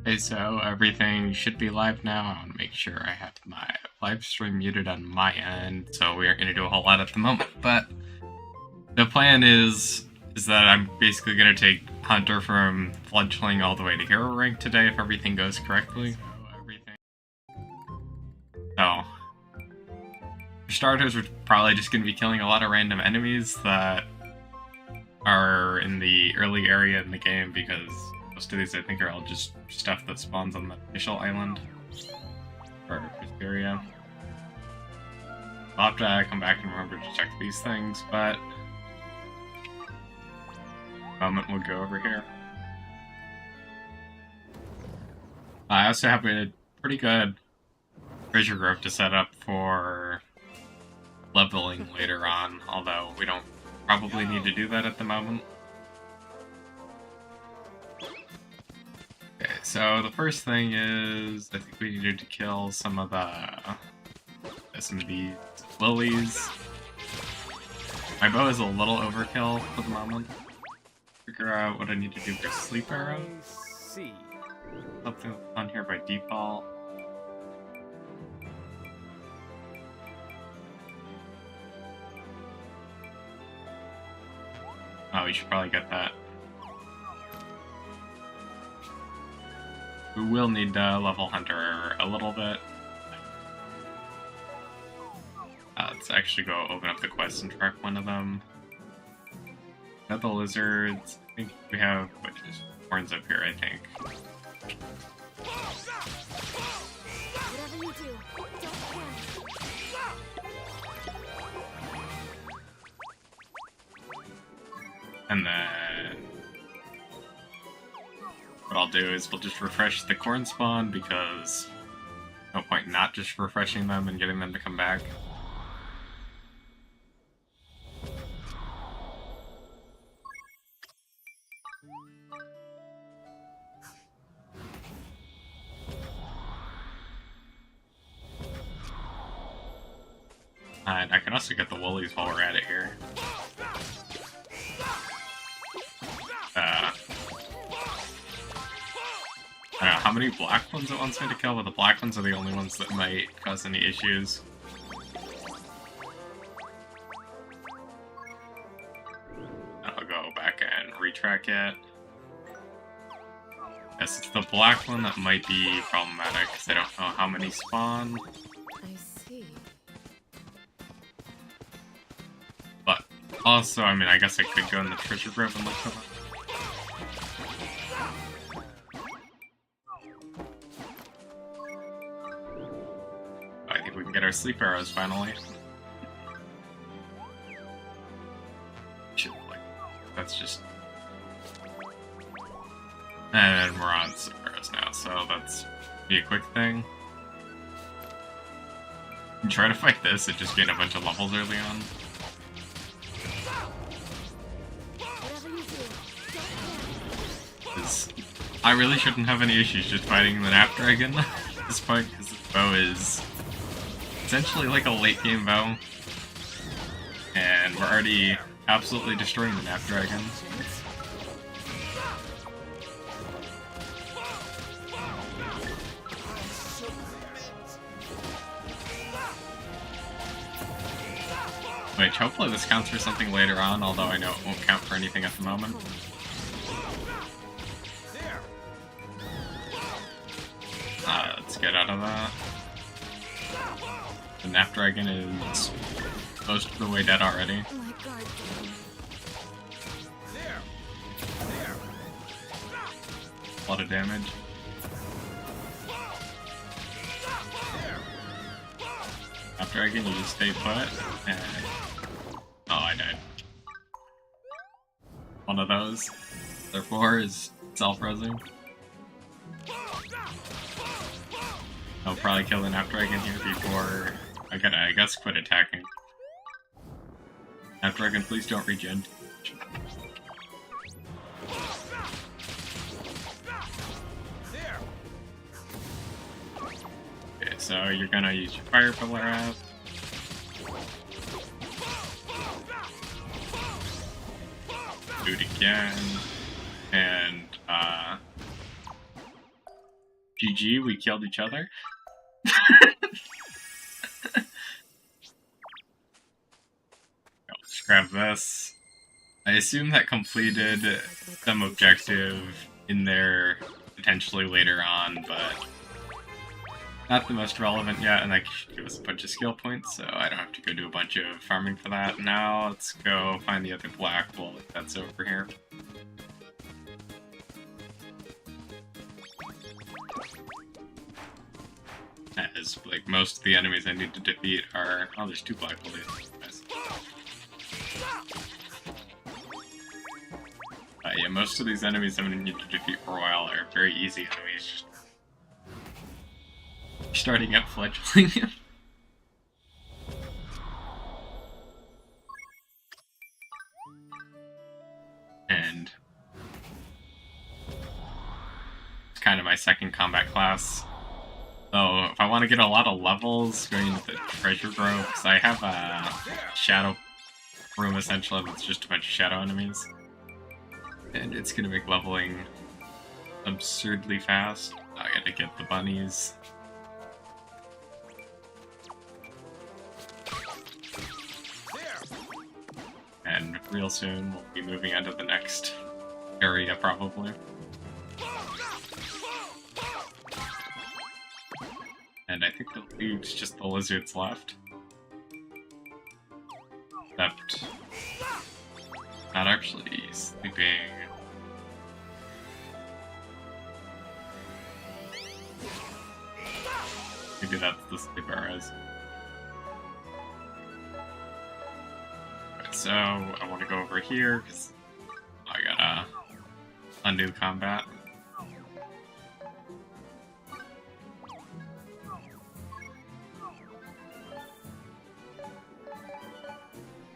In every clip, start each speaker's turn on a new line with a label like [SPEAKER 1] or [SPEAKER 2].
[SPEAKER 1] Okay, so everything should be live now. I want to make sure I have my live stream muted on my end, so we aren't going to do a whole lot at the moment, but the plan is that I'm basically going to take Hunter from Fledgling all the way to Hero rank today if everything goes correctly. So, for starters, we're probably just going to be killing a lot of random enemies that are in the early area in the game, because most of these I think are all just stuff that spawns on the initial island or area. I'll have to come back and remember to check these things, but moment we'll go over here. I also have a pretty good treasure grove to set up for leveling later on, although we don't probably need to do that at the moment. Okay, so the first thing is I think we needed to kill some of these lilies. My bow is a little overkill for the moment. Figure out what I need to do for sleep arrows. Something on here by default. Oh, we should probably get that. We will need to level Hunter a little bit. Let's actually go open up the quest and track one of them. Got the lizards. I think we have just horns up here, I think.
[SPEAKER 2] Whatever you do, don't panic.
[SPEAKER 1] And then what I'll do is we'll just refresh the corn spawn, because no point not just refreshing them and getting them to come back. And I can also get the woolies while we're at it here. I don't know how many black ones it wants me to kill, but the black ones are the only ones that might cause any issues. I'll go back and retrack it. Yes, it's the black one that might be problematic, because I don't know how many spawn.
[SPEAKER 2] I see.
[SPEAKER 1] But also, I mean, I guess I could go in the treasure grove and look for them. I think we can get our sleep arrows finally. That's just... And we're on sleep arrows now, so that's be a quick thing. You try to fight this, it just gained a bunch of levels early on. I really shouldn't have any issues just fighting the Nap Dragon at this point, because this bow is essentially like a late game bow. And we're already absolutely destroying the Nap Dragon. Which hopefully this counts for something later on, although I know it won't count for anything at the moment. Let's get out of that. The Nap Dragon is most of the way dead already. A lot of damage. Nap Dragon, you just stay put, and... Oh, I died. One of those. Therefore, is self-resing. I'll probably kill the Nap Dragon here before I gotta, I guess, quit attacking. Nap Dragon, please don't regen. Okay, so you're gonna use your fire pillar app. Do it again. And GG, we killed each other. Let's grab this. I assume that completed some objective in there potentially later on, but not the most relevant yet, and that should give us a bunch of skill points, so I don't have to go do a bunch of farming for that. Now let's go find the other black bull that's over here. As like most of the enemies I need to defeat are... Oh, there's 2 black bullies. Nice. Yeah, most of these enemies I'm going to need to defeat for a while are very easy enemies. Starting at Fledgling. And it's kind of my second combat class. So if I want to get a lot of levels going into the treasure grove, because I have a shadow room essentially that's just a bunch of shadow enemies. And it's going to make leveling absurdly fast. I gotta get the bunnies. And real soon we'll be moving on to the next area probably. And I think that leaves just the lizards left. Except not actually sleeping. Maybe that's the sleep arrows. Right, so I want to go over here because I gotta undo combat.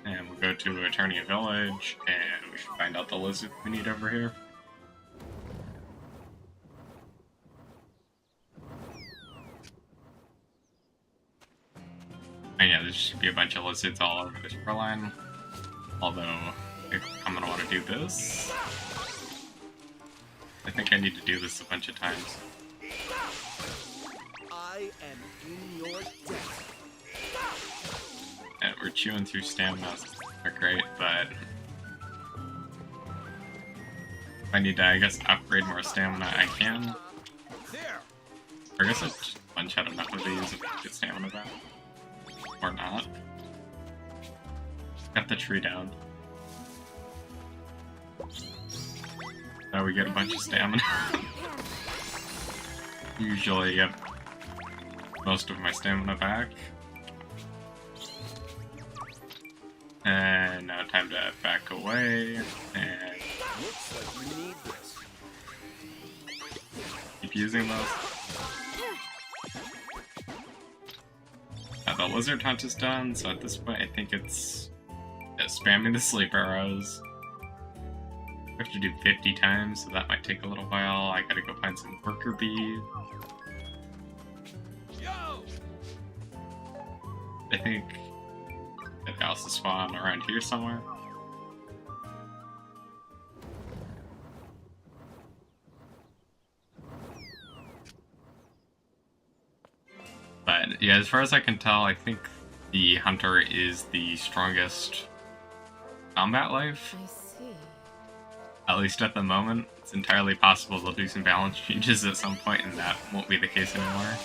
[SPEAKER 1] And we'll go to Eternia Village, and we should find out the lizard we need over here. And yeah, there should be a bunch of lizards all over the shoreline. Although, if I'm gonna want to do this. I think I need to do this a bunch of times.
[SPEAKER 3] I am in your debt.
[SPEAKER 1] And we're chewing through stamina, not great, but if I need to, I guess, upgrade more stamina, I can. Or I guess I just punch out enough of these and get stamina back. Or not. Got the tree down. Now we get a bunch of stamina. Usually get most of my stamina back. And now time to back away, and
[SPEAKER 3] Looks like you need this.
[SPEAKER 1] keep using those. Now the lizard hunt is done, so at this point I think it's spamming the sleep arrows. I have to do 50 times, so that might take a little while. I gotta go find some worker bees. I think they also spawn around here somewhere. But yeah, as far as I can tell, I think the hunter is the strongest combat life.
[SPEAKER 2] I see.
[SPEAKER 1] At least at the moment. It's entirely possible they'll do some balance changes at some point and that won't be the case anymore.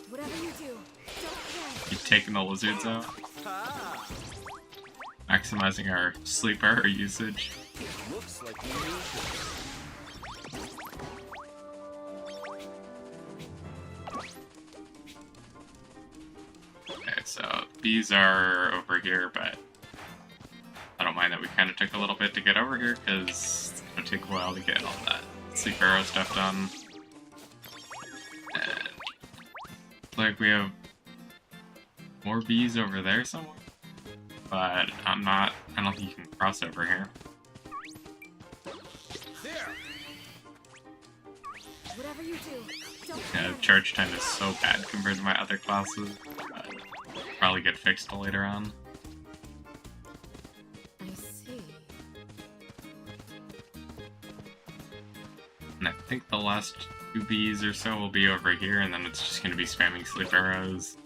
[SPEAKER 2] Whatever you do, don't panic.
[SPEAKER 1] Keep taking the lizards out.
[SPEAKER 3] Ah,
[SPEAKER 1] Maximizing our sleep arrow usage.
[SPEAKER 3] looks like you need this.
[SPEAKER 1] Okay, so bees are over here, but I don't mind that we kind of took a little bit to get over here because it's going to take a while to get all that sleep arrow stuff done. And like we have more bees over there somewhere, but I don't think you can cross over here.
[SPEAKER 3] There.
[SPEAKER 2] Whatever you do, don't
[SPEAKER 1] Yeah,
[SPEAKER 2] panic.
[SPEAKER 1] charge time is so bad compared to my other classes. Probably get fixed later on.
[SPEAKER 2] I see.
[SPEAKER 1] And I think the last 2 bees or so will be over here, and then it's just going to be spamming sleep arrows.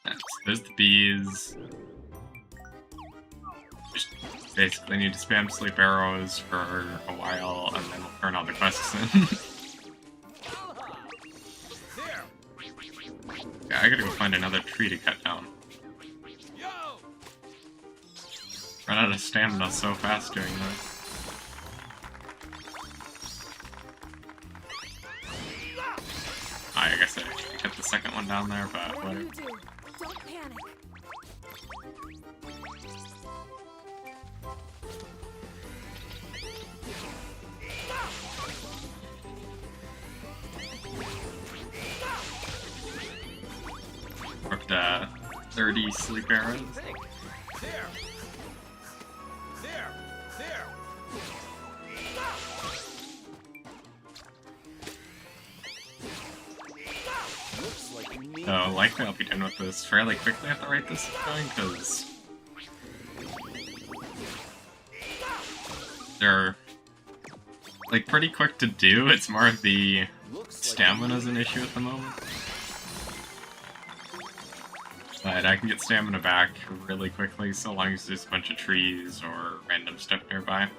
[SPEAKER 1] So there's the bees. Just basically need to spam sleep arrows for a while, and then we'll turn all the quests in. Yeah, I gotta go find another tree to cut down. Run out of stamina so fast doing that. I guess I cut the second one down there, but
[SPEAKER 2] Whatever
[SPEAKER 1] whatever.
[SPEAKER 2] you do, don't panic.
[SPEAKER 1] Worked 30 sleep arrows.
[SPEAKER 3] There. Looks like we need
[SPEAKER 1] So likely I'll be done with this fairly quickly at the rate this is going, because they're like pretty quick to do. It's more of the stamina's an issue at the moment. But I can get stamina back really quickly so long as there's a bunch of trees or random stuff nearby.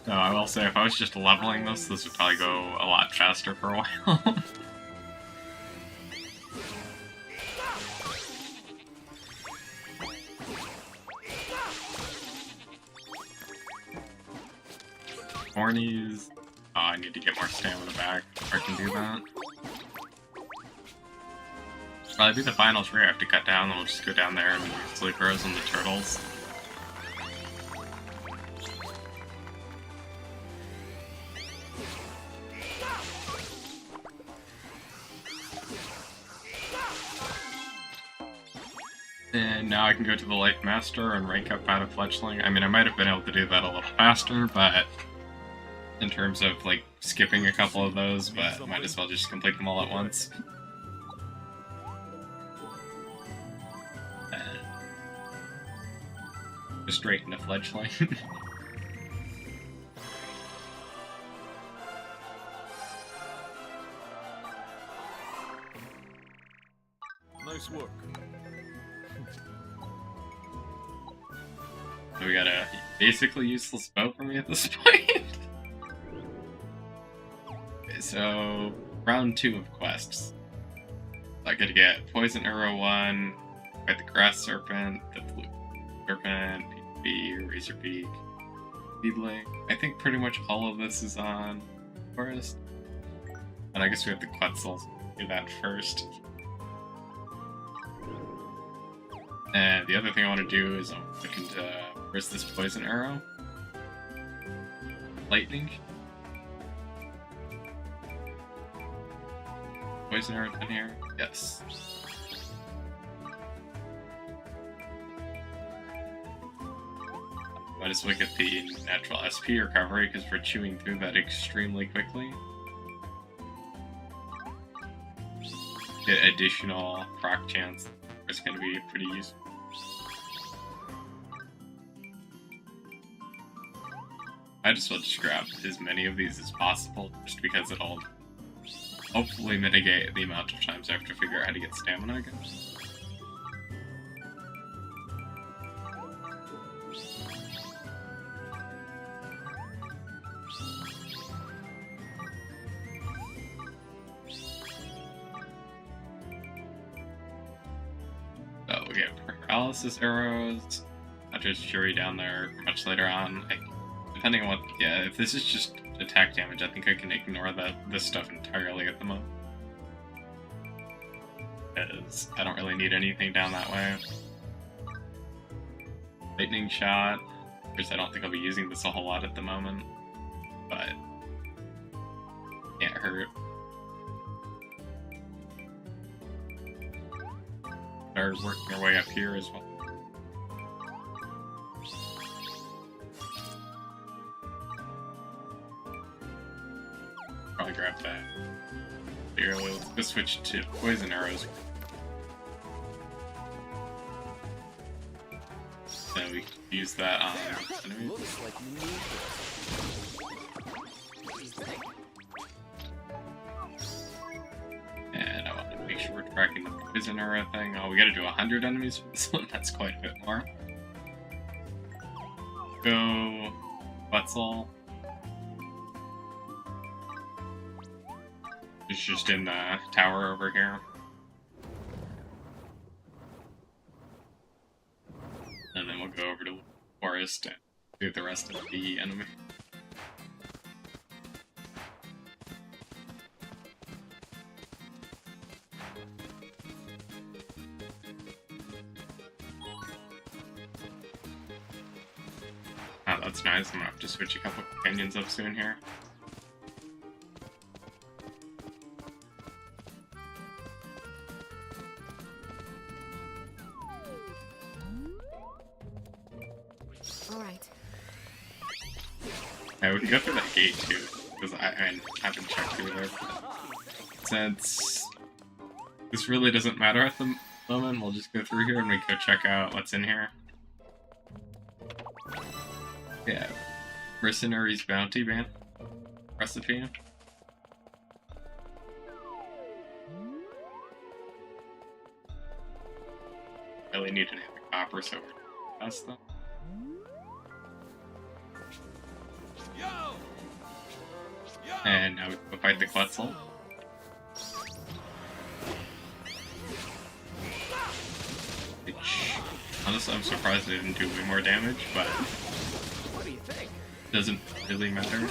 [SPEAKER 1] So I will say, if I was just leveling this would probably go a lot faster for a while. Hornies. Oh, I need to get more stamina back before I can do that. Probably be the final tree I have to cut down, then we'll just go down there and use sleep arrows on the turtles. And now I can go to the Life Master and rank up out of Fledgling. I mean, I might have been able to do that a little faster, but in terms of, like, skipping a couple of those, but might as well just complete them all at once. Just straight into Fledgling.
[SPEAKER 3] nice work.
[SPEAKER 1] So we got a basically useless bow for me at this point. Okay, so round 2 of quests. I gotta get Poison Arrow 1, fight the Grass Serpent, the Blue Serpent, PvP, Razor Beak, Fledgling. I think pretty much all of this is on Forest. And I guess we have the Quetzals. Do that first. And the other thing I want to do is I'm looking to... Where's this Poison Arrow? Lightning? Poison Arrow in here? Yes. Might as well get the natural SP recovery because we're chewing through that extremely quickly. Get additional proc chance. It's going to be pretty useful. I just will just grab as many of these as possible, just because it'll hopefully mitigate the amount of times I have to figure out how to get stamina again. So we get paralysis arrows, Hunter's Fury down there much later on. Depending on what, yeah, if this is just attack damage, I think I can ignore this stuff entirely at the moment. Because I don't really need anything down that way. Lightning Shot. Of course, I don't think I'll be using this a whole lot at the moment, but can't hurt. are working their way up here as well. Probably grab that. Here, let's go switch to poison arrows. Then we can use that on enemies.
[SPEAKER 3] Looks like you need
[SPEAKER 1] And I want to make sure we're tracking the poison arrow thing. Oh, we gotta do 100 enemies for this one. That's quite a bit more. Go Wetzel. It's just in the tower over here. And then we'll go over to the forest and do the rest of the enemy. Oh, that's nice. I'm gonna have to switch a couple companions up soon here.
[SPEAKER 2] Alright.
[SPEAKER 1] Yeah, we can go through that gate too, because I haven't checked through there. Since this really doesn't matter at the moment, we'll just go through here and we go check out what's in here. Yeah, Mercenary's Bounty Ban recipe. Really need an copper, so that's them. And now we go fight the Quetzal. Which, honestly, I'm surprised they didn't do way more damage, but
[SPEAKER 3] What do you think?
[SPEAKER 1] doesn't really matter.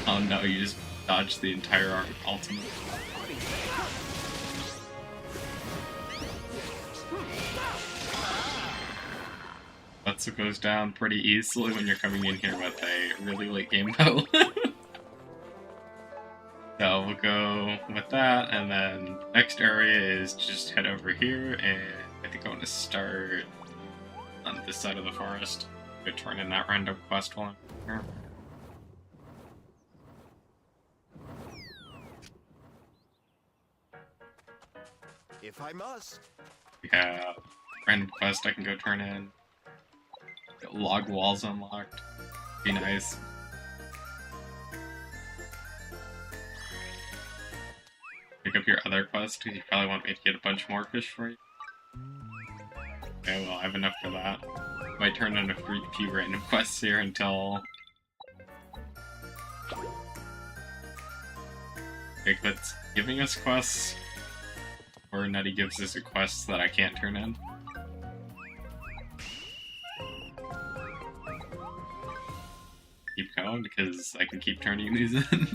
[SPEAKER 1] Oh no, you just dodged the entire ultimate. Quetzal goes down pretty easily when you're coming in here with a really late game bow. So we'll go with that, and then next area is just head over here, and I think I want to start on this side of the forest. Go turn in that random quest one here.
[SPEAKER 3] If I must.
[SPEAKER 1] We have random quest I can go turn in. Get log walls unlocked. Be nice. Pick up your other quest, because you probably want me to get a bunch more fish for you. Okay, well, I have enough for that. Might turn in a few random quests here until... Okay, that's giving us quests, or Nutty gives us a quest that I can't turn in. Keep going, because I can keep turning these in.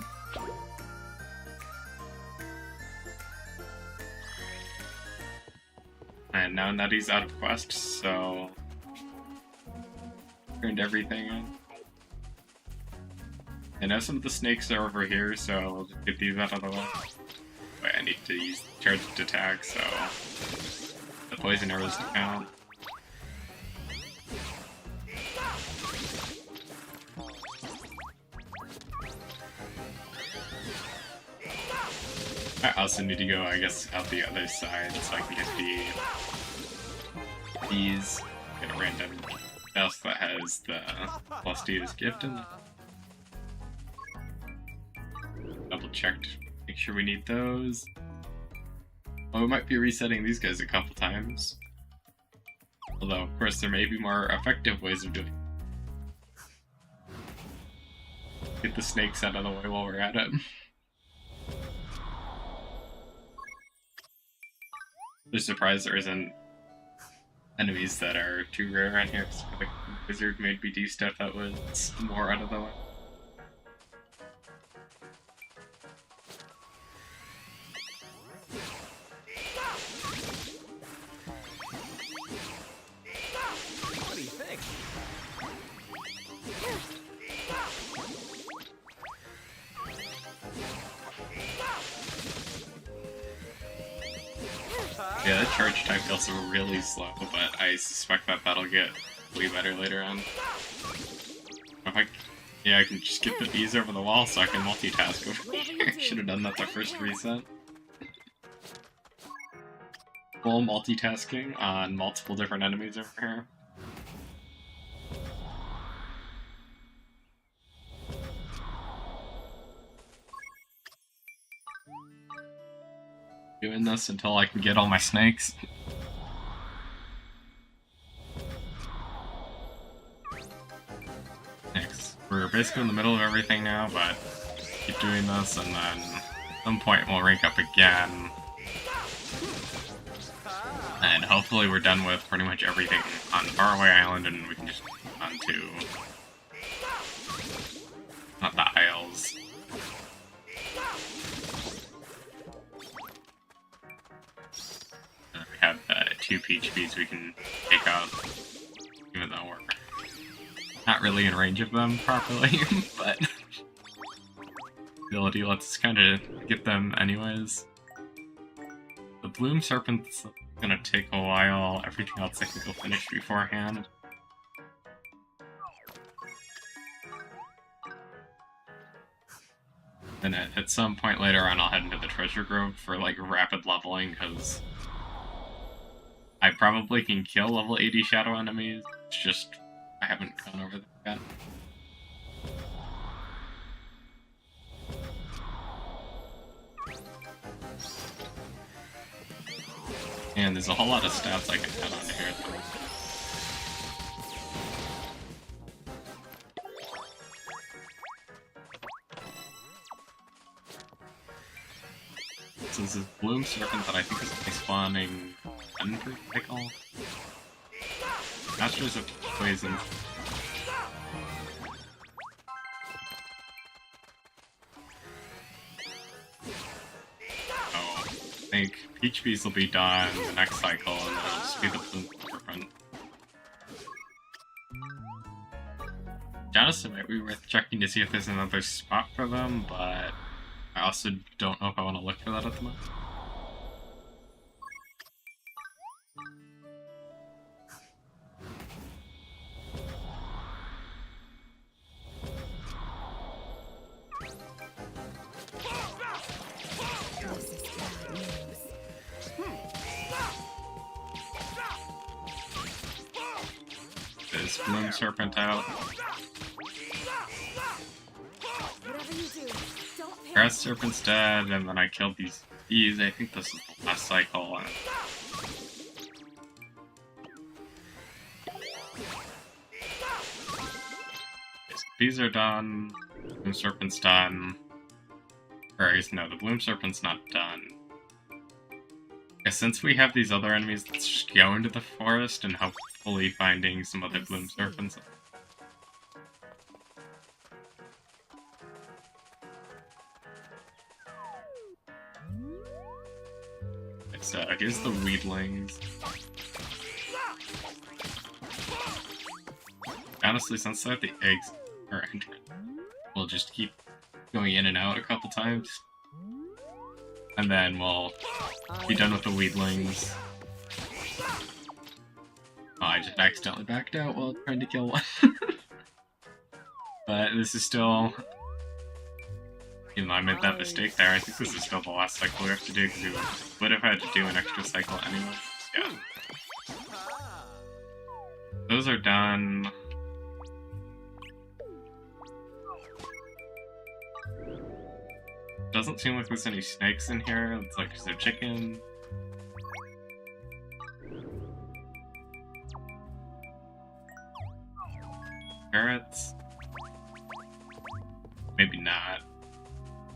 [SPEAKER 1] And now Nutty's out of quests, so... Turned everything in. I know some of the snakes are over here, so we'll just get these out of the way. Wait, I need to use charged attack, so... The poison arrows don't count. I also need to go, I guess, out the other side so I can get these. Get a random else that has the plus Diva's gift in it. Double checked, make sure we need those. Well, we might be resetting these guys a couple times. Although, of course, there may be more effective ways of doing it. Get the snakes out of the way while we're at it. Just surprised there isn't enemies that are too rare around here. So the wizard made me do stuff that was more out of the way.
[SPEAKER 3] What do you think?
[SPEAKER 1] Yeah, the charge time feels really slow, but I suspect that that'll get way better later on. If I, yeah, I can just get the bees over the wall so I can multitask over here. I should have done that the first reset. Full multitasking on multiple different enemies over here. Doing this until I can get all my snakes. Next. We're basically in the middle of everything now, but keep doing this, and then at some point we'll rank up again. And hopefully we're done with pretty much everything on Faraway Island, and we can just move on to not the Isles. And we have 2 PHPs we can take out, even though we're not really in range of them properly, but ability lets us kind of get them anyways. The Bloom Serpent's gonna take a while, everything else I think will finish beforehand. And at some point later on I'll head into the Treasure Grove for like rapid leveling, because I probably can kill level 80 shadow enemies, it's just I haven't gone over that yet. And there's a whole lot of stats I can add onto here. So this is Bloom Serpent that I think is only spawning 10 per cycle. Not sure if it plays in. Oh, I think Peach Bees will be done the next cycle, and then it'll just be the Bloom Serpent. Honestly, it might be worth checking to see if there's another spot for them, but I also don't know if I want to look for that at the moment. There's Bloom Serpent out.
[SPEAKER 2] Whatever you do, don't panic.
[SPEAKER 1] Grass Serpent's dead, and then I killed these bees. I think this is the last cycle. Bees are done. Bloom Serpent's done. Or I guess no, the Bloom Serpent's not done. Yeah, since we have these other enemies, let's just go into the forest and hopefully finding some other Bloom Serpents. So here's the Weedlings. Honestly, since I have the eggs are entering, we'll just keep going in and out a couple times. And then we'll be done with the Weedlings. Oh, I just accidentally backed out while trying to kill one. But this is still... Even though I made that mistake there, I think this is still the last cycle we have to do, because we would have had to do an extra cycle anyway. Yeah. Those are done. Doesn't seem like there's any snakes in here. It's like, is there chicken? Carrots? Maybe not.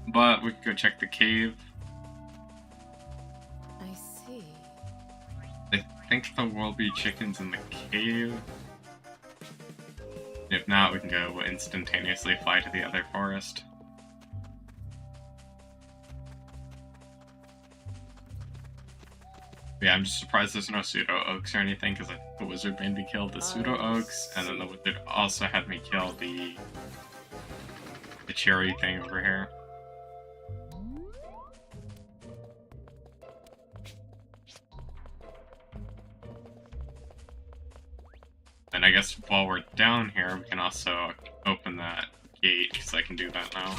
[SPEAKER 1] But we could go check the cave.
[SPEAKER 2] I see.
[SPEAKER 1] I think there will be chickens in the cave. If not, we can go instantaneously fly to the other forest. Yeah, I'm just surprised there's no pseudo oaks or anything, because the wizard made me kill the pseudo oaks, and then the wizard also had me kill the cherry thing over here. guess while we're down here, we can also open that gate, because I can do that now.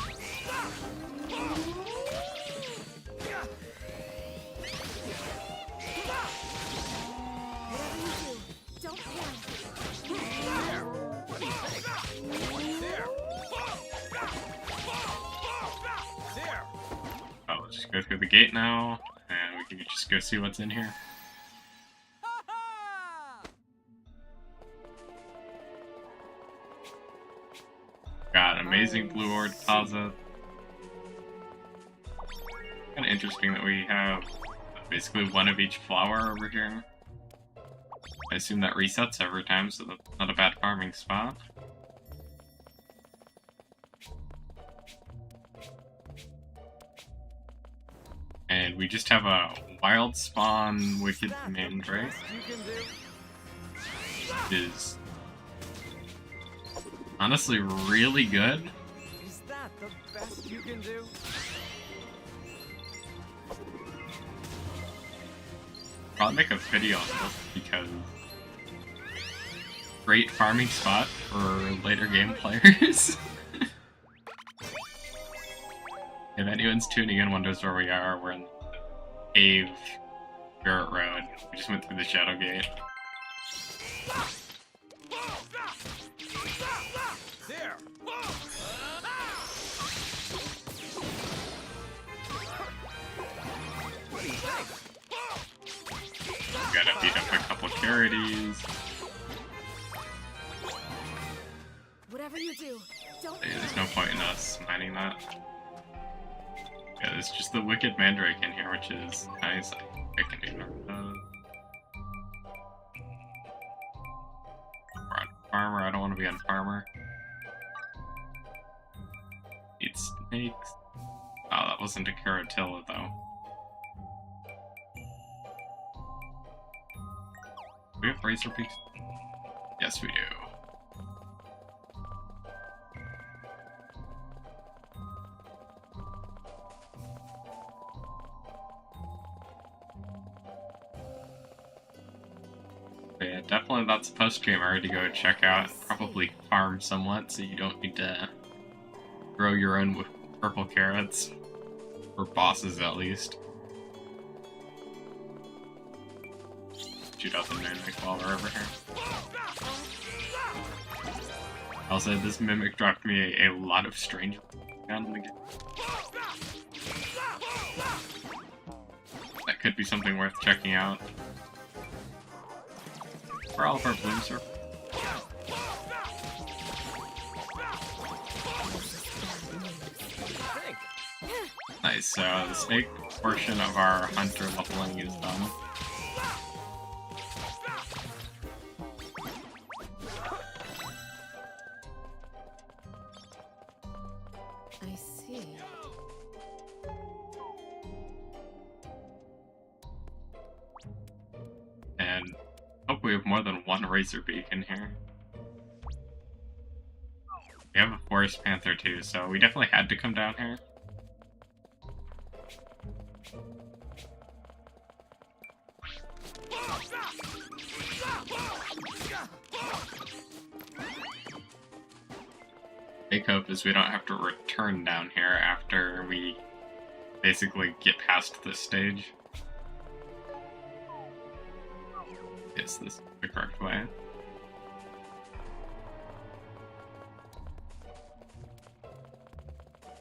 [SPEAKER 2] Whatever you do, don't panic.
[SPEAKER 3] What do you think? There. There.
[SPEAKER 1] Oh, let's just go through the gate now, and we can just go see what's in here. Got amazing blue ore deposit. Kind of interesting that we have basically one of each flower over here. I assume that resets every time, so that's not a bad farming spot. And we just have a wild spawn wicked mandrake. Is honestly really good.
[SPEAKER 3] Is that the best you can do?
[SPEAKER 1] Probably make a video on this because great farming spot for later game players. If anyone's tuning in wonders where we are, we're in Cave Garrett Road. We just went through the Shadow Gate.
[SPEAKER 3] There. What do you think?
[SPEAKER 1] We gotta beat up a couple Carities.
[SPEAKER 2] Whatever you do, don't
[SPEAKER 1] Hey, there's
[SPEAKER 2] panic.
[SPEAKER 1] no point in us mining that. Yeah, there's just the Wicked Mandrake in here, which is nice. I can ignore those. We're on Farmer, I don't want to be on Farmer. Need snakes. Oh, that wasn't a Caratilla, though. Do we have Razor Beaks? Yes, we do. Yeah, definitely that's a post-game area to go check out. Probably farm somewhat, so you don't need to grow your own purple carrots. For bosses, at least. Shoot out the Mimic while we're over here. Also, this Mimic dropped me a lot of strange down in the game. That could be something worth checking out. For all of our blooms are. Nice, so the snake portion of our hunter leveling is done.
[SPEAKER 2] I see.
[SPEAKER 1] And hope we have more than one Razor Beak in here. We have a Forest Panther too, so we definitely had to come down here. Big hope is we don't have to return down here after we basically get past this stage. Yes, this is the correct way.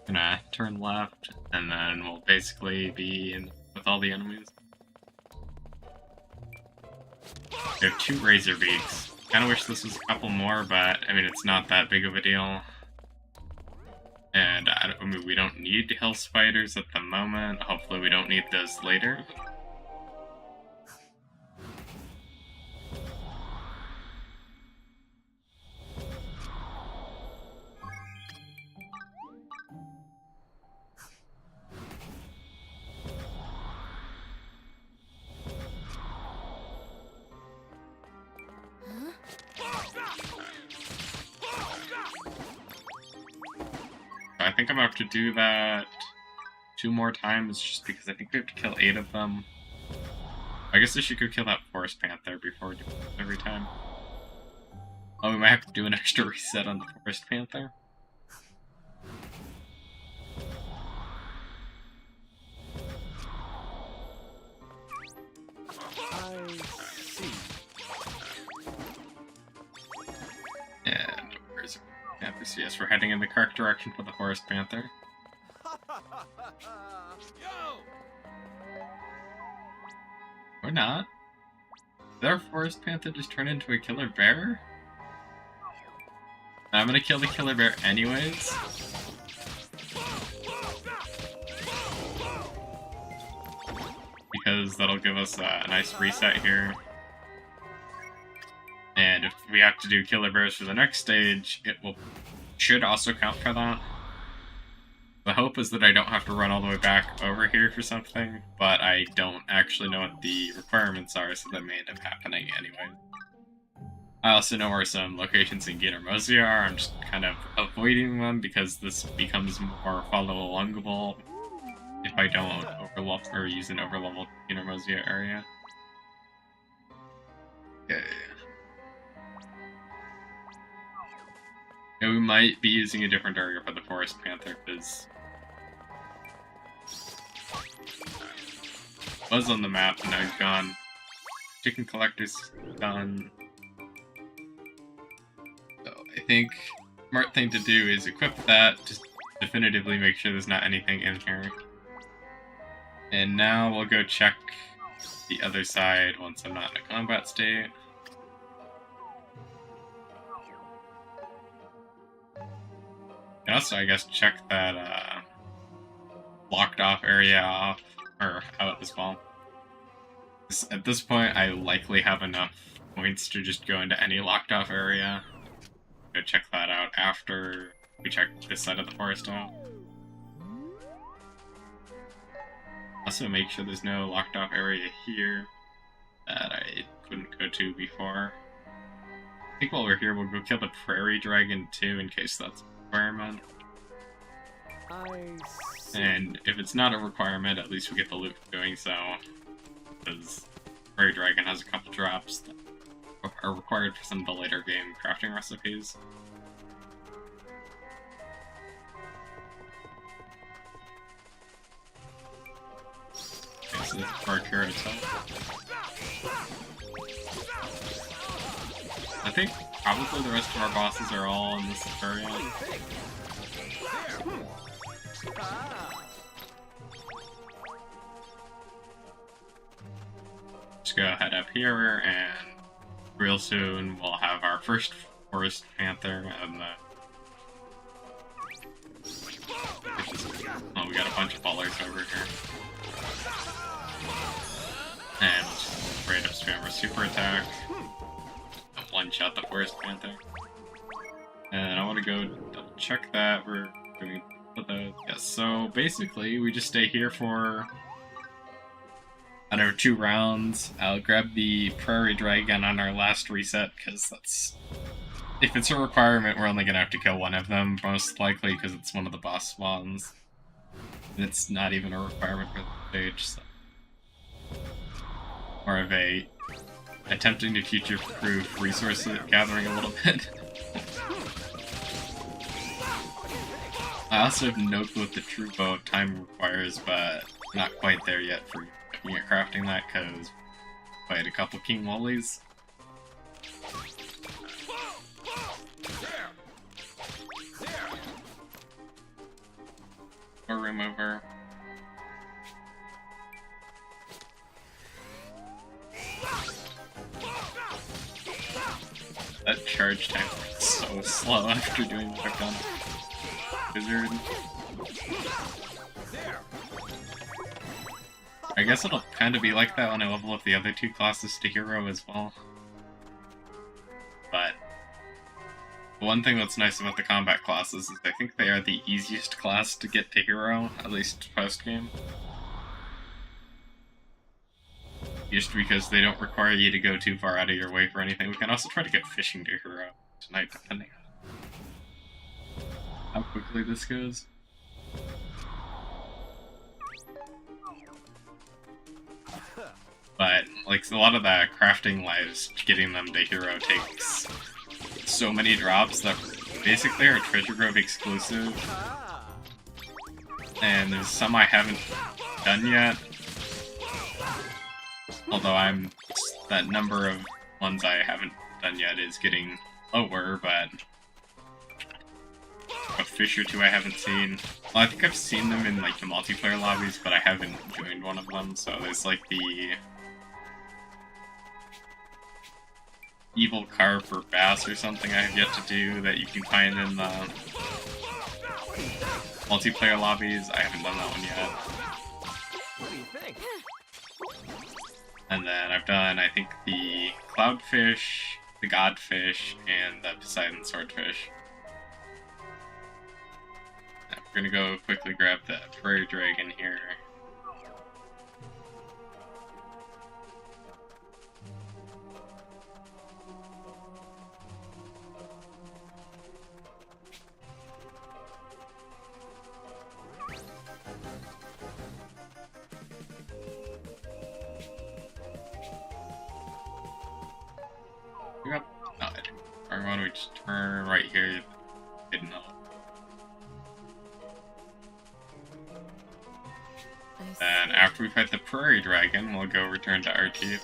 [SPEAKER 1] Gonna turn left, and then we'll basically be in with all the enemies. We have 2 Razor Beaks. Kinda wish this was a couple more, but I mean, it's not that big of a deal. And I mean, we don't need Hill Spiders at the moment. Hopefully we don't need those later. I think I'm gonna have to do that 2 more times just because I think we have to kill 8 of them. I guess I should go kill that Forest Panther before we do it every time. Oh, we might have to do an extra reset on the Forest Panther.
[SPEAKER 3] I see.
[SPEAKER 1] And where's Panther? So yes, we're heading in the correct direction for the Forest Panther.
[SPEAKER 3] Yo!
[SPEAKER 1] Or not. Did our Forest Panther just turn into a killer bear? I'm gonna kill the killer bear anyways. Because that'll give us a nice reset here. And if we have to do killer bears for the next stage, it should also count for that. The hope is that I don't have to run all the way back over here for something, but I don't actually know what the requirements are, so that may end up happening anyway. I also know where some locations in Gittermosia are. I'm just kind of avoiding them because this becomes more follow-alongable if I don't overlook or use an overleveled Gittermosia area. Okay. Yeah, we might be using a different area for the Forest Panther because was on the map and now he's gone. Chicken collector's done. So I think smart thing to do is equip that, just definitively make sure there's not anything in here. And now we'll go check the other side once I'm not in a combat state. And also, I guess, check that locked off area off, or out as well. At this point, I likely have enough points to just go into any locked off area. Go check that out after we check this side of the forest out. Also make sure there's no locked off area here that I couldn't go to before. I think while we're here, we'll go kill the prairie dragon too, in case that's a requirement.
[SPEAKER 3] I see.
[SPEAKER 1] And if it's not a requirement, at least we get the loot for doing so. Because prairie dragon has a couple drops that are required for some of the later game crafting recipes. Okay, so this is our cure itself. I think probably the rest of our bosses are all in this area. Just go head up here, and real soon we'll have our first Forest Panther and the... Oh, we got a bunch of fallers over here. And we'll just straight up spam our super attack. And one-shot the Forest Panther. And I want to go double check that. We're doing the... Yeah, so basically, we just stay here for... I don't know, 2 rounds. I'll grab the prairie dragon on our last reset, because that's... If it's a requirement, we're only gonna have to kill one of them, most likely, because it's one of the boss spawns. And it's not even a requirement for the stage, so... More of a... attempting to future-proof resource gathering a little bit. I also have no clue what the true bow of time requires, but not quite there yet for looking at crafting that, because I had a couple King Lollies. Or remover. That charge time was so slow after doing what I've done. Wizard. I guess it'll kind of be like that when I level up the other 2 classes to hero as well. But the one thing that's nice about the combat classes is I think they are the easiest class to get to hero, at least post-game. Just because they don't require you to go too far out of your way for anything. We can also try to get fishing to hero tonight, depending on how quickly this goes. But, like, a lot of the crafting lives, getting them to hero takes so many drops that basically are Treasure Grove exclusive. And there's some I haven't done yet. Although that number of ones I haven't done yet is getting lower, but a fish or two I haven't seen. Well, I think I've seen them in like the multiplayer lobbies, but I haven't joined one of them. So there's like the evil carp or bass or something I have yet to do that you can find in the multiplayer lobbies. I haven't done that one yet.
[SPEAKER 3] What do you think?
[SPEAKER 1] And then I've done, I think, the cloudfish, the godfish, and the Poseidon swordfish. Now, we're gonna go quickly grab the prairie dragon here. Yep. No, I didn't. Or why don't we just turn right here? Didn't know. Then after we fight the prairie dragon, we'll go return to RT.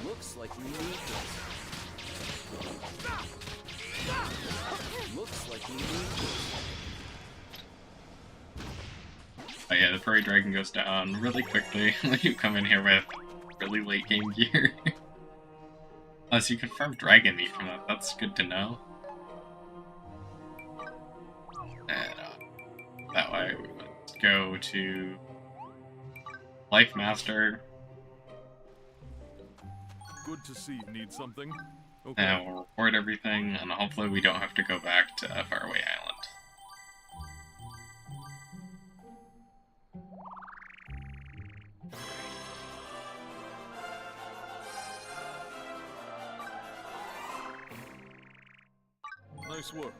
[SPEAKER 3] Looks like we need this. Looks like we need this.
[SPEAKER 1] Oh yeah, the prairie dragon goes down really quickly when you come in here with really late game gear. Plus, you can farm dragon meat from that. That's good to know. And that way, let's go to Life Master.
[SPEAKER 4] Good to see you need something. Okay.
[SPEAKER 1] And we'll report everything, and hopefully we don't have to go back to Faraway Island.
[SPEAKER 4] Nice work.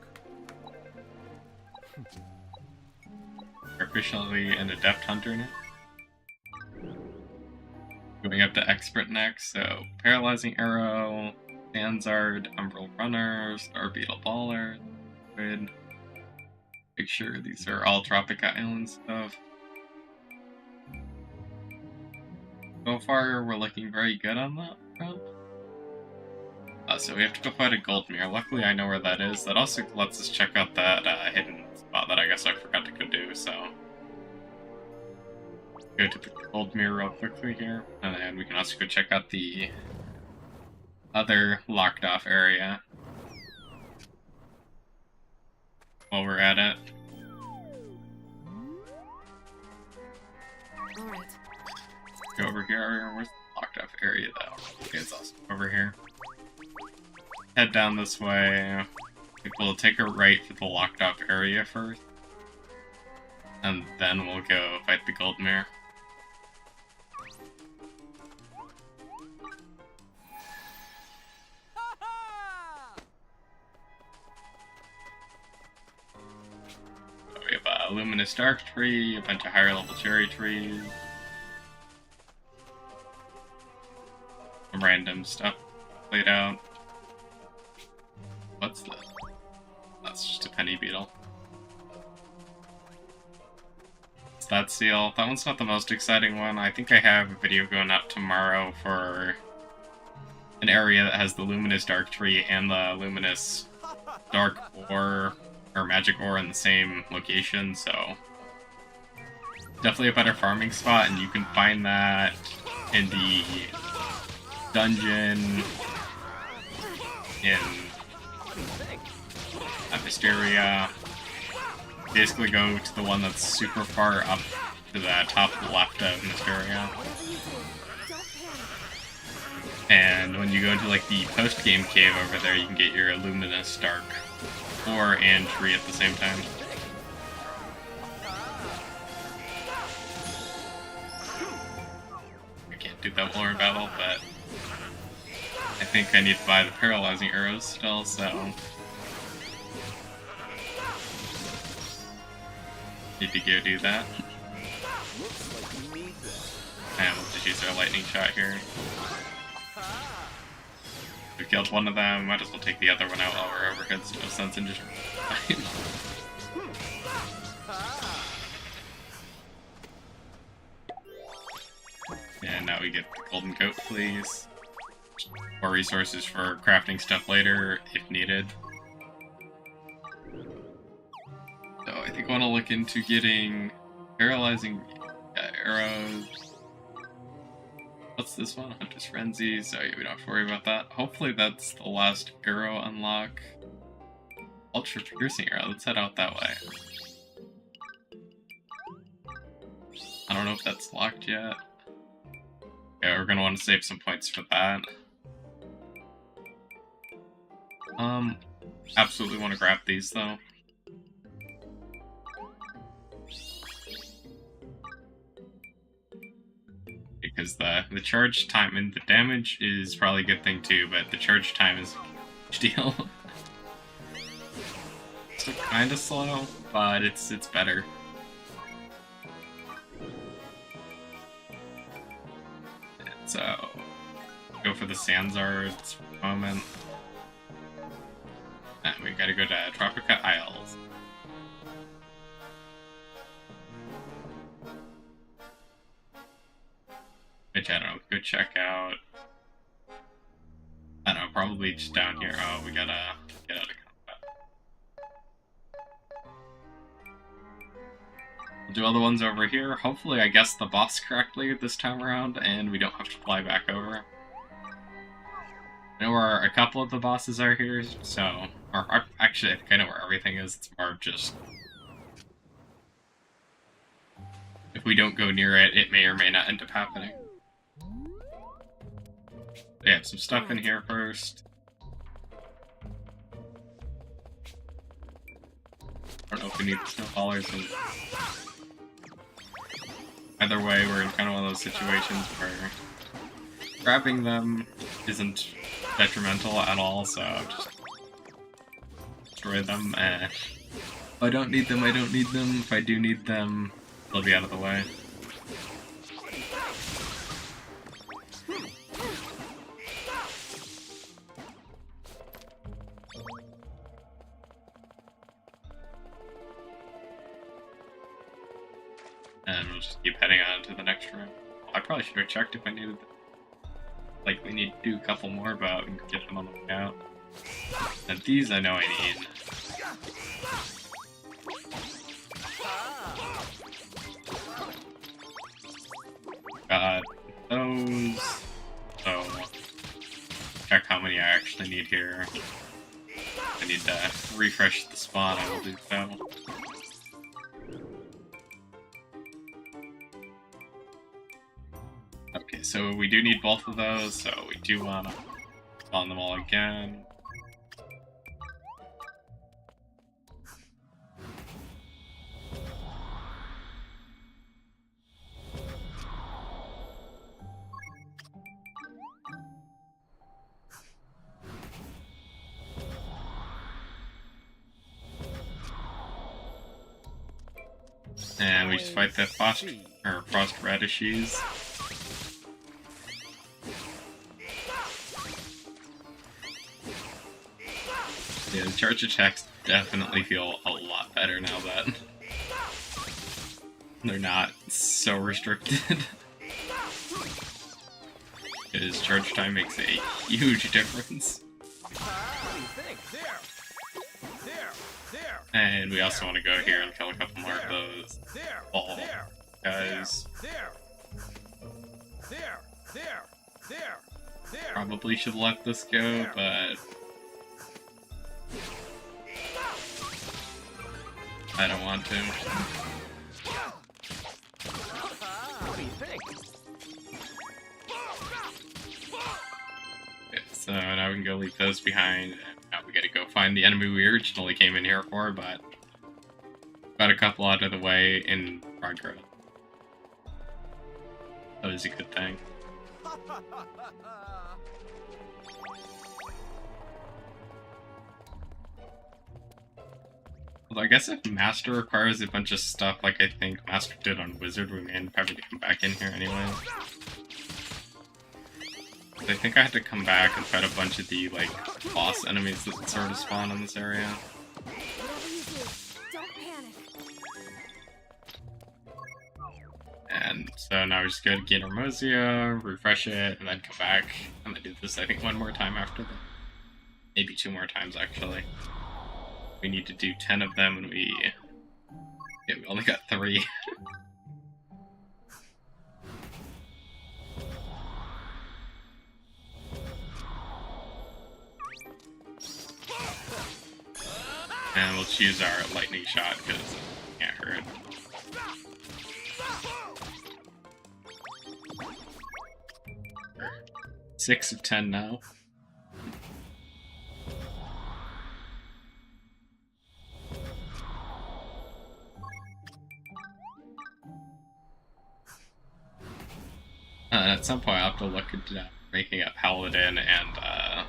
[SPEAKER 1] We're officially an adept hunter now. Going up to expert next, so paralyzing arrow, Danzard, umbral runner, star beetle baller. Good. Make sure these are all tropic island stuff. So far, we're looking very good on that front. So we have to go fight a Goldmere. Luckily, I know where that is. That also lets us check out that hidden spot that I guess I forgot to go do, so... Go to the Goldmere real quickly here, and then we can also go check out the other locked off area while we're at it.
[SPEAKER 2] Alright.
[SPEAKER 1] Let's go over here. Where's the locked off area though? Okay, it's also over here. Head down this way. I think we'll take a right for the locked off area first. And then we'll go fight the Goldmere. So we have a luminous dark tree, a bunch of higher level cherry trees. Some random stuff laid out. What's that? That's just a penny beetle. It's that seal. That one's not the most exciting one. I think I have a video going up tomorrow for an area that has the luminous dark tree and the luminous dark ore or magic ore in the same location, so definitely a better farming spot, and you can find that in the dungeon in Mysteria. Basically go to the one that's super far up to the top left of Mysteria. And when you go to like the post-game cave over there, you can get your luminous dark ore and tree at the same time. I can't do that while in battle, but I think I need to buy the paralyzing arrows still, so need to go do that.
[SPEAKER 3] Looks like we need this.
[SPEAKER 1] And we'll just use our lightning shot here. We killed one of them, might as well take the other one out while we're over, because there's no sense in just... And now we get the golden goat, please. More resources for crafting stuff later, if needed. So I think I want to look into getting paralyzing arrows. What's this one? Hunter's Frenzy, so yeah, we don't have to worry about that. Hopefully that's the last arrow unlock. Ultra Piercing Arrow, let's head out that way. I don't know if that's locked yet. Yeah, we're gonna want to save some points for that. Absolutely want to grab these though. Because the charge time and the damage is probably a good thing too, but the charge time is a huge deal. Still kind of slow, but it's better. So, go for the Sanzards for a moment. And we gotta go to Tropica Isles. Which, I don't know, go check out. I don't know, probably just down here. Oh, we gotta get out of combat. We'll do other ones over here. Hopefully I guessed the boss correctly this time around, and we don't have to fly back over. I know where a couple of the bosses are here, so... Or, actually, I think I know where everything is. It's more of just... If we don't go near it, it may or may not end up happening. Yeah, some stuff in here first. I don't know if we need snowballers. And either way, we're in kind of one of those situations where grabbing them isn't detrimental at all, so just destroy them. If I don't need them, I don't need them. If I do need them, they'll be out of the way. And we'll just keep heading on to the next room. Well, I probably should have checked if I needed them. Like, we need to do a couple more, but we can get them on the way out. And these I know I need. Got those. So, check how many I actually need here. I need to refresh the spawn, I will do so. Okay, so we do need both of those, so we do want to spawn them all again. And we just fight the frost radishes. Yeah, the charge attacks definitely feel a lot better now that they're not so restricted. Because charge time makes a huge difference. And we also want to go here and kill a couple more of those ball guys. Probably should let this go, but I don't want to.
[SPEAKER 3] What do you think?
[SPEAKER 1] Okay, so now we can go leave those behind, and now we gotta go find the enemy we originally came in here for, but got a couple out of the way in progress. That is a good thing. Although I guess if Master requires a bunch of stuff like I think Master did on Wizard, we may end up having to come back in here anyway. I think I had to come back and fight a bunch of the, like, boss enemies that sort of spawn in this area.
[SPEAKER 2] Whatever you do, don't panic.
[SPEAKER 1] And so now we just go to get Hermosia, refresh it, and then come back. I'm gonna do this, I think, one more time after that. Maybe 2 more times, actually. We need to do 10 of them, and we only got 3. And we'll choose our lightning shot, because it can't hurt. We're 6 of 10 now. At some point, I'll have to look into making a Paladin and, I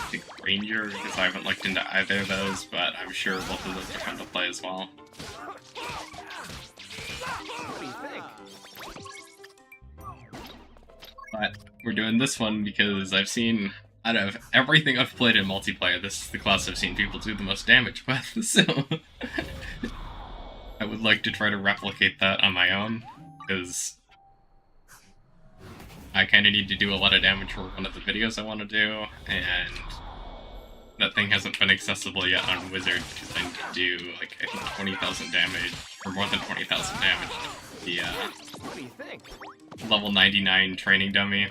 [SPEAKER 1] think Ranger, because I haven't looked into either of those, but I'm sure both of those are fun to play as well.
[SPEAKER 3] What do you think?
[SPEAKER 1] But we're doing this one because I've seen, out of everything I've played in multiplayer, this is the class I've seen people do the most damage with, so I would like to try to replicate that on my own, because I kind of need to do a lot of damage for one of the videos I want to do, and that thing hasn't been accessible yet on Wizard, because I need to do, like, I think 20,000 damage, or more than 20,000 damage. The,
[SPEAKER 3] What do you think?
[SPEAKER 1] level 99 training dummy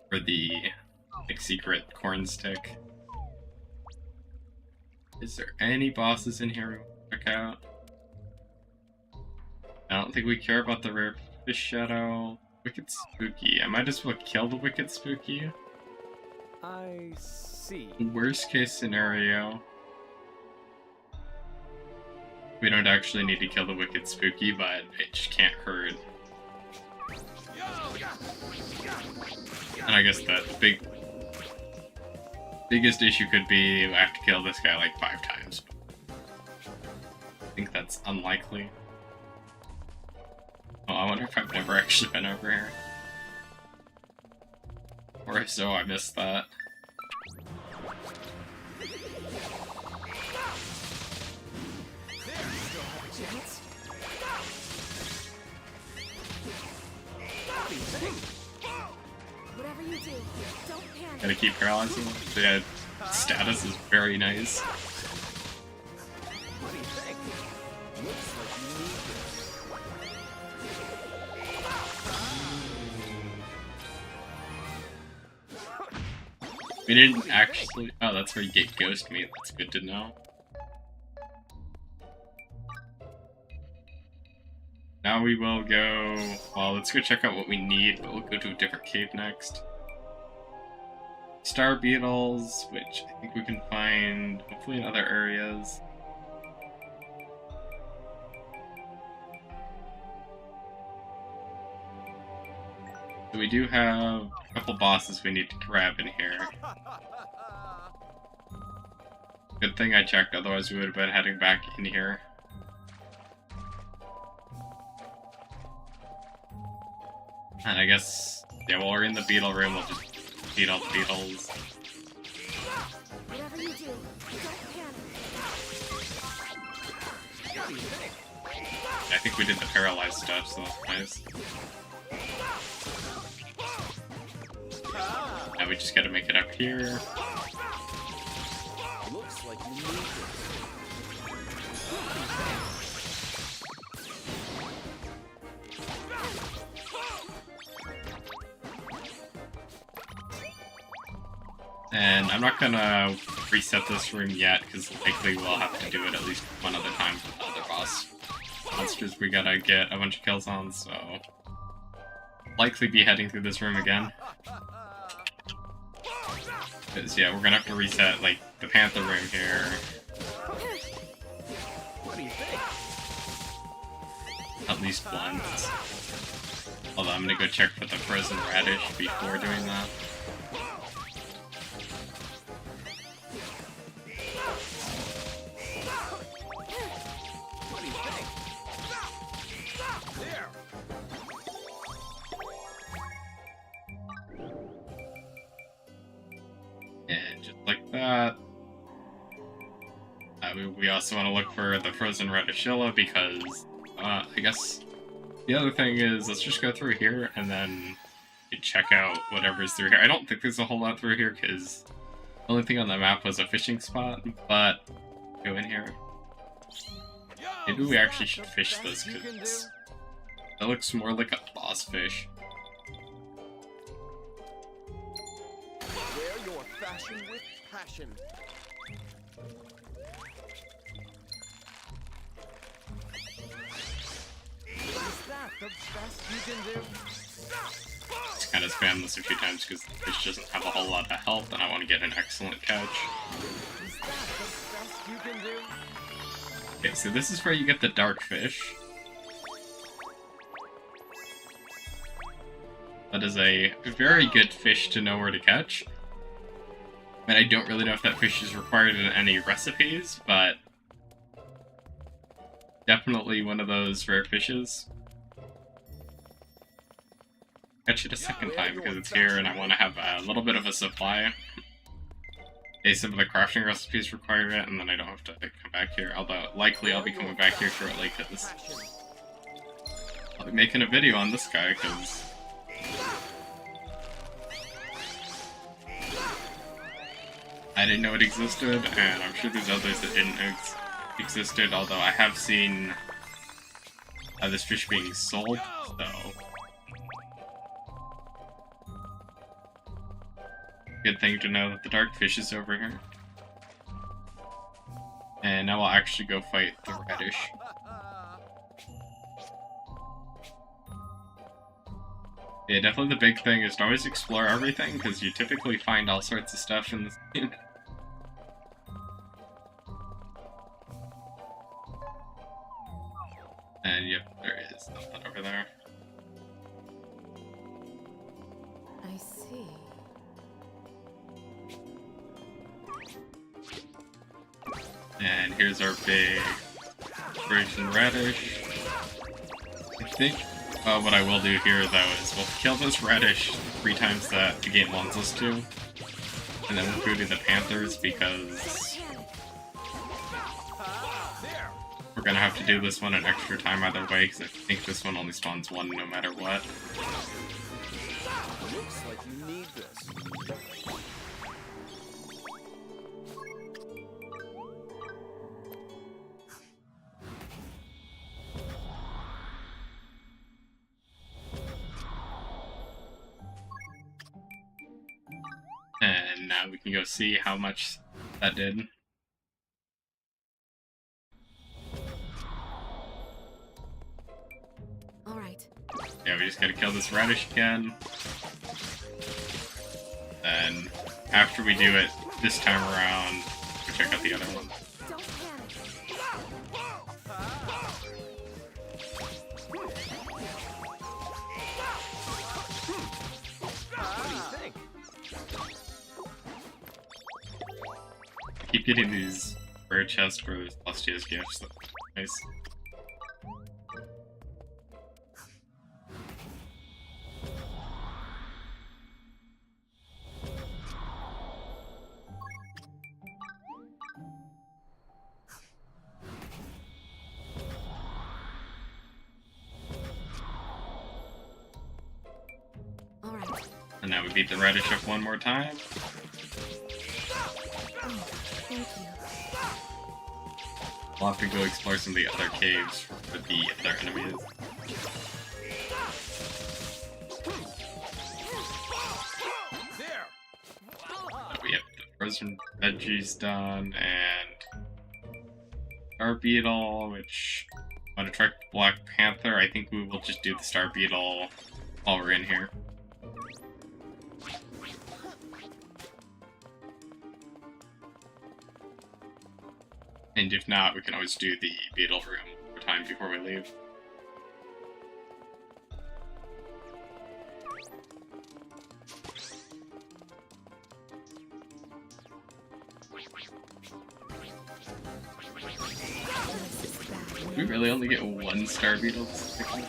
[SPEAKER 1] for the, like, secret corn stick. Is there any bosses in here we want to check out? I don't think we care about the rare fish shadow. Wicked Spooky. I might as well kill the Wicked Spooky.
[SPEAKER 3] I see.
[SPEAKER 1] Worst case scenario, we don't actually need to kill the Wicked Spooky, but it just can't hurt. And I guess the biggest issue could be I have to kill this guy like 5 times. I think that's unlikely. Oh, I wonder if I've never actually been over here. Or if so, I missed that.
[SPEAKER 2] Whatever you do, don't panic.
[SPEAKER 1] Gotta keep paralyzing him. The status is very nice.
[SPEAKER 3] What do you think? Looks like you need this.
[SPEAKER 1] We didn't actually... Oh, that's where you get ghost meat. That's good to know. Now we will go... Well, let's go check out what we need, but we'll go to a different cave next. Star beetles, which I think we can find hopefully in other areas. So we do have a couple bosses we need to grab in here. Good thing I checked, otherwise we would have been heading back in here. And I guess, yeah, while we're in the beetle room, we'll just beat all the beetles.
[SPEAKER 2] Whatever you do, don't panic.
[SPEAKER 3] What do you think?
[SPEAKER 1] I think we did the paralyzed stuff, so that's nice. Now we just gotta make it up here.
[SPEAKER 3] Looks like you need this.
[SPEAKER 1] And I'm not gonna reset this room yet, because likely we'll have to do it at least one other time for the other boss monsters we gotta get a bunch of kills on, so... Likely be heading through this room again. Because, yeah, we're gonna have to reset, like, the Panther room here.
[SPEAKER 3] What do you think?
[SPEAKER 1] At least once. Although I'm gonna go check for the frozen radish before doing that.
[SPEAKER 3] What do you think? There.
[SPEAKER 1] And just like that. We also want to look for the frozen radishilla because, I guess the other thing is, let's just go through here and then check out whatever's through here. I don't think there's a whole lot through here because the only thing on the map was a fishing spot, but go in here. Maybe we actually should fish this because that looks more like a boss fish.
[SPEAKER 3] Wear your fashion with passion. Is that the best you can do?
[SPEAKER 1] Just kind of spam this a few times because the fish doesn't have a whole lot of health and I want to get an excellent catch.
[SPEAKER 3] Is that the best you can do?
[SPEAKER 1] Okay, so this is where you get the dark fish. That is a very good fish to know where to catch. And I don't really know if that fish is required in any recipes, but definitely one of those rare fishes. Catch it a second time because it's here and I want to have a little bit of a supply. Okay, some of the crafting recipes require it, and then I don't have to come back here. Although, likely I'll be coming back here shortly because I'll be making a video on this guy because I didn't know it existed, and I'm sure there's others that didn't existed, although I have seen this fish being sold, so good thing to know that the dark fish is over here. And now I'll actually go fight the radish. Yeah, definitely the big thing is to always explore everything, because you typically find all sorts of stuff in this game. And yep, there is nothing over there.
[SPEAKER 2] I see.
[SPEAKER 1] And here's our big frozen radish. I think what I will do here, though, is we'll kill this radish 3 times that the game wants us to. And then we'll go to the panthers, because we're gonna have to do this one an extra time either way, because I think this one only spawns 1 no matter what.
[SPEAKER 3] Looks like you need this.
[SPEAKER 1] And now we can go see how much that did.
[SPEAKER 2] All right.
[SPEAKER 1] Yeah, we just gotta kill this radish again. Then, after we do it this time around, we'll check out the other one.
[SPEAKER 2] Don't panic.
[SPEAKER 3] What do you think?
[SPEAKER 1] I keep getting these rare chests for Lustia's gifts. That's nice.
[SPEAKER 2] All right.
[SPEAKER 1] And now we beat the radish up one more time.
[SPEAKER 2] Oh, thank you.
[SPEAKER 1] We'll have to go explore some of the other caves for the other enemies.
[SPEAKER 3] There.
[SPEAKER 1] We have the frozen veggies done, and Star Beetle, which I want to track the Black Panther. I think we will just do the Star Beetle while we're in here. And if not, we can always do the Beetle room one more time before we leave. We really only get 1 Star Beetle this section?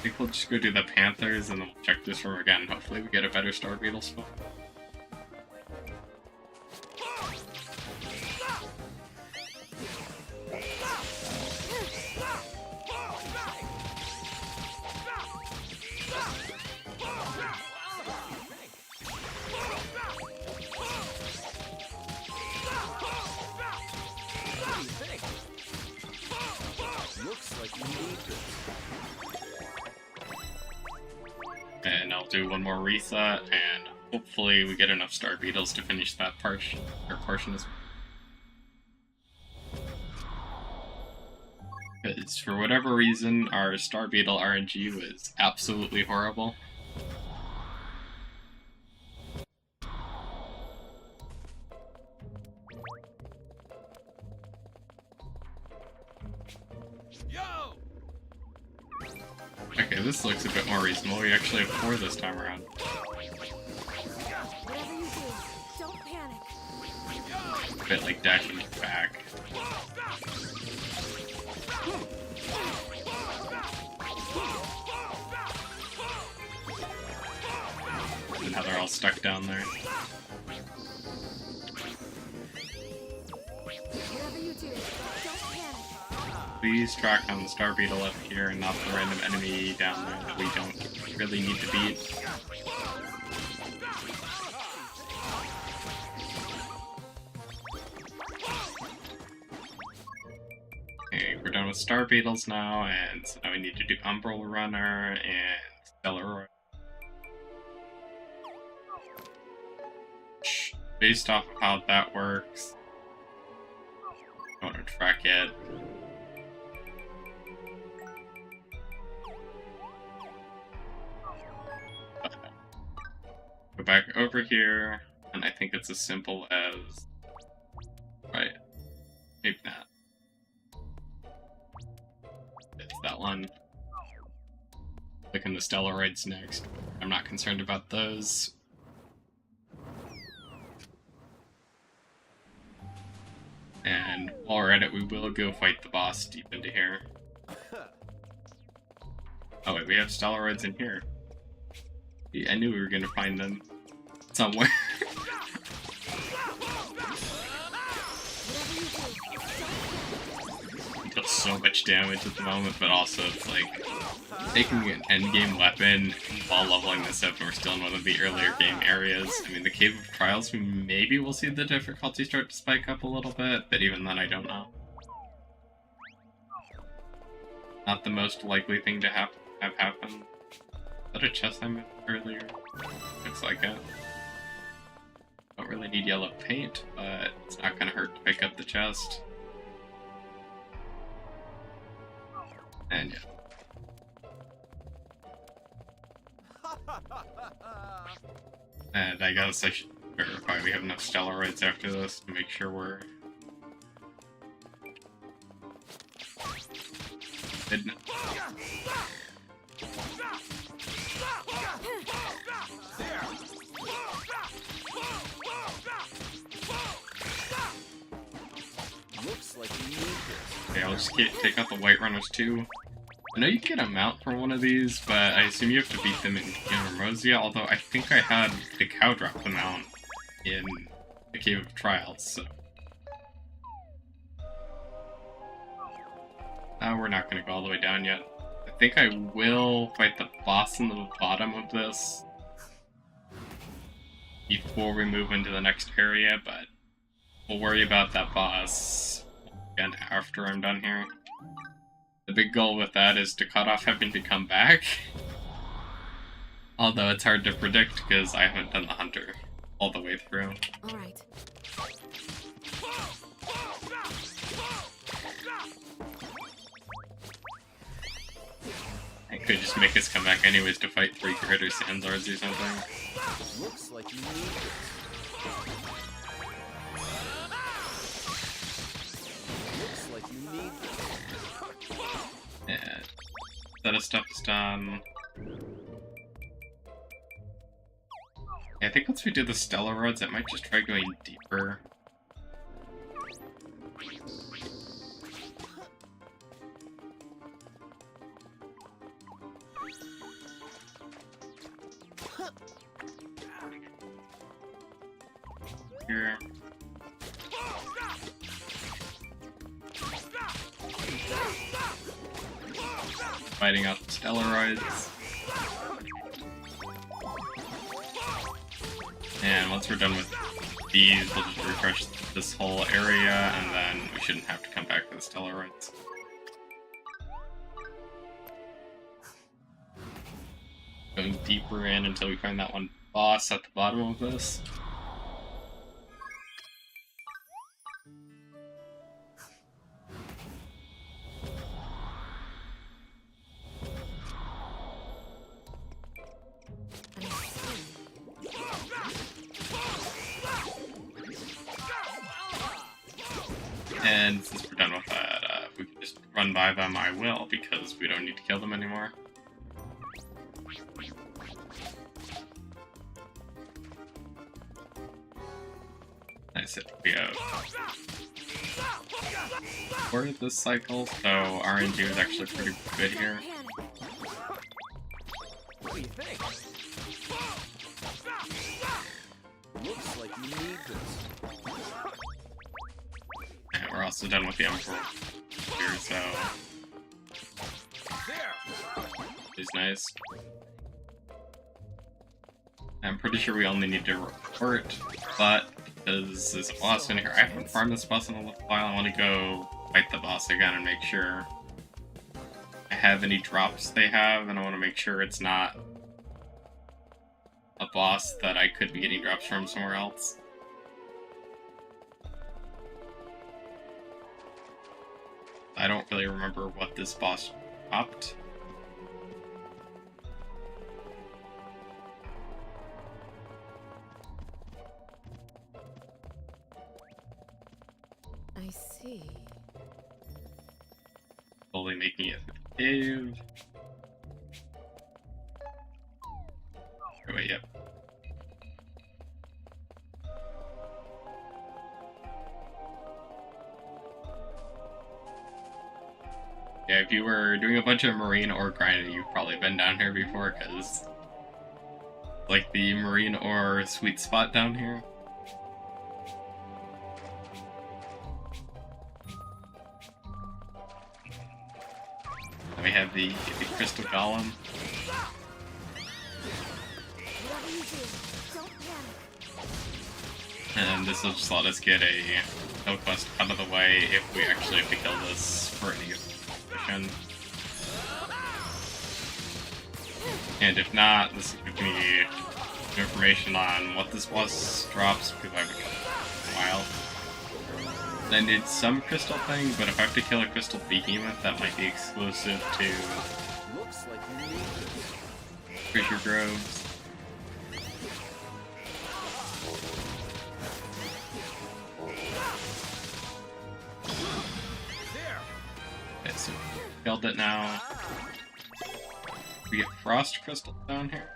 [SPEAKER 1] I think we'll just go do the Panthers and then we'll check this room again. Hopefully we get a better Star Beetle spot.
[SPEAKER 3] Looks like you need this.
[SPEAKER 1] And I'll do one more reset, and hopefully we get enough Star Beetles to finish that portion as because for whatever reason, our Star Beetle RNG was absolutely horrible.
[SPEAKER 3] Yo!
[SPEAKER 1] Okay, this looks a bit more reasonable. We actually have 4 this time around.
[SPEAKER 2] Whatever you do, don't panic.
[SPEAKER 1] A bit like dashing back. And how they're all stuck down there.
[SPEAKER 2] Whatever you do, don't panic.
[SPEAKER 1] Please track down the Star Beetle up here and not the random enemy down there that we don't really need to beat. Okay, we're done with Star Beetles now, and so now we need to do Umbral Runner and Stellar. Based off of how that works, I want to track it. Go back over here, and I think it's as simple as... Right. Maybe not. It's that one. Click on the Stellarids next. I'm not concerned about those. And while we're at it, we will go fight the boss deep into here. Oh wait, we have Stellarids in here. Yeah, I knew we were gonna find them somewhere. It does so much damage at the moment, but also it's like taking an endgame weapon while leveling this up, and we're still in one of the earlier game areas. I mean, the Cave of Trials, we maybe will see the difficulty start to spike up a little bit, but even then, I don't know. Not the most likely thing to have happen. Is that a chest I missed earlier? Looks like it. Don't really need yellow paint, but it's not gonna hurt to pick up the chest. And yeah. And I guess I should verify we have enough Stellarids after this to make sure we're... Didn't...
[SPEAKER 3] Looks like you need this.
[SPEAKER 1] Okay, I'll just take out the White Runners too. I know you can get a mount for one of these, but I assume you have to beat them in Ramosia, although I think I had the cow drop the mount in the Cave of Trials, so... we're not going to go all the way down yet. I think I will fight the boss in the bottom of this before we move into the next area, but we'll worry about that boss again after I'm done here. The big goal with that is to cut off heaven to come back. Although it's hard to predict because I haven't done the hunter all the way through.
[SPEAKER 2] Alright.
[SPEAKER 1] I could just make us come back anyways to fight 3 Critter Sandsards or something.
[SPEAKER 3] Looks like you need this. Looks like you need this.
[SPEAKER 1] Yeah. That of stuff is done. Yeah, I think once we do the Stellarids, I might just try going deeper. Here. Fighting out the steroids. And once we're done with these, we'll just refresh this whole area, and then we shouldn't have to come back to the steroids. Going deeper in until we find that one boss at the bottom of this. And since we're done with that, if we can just run by them, I will, because we don't need to kill them anymore. Nice hit we have for this cycle, so RNG is actually pretty good here.
[SPEAKER 3] What do you think? Looks like you need this.
[SPEAKER 1] And we're also done with the Emperor here, so it's nice. I'm pretty sure we only need to report, but because there's a boss in here, I haven't farmed this boss in a little while. I want to go fight the boss again and make sure I have any drops they have, and I want to make sure it's not a boss that I could be getting drops from somewhere else. I don't really remember what this boss dropped.
[SPEAKER 2] I see.
[SPEAKER 1] Slowly making it through the cave. Oh, wait, yep. Yeah, if you were doing a bunch of marine ore grinding, you've probably been down here before, because like the marine ore sweet spot down here. And we have the crystal golem.
[SPEAKER 2] Whatever you do, don't panic.
[SPEAKER 1] And this will just let us get a kill quest out of the way if we actually have to kill this for any mission. And if not, this will give me information on what this boss drops, because I've been for a while. I did some crystal thing, but if I have to kill a crystal behemoth, that might be exclusive to
[SPEAKER 3] Looks like you need this.
[SPEAKER 1] treasure groves. Okay, so we killed it now. We get frost crystal down here.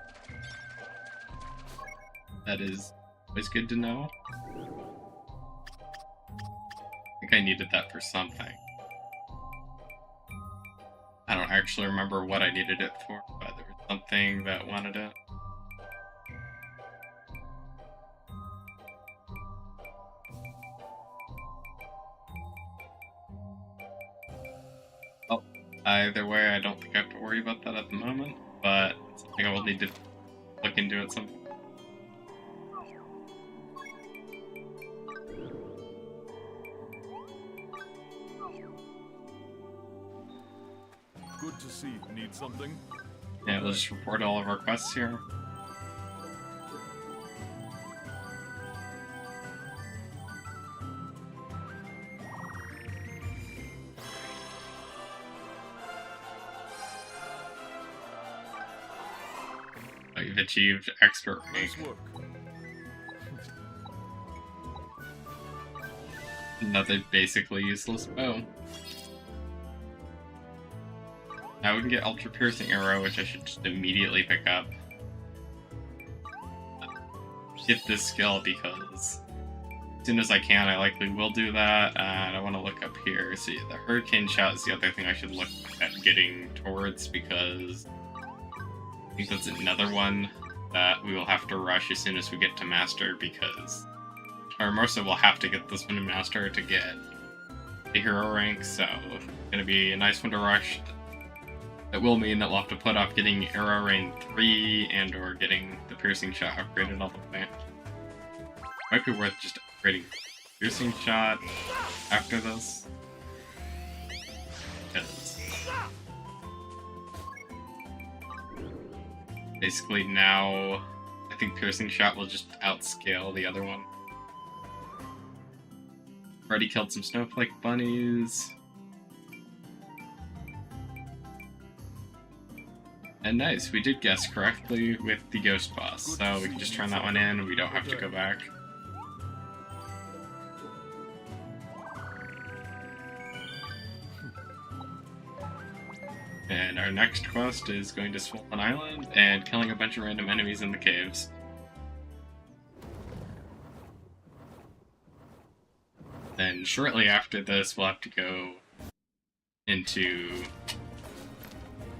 [SPEAKER 1] That is always good to know. I think I needed that for something. I don't actually remember what I needed it for, but there was something that wanted it. Oh, either way, I don't think I have to worry about that at the moment, but it's something I will need to look into at some point.
[SPEAKER 4] Good to see. Need something?
[SPEAKER 1] Yeah, let's just report all of our quests here. You've achieved expert rank.
[SPEAKER 4] Nice work.
[SPEAKER 1] Another basically useless bow. Now we can get Ultra Piercing Arrow, which I should just immediately pick up. Get this skill because as soon as I can, I likely will do that. And I want to look up here. See, the Hurricane Shout is the other thing I should look at getting towards, because I think that's another one that we will have to rush as soon as we get to Master, because or Mercer will have to get this one to Master to get the hero rank, so it's gonna be a nice one to rush. That will mean that we'll have to put off getting Arrow Rain 3 and or getting the Piercing Shot upgraded all the way. Might be worth just upgrading Piercing Shot after this. Because basically now I think Piercing Shot will just outscale the other one. Already killed some snowflake bunnies. And nice, we did guess correctly with the ghost boss, so we can just turn that one in and we don't have to go back. And our next quest is going to Swollen Island and killing a bunch of random enemies in the caves. Then shortly after this, we'll have to go into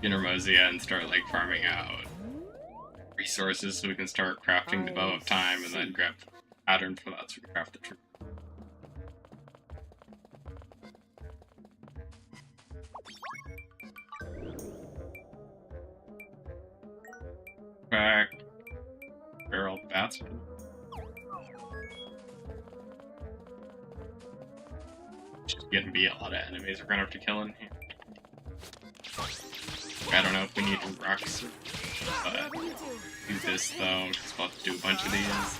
[SPEAKER 1] Intermosia and start like farming out resources so we can start crafting the Bow of Time and then grab the pattern for that so we can craft the tree. Back. Barrel batsman. Just gonna be a lot of enemies we're gonna have to kill in here. I don't know if we need rocks, but do this though, because we'll have to do a bunch of these.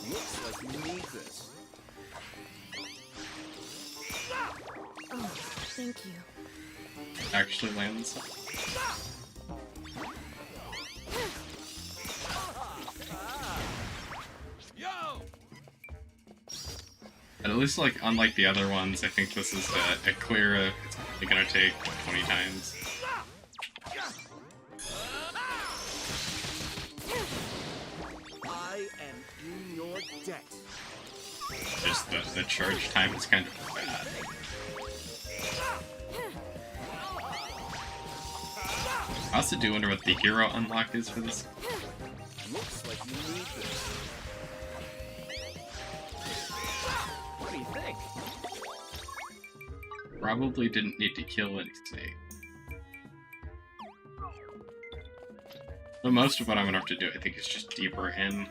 [SPEAKER 3] Looks like you need this.
[SPEAKER 2] Oh, thank you.
[SPEAKER 1] Actually lands. But at least, like, unlike the other ones, I think this is a clear, it's only gonna take 20 times.
[SPEAKER 3] I am in your debt.
[SPEAKER 1] Just the charge time is kind of bad. I also do wonder what the hero unlock is for this.
[SPEAKER 3] Looks like you need this. What do you think?
[SPEAKER 1] Probably didn't need to kill any snake. But most of what I'm gonna have to do, I think, is just deeper in.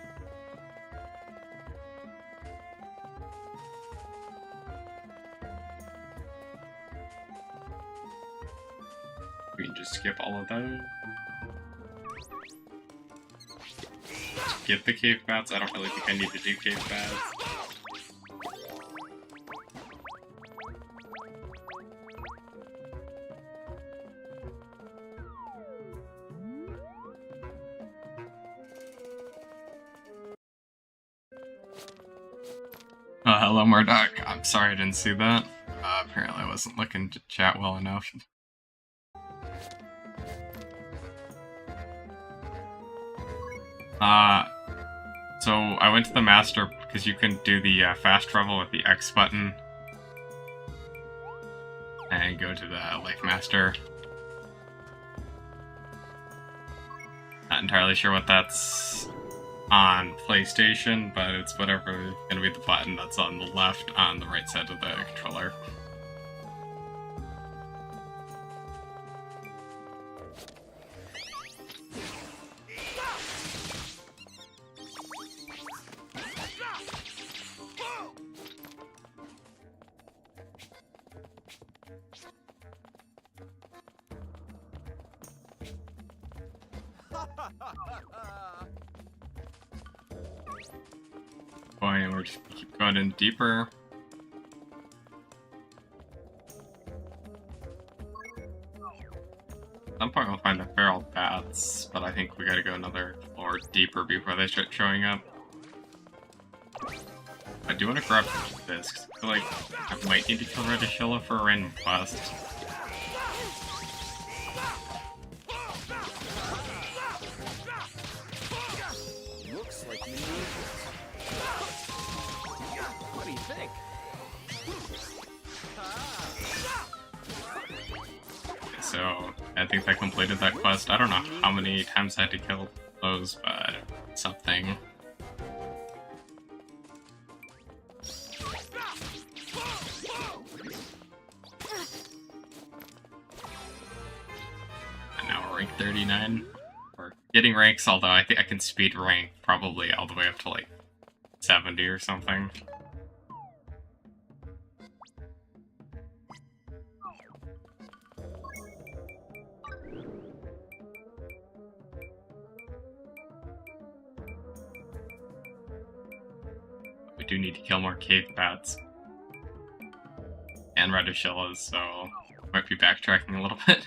[SPEAKER 1] We can just skip all of those. Skip the cave bats. I don't really think I need to do cave bats. Hello, Murdoch. I'm sorry I didn't see that. Apparently I wasn't looking to chat well enough. So I went to the master because you couldn't do the fast travel with the X button. And go to the Lake Master. Not entirely sure what that's on PlayStation, but it's whatever gonna be the button that's on the left on the right side of the controller. Boy, we're just keep going in deeper. At some point we'll find the feral bats, but I think we gotta go another floor deeper before they start showing up. I do want to grab this, 'cause I feel like I might need to kill Redishilla for a random quest.
[SPEAKER 3] Looks like you need this. What do you think?
[SPEAKER 1] I think I completed that quest. I don't know how many times I had to kill those, but something. And now we're rank 39. We're getting ranks, although I think I can speed rank probably all the way up to like 70 or something. We do need to kill more cave bats and radishillas, so might be backtracking a little bit.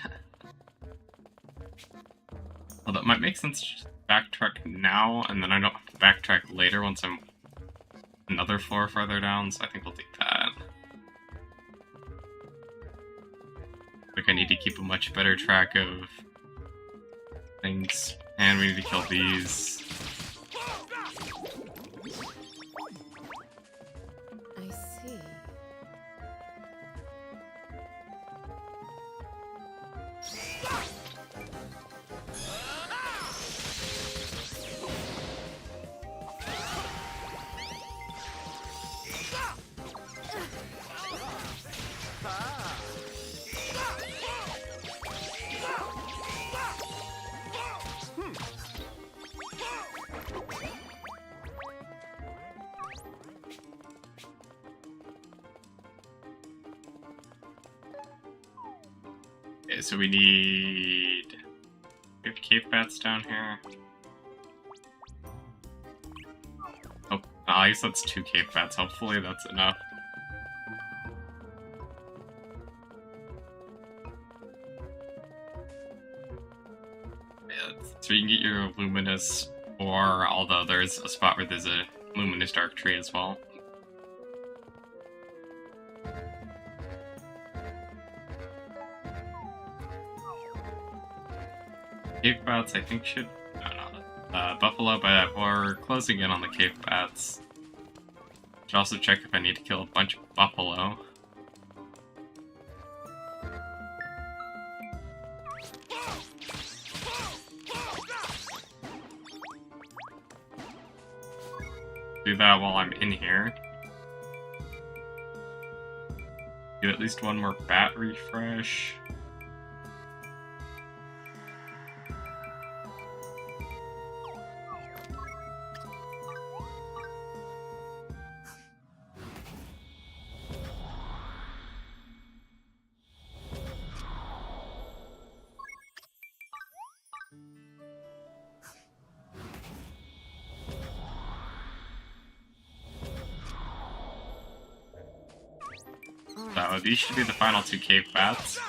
[SPEAKER 1] Well, that might make sense to just backtrack now, and then I don't have to backtrack later once I'm another floor further down, so I think we'll do that. Like, I need to keep a much better track of things, and we need to kill these.
[SPEAKER 2] I see.
[SPEAKER 1] Okay, so we need... We have cave bats down here. Oh, I guess that's 2 cave bats. Hopefully that's enough. Yeah, so you can get your luminous, or although there's a spot where there's a luminous dark tree as well. Cave bats, I think, should... buffalo, but we're closing in on the cave bats. Should also check if I need to kill a bunch of buffalo. Do that while I'm in here. Do at least one more bat refresh. So these should be the final 2 cave bats.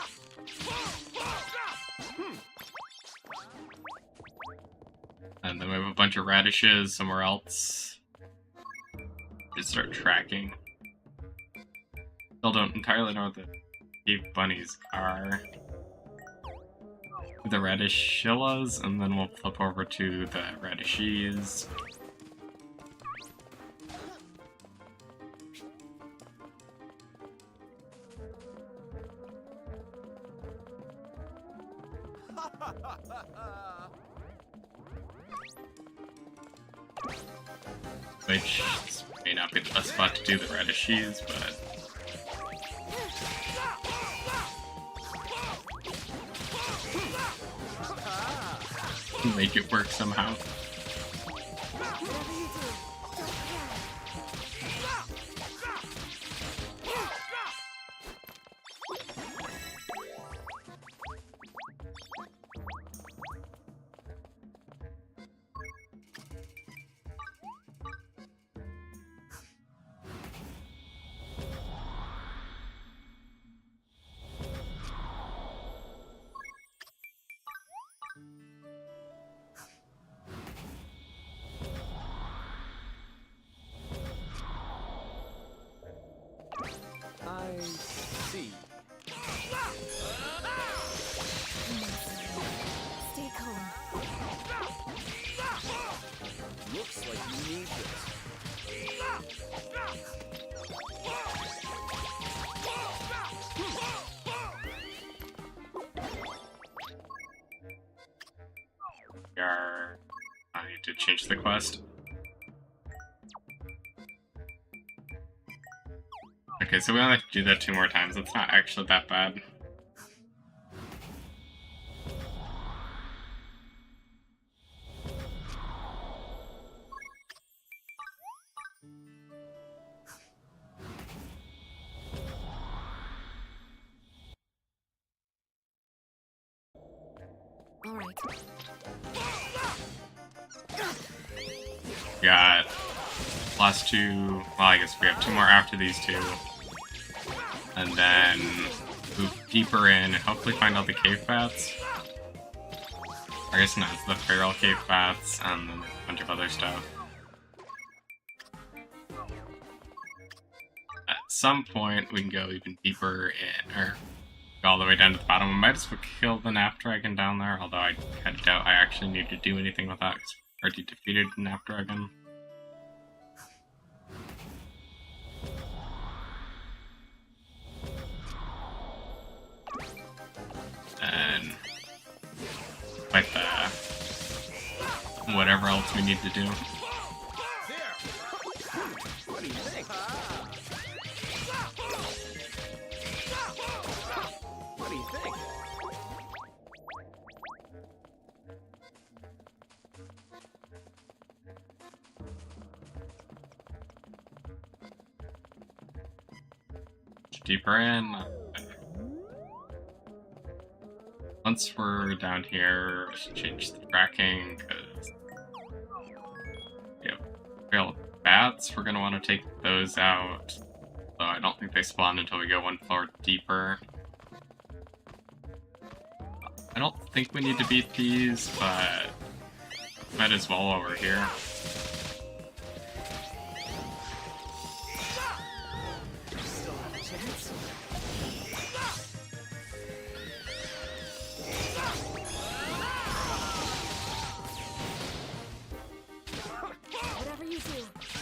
[SPEAKER 1] And then we have a bunch of radishes somewhere else. Just start tracking. Still don't entirely know what the cave bunnies are. The radishillas, and then we'll flip over to the radishes. Which may not be the best spot to do the radishes, but... make it work somehow.
[SPEAKER 2] Whatever you do, don't
[SPEAKER 1] I need to change the quest. Okay, so we only have to do that 2 more times. It's not actually that bad.
[SPEAKER 2] All right.
[SPEAKER 1] We got last 2. Well, I guess we have 2 more after these 2. And then move deeper in and hopefully find all the cave bats. I guess not, it's the feral cave bats and a bunch of other stuff. At some point, we can go even deeper in, or go all the way down to the bottom. We might as well kill the Nap Dragon down there, although I kind of doubt I actually need to do anything with that, because we already defeated the Nap Dragon. And fight the whatever else we need to do.
[SPEAKER 3] What do you think? What do you think?
[SPEAKER 1] Deeper in. Once we're down here, we should change the tracking, because we have real bats. We're going to want to take those out. Though I don't think they spawn until we go 1 floor deeper. I don't think we need to beat these, but might as well while we're here.
[SPEAKER 2] Still have a chance. Whatever you do,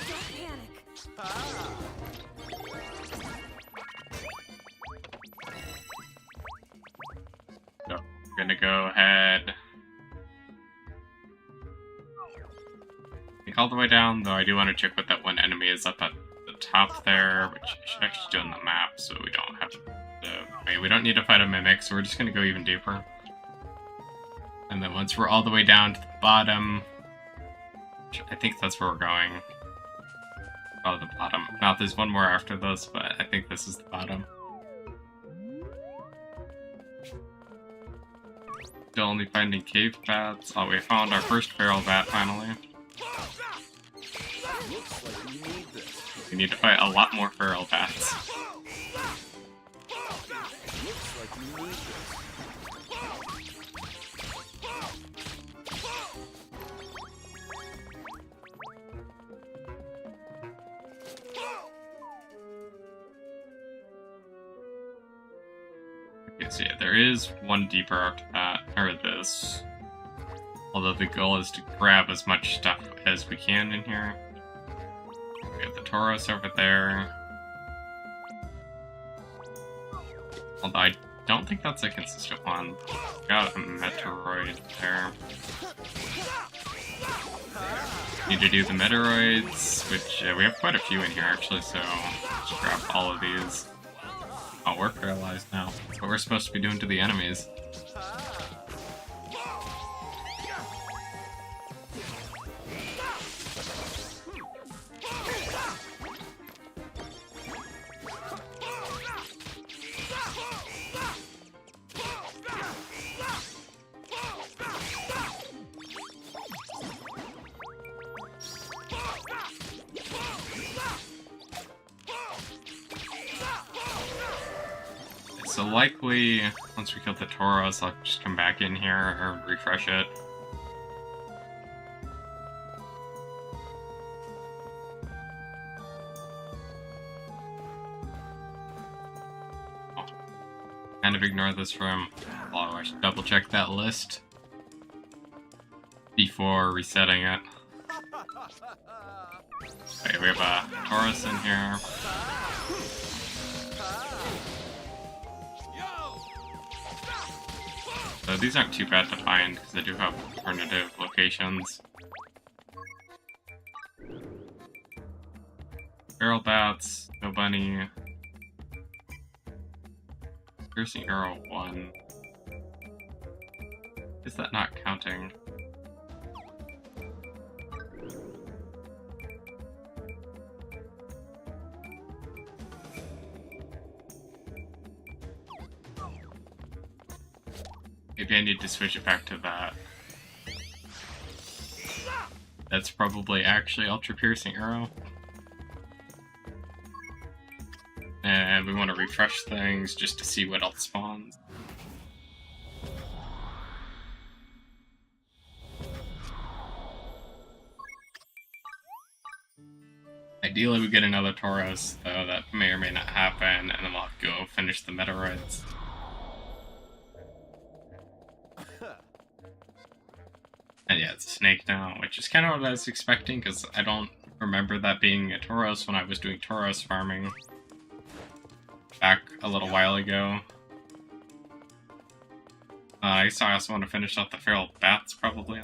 [SPEAKER 2] don't panic.
[SPEAKER 1] So we're gonna go ahead. All the way down, though I do want to check what that one enemy is up at the top there, which I should actually do on the map so we don't have to... Okay, we don't need to fight a Mimic, so we're just gonna go even deeper. And then once we're all the way down to the bottom, which I think that's where we're going. Oh, the bottom. Now there's one more after this, but I think this is the bottom. Still only finding cave bats. Oh, we found our first feral bat finally.
[SPEAKER 3] Looks like you need this.
[SPEAKER 1] We need to fight a lot more feral bats.
[SPEAKER 3] Looks like you need this.
[SPEAKER 1] Okay, so yeah, there is one deeper after that, or this. Although the goal is to grab as much stuff as we can in here. We have the Tauros over there. Although I don't think that's a consistent one. Got a Meteoroid there. Need to do the Meteoroids, which we have quite a few in here actually, so let's grab all of these. Oh, we're paralyzed now. That's what we're supposed to be doing to the enemies. So likely, once we kill the Tauros, I'll just come back in here or refresh it. Oh, kind of ignore this room. Oh, I should double check that list before resetting it. Okay, we have a Tauros in here. So these aren't too bad to find because they do have alternative locations. Feral bats, no bunny. Piercing arrow 1. Is that not counting? Maybe I need to switch it back to that. That's probably actually Ultra Piercing Arrow. And we want to refresh things just to see what else spawns. Ideally we get another Tauros, though that may or may not happen, and then we'll have to go finish the Meteoroids. And yeah, it's a snake now, which is kind of what I was expecting, because I don't remember that being a Tauros when I was doing Tauros farming back a little while ago. I guess I also want to finish off the feral bats, probably.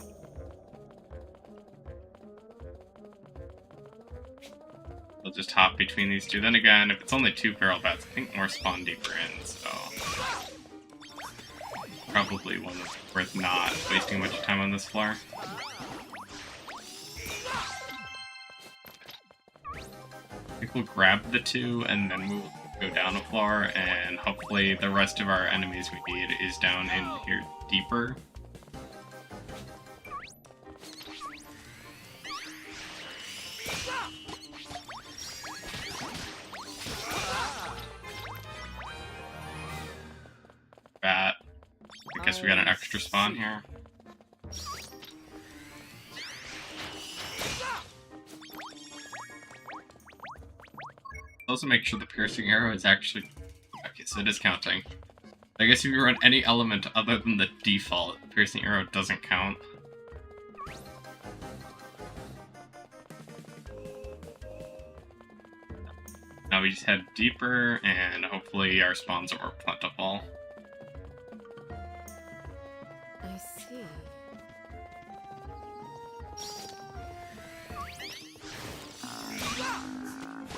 [SPEAKER 1] We'll just hop between these two. Then again, if it's only 2 feral bats, I think more spawn deeper in, so probably one that's worth not wasting much time on this floor. I think we'll grab the 2 and then we'll go down a floor, and hopefully the rest of our enemies we need is down in here deeper. Bat. I guess we got an extra spawn here. Also make sure the piercing arrow is actually... Okay, so it is counting. I guess if you run any element other than the default, piercing arrow doesn't count. Now we just head deeper, and hopefully our spawns are more plentiful.
[SPEAKER 2] I see.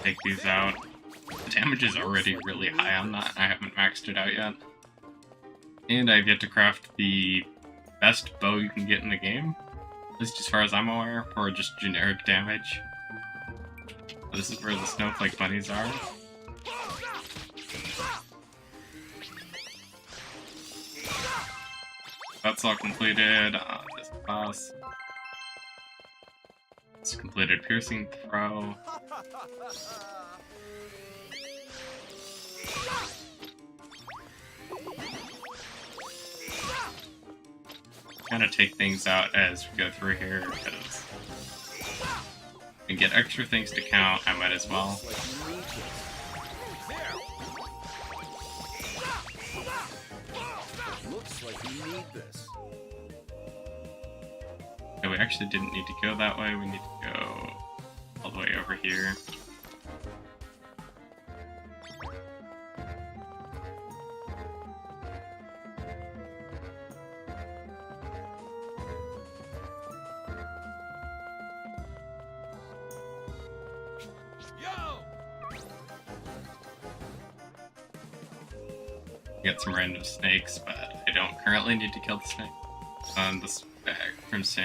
[SPEAKER 1] Take these out. The damage is already really high on that. I haven't maxed it out yet. And I've yet to craft the best bow you can get in the game, at least as far as I'm aware, for just generic damage. This is where the snowflake bunnies are. That's all completed on this boss. It's completed piercing throw. Kind of take things out as we go through here, because and get extra things to count, I might as well.
[SPEAKER 3] Looks like you need this.
[SPEAKER 1] Okay, we actually didn't need to go that way, we need to go all the way over here. Get some random snakes, but I don't currently need to kill the snake. This Crimson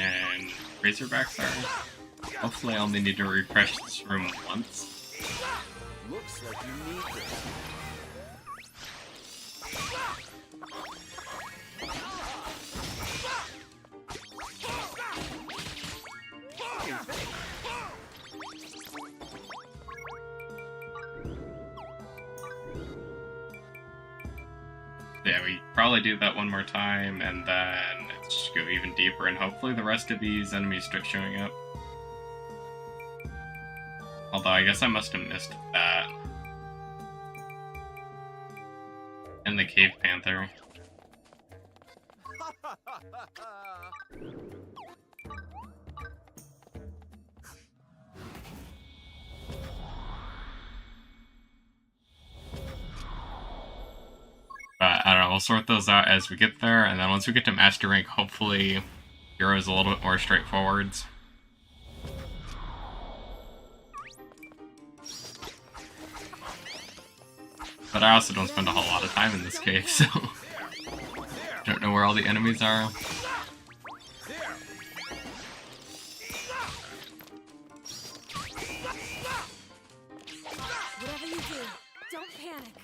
[SPEAKER 1] Razorbacks are. Hopefully I only need to refresh this room once.
[SPEAKER 3] Looks like you need this.
[SPEAKER 1] Yeah, we probably do that one more time, and then just go even deeper, and hopefully the rest of these enemies start showing up. Although I guess I must have missed that. And the Cave Panther. But I don't know, we'll we'll sort those out as we get there, and then once we get to Master Rank, hopefully Hero is a little bit more straightforward. But I also don't spend a whole lot of time in this cave, so don't know where all the enemies are.
[SPEAKER 2] Whatever you do, don't panic.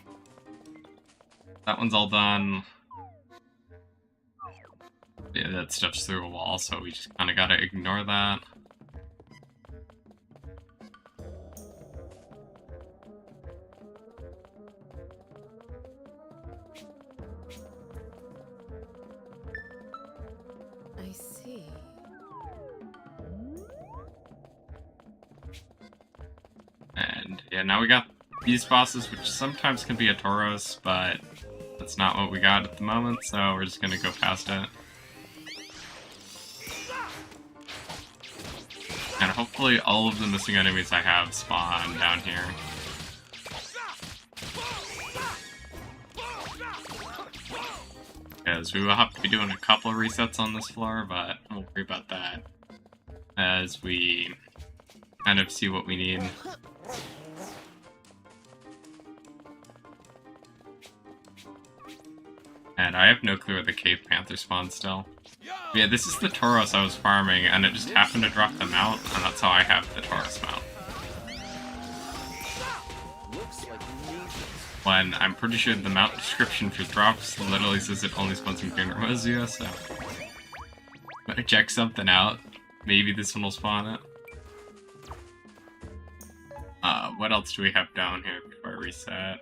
[SPEAKER 1] That one's all done. Yeah, that stuff's through a wall, so we just kind of gotta ignore that.
[SPEAKER 2] I see.
[SPEAKER 1] And yeah, now we got these bosses, which sometimes can be a Tauros, but that's not what we got at the moment, so we're just gonna go past it. And hopefully all of the missing enemies I have spawn down here. Because we will have to be doing a couple of resets on this floor, but we'll worry about that as we kind of see what we need. And I have no clue where the Cave Panther spawns still. But yeah, this is the Tauros I was farming, and it just happened to drop the mount, and that's how I have the Tauros mount. When I'm pretty sure the mount description for drops literally says it only spawns in Green Ramosia, so I'm gonna check something out. Maybe this one will spawn it. What else do we have down here before I reset?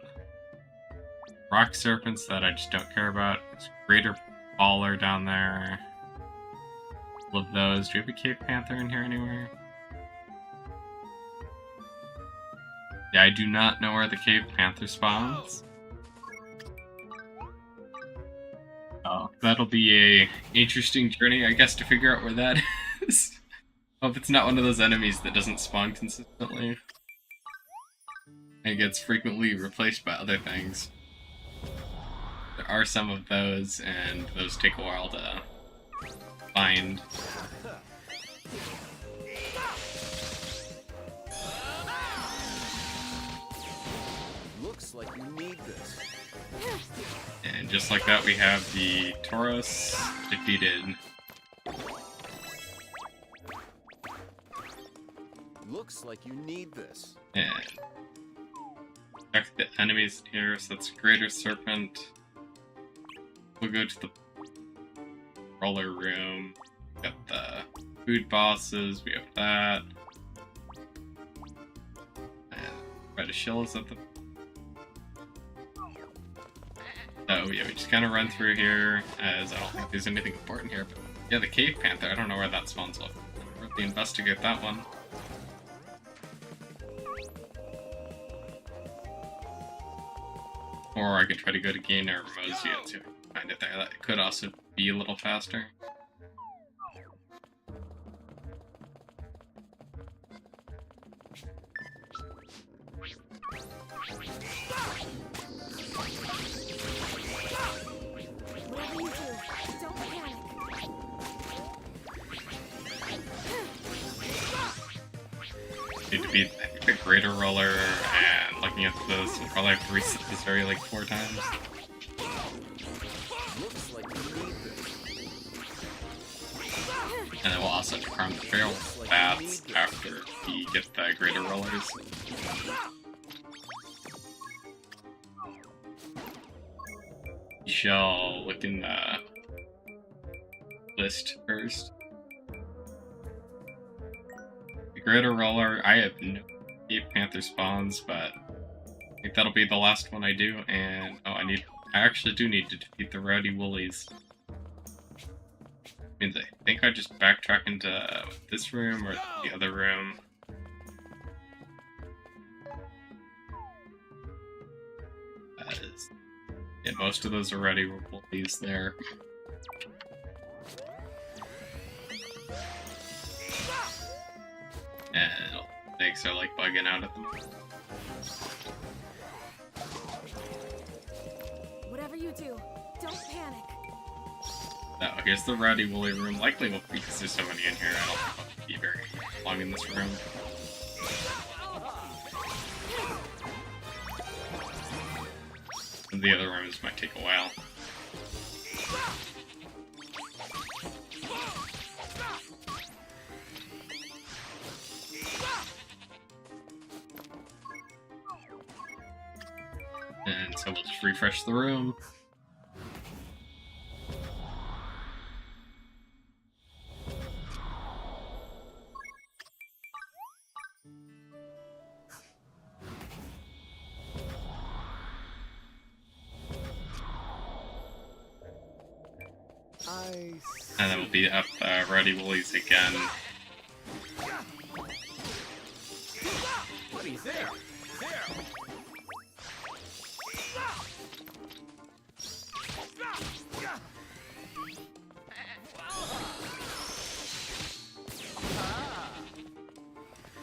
[SPEAKER 1] Rock Serpents that I just don't care about. There's Greater Baller down there. All of those. Do we have a Cave Panther in here anywhere? Yeah, I do not know where the Cave Panther spawns. Oh, that'll be a interesting journey, I guess, to figure out where that is. Hope it's not one of those enemies that doesn't spawn consistently. It gets frequently replaced by other things. There are some of those, and those take a while to find.
[SPEAKER 3] Looks like you need this.
[SPEAKER 1] And just like that, we have the Tauros defeated.
[SPEAKER 3] Looks like you need this.
[SPEAKER 1] And check the enemies here, so that's Greater Serpent. We'll go to the roller room. We got the food bosses, we have that. And Red Shill is at the... Oh yeah, we just kind of run through here, as I don't think there's anything important here, but yeah, the Cave Panther, I don't know where that spawns up. I'll really investigate that one. Or I could try to go to Gain or Ramosia and see if I can find it there. That could also be a little faster.
[SPEAKER 2] Whatever you do, don't panic.
[SPEAKER 1] Need to beat, I think, the Greater Roller, and looking at this, we'll probably have to reset this area like 4 times.
[SPEAKER 3] Looks like you need this.
[SPEAKER 1] And then we'll also have to farm the Feral Bats after we get the Greater Rollers. We shall look in the list first. The Greater Roller, I have no Cave Panther spawns, but I think that'll be the last one I do, and oh, I actually do need to defeat the Rowdy Woolies. Means I think I just backtrack into this room or the other room. As yeah, most of those already were Woolies there. And snakes are like bugging out at the moment.
[SPEAKER 2] Whatever you do, Don't panic.
[SPEAKER 1] Now, here's the Rowdy Woolly room. Likely because there's so many in here, I don't think I'll be very long in this room. And the other rooms might take a while. And so we'll just refresh the room. And then we'll beat up Rowdy Woolies again.
[SPEAKER 3] Buddy, there! There!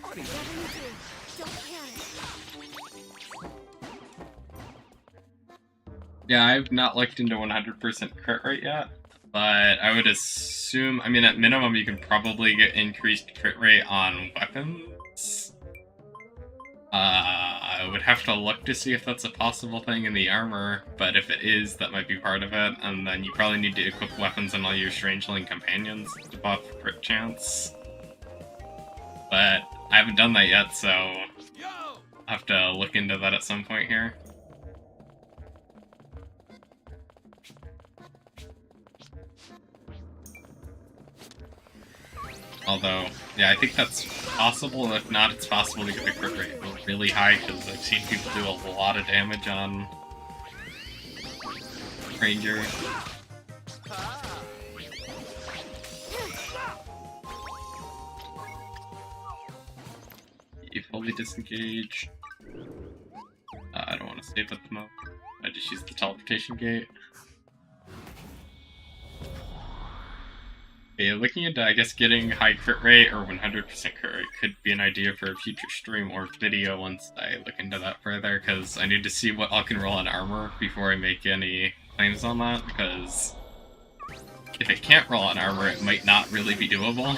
[SPEAKER 3] Buddy,
[SPEAKER 2] Whatever you do, don't panic.
[SPEAKER 1] Yeah, I've not looked into 100% crit rate yet, but I would assume, I mean, at minimum, you can probably get increased crit rate on weapons. I would have to look to see if that's a possible thing in the armor, but if it is, that might be part of it, and then you probably need to equip weapons on all your Strangeling companions to buff crit chance. But I haven't done that yet, so I'll have to look into that at some point here. Although, yeah, I think that's possible. If not, it's possible to get the crit rate really high, because I've seen people do a lot of damage on Ranger. You fully disengage. I don't want to save at the moment. I just use the teleportation gate. Yeah, looking into, I guess, getting high crit rate or 100% crit rate could be an idea for a future stream or video once I look into that further, because I need to see what I can roll on armor before I make any claims on that, because if it can't roll on armor, it might not really be doable,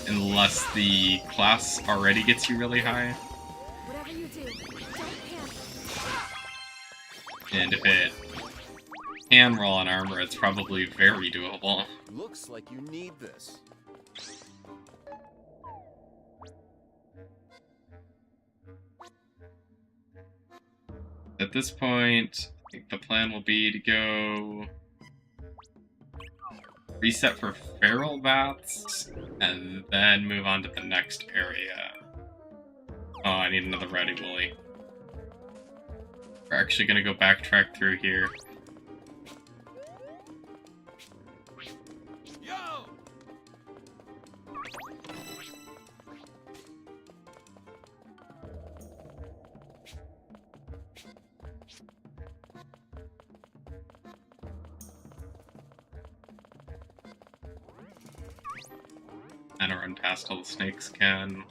[SPEAKER 1] unless the class already gets you really high.
[SPEAKER 2] Whatever you do, don't panic.
[SPEAKER 1] And if it can roll on armor, it's probably very doable.
[SPEAKER 3] looks like you need this.
[SPEAKER 1] At this point, I think the plan will be to go reset for feral bats, and then move on to the next area. Oh, I need another Rowdy Woolly. We're actually gonna go backtrack through here.
[SPEAKER 3] Yo!
[SPEAKER 1] And run past all the snakes can.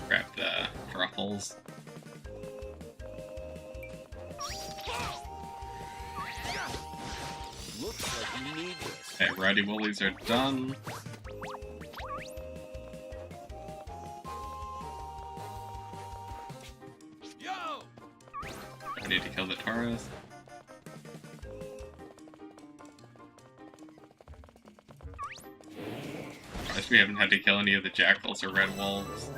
[SPEAKER 1] Grab the ruffles.
[SPEAKER 3] Looks like you need this.
[SPEAKER 1] Okay, Rowdy Woolies are done.
[SPEAKER 3] Yo!
[SPEAKER 1] I need to kill the Taurus. I guess we haven't had to kill any of the jackals or red wolves.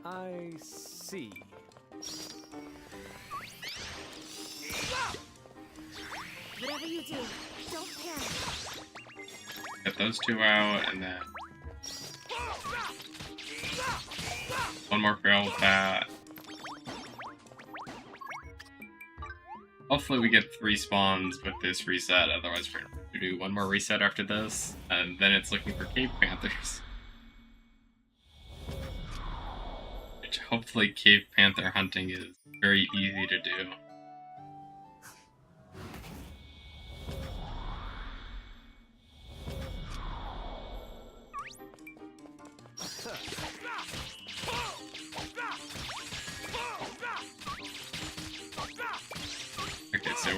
[SPEAKER 3] I see.
[SPEAKER 2] Whatever you do, don't panic.
[SPEAKER 1] Get those two out, and then one more feral bat. Hopefully we get 3 spawns with this reset, otherwise we're going to do one more reset after this, and then it's looking for cave panthers. Which hopefully cave panther hunting is very easy to do.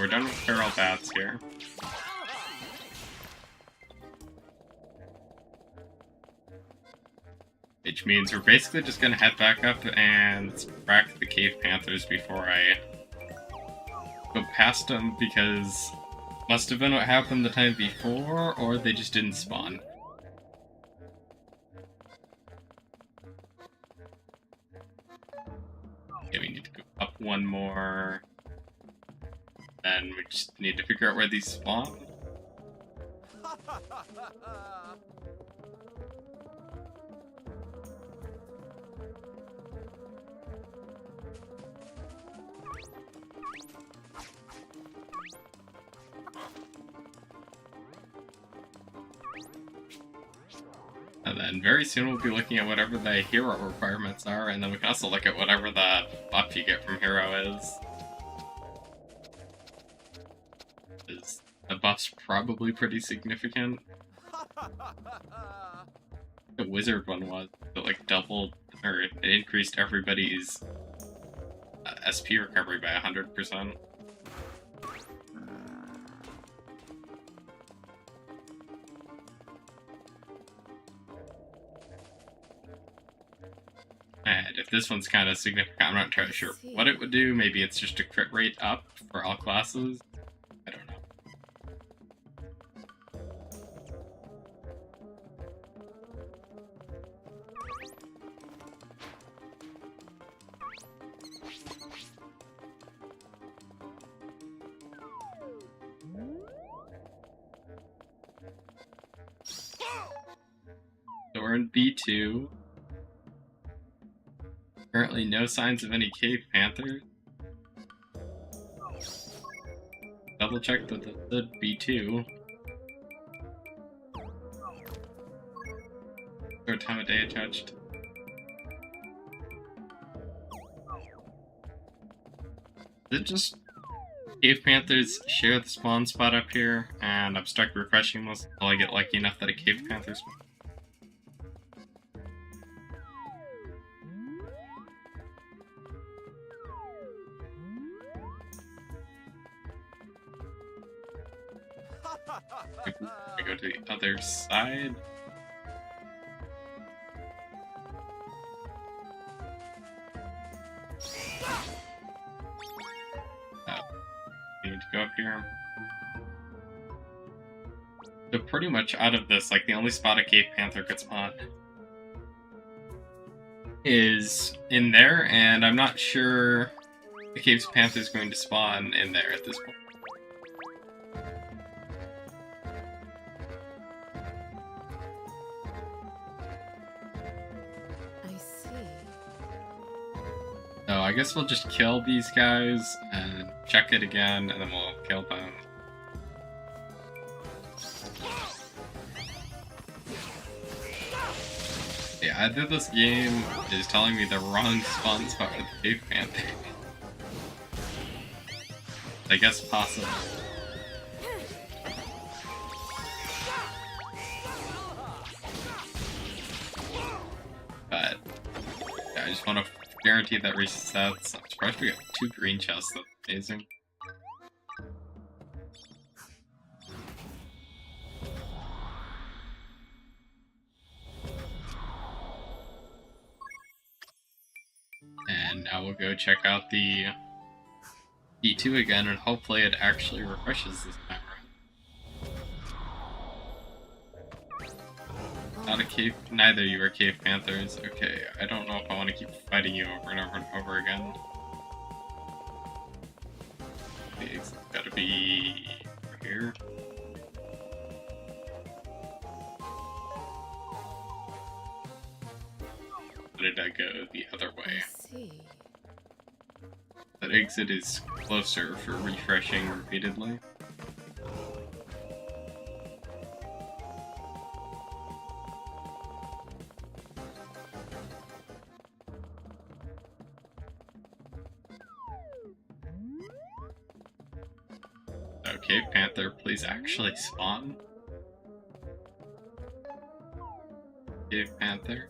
[SPEAKER 1] we're done with feral bats here. Which means we're basically just gonna head back up and crack the cave panthers before I go past them, because must have been what happened the time before, or they just didn't spawn. Okay, we need to go up one more. Then we just need to figure out where these spawn. And then very soon we'll be looking at whatever the hero requirements are, and then we can also look at whatever the buff you get from hero is. The buff's probably pretty significant. The wizard one was, but like doubled, or it increased everybody's SP recovery by 100%. And if this one's kind of significant, I'm not entirely sure what it would do. Maybe it's just a crit rate up for all classes. I don't know. So we're in B2. Currently no signs of any cave panthers. Double check that the B2. Third time of day it touched. Is it just cave panthers share the spawn spot up here, and I'm stuck refreshing this until I get lucky enough that a cave panther spawns? I go to the other side. We need to go up here. So pretty much out of this, like the only spot a cave panther could spawn is in there, and I'm not sure the cave panther is going to spawn in there at this point. So I guess we'll just kill these guys and check it again, and then we'll kill them. Yeah, either this game is telling me the wrong spawn spot for the cave panther. I guess possible. But yeah, I just want to guarantee that resets. I'm surprised we got 2 green chests. That's amazing. And now we'll go check out the E2 again, and hopefully it actually refreshes this time around. Not a cave. Neither you are cave panthers. Okay, I don't know if I want to keep fighting you over and over and over again. It's gotta be over here. How did I go the other way? That exit is closer for refreshing repeatedly. Okay, Panther, please actually spawn. Cave Panther.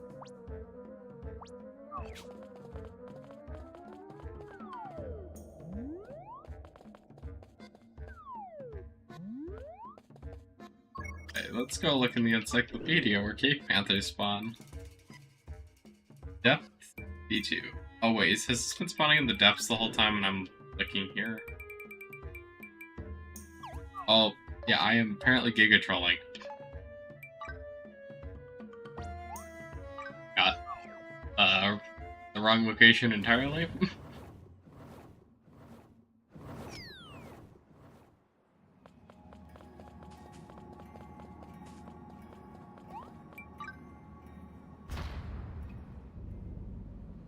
[SPEAKER 1] let's go look in the encyclopedia where cave panthers spawn. Depth D2. Oh wait, has this been spawning in the depths the whole time and I'm looking here? Oh, yeah, I am apparently giga trolling. Got the wrong location entirely.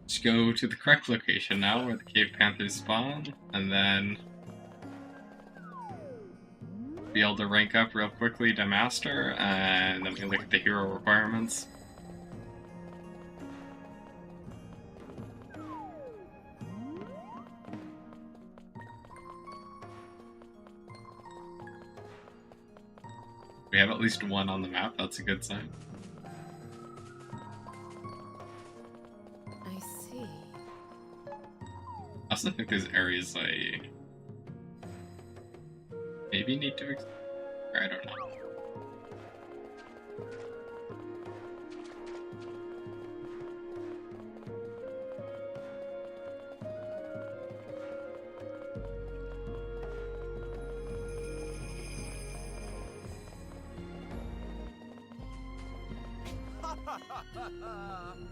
[SPEAKER 1] Let's go to the correct location now, where the cave panthers spawn, and then be able to rank up real quickly to master, and then we can look at the hero requirements. We have at least one on the map, that's a good sign.
[SPEAKER 2] I see.
[SPEAKER 1] I also think there's areas I maybe need to explore, I don't know.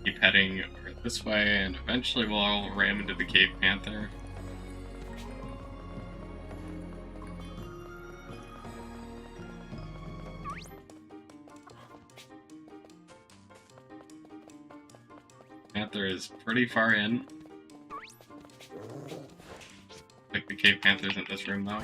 [SPEAKER 1] Keep heading this way, and eventually we'll all ram into the cave panther. Panther is pretty far in. Like the cave panther's in this room though.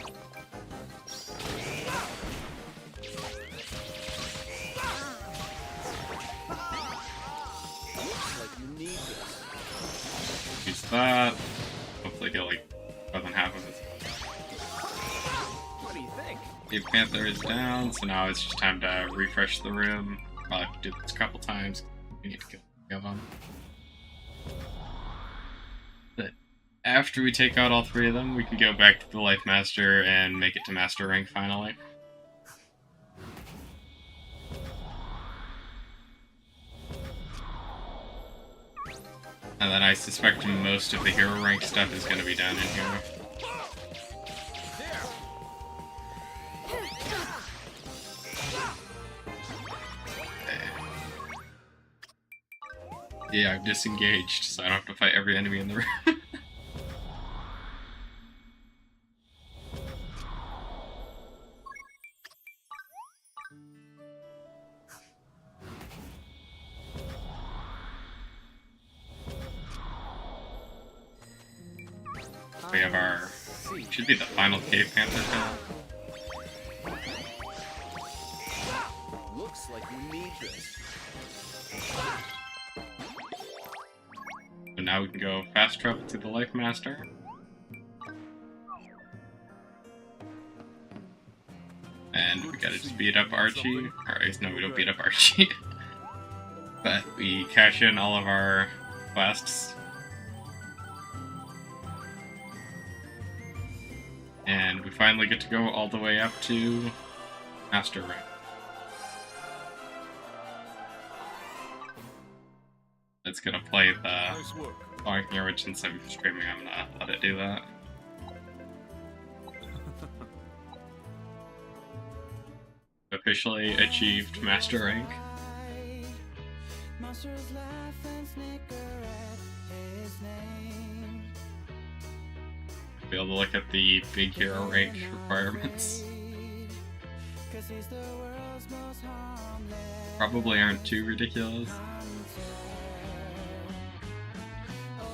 [SPEAKER 1] Use that. Hopefully get like more than half of it.
[SPEAKER 3] What do you think?
[SPEAKER 1] Cave panther is down, so now it's just time to refresh the room. Probably have to do this a couple times. We need to kill them. But after we take out all three of them, we can go back to the Life Master and make it to Master rank finally. And then I suspect most of the hero rank stuff is going to be done in here. Yeah, I've disengaged, so I don't have to fight every enemy in the room. We have our... should be the final cave panther now.
[SPEAKER 3] Looks like you need this.
[SPEAKER 1] So now we can go fast travel to the Life Master. And we gotta just beat up Archie. Alright, no, we don't beat up Archie. But we cash in all of our quests. And we finally get to go all the way up to Master rank. It's gonna play the
[SPEAKER 4] Nice work.
[SPEAKER 1] song here, which since I'm streaming, I'm gonna let it do that. Officially achieved Master rank. Be able to look at the big hero rank requirements. Probably aren't too ridiculous.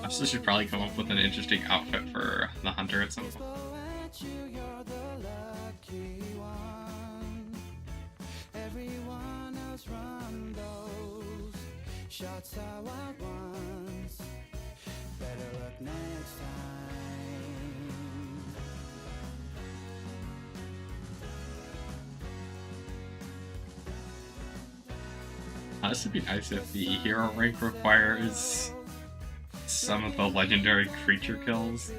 [SPEAKER 1] I also should probably come up with an interesting outfit for the hunter at some point. This would be nice if the hero rank requires some of the legendary creature kills.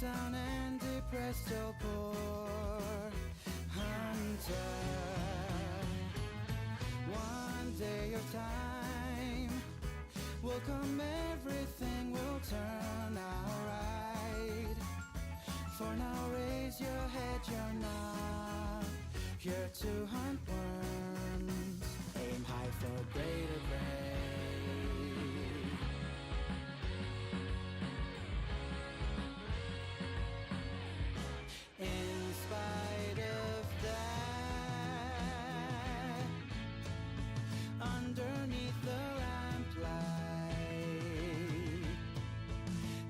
[SPEAKER 3] down and depressed, oh poor hunter. One day of time will come, everything will turn out right. For now, raise your head, you're not here to hunt worms. Aim high for greater prey. In spite of that, underneath the lamplight,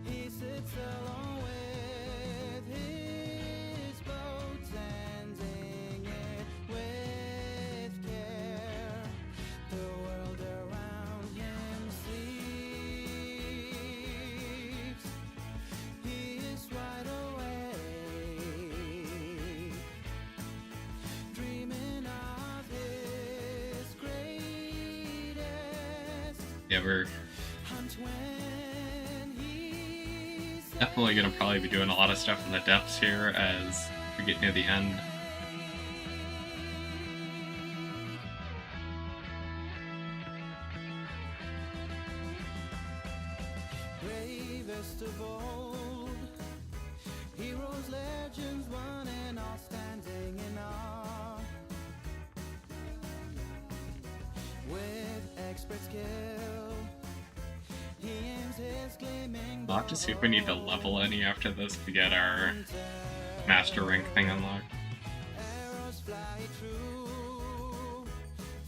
[SPEAKER 3] he sits alone with his bow, tending it with care. The world around him sleeps. He is wide awake, dreaming of his greatest
[SPEAKER 1] Yeah, we're
[SPEAKER 3] hunt when he's
[SPEAKER 1] definitely gonna probably be doing a lot of stuff in the depths here as we get near the end.
[SPEAKER 3] bravest of old. Heroes, legends, one and all standing in awe. With expert skill, he aims his gleaming
[SPEAKER 1] I'll have to see if we need to level any after this to get our master rank thing unlocked.
[SPEAKER 3] arrows fly true,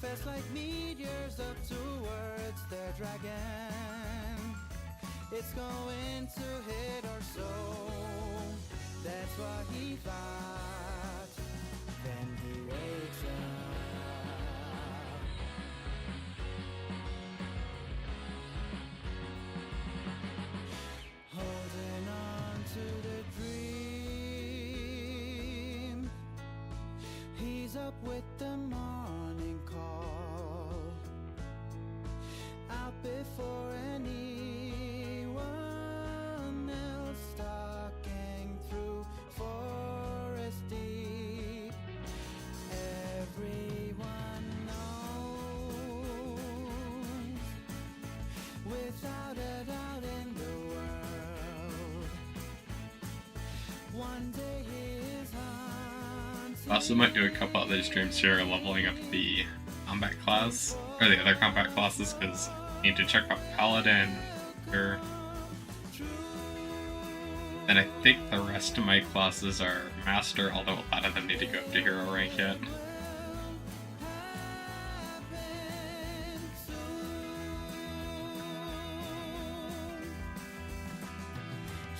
[SPEAKER 3] fast like meteors up towards the dragon. It's going to hit our soul. That's what he thought. Then he wakes up. Holding on to the dream. He's up with the morning call. Out before anyone else, stalking through forest deep. Everyone knows, without a doubt in the world, one day his hunting.
[SPEAKER 1] Also might do a couple other streams here leveling up the combat class, or the other combat classes, because I need to check out Paladin, or... and I think the rest of my classes are Master, although a lot of them need to go up to Hero rank yet.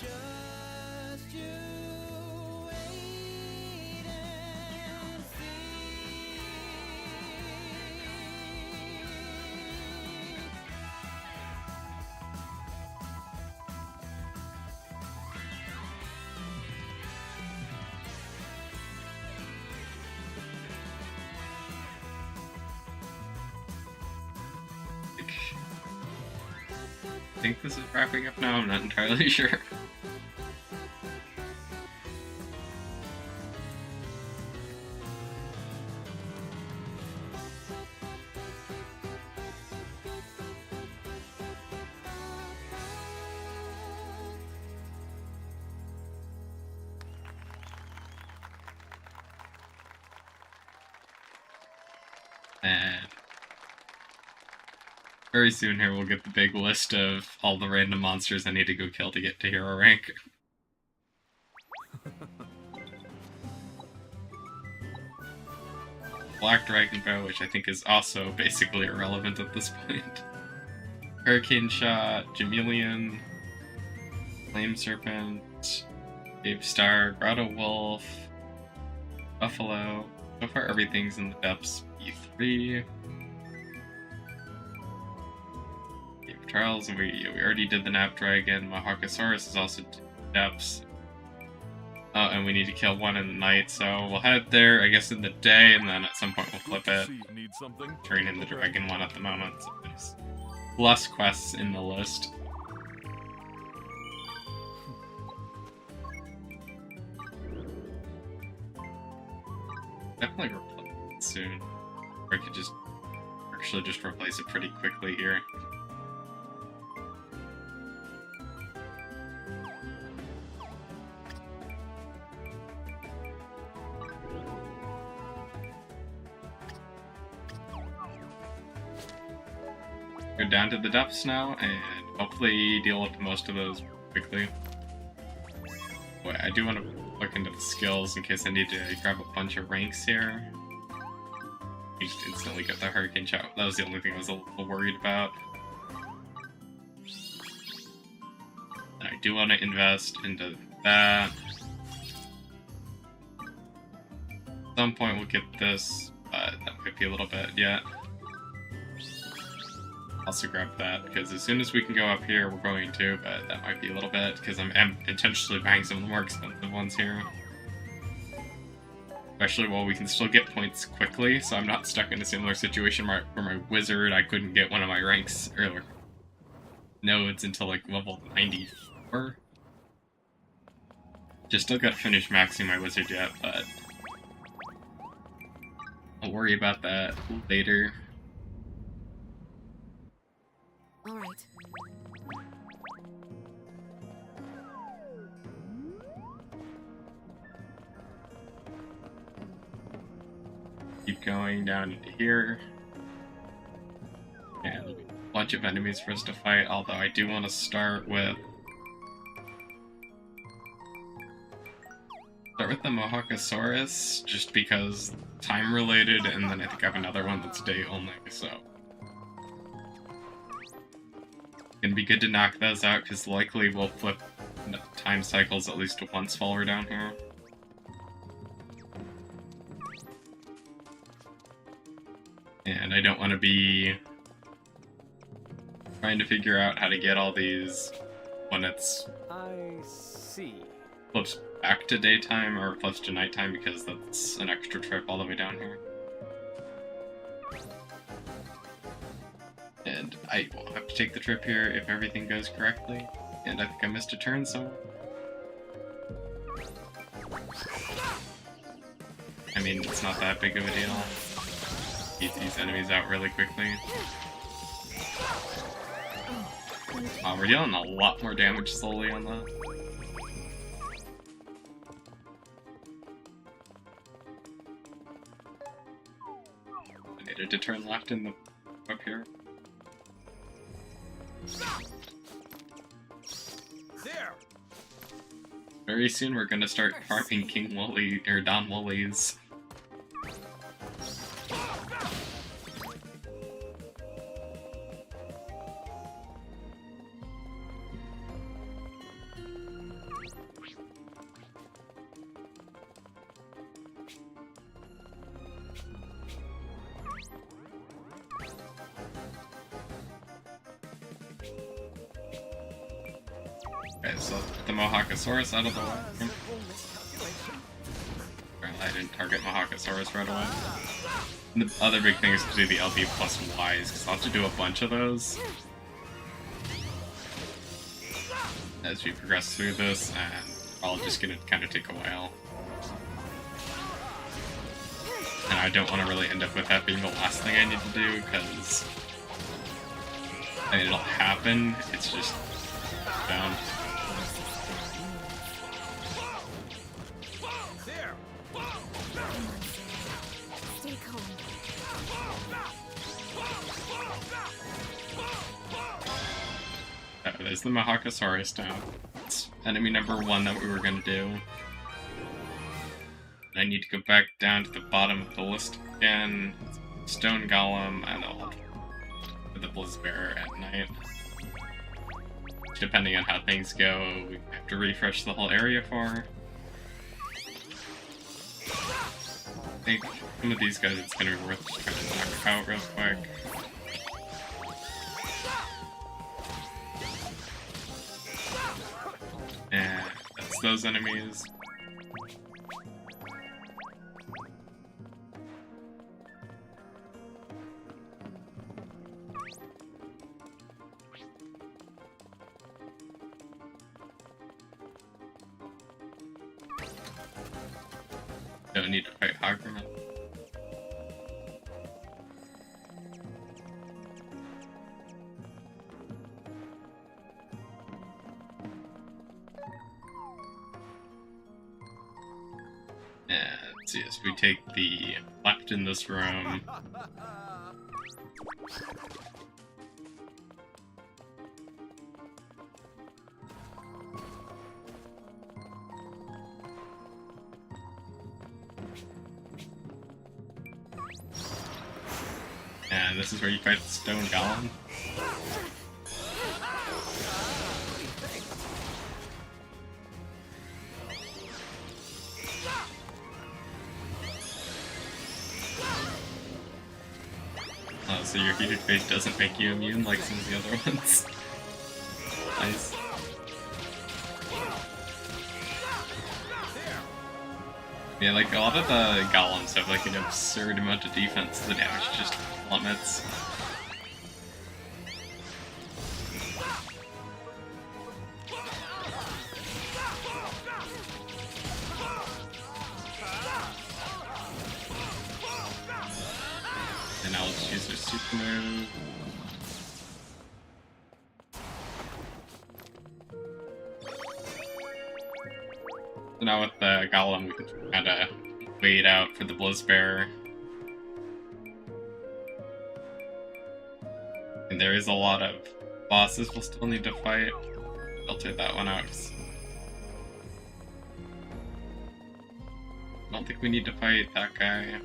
[SPEAKER 3] Just you wait and see.
[SPEAKER 1] I think this is wrapping up now, I'm not entirely sure. And very soon here we'll get the big list of all the random monsters I need to go kill to get to hero rank. Black Dragon Bow, which I think is also basically irrelevant at this point. Hurricane Shot, Jameleon, Flame Serpent, Dave Star, Grotto Wolf, Buffalo. So far everything's in the depths. E3. Game Trials, and we already did the Nap Dragon. Mahawkosaurus is also depths. And we need to kill one in the night, so we'll head there, I guess, in the day, and then at some point we'll flip it.
[SPEAKER 4] Need something?
[SPEAKER 1] Turn in the dragon one at the moment, so there's less quests in the list. definitely replace it soon. Or I could just actually just replace it pretty quickly here. Go down to the depths now, and hopefully deal with most of those quickly. Wait, I do want to look into the skills in case I need to grab a bunch of ranks here. You just instantly get the hurricane shot. That was the only thing I was a little worried about. And I do want to invest into that. At some point we'll get this, but that might be a little bit yet. Also grab that, because as soon as we can go up here, we're going to, but that might be a little bit, because I'm intentionally buying some of the more expensive ones here. Especially while we can still get points quickly, so I'm not stuck in a similar situation where my wizard, I couldn't get one of my ranks, or nodes until like level 94. Just still gotta finish maxing my wizard yet, but I'll worry about that later.
[SPEAKER 2] All right.
[SPEAKER 1] Keep going down into here. And there'll be a bunch of enemies for us to fight, although I do want to start with the Mohawkosaurus, just because time related, and then I think I have another one that's day only, so it'd be good to knock those out, because likely we'll flip time cycles at least once while we're down here. And I don't want to be trying to figure out how to get all these when it's
[SPEAKER 5] I see.
[SPEAKER 1] flips back to daytime or flips to nighttime, because that's an extra trip all the way down here. And I will have to take the trip here if everything goes correctly. And I think I missed a turn somewhere. I mean, it's not that big of a deal. Beat these enemies out really quickly. Wow, we're dealing a lot more damage slowly on that. I needed to turn left in the up here.
[SPEAKER 4] There!
[SPEAKER 1] Very soon we're gonna start farming King Wooly, or Don Woolies. Okay, so the Mohawkosaurus out of the way. Apparently I didn't target Mohawkosaurus right away. And the other big thing is to do the LB plus Ys, because I'll have to do a bunch of those as we progress through this, and I'll just gonna kind of take a while. And I don't want to really end up with that being the last thing I need to do, because I mean, it'll happen, it's just down.
[SPEAKER 2] Stay calm.
[SPEAKER 1] There's the Mohawkosaurus down. It's enemy number 1 that we were gonna do. And I need to go back down to the bottom of the list again. Stone Golem, and I'll do the Blizzbearer at night. Depending on how things go, we have to refresh the whole area for. I think some of these guys it's gonna be worth just trying to knock out real quick. And that's those enemies. Don't need to fight Hoggerman. And so yes, we take the left in this room. And this is where you fight the stone golem. Oh, so your heated face doesn't make you immune like some of the other ones. Nice. Yeah, like a lot of the golems have like an absurd amount of defense. The damage just plummets. And now let's use their super move. So now with the golem, we can kind of wait out for the Blizzbearer. And there is a lot of bosses we'll still need to fight. Filter that one out. I don't think we need to fight that guy.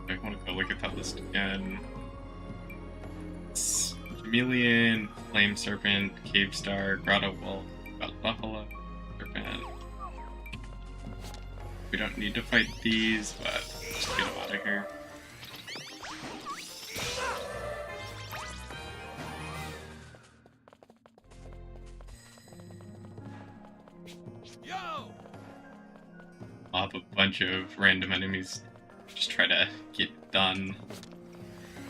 [SPEAKER 1] I want to go look at that list again. It's Chameleon, Flame Serpent, Cave Star, Grotto Wolf, Buffalo, Serpent. We don't need to fight these, but just get them out of here. I'll have a bunch of random enemies. Just try to get done.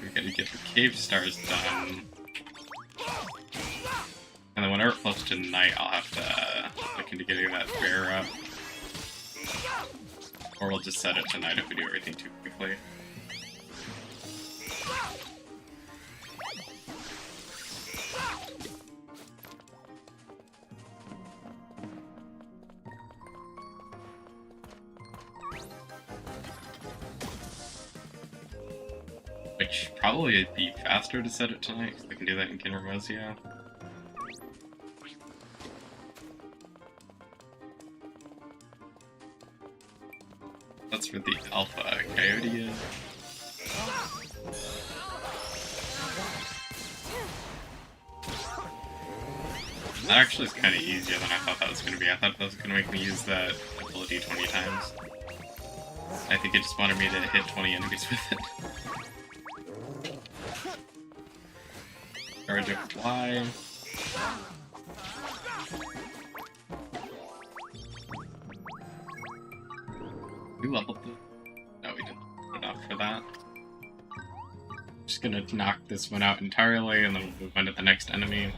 [SPEAKER 1] We gotta get the cave stars done. And then whenever it flips to night, I'll have to look into getting that bear up. Or we'll just set it to night if we do everything too quickly. Which probably would be faster to set it tonight, because I can do that in Kinramosio. That's where the Alpha Coyote is. That actually is kind of easier than I thought that was going to be. I thought that was going to make me use that ability 20 times. I think it just wanted me to hit 20 enemies with it. Charge of Fly. We leveled it. No, we didn't level enough for that. Just gonna knock this one out entirely and then we'll move on to the next enemy.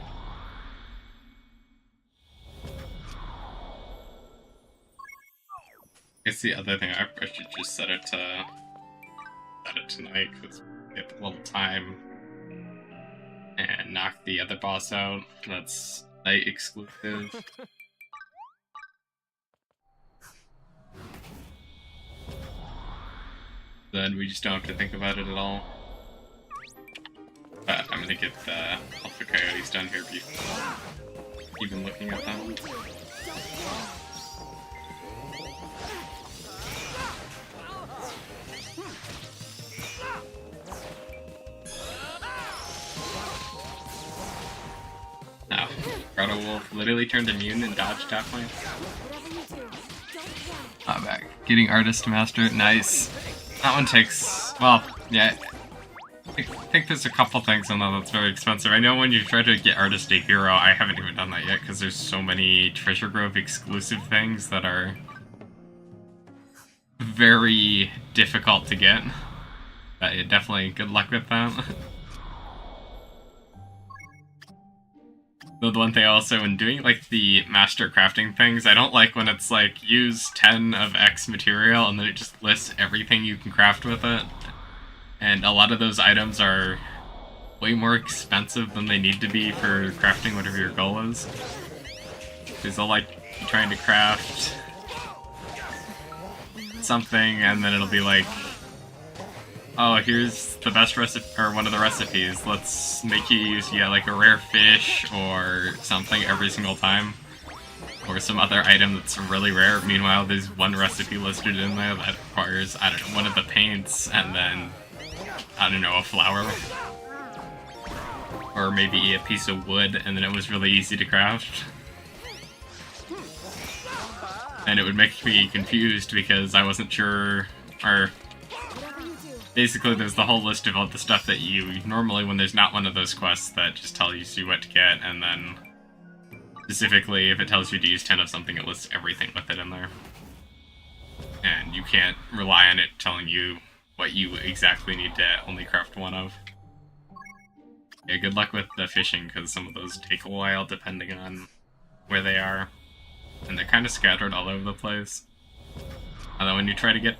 [SPEAKER 1] I guess the other thing I should just set it tonight because we have a little time. And knock the other boss out. That's night exclusive. Then we just don't have to think about it at all. But I'm gonna get the Alpha Coyotes done here before even looking at them. Now, Grotto Wolf literally turned immune and dodged that point. I'm back. Getting Artist Master, nice. That one takes, well, yeah. I think there's a couple things on that that's very expensive. I know when you try to get Artist a hero, I haven't even done that yet because there's so many Treasure Grove exclusive things that are very difficult to get. But yeah, definitely good luck with that. The one thing also when doing like the master crafting things, I don't like when it's like use 10 of X material and then it just lists everything you can craft with it. And a lot of those items are way more expensive than they need to be for crafting whatever your goal is. Because they'll like you're trying to craft something, and then it'll be like, oh, here's the best recipe, or one of the recipes. Let's make you use, like a rare fish or something every single time. Or some other item that's really rare. Meanwhile, there's one recipe listed in there that requires, I don't know, one of the paints, and then, I don't know, a flower. Or maybe a piece of wood, and then it was really easy to craft. And it would make me confused because I wasn't sure, or basically there's the whole list of all the stuff that you normally, when there's not one of those quests that just tells you what to get, and then specifically if it tells you to use 10 of something, it lists everything with it in there. And you can't rely on it telling you what you exactly need to only craft one of. Yeah, good luck with the fishing, because some of those take a while depending on where they are. And they're kind of scattered all over the place. Although when you try to get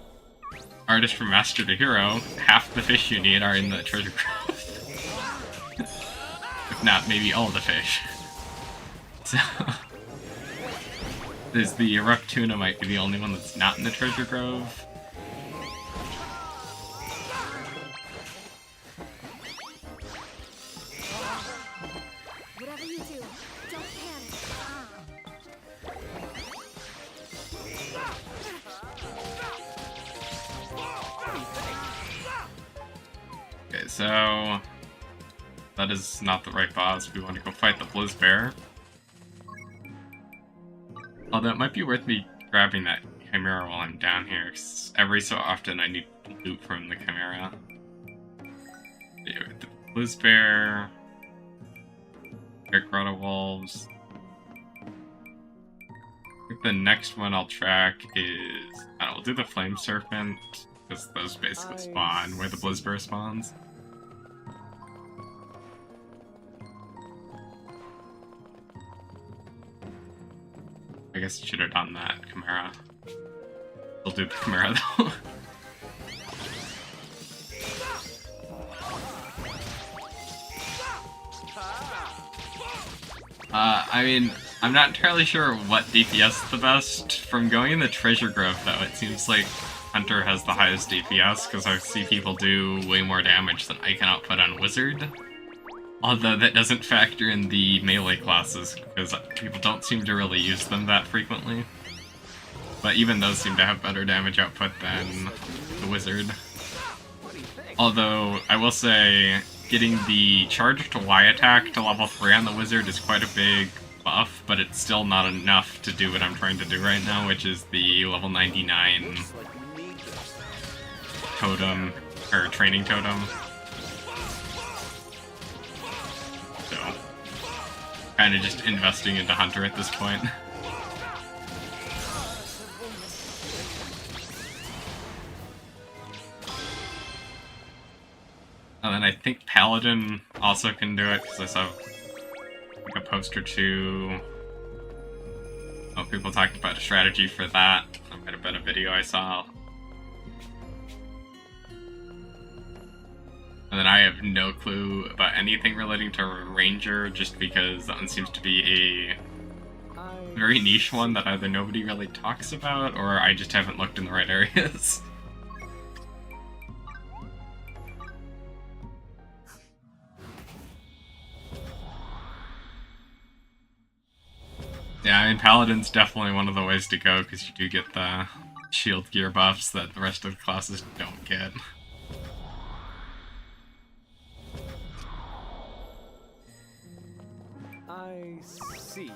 [SPEAKER 1] Artist from Master to Hero, half the fish you need are in the treasure grove. If not, maybe all the fish. So, there's the rough tuna might be the only one that's not in the treasure grove.
[SPEAKER 2] Whatever you do, don't panic.
[SPEAKER 1] Okay, so that is not the right boss. We want to go fight the Blizz Bear. Although it might be worth me grabbing that Chimera while I'm down here, 'cause every so often I need loot from the Chimera. Yeah, the Blizz Bear, Great Grotto Wolves. I think the next one I'll track is, I don't know, we'll do the Flame Serpent, because those basically spawn where the Blizz Bear spawns. I guess I should have done that Chimera. We'll do the Chimera though. I mean, I'm not entirely sure what DPS is the best. From going in the Treasure Grove though, it seems like Hunter has the highest DPS, because I see people do way more damage than I can output on Wizard. Although that doesn't factor in the melee classes, because people don't seem to really use them that frequently. But even those seem to have better damage output than the Wizard. Although, I will say, getting the charge to Y attack to level 3 on the Wizard is quite a big buff, but it's still not enough to do what I'm trying to do right now, which is the level 99 totem, or training totem. So, kind of just investing into Hunter at this point. And then I think Paladin also can do it, because I saw like a post or two of people talking about a strategy for that. There might have been a video I saw. And then I have no clue about anything relating to Ranger, just because that one seems to be a very niche one that either nobody really talks about, or I just haven't looked in the right areas. Yeah, I mean, Paladin's definitely one of the ways to go, because you do get the shield gear buffs that the rest of the classes don't get.
[SPEAKER 5] I see.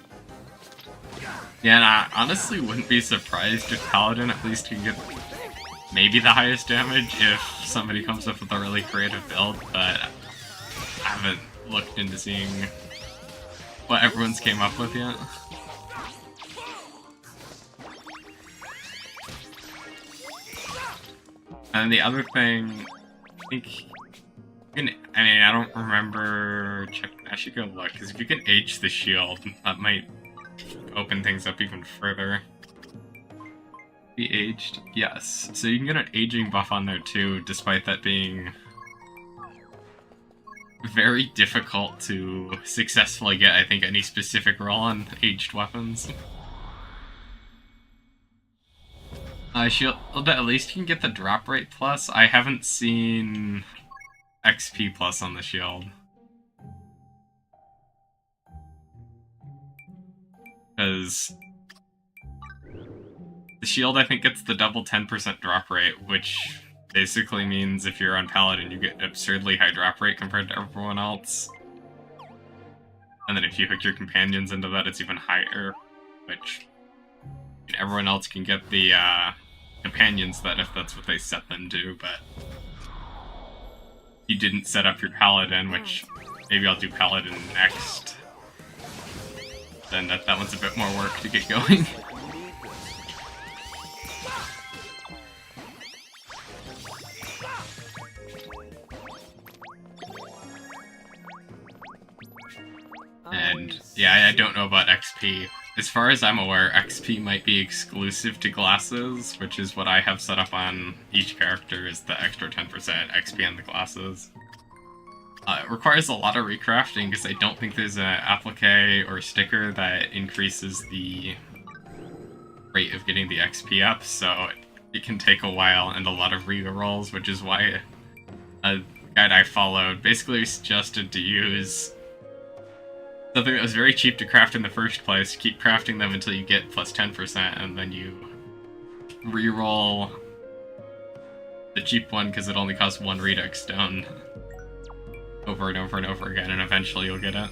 [SPEAKER 1] Yeah, and I honestly wouldn't be surprised if Paladin at least can get maybe the highest damage if somebody comes up with a really creative build, but I haven't looked into seeing what everyone's came up with yet. And the other thing, I think, I mean, I don't remember, I should go look, because if you can age the shield, that might open things up even further. Be aged? Yes. So you can get an aging buff on there too, despite that being very difficult to successfully get, I think, any specific roll on aged weapons. Shield at least you can get the drop rate plus. I haven't seen XP plus on the shield. Because the shield, I think, gets the double 10% drop rate, which basically means if you're on Paladin, you get absurdly high drop rate compared to everyone else. And then if you hook your companions into that, it's even higher, which everyone else can get the companions then if that's what they set them to, but you didn't set up your Paladin, which maybe I'll do Paladin next. Then that one's a bit more work to get going. And yeah, I don't know about XP. As far as I'm aware, XP might be exclusive to glasses, which is what I have set up on each character, is the extra 10% XP on the glasses. It requires a lot of recrafting because I don't think there's an applique or sticker that increases the rate of getting the XP up, so it can take a while and a lot of re-rolls, which is why a guide I followed basically suggested to use something that was very cheap to craft in the first place. Keep crafting them until you get plus 10%, and then you re-roll the cheap one because it only costs 1 Redux stone over and over and over again, and eventually you'll get it.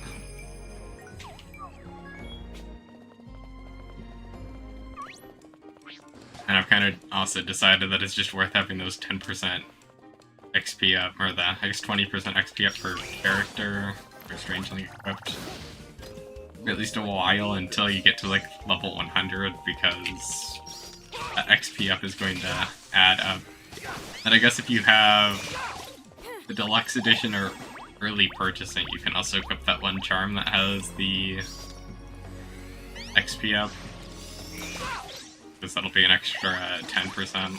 [SPEAKER 1] And I've kind of also decided that it's just worth having those 10% XP up, or the, I guess 20% XP up per character, or strangely equipped. For at least a while until you get to like level 100, because that XP up is going to add up. And I guess if you have the deluxe edition or early purchasing, you can also equip that one charm that has the XP up, because that'll be an extra 10%.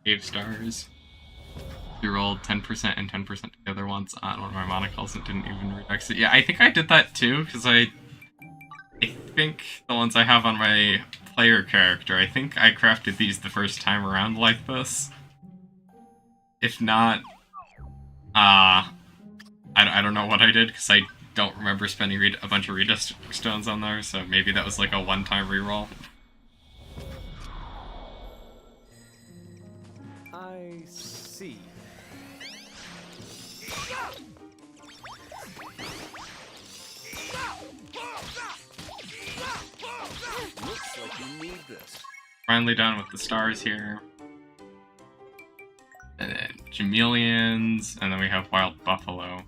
[SPEAKER 1] Cave stars. You rolled 10% and 10% together once on one of my monocles and didn't even redux it. Yeah, I think I did that too, because I think the ones I have on my player character, I think I crafted these the first time around like this. If not, I don't know what I did, because I don't remember spending a bunch of redux stones on there, so maybe that was like a one-time reroll.
[SPEAKER 5] I see.
[SPEAKER 4] Looks like you need this.
[SPEAKER 1] Finally done with the stars here. And then chameleons, and then we have wild buffalo.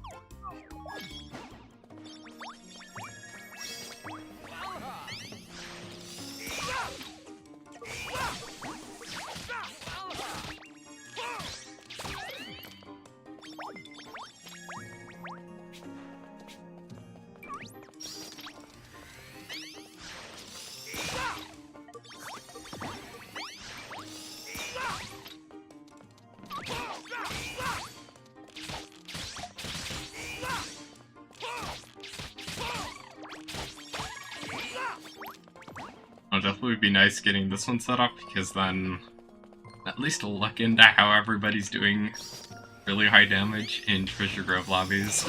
[SPEAKER 1] It'll definitely be nice getting this one set up, because then at least we'll look into how everybody's doing really high damage in Treasure Grove lobbies.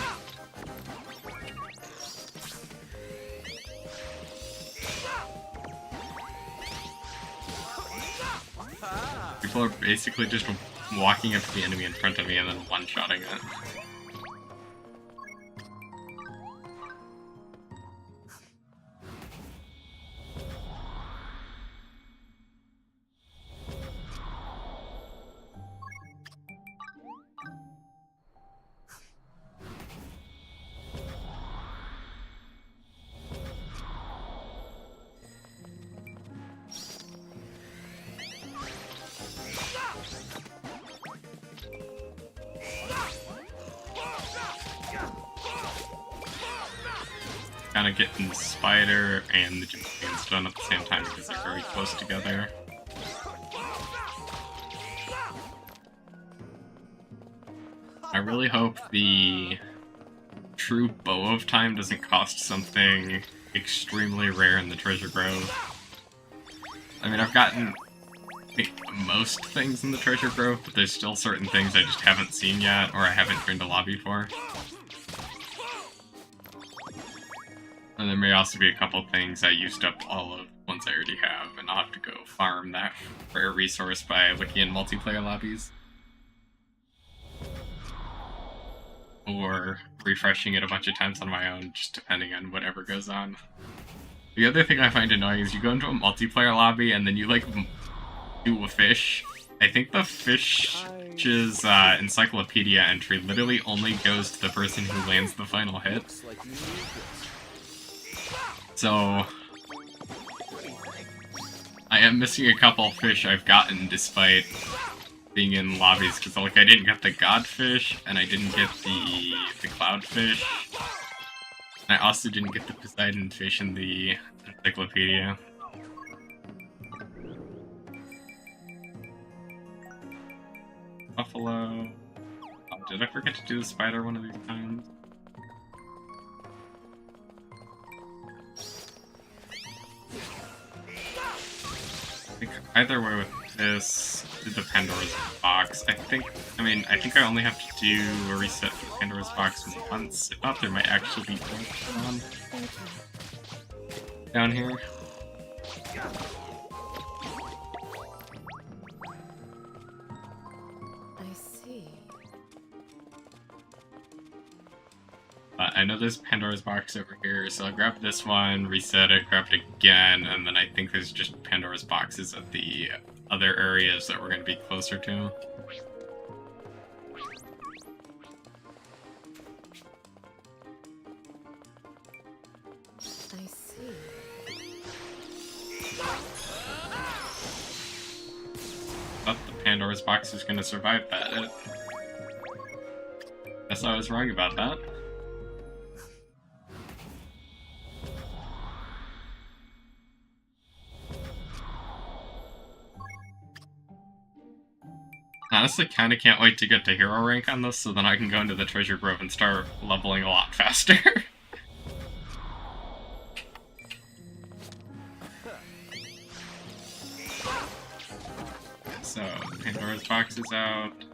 [SPEAKER 1] People are basically just walking up to the enemy in front of me and then one-shotting it. kind of getting the spider and the Jimmy done at the same time because they're very close together. I really hope the true bow of time doesn't cost something extremely rare in the treasure grove. I mean, I've gotten, I think, most things in the treasure grove, but there's still certain things I just haven't seen yet, or I haven't joined a lobby for. And there may also be a couple things I used up all of ones I already have, and I'll have to go farm that rare resource by looking in multiplayer lobbies. Or refreshing it a bunch of times on my own, just depending on whatever goes on. The other thing I find annoying is you go into a multiplayer lobby and then you, like, do a fish. I think the fish's encyclopedia entry literally only goes to the person who lands the final hit.
[SPEAKER 4] Looks like you need this.
[SPEAKER 1] So I am missing a couple fish I've gotten despite being in lobbies, because like I didn't get the godfish, and I didn't get the cloudfish. I also didn't get the Poseidon fish in the encyclopedia. Buffalo. Oh, did I forget to do the spider one of these times? I think either way with this, did the Pandora's box. I think I only have to do a reset for Pandora's box once. If not, there might actually be one down here.
[SPEAKER 2] I see.
[SPEAKER 1] I know there's Pandora's box over here, so I'll grab this one, reset it, grab it again, and then I think there's just Pandora's boxes at the other areas that we're going to be closer to.
[SPEAKER 2] I see.
[SPEAKER 1] Thought the Pandora's box was going to survive that. Guess I was wrong about that. Honestly, kinda can't wait to get to hero rank on this, so then I can go into the treasure grove and start leveling a lot faster. So, Pandora's box is out.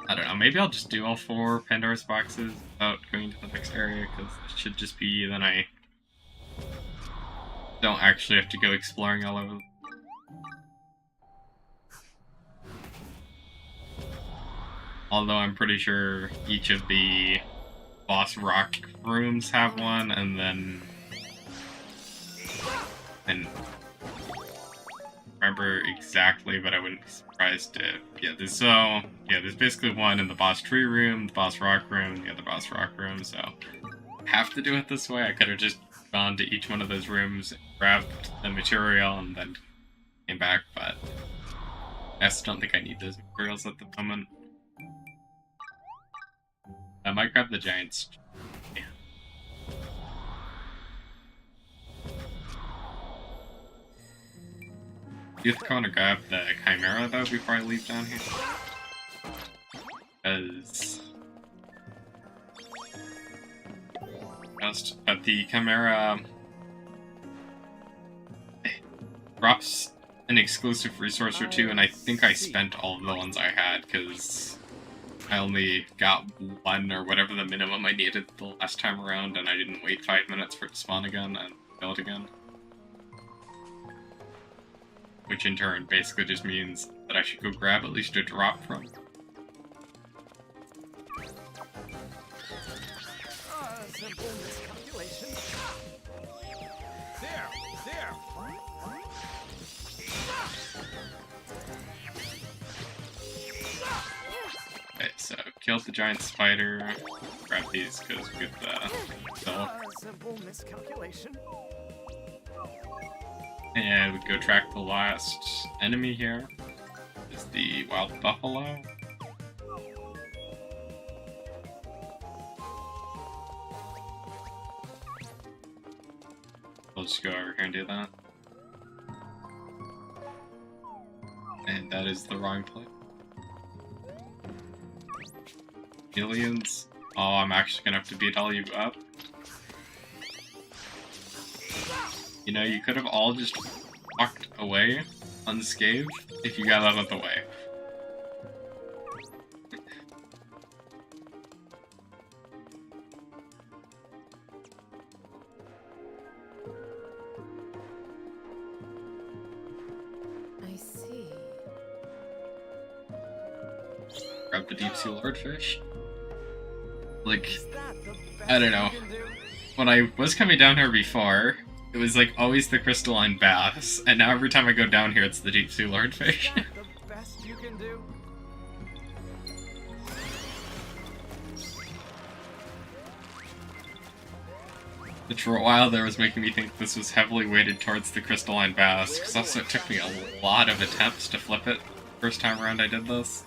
[SPEAKER 1] I don't know, maybe I'll just do all 4 Pandora's boxes without going to the next area, because it should just be then I don't actually have to go exploring all over. Although I'm pretty sure each of the boss rock rooms have one, and then... And remember exactly, but I wouldn't be surprised if... Yeah, there's basically one in the boss tree room, the boss rock room, and the other boss rock room, so... I have to do it this way. I could have just gone to each one of those rooms, grabbed the material, and then came back, but... I just don't think I need those materials at the moment. I might grab the giants. Yeah. You have to go and grab the chimera though before I leave down here. Because but the chimera drops an exclusive resource or two, and I think I spent all of the ones I had because I only got one or whatever the minimum I needed the last time around, and I didn't wait 5 minutes for it to spawn again and build again. Which in turn basically just means that I should go grab at least a drop from.
[SPEAKER 5] Simple miscalculation. There!
[SPEAKER 1] Okay, so killed the giant spider, grab these because we get the silk,
[SPEAKER 5] Simple miscalculation.
[SPEAKER 1] and we go track the last enemy here. Is the wild buffalo. I'll just go over here and do that. And that is the wrong place. Aliens? Oh, I'm actually gonna have to beat all you up. You know, you could have all just walked away unscathed if you got out of the way.
[SPEAKER 2] I see.
[SPEAKER 1] Grab the deep sea lordfish. Like,
[SPEAKER 5] Is that the best
[SPEAKER 1] I don't know.
[SPEAKER 5] you can do?
[SPEAKER 1] When I was coming down here before, it was like always the crystalline bass, and now every time I go down here it's the deep sea lordfish.
[SPEAKER 5] Is that the best you can do?
[SPEAKER 1] Which for a while there was making me think this was heavily weighted towards the crystalline bass, because also it took me a lot of attempts to flip it. First time around I did this.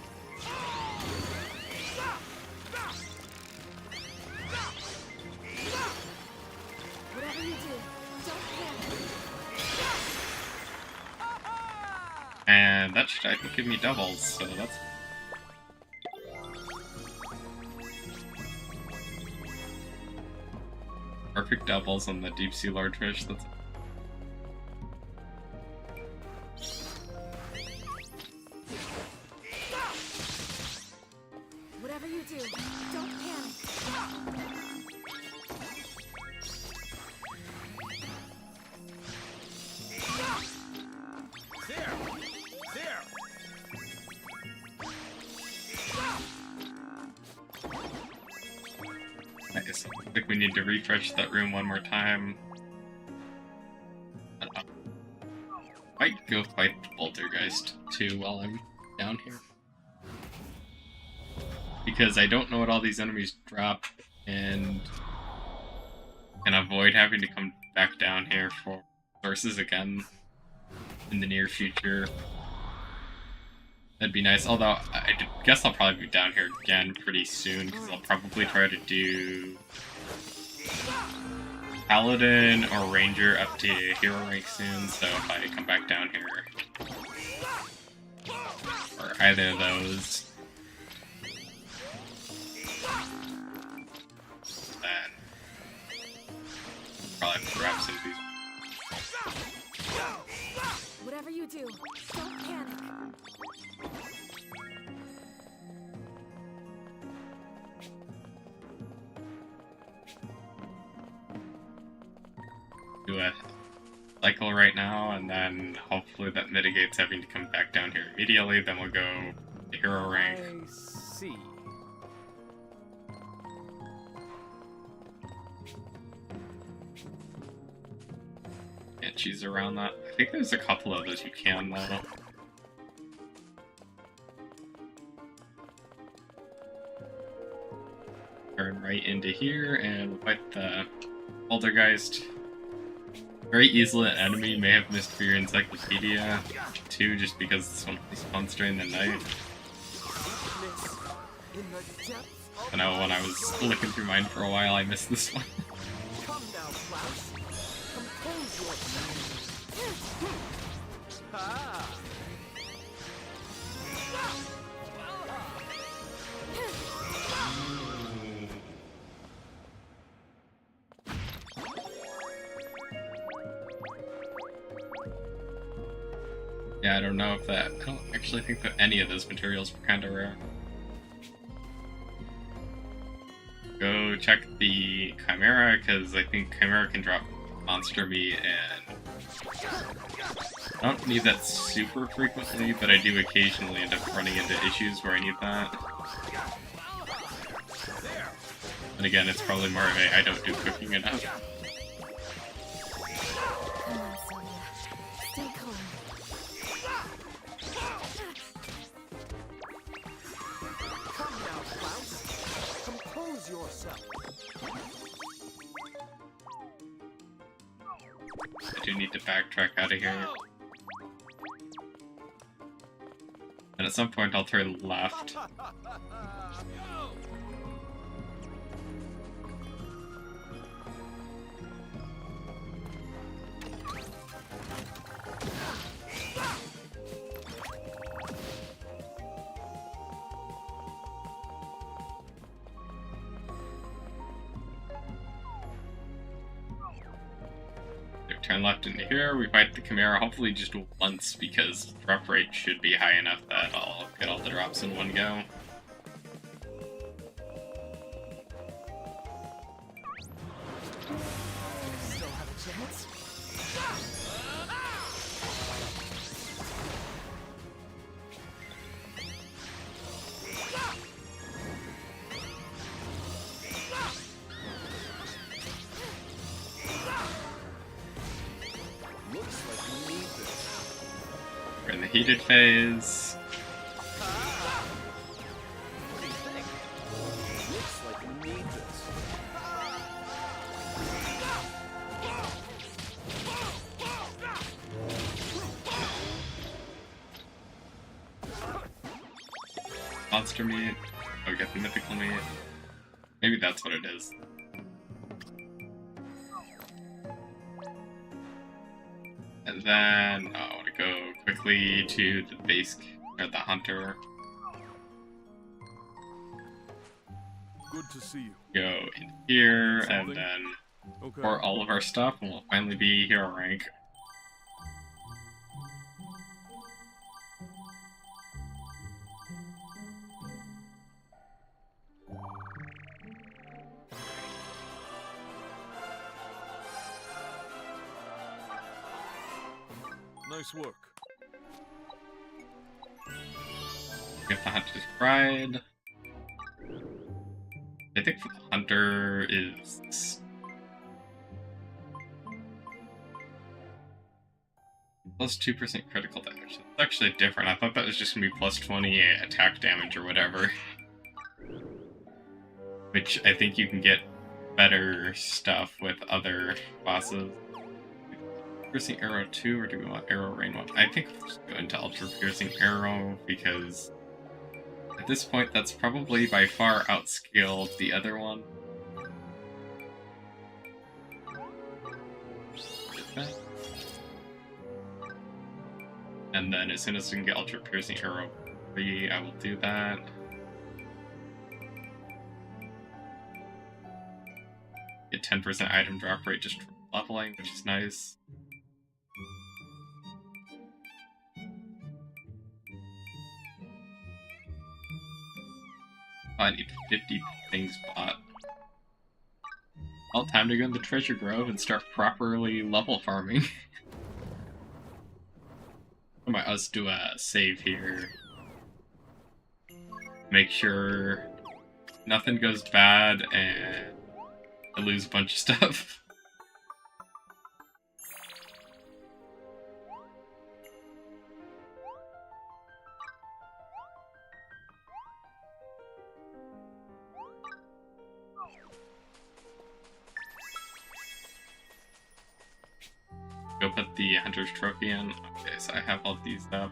[SPEAKER 2] Whatever you do, don't panic.
[SPEAKER 1] And that should, I think, give me doubles, so that's... Perfect doubles on the deep sea lordfish, that's...
[SPEAKER 2] Whatever you do, don't panic.
[SPEAKER 5] There! There!
[SPEAKER 1] Nice. I think we need to refresh that room one more time. Might go fight the Poltergeist too while I'm down here. Because I don't know what all these enemies drop, and can avoid having to come back down here for sources again in the near future. That'd be nice, although I guess I'll probably be down here again pretty soon, because I'll probably try to do Paladin or Ranger up to hero rank soon, so if I come back down here, or either of those, then probably have to grab some of these.
[SPEAKER 2] Whatever you do, don't panic.
[SPEAKER 1] Do a cycle right now, and then hopefully that mitigates having to come back down here immediately. Then we'll go to hero rank.
[SPEAKER 5] I see.
[SPEAKER 1] Can't choose around that. I think there's a couple of those you can though. Turn right into here and we'll fight the Poltergeist. Very easily an enemy may have missed for your encyclopedia too, just because this one spawns during the night.
[SPEAKER 5] In the depths of
[SPEAKER 1] I know when I was looking through mine for a while I missed this one.
[SPEAKER 5] Come now, Klaus. Compose yourself. Ah.
[SPEAKER 1] Yeah, I don't know if that... I don't actually think that any of those materials were kind of rare. Go check the Chimera, because I think Chimera can drop Monster Meat, and I don't need that super frequently, but I do occasionally end up running into issues where I need that. And again, it's probably more of a I don't do cooking enough.
[SPEAKER 2] Come on, Sylvia. Stay calm.
[SPEAKER 5] Come now, Klaus. Compose yourself.
[SPEAKER 1] I do need to backtrack out of here. And at some point I'll turn left. turn left into here, we fight the Chimera hopefully just once, because drop rate should be high enough that I'll get all the drops in one go.
[SPEAKER 5] Still have a chance?
[SPEAKER 4] Looks like we need this.
[SPEAKER 1] We're in the heated phase.
[SPEAKER 4] What do you think? Looks like we need this.
[SPEAKER 1] Monster meat. Oh, we got the mythical meat. Maybe that's what it is. And then I want to go quickly to the base, or the hunter.
[SPEAKER 6] Good to see you.
[SPEAKER 1] Go in here, and
[SPEAKER 6] Something?
[SPEAKER 1] then
[SPEAKER 6] Okay.
[SPEAKER 1] for all of our stuff, and we'll finally be hero rank.
[SPEAKER 6] Nice work.
[SPEAKER 1] Get the hunter's pride. I think for the hunter is plus 2% critical damage. It's actually different. I thought that was just gonna be plus 20 attack damage or whatever. Which I think you can get better stuff with other bosses. Piercing Arrow 2, or do we want Arrow Rain 1? I think we'll just go into Ultra Piercing Arrow, because at this point that's probably by far outscaled the other one. And then as soon as we can get Ultra Piercing Arrow 3, I will do that. Get 10% item drop rate just from leveling, which is nice. I need 50 things bought. Well, time to go in the treasure grove and start properly level farming. I might us do a save here. Make sure nothing goes bad and I lose a bunch of stuff. Go put the Hunter's Trophy in. Okay, so I have all these up.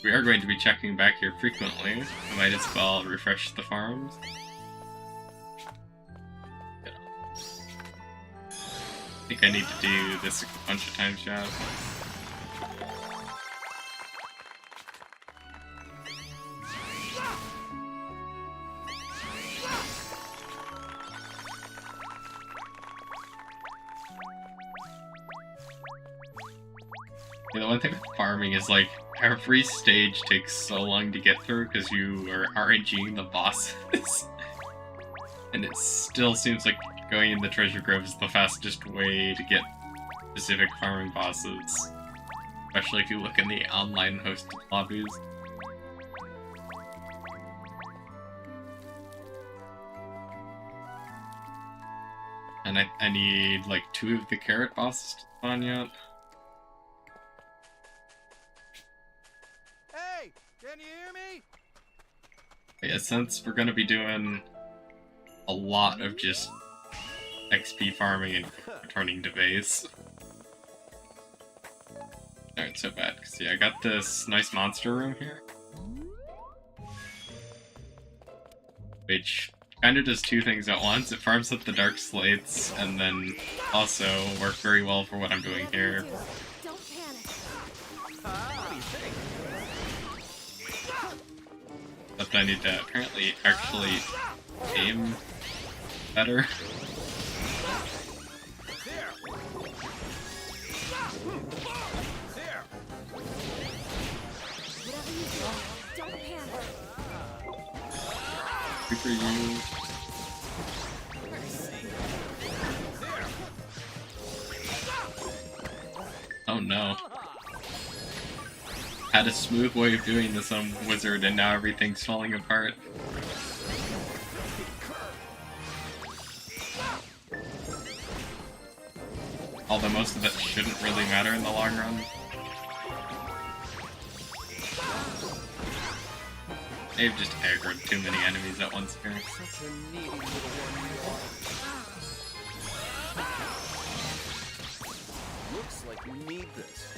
[SPEAKER 1] We are going to be checking back here frequently. I might as well refresh the farms. I think I need to do this a bunch of times, Jeff. Yeah, the one thing with farming is, like, every stage takes so long to get through because you are RNGing the bosses. And it still seems like going in the treasure grove is the fastest way to get specific farming bosses. Especially if you look in the online hosted lobbies. And I need, like, 2 of the carrot bosses to spawn yet.
[SPEAKER 5] Hey, can you hear me?
[SPEAKER 1] Yeah, since we're gonna be doing a lot of just XP farming and returning to base. Alright, so bad, because yeah, I got this nice monster room here. Which kind of does 2 things at once. It farms up the dark slates, and then also works very well for what I'm doing here.
[SPEAKER 2] Don't panic.
[SPEAKER 5] What do you think?
[SPEAKER 1] But I need to apparently actually aim better.
[SPEAKER 5] There,
[SPEAKER 1] Good for you. Oh no. Had a smooth way of doing this on Wizard and now everything's falling apart. Although most of it shouldn't really matter in the long run. They've just aggroed too many enemies at once here.
[SPEAKER 4] Such a needy little one you are. Looks like you need this.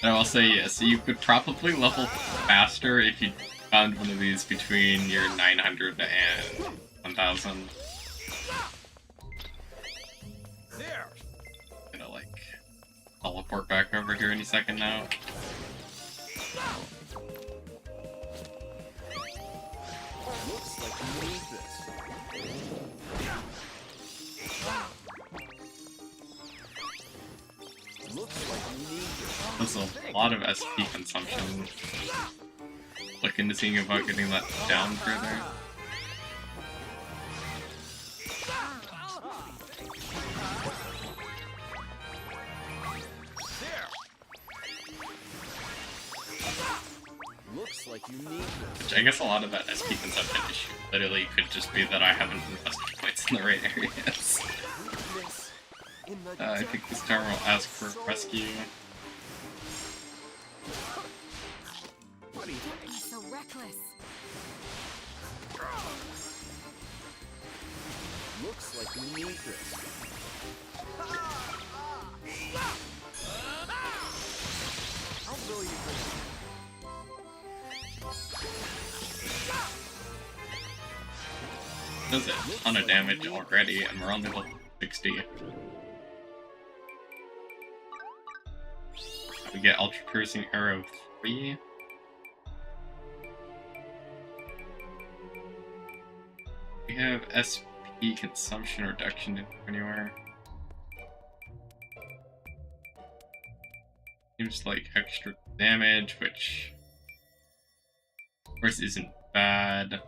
[SPEAKER 1] And I will say, yes, you could probably level faster if you found one of these between your 900 and 1000.
[SPEAKER 5] There.
[SPEAKER 1] Gonna like teleport back over here any second now.
[SPEAKER 4] Looks like you need this. Looks like you need this.
[SPEAKER 1] There's a lot of SP consumption. Looking to seeing about getting that down further.
[SPEAKER 4] Looks like you need this.
[SPEAKER 1] Which I guess a lot of that SP consumption issue literally could just be that I haven't invested points in the right areas.
[SPEAKER 4] Weakness in the
[SPEAKER 1] I think this tower will ask for rescue.
[SPEAKER 4] What do you
[SPEAKER 2] Don't be
[SPEAKER 4] think?
[SPEAKER 2] so reckless.
[SPEAKER 4] Looks like you need this. I'll blow you for
[SPEAKER 1] Does a ton of damage already, and we're only level 60. We get Ultra Piercing Arrow 3. We have SP consumption reduction anywhere. Seems like extra damage, which of course isn't bad.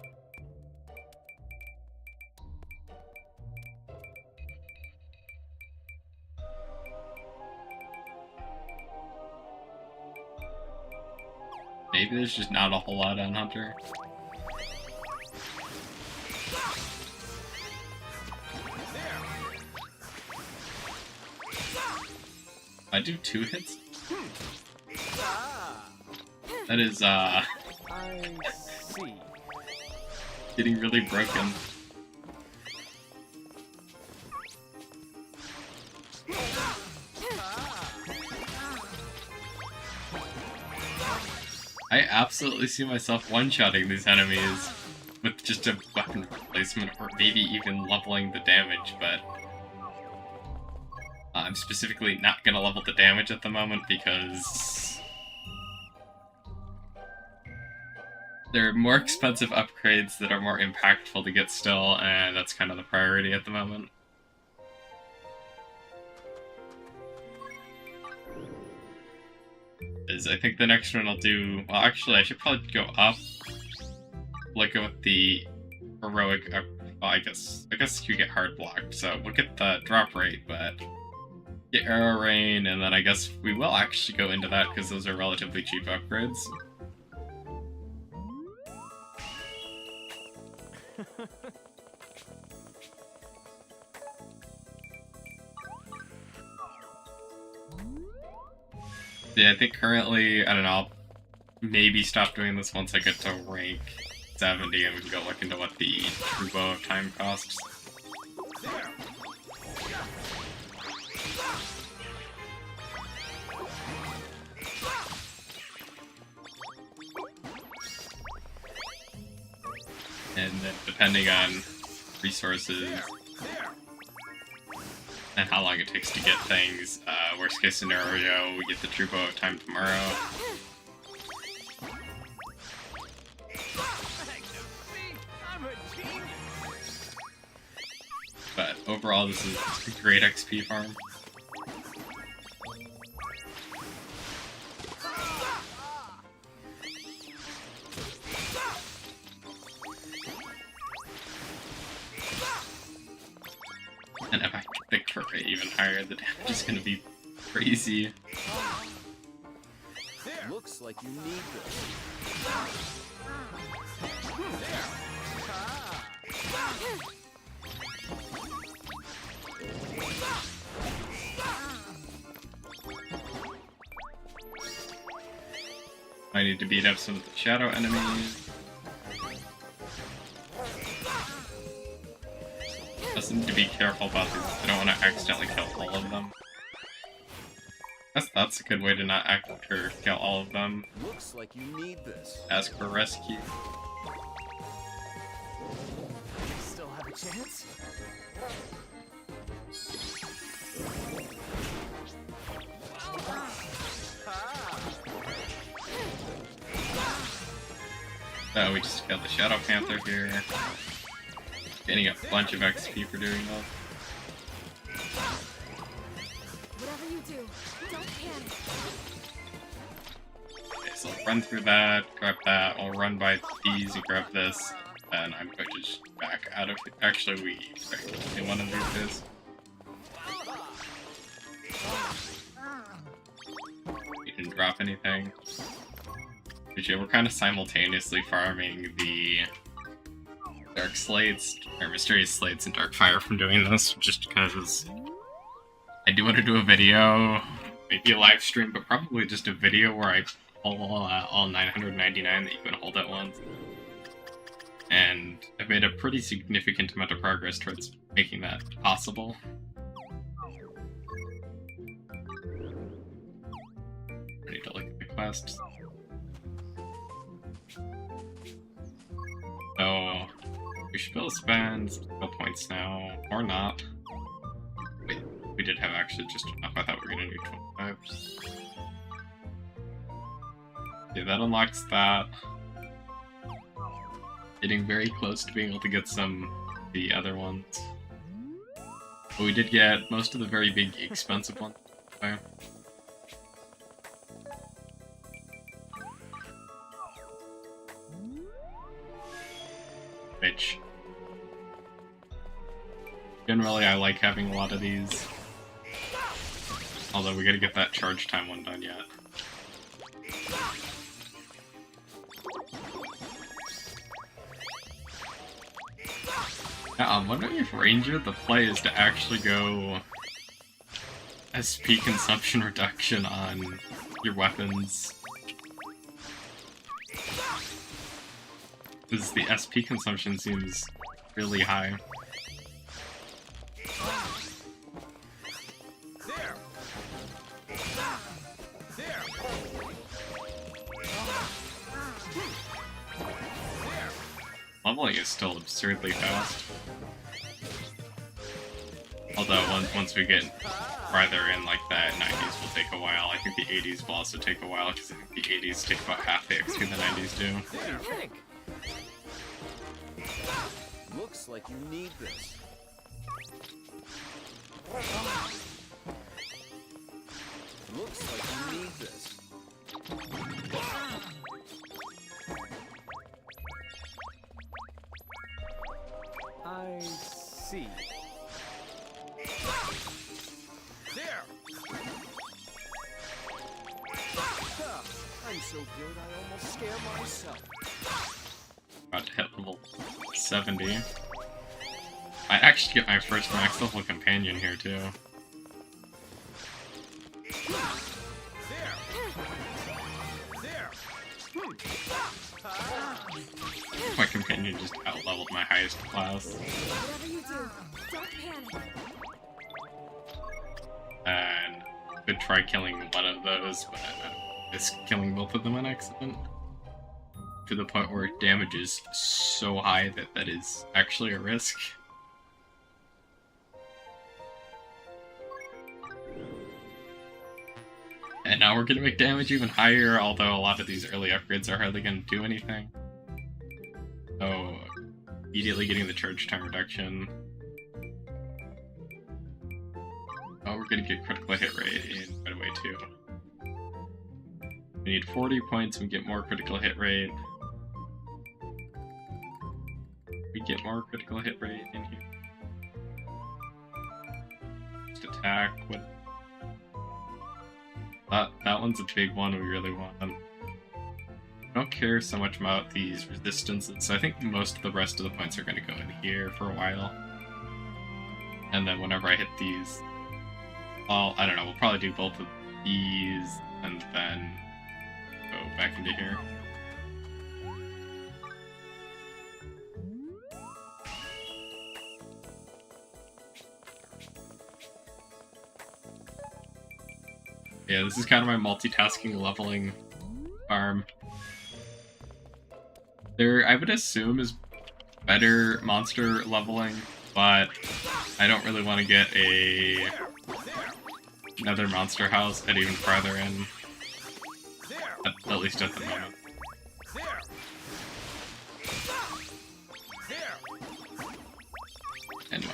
[SPEAKER 1] Maybe there's just not a whole lot on Hunter. I do 2 hits? That is,
[SPEAKER 4] I see.
[SPEAKER 1] getting really broken. I absolutely see myself one-shotting these enemies with just a weapon replacement, or maybe even leveling the damage, but I'm specifically not gonna level the damage at the moment because there are more expensive upgrades that are more impactful to get still, and that's kind of the priority at the moment. I think the next one I'll do... Well, actually, I should probably go up. Like, go with the heroic... well, I guess you get hard blocked, so we'll get the drop rate, but... Get Arrow Rain, and then I guess we will actually go into that, because those are relatively cheap upgrades. Yeah, I think currently, I don't know, I'll maybe stop doing this once I get to rank 70 and we can go look into what the true bow of time costs. And then depending on resources and how long it takes to get things, worst case scenario, we get the true bow of time tomorrow. But overall, this is a great XP farm. And if I get the crit rate even higher, the damage is gonna be crazy.
[SPEAKER 4] Looks like you need this.
[SPEAKER 1] I need to beat up some of the shadow enemies. Just need to be careful about these. I don't want to accidentally kill all of them. That's a good way to not kill all of them.
[SPEAKER 4] Looks like you need this.
[SPEAKER 1] Ask for rescue.
[SPEAKER 5] Still have a chance?
[SPEAKER 1] Oh, we just got the Shadow Panther here. Getting a bunch of XP for doing that.
[SPEAKER 2] Whatever you do, don't panic.
[SPEAKER 1] Okay, so I'll run through that, grab that, I'll run by these and grab this, and I'm going to just back out of it. Actually, we want to do this. We didn't drop anything. But yeah, we're kind of simultaneously farming the Dark Slates, or Mysterious Slates and Dark Fire from doing this, just because I do want to do a video, maybe a live stream, but probably just a video where I pull all 999 that you can hold at once. And I've made a pretty significant amount of progress towards making that possible. I need to look at the quests. So, we should be able to spend skill points now, or not. Wait, we did have actually just enough. I thought we were gonna do 25. Yeah, that unlocks that. Getting very close to being able to get some of the other ones. But we did get most of the very big, expensive ones. Okay. Which, generally I like having a lot of these. Although we gotta get that charge time one done yet. Yeah, I'm wondering if Ranger, the play is to actually go SP consumption reduction on your weapons. Because the SP consumption seems really high. Leveling is still absurdly fast. Although once we get farther in, like that 90s will take a while. I think the 80s will also take a while, because I think the 80s take about half the XP the 90s do.
[SPEAKER 5] What do you think?
[SPEAKER 4] Looks like you need this. Looks like you need this.
[SPEAKER 5] I see.
[SPEAKER 4] There!
[SPEAKER 5] I'm so good I almost scare myself.
[SPEAKER 1] About to hit level 70. I actually get my first max level companion here too. My companion just out-leveled my highest class.
[SPEAKER 2] Whatever you do, don't panic.
[SPEAKER 1] And could try killing one of those, but it's killing both of them on accident. To the point where damage is so high that that is actually a risk. And now we're gonna make damage even higher, although a lot of these early upgrades are hardly gonna do anything. So, immediately getting the charge time reduction. Oh, we're gonna get critical hit rate in right away too. We need 40 points, we get more critical hit rate. We get more critical hit rate in here. attack. What? That one's a big one we really want. I don't care so much about these resistances, so I think most of the rest of the points are going to go in here for a while. And then whenever I hit these, well, I don't know, we'll probably do both of these and then go back into here. Yeah, this is kind of my multitasking leveling farm. There, I would assume, is better monster leveling, but I don't really want to get another monster house at even farther in, at least at the moment. Anyway,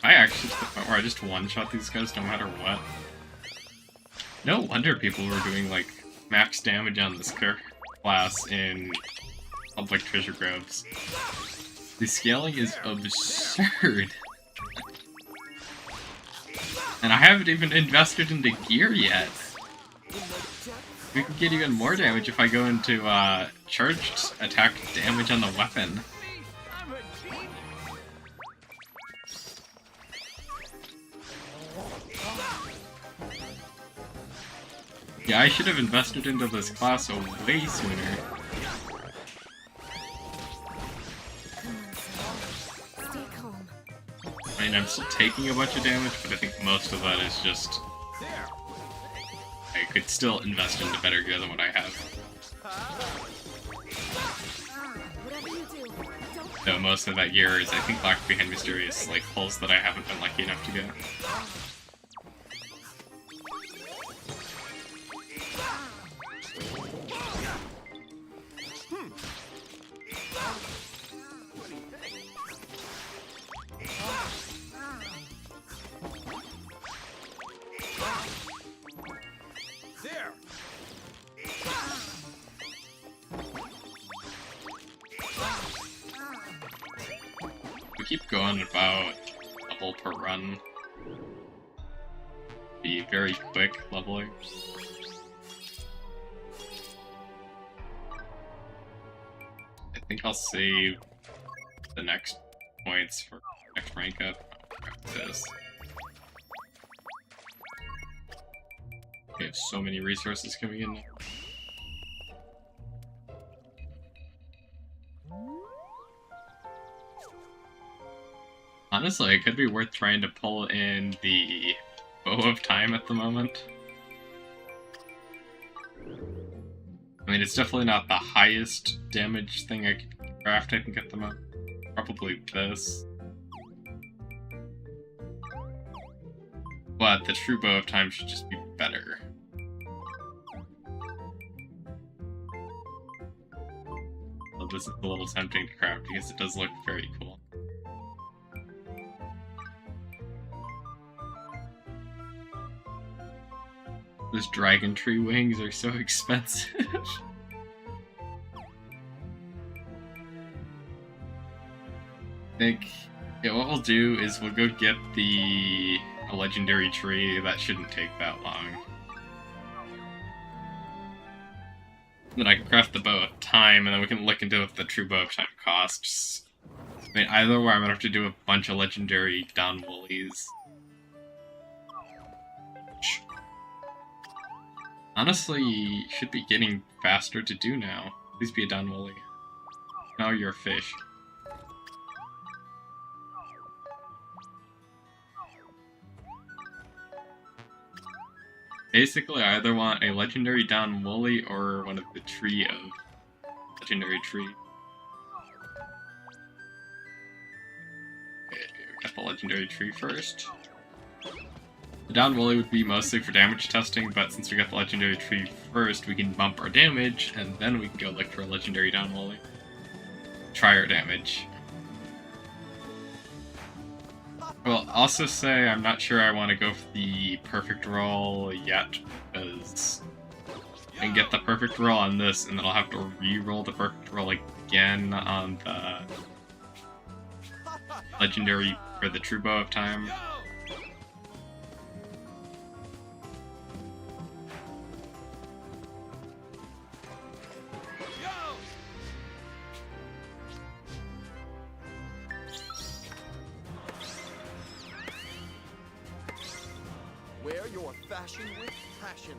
[SPEAKER 1] I actually to the point where I just one-shot these guys no matter what. No wonder people were doing, like, max damage on this class in public treasure groves. The scaling is absurd. And I haven't even invested into gear yet. We can get even more damage if I go into charged attack damage on the weapon. Yeah, I should have invested into this class way sooner.
[SPEAKER 2] Stay calm.
[SPEAKER 1] I mean, I'm still taking a bunch of damage, but I think most of that is just... I could still invest into better gear than what I have.
[SPEAKER 2] Whatever you do, don't
[SPEAKER 1] Though most of that gear is, I think, locked behind mysterious, like, holes that I haven't been lucky enough to get. We keep going about a level per run. Be very quick leveling. I think I'll save the next points for next rank up. After this. We have so many resources coming in now. Honestly, it could be worth trying to pull in the Bow of Time at the moment. I mean, it's definitely not the highest damage thing I could craft. I can get them up. Probably this. But the true Bow of Time should just be better. So this is a little tempting to craft because it does look very cool. Those dragon tree wings are so expensive. I think, yeah, what we'll do is we'll go get a legendary tree. That shouldn't take that long. Then I can craft the Bow of Time, and then we can look into what the true Bow of Time costs. I mean, either way, I'm gonna have to do a bunch of legendary Don Woolies. Honestly, should be getting faster to do now. Please be a Don Woolly. No, you're a fish. Basically, I either want a legendary Don Woolly or one of the tree of legendary tree. Okay, we got the legendary tree first. The Don Woolly would be mostly for damage testing, but since we got the legendary tree first, we can bump our damage, and then we can go look for a legendary Don Woolly. Try our damage. Well, also say I'm not sure I want to go for the perfect roll yet, because I can get the perfect roll on this, and then I'll have to re-roll the perfect roll again on the legendary for the true Bow of Time.
[SPEAKER 5] Wear your fashion with passion.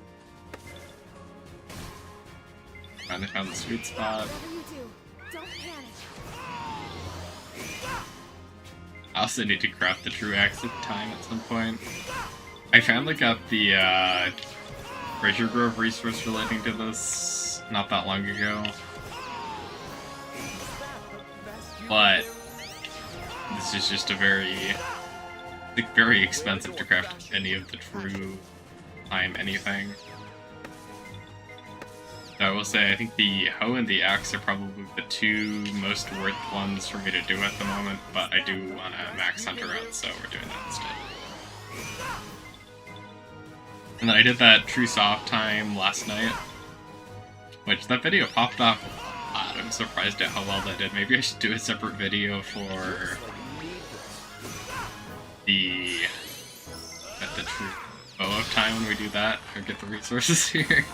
[SPEAKER 1] Finally found the sweet spot.
[SPEAKER 2] Whatever you do, don't panic.
[SPEAKER 1] I also need to craft the true axe of time at some point. I finally got the treasure grove resource relating to this not that long ago. But this is just a very expensive to craft any of the true time anything. So I will say I think the hoe and the axe are probably the two most worth ones for me to do at the moment, but I do want to max hunter out, so we're doing that instead. And then I did that true soft time last night, which that video popped off a lot. I'm surprised at how well that did. Maybe I should do a separate video for the true bow of time when we do that, or get the resources here.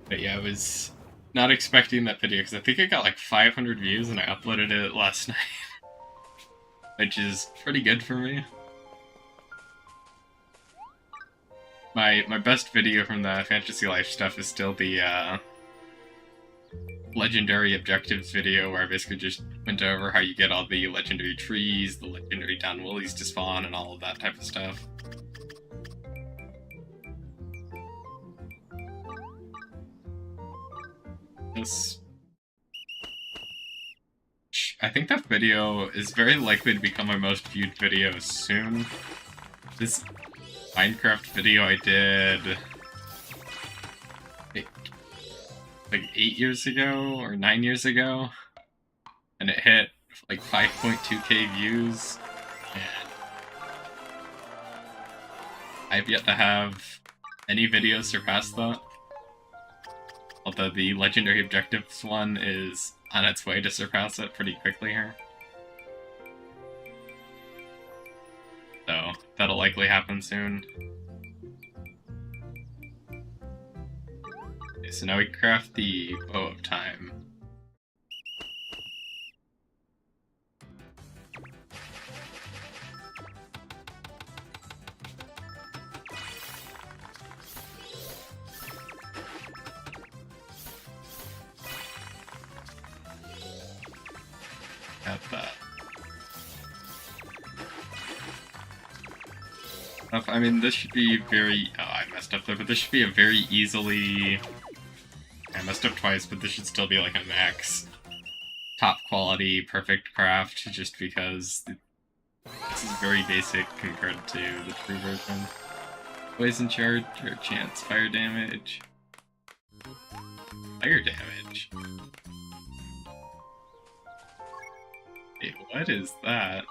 [SPEAKER 1] But yeah, I was not expecting that video because I think it got like 500 views and I uploaded it last night, which is pretty good for me. My best video from the Fantasy Life stuff is still the legendary objectives video where I basically just went over how you get all the legendary trees, the legendary down woolies to spawn, and all of that type of stuff. I think that video is very likely to become my most viewed video soon. This Minecraft video I did like 8 years ago or 9 years ago, and it hit like 5.2k views, and I've yet to have any video surpass that. Although the Legendary Objectives one is on its way to surpass it pretty quickly here. So, that'll likely happen soon. Okay, so now we craft the Bow of Time. Got that. I mean, this should be very... Oh, I messed up there, but this should be a very easily... I messed up twice, but this should still be like a max top quality, perfect craft, just because this is very basic compared to the true version. Poison charge or chance fire damage. Fire damage. Wait, what is that?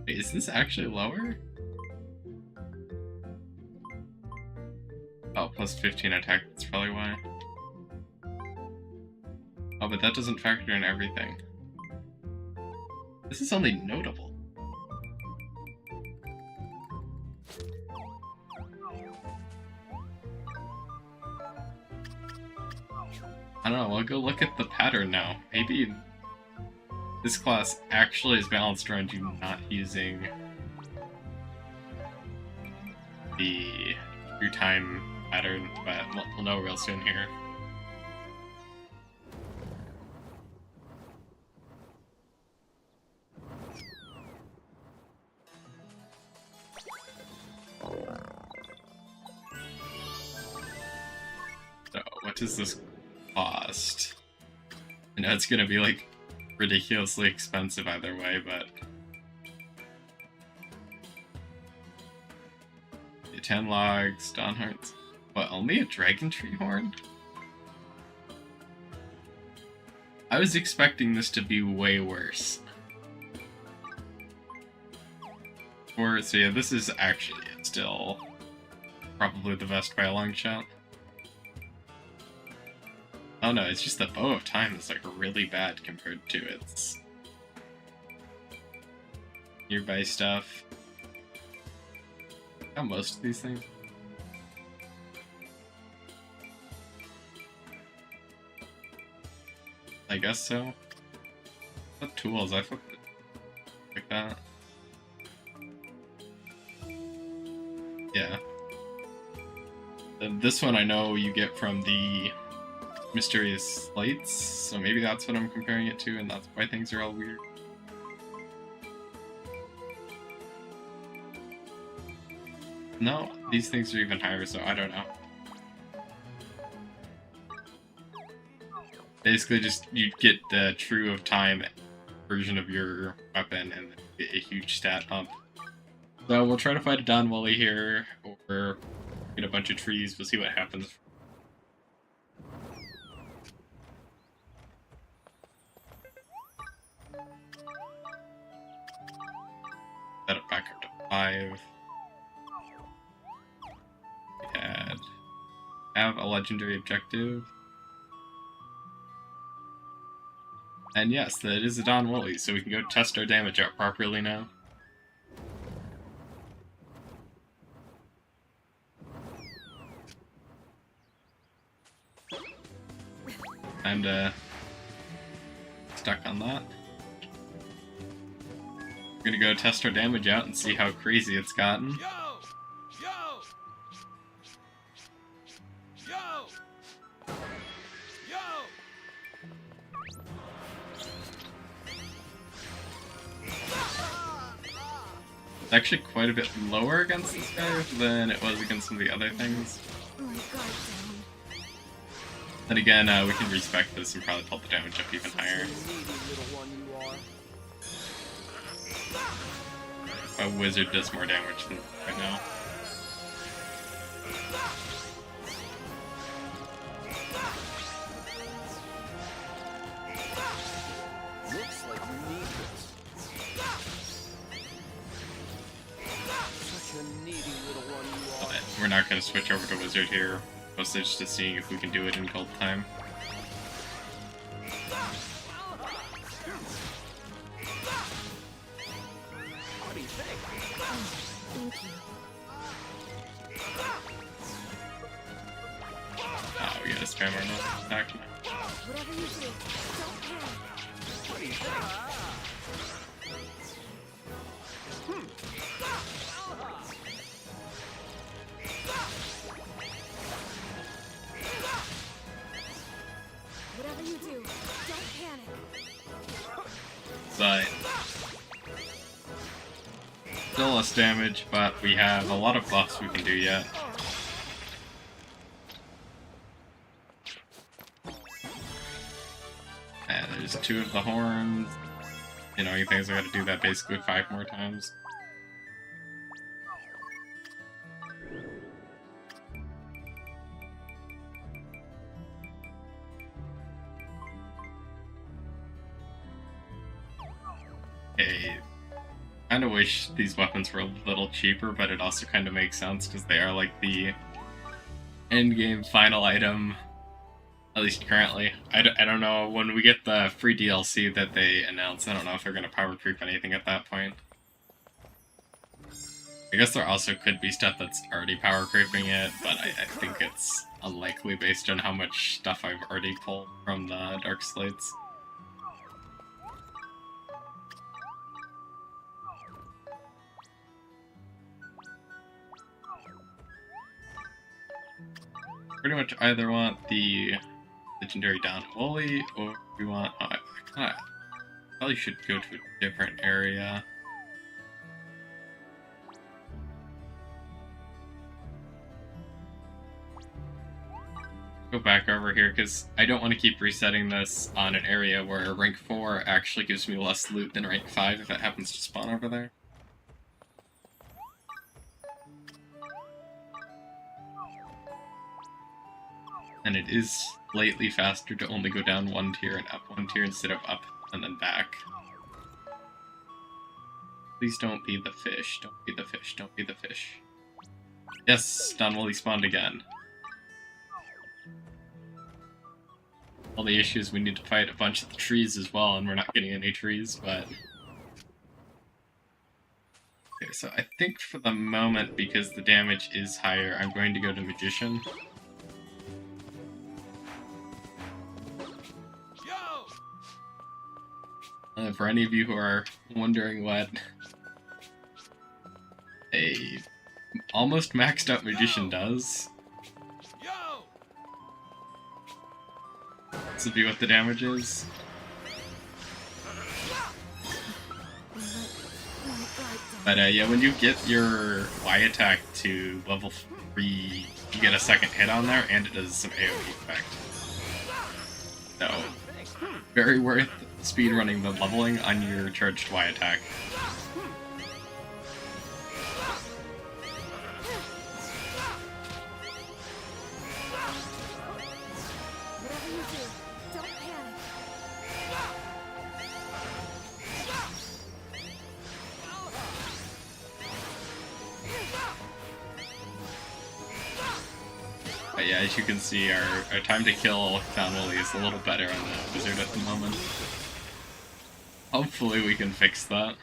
[SPEAKER 1] Wait, is this actually lower? Oh, plus 15 attack, that's probably why. Oh, but that doesn't factor in everything. This is only notable. I don't know, I'll go look at the pattern now. Maybe this class actually is balanced around you not using the true time pattern, but we'll know real soon here. So, what does this cost? I know it's gonna be like ridiculously expensive either way, but 10 logs, dawn hearts. What, only a dragon tree horn? I was expecting this to be way worse. So yeah, this is actually still probably the best by a long shot. Oh no, it's just the Bow of Time is like really bad compared to its nearby stuff. Got most of these things. I guess so. What tools? I thought like that. Yeah. And this one I know you get from the mysterious lights, so maybe that's what I'm comparing it to, and that's why things are all weird. No, these things are even higher, so I don't know. Basically, just you get the True of Time version of your weapon and get a huge stat bump. So we'll try to fight a Don Wooly here, or get a bunch of trees. We'll see what happens. Set it back up to 5. We have a legendary objective. And yes, that is a Don Wooly, so we can go test our damage out properly now. I'm stuck on that. We're gonna go test our damage out and see how crazy it's gotten.
[SPEAKER 6] Yo! Yo! Yo! Yo!
[SPEAKER 1] It's actually quite a bit lower against this guy than it was against some of the other things.
[SPEAKER 2] Oh my god, down.
[SPEAKER 1] Then again, we can respec this and probably pull the damage up even higher.
[SPEAKER 4] Needy little one you are.
[SPEAKER 1] A wizard does more damage than right now.
[SPEAKER 4] Looks like you need this. Such a needy little one you are.
[SPEAKER 1] But we're not going to switch over to wizard here, mostly just to seeing if we can do it in gold time.
[SPEAKER 4] What do you think?
[SPEAKER 2] Thank you.
[SPEAKER 1] Oh, we gotta spam our normal attack now.
[SPEAKER 2] Whatever you do, don't panic.
[SPEAKER 4] What do you think?
[SPEAKER 2] Whatever you do, don't panic.
[SPEAKER 1] But still less damage, but we have a lot of buffs we can do yet. And there's 2 of the horns. You know, he thinks I gotta do that basically 5 more times. Okay. Kind of wish these weapons were a little cheaper, but it also kind of makes sense because they are like the end-game final item, at least currently. I don't know, when we get the free DLC that they announce, I don't know if they're going to power creep anything at that point. I guess there also could be stuff that's already power creeping it, but I think it's unlikely based on how much stuff I've already pulled from the Dark Slates. Pretty much either want the legendary Don Wooly, or we want... I kinda probably should go to a different area. Go back over here, because I don't want to keep resetting this on an area where rank 4 actually gives me less loot than rank 5 if it happens to spawn over there. And it is slightly faster to only go down 1 tier and up 1 tier instead of up and then back. Please don't be the fish. Don't be the fish. Don't be the fish. Yes, Don Wooly spawned again. All the issues, we need to fight a bunch of the trees as well, and we're not getting any trees, but... Okay, so I think for the moment, because the damage is higher, I'm going to go to Magician.
[SPEAKER 6] Yo!
[SPEAKER 1] For any of you who are wondering what a almost maxed out Magician does,
[SPEAKER 6] Yo!
[SPEAKER 1] this would be what the damage is. But yeah, when you get your Y attack to level 3, you get a second hit on there, and it does some AoE effect. So, very worth speedrunning the leveling on your charged Y attack.
[SPEAKER 2] Whatever you do, don't panic.
[SPEAKER 1] But yeah, as you can see, our time to kill Down Willy is a little better on the wizard at the moment. Hopefully we can fix that.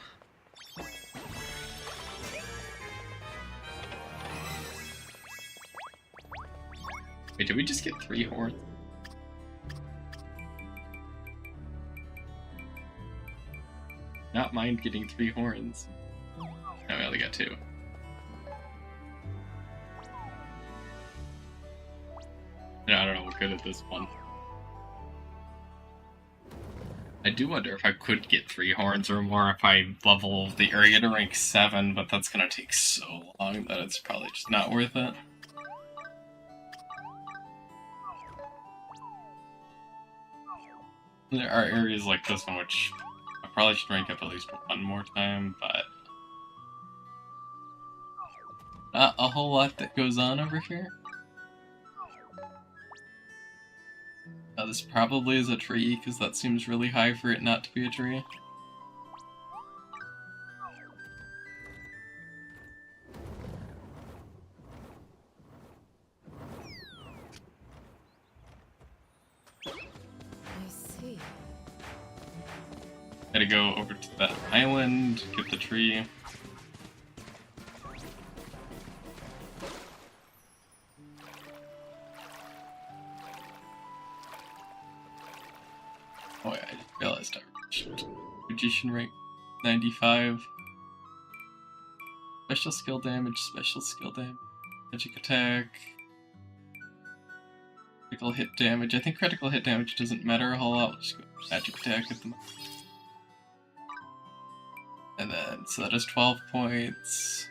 [SPEAKER 1] Wait, did we just get 3 horns? Not mind getting 3 horns. No, we only got 2. No, I don't know, we're good at this one. I do wonder if I could get 3 horns or more if I level the area to rank 7, but that's gonna take so long that it's probably just not worth it. There are areas like this one which I probably should rank up at least 1 more time, but not a whole lot that goes on over here. This probably is a tree, because that seems really high for it not to be a tree.
[SPEAKER 2] I see.
[SPEAKER 1] Gotta go over to that island, get the tree. Oh yeah, I just realized I reached Magician rank 95. Special skill damage, magic attack, critical hit damage. I think critical hit damage doesn't matter a whole lot. We'll just go magic attack at the moment. And then, so that is 12 points.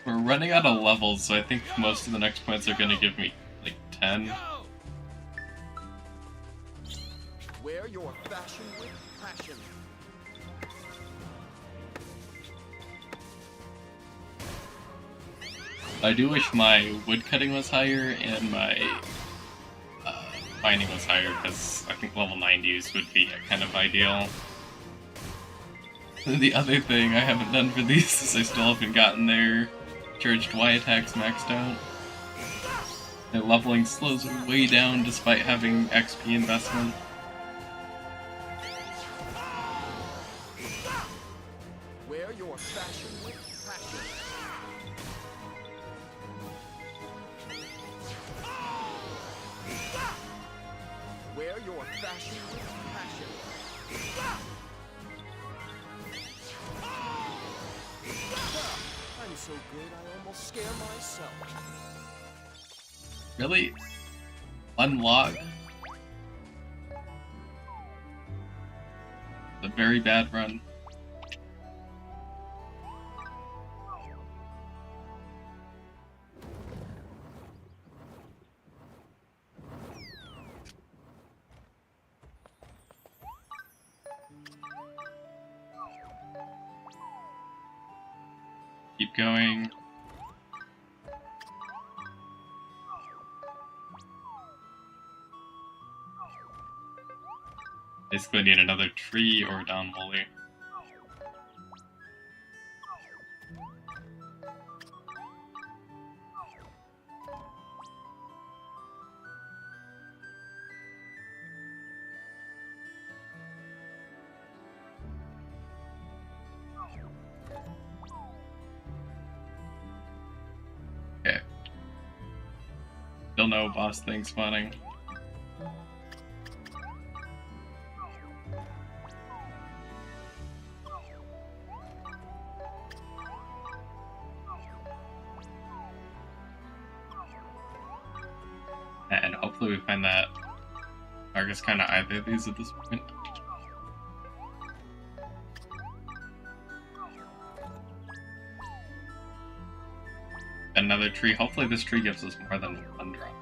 [SPEAKER 1] We're running out of levels, so I think most of the next points are going to give me like 10.
[SPEAKER 6] Yo!
[SPEAKER 5] Wear your fashion with passion.
[SPEAKER 1] I do wish my woodcutting was higher and my mining was higher, because I think level 90s would be kind of ideal. The other thing I haven't done for these is I still haven't gotten their charged Y attacks maxed out. Their leveling slows way down despite having XP investment.
[SPEAKER 5] Wear your fashion with passion. Wear your fashion with passion. I'm so good I almost scare myself.
[SPEAKER 1] Really? Unlock? A very bad run. Keep going. Basically need another tree or down Wooly. Still no boss thing spawning. And hopefully we find that Argus kind of either of these at this point. Another tree. Hopefully this tree gives us more than one drop.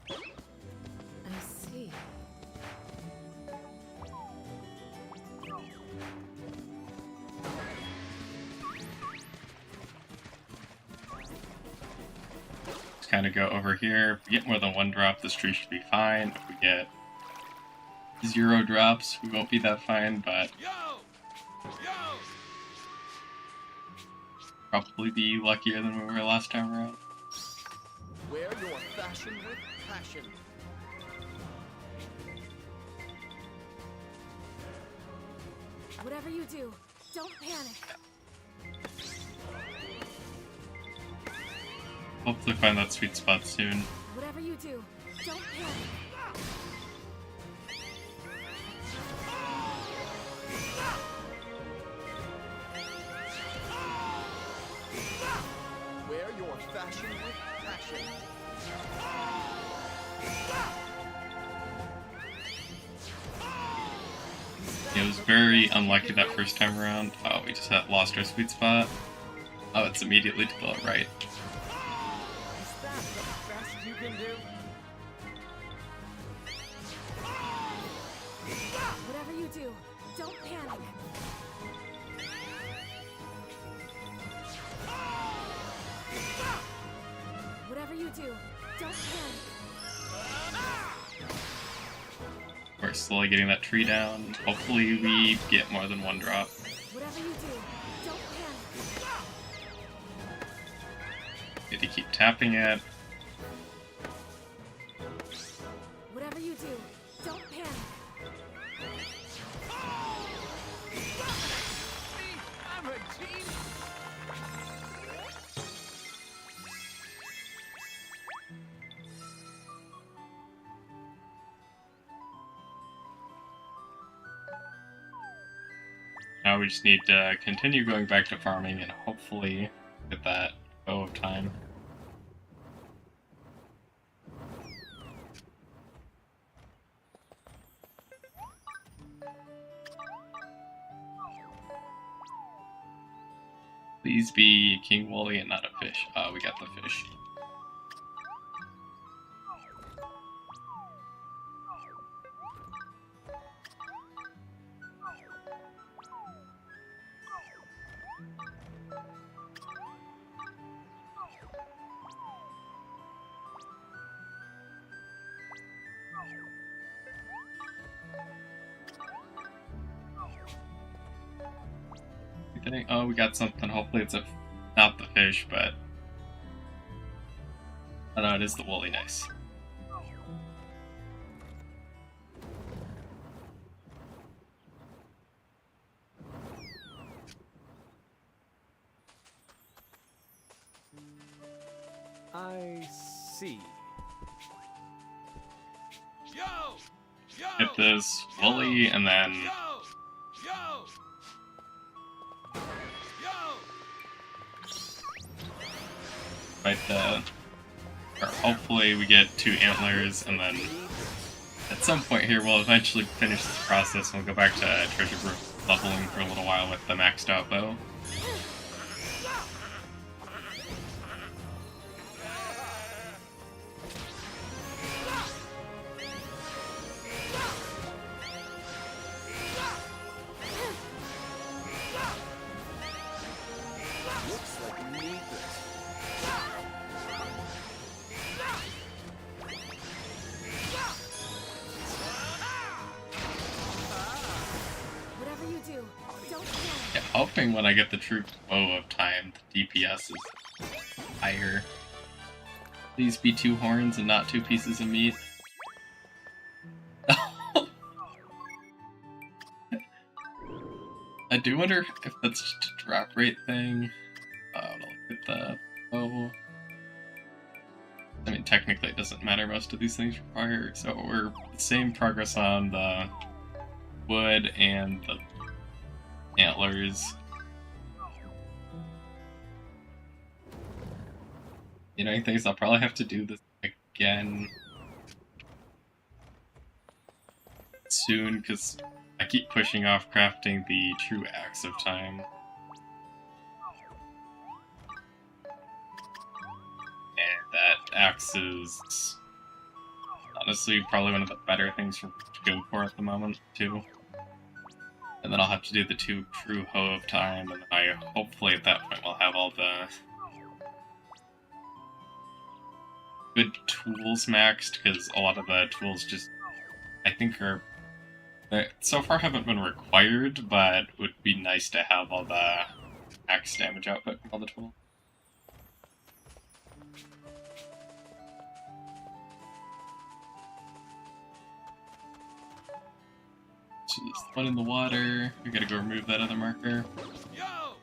[SPEAKER 2] I see.
[SPEAKER 1] Just kind of go over here. If we get more than one drop, this tree should be fine. If we get 0 drops, we won't be that fine, but
[SPEAKER 6] Yo! Yo!
[SPEAKER 1] probably be luckier than we were last time around.
[SPEAKER 5] Wear your fashion with passion.
[SPEAKER 2] Whatever you do, don't panic.
[SPEAKER 1] Hopefully find that sweet spot soon.
[SPEAKER 2] Whatever you do, don't panic.
[SPEAKER 5] Wear your fashion with passion.
[SPEAKER 1] It was very unlucky that first time around. Oh, we just lost our sweet spot. Oh, it's immediately to the right.
[SPEAKER 4] Is that the best you can do?
[SPEAKER 2] Whatever you do, don't panic. Whatever you do, don't panic.
[SPEAKER 1] We're slowly getting that tree down. Hopefully we get more than one drop.
[SPEAKER 2] Whatever you do, don't panic.
[SPEAKER 1] Need to keep tapping it.
[SPEAKER 2] Whatever you do, don't panic.
[SPEAKER 6] I'm a genius!
[SPEAKER 1] Now we just need to continue going back to farming and hopefully get that bow of time. Please be King Wooly and not a fish. Oh, we got the fish. Oh, we got something. Hopefully it's not the fish, but... Oh no, it is the woolly. Nice.
[SPEAKER 4] I see.
[SPEAKER 6] Yo! Yo!
[SPEAKER 1] Get this woolly and then...
[SPEAKER 6] Yo! Yo! Yo!
[SPEAKER 1] fight the... Or hopefully we get 2 antlers, and then at some point here we'll eventually finish this process and we'll go back to treasure group leveling for a little while with the maxed out bow.
[SPEAKER 5] Looks like you need this.
[SPEAKER 2] Whatever you do, don't panic.
[SPEAKER 1] Yeah, hoping when I get the true bow of time, the DPS is higher. Please be 2 horns and not 2 pieces of meat. I do wonder if that's just a drop rate thing. I'll look at the bow. I mean, technically it doesn't matter, most of these things require, so we're the same progress on the wood and the antlers. You know, things I'll probably have to do this again soon, because I keep pushing off crafting the true axe of time. And that axe is honestly probably one of the better things to go for at the moment, too. And then I'll have to do the true hoe of time, and I hopefully at that point will have all the good tools maxed, because a lot of the tools just, I think, are so far haven't been required, but would be nice to have all the max damage output from all the tools. So there's one in the water. We gotta go remove that other marker.
[SPEAKER 6] Yo!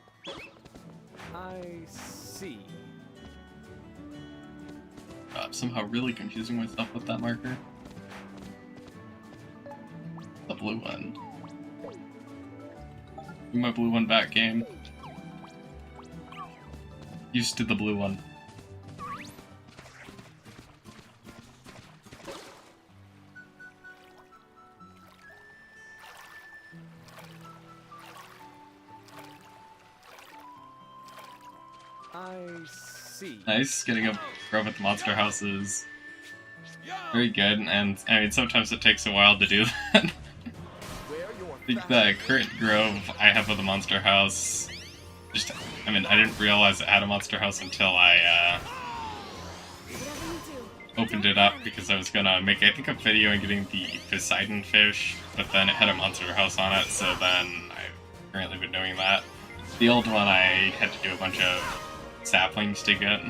[SPEAKER 4] I see.
[SPEAKER 1] I'm somehow really confusing myself with that marker. The blue one. Give my blue one back, game. Used to the blue one.
[SPEAKER 4] I see.
[SPEAKER 1] Nice, getting a grove at the monster houses.
[SPEAKER 6] Yo!
[SPEAKER 1] Very good, and I mean, sometimes it takes a while to do that.
[SPEAKER 5] Wear your
[SPEAKER 1] I think the current grove I have with the monster house, I mean, I didn't realize it had a monster house until I
[SPEAKER 2] Whatever you do,
[SPEAKER 1] opened it up, because I was gonna make, I think, a video on getting the Poseidon fish, but then it had a monster house on it, so then I've currently been doing that. The old one I had to do a bunch of saplings to get.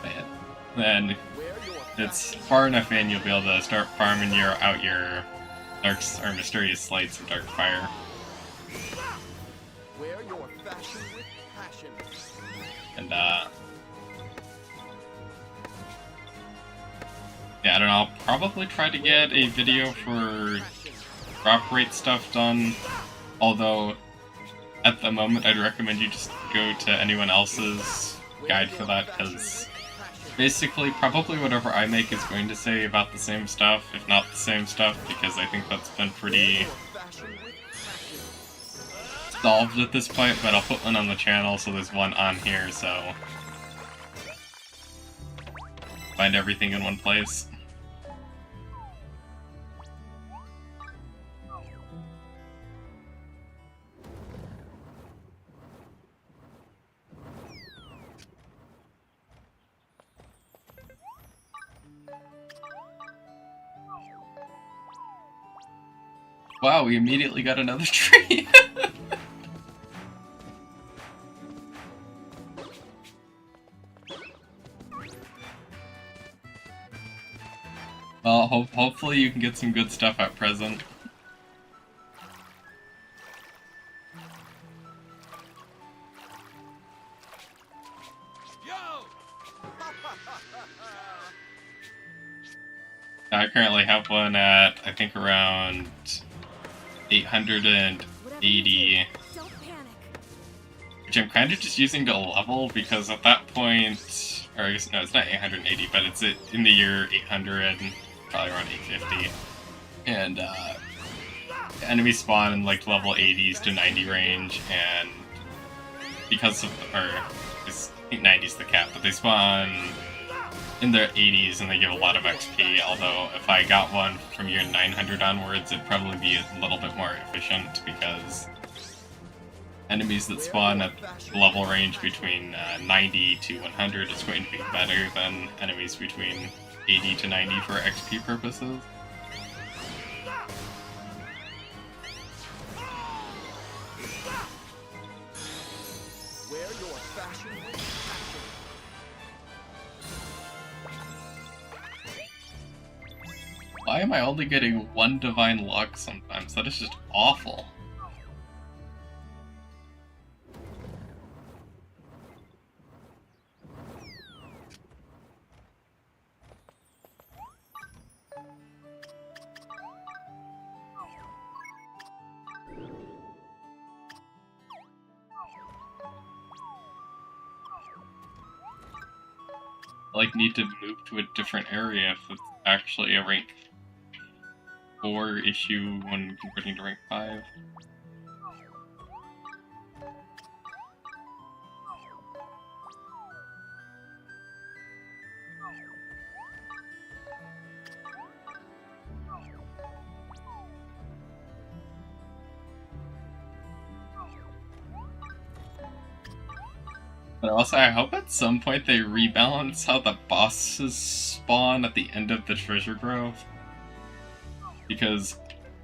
[SPEAKER 1] But then it's far enough in, you'll be able to start farming out your dark or mysterious slates of dark fire.
[SPEAKER 5] Wear your fashion with passion.
[SPEAKER 1] And yeah, I don't know, I'll probably try to get a video for drop rate stuff done, although at the moment I'd recommend you just go to anyone else's guide for that, because basically probably whatever I make is going to say about the same stuff, if not the same stuff, because I think that's been pretty solved at this point, but I'll put one on the channel, so there's one on here, so find everything in one place. Wow, we immediately got another tree! Well, hopefully you can get some good stuff at present.
[SPEAKER 6] Yo!
[SPEAKER 1] I currently have one at, I think, around 880,
[SPEAKER 2] don't panic.
[SPEAKER 1] which I'm kind of just using to level, because at that point, or I guess, no, it's not 880, but it's in the year 800, probably around 850, and enemies spawn in like level 80s to 90 range, and because of, I think 90's the cap, but they spawn in their 80s and they give a lot of XP, although if I got one from year 900 onwards, it'd probably be a little bit more efficient, because enemies that spawn at level range between 90 to 100 is going to be better than enemies between 80 to 90 for XP purposes.
[SPEAKER 5] Wear your fashion with passion.
[SPEAKER 1] Why am I only getting one divine luck sometimes? That is just awful. I need to move to a different area if it's actually a rank 4 issue when converting to rank 5. But also, I hope at some point they rebalance how the bosses spawn at the end of the treasure grove. Because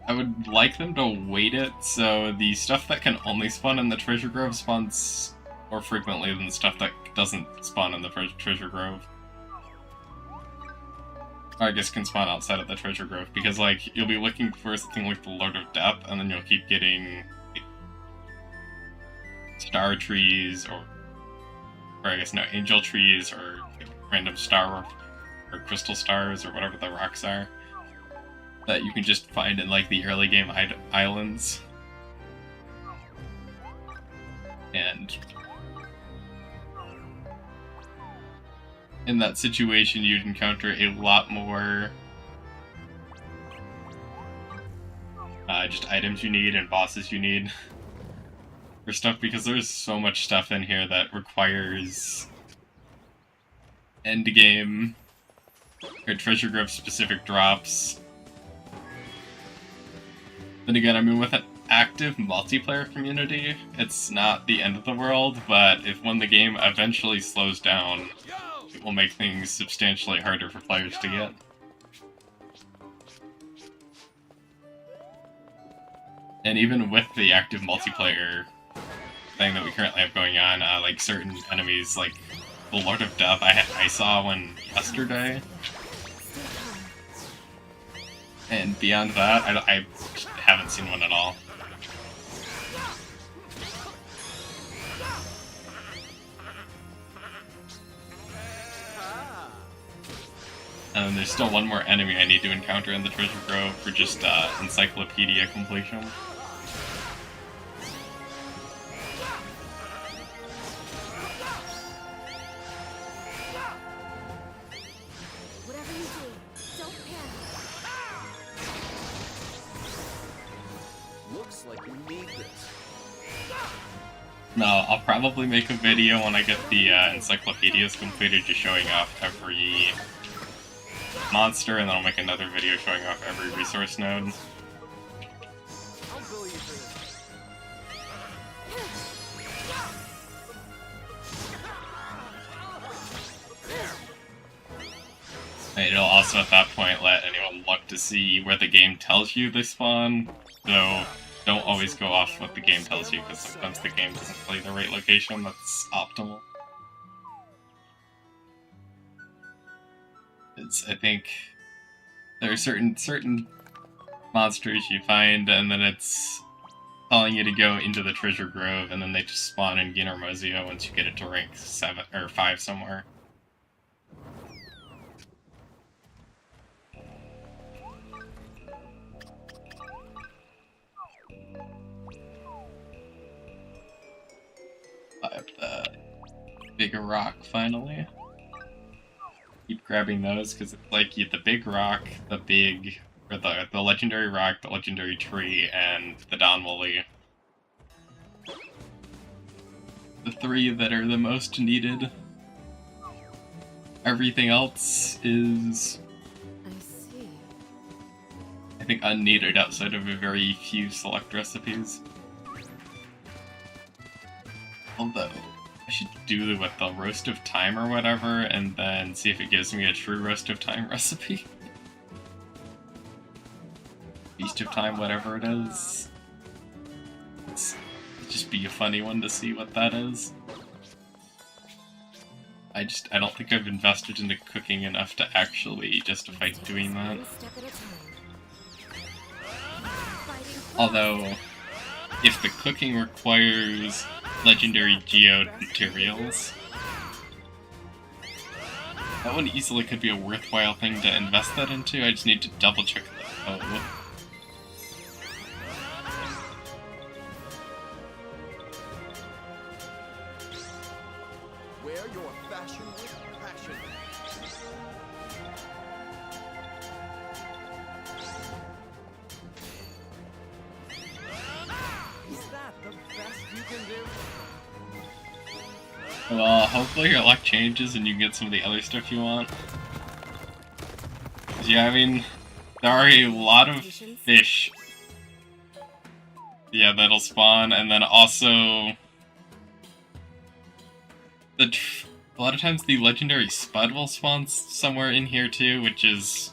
[SPEAKER 1] I would like them to weight it so the stuff that can only spawn in the treasure grove spawns more frequently than the stuff that doesn't spawn in the treasure grove. Or I guess can spawn outside of the treasure grove, because you'll be looking for something like the Lord of Death, and then you'll keep getting star trees, or I guess no, angel trees, or random star or crystal stars, or whatever the rocks are, that you can just find in the early game islands. And in that situation, you'd encounter a lot more just items you need and bosses you need for stuff, because there's so much stuff in here that requires endgame or treasure grove specific drops. Then again, I mean, with an active multiplayer community, it's not the end of the world, but when the game eventually slows down, it will make things substantially harder for players to get. And even with the active multiplayer thing that we currently have going on, certain enemies, like the Lord of Death, I saw one yesterday. And beyond that, I haven't seen one at all. And there's still one more enemy I need to encounter in the treasure grove for just encyclopedia completion.
[SPEAKER 2] Whatever you do, don't panic.
[SPEAKER 5] Looks like we need this.
[SPEAKER 1] No, I'll probably make a video when I get the encyclopedias completed, just showing off every monster, and then I'll make another video showing off every resource node.
[SPEAKER 5] I'll bill you for this.
[SPEAKER 1] And it'll also at that point let anyone look to see where the game tells you they spawn, though don't always go off what the game tells you, because sometimes the game doesn't tell you the right location that's optimal. I think there are certain monsters you find, and then it's telling you to go into the treasure grove, and then they just spawn in Ginormozio once you get it to rank 7 or 5 somewhere. I have the bigger rock finally. Keep grabbing those because it's the big rock, the legendary rock, the legendary tree, and the Dawn Lily. The 3 that are the most needed. Everything else is,
[SPEAKER 2] I see.
[SPEAKER 1] I think, unneeded outside of a very few select recipes. Although, I should do with the Roast of Time or whatever, and then see if it gives me a true Roast of Time recipe. Feast of Time, whatever it is. It'd just be a funny one to see what that is. I don't think I've invested into cooking enough to actually justify doing that.
[SPEAKER 2] One step at a time. Fighting fast.
[SPEAKER 1] Although, if the cooking requires legendary geode materials, that one easily could be a worthwhile thing to invest that into. I just need to double check that. Oh.
[SPEAKER 5] Wear your fashion with passion. Is that the best you can do?
[SPEAKER 1] Well, hopefully your luck changes and you get some of the other stuff you want. 'Cause, yeah, I mean, there are a lot of fish. Yeah, that'll spawn, and then also a lot of times the legendary spud will spawn somewhere in here too, which is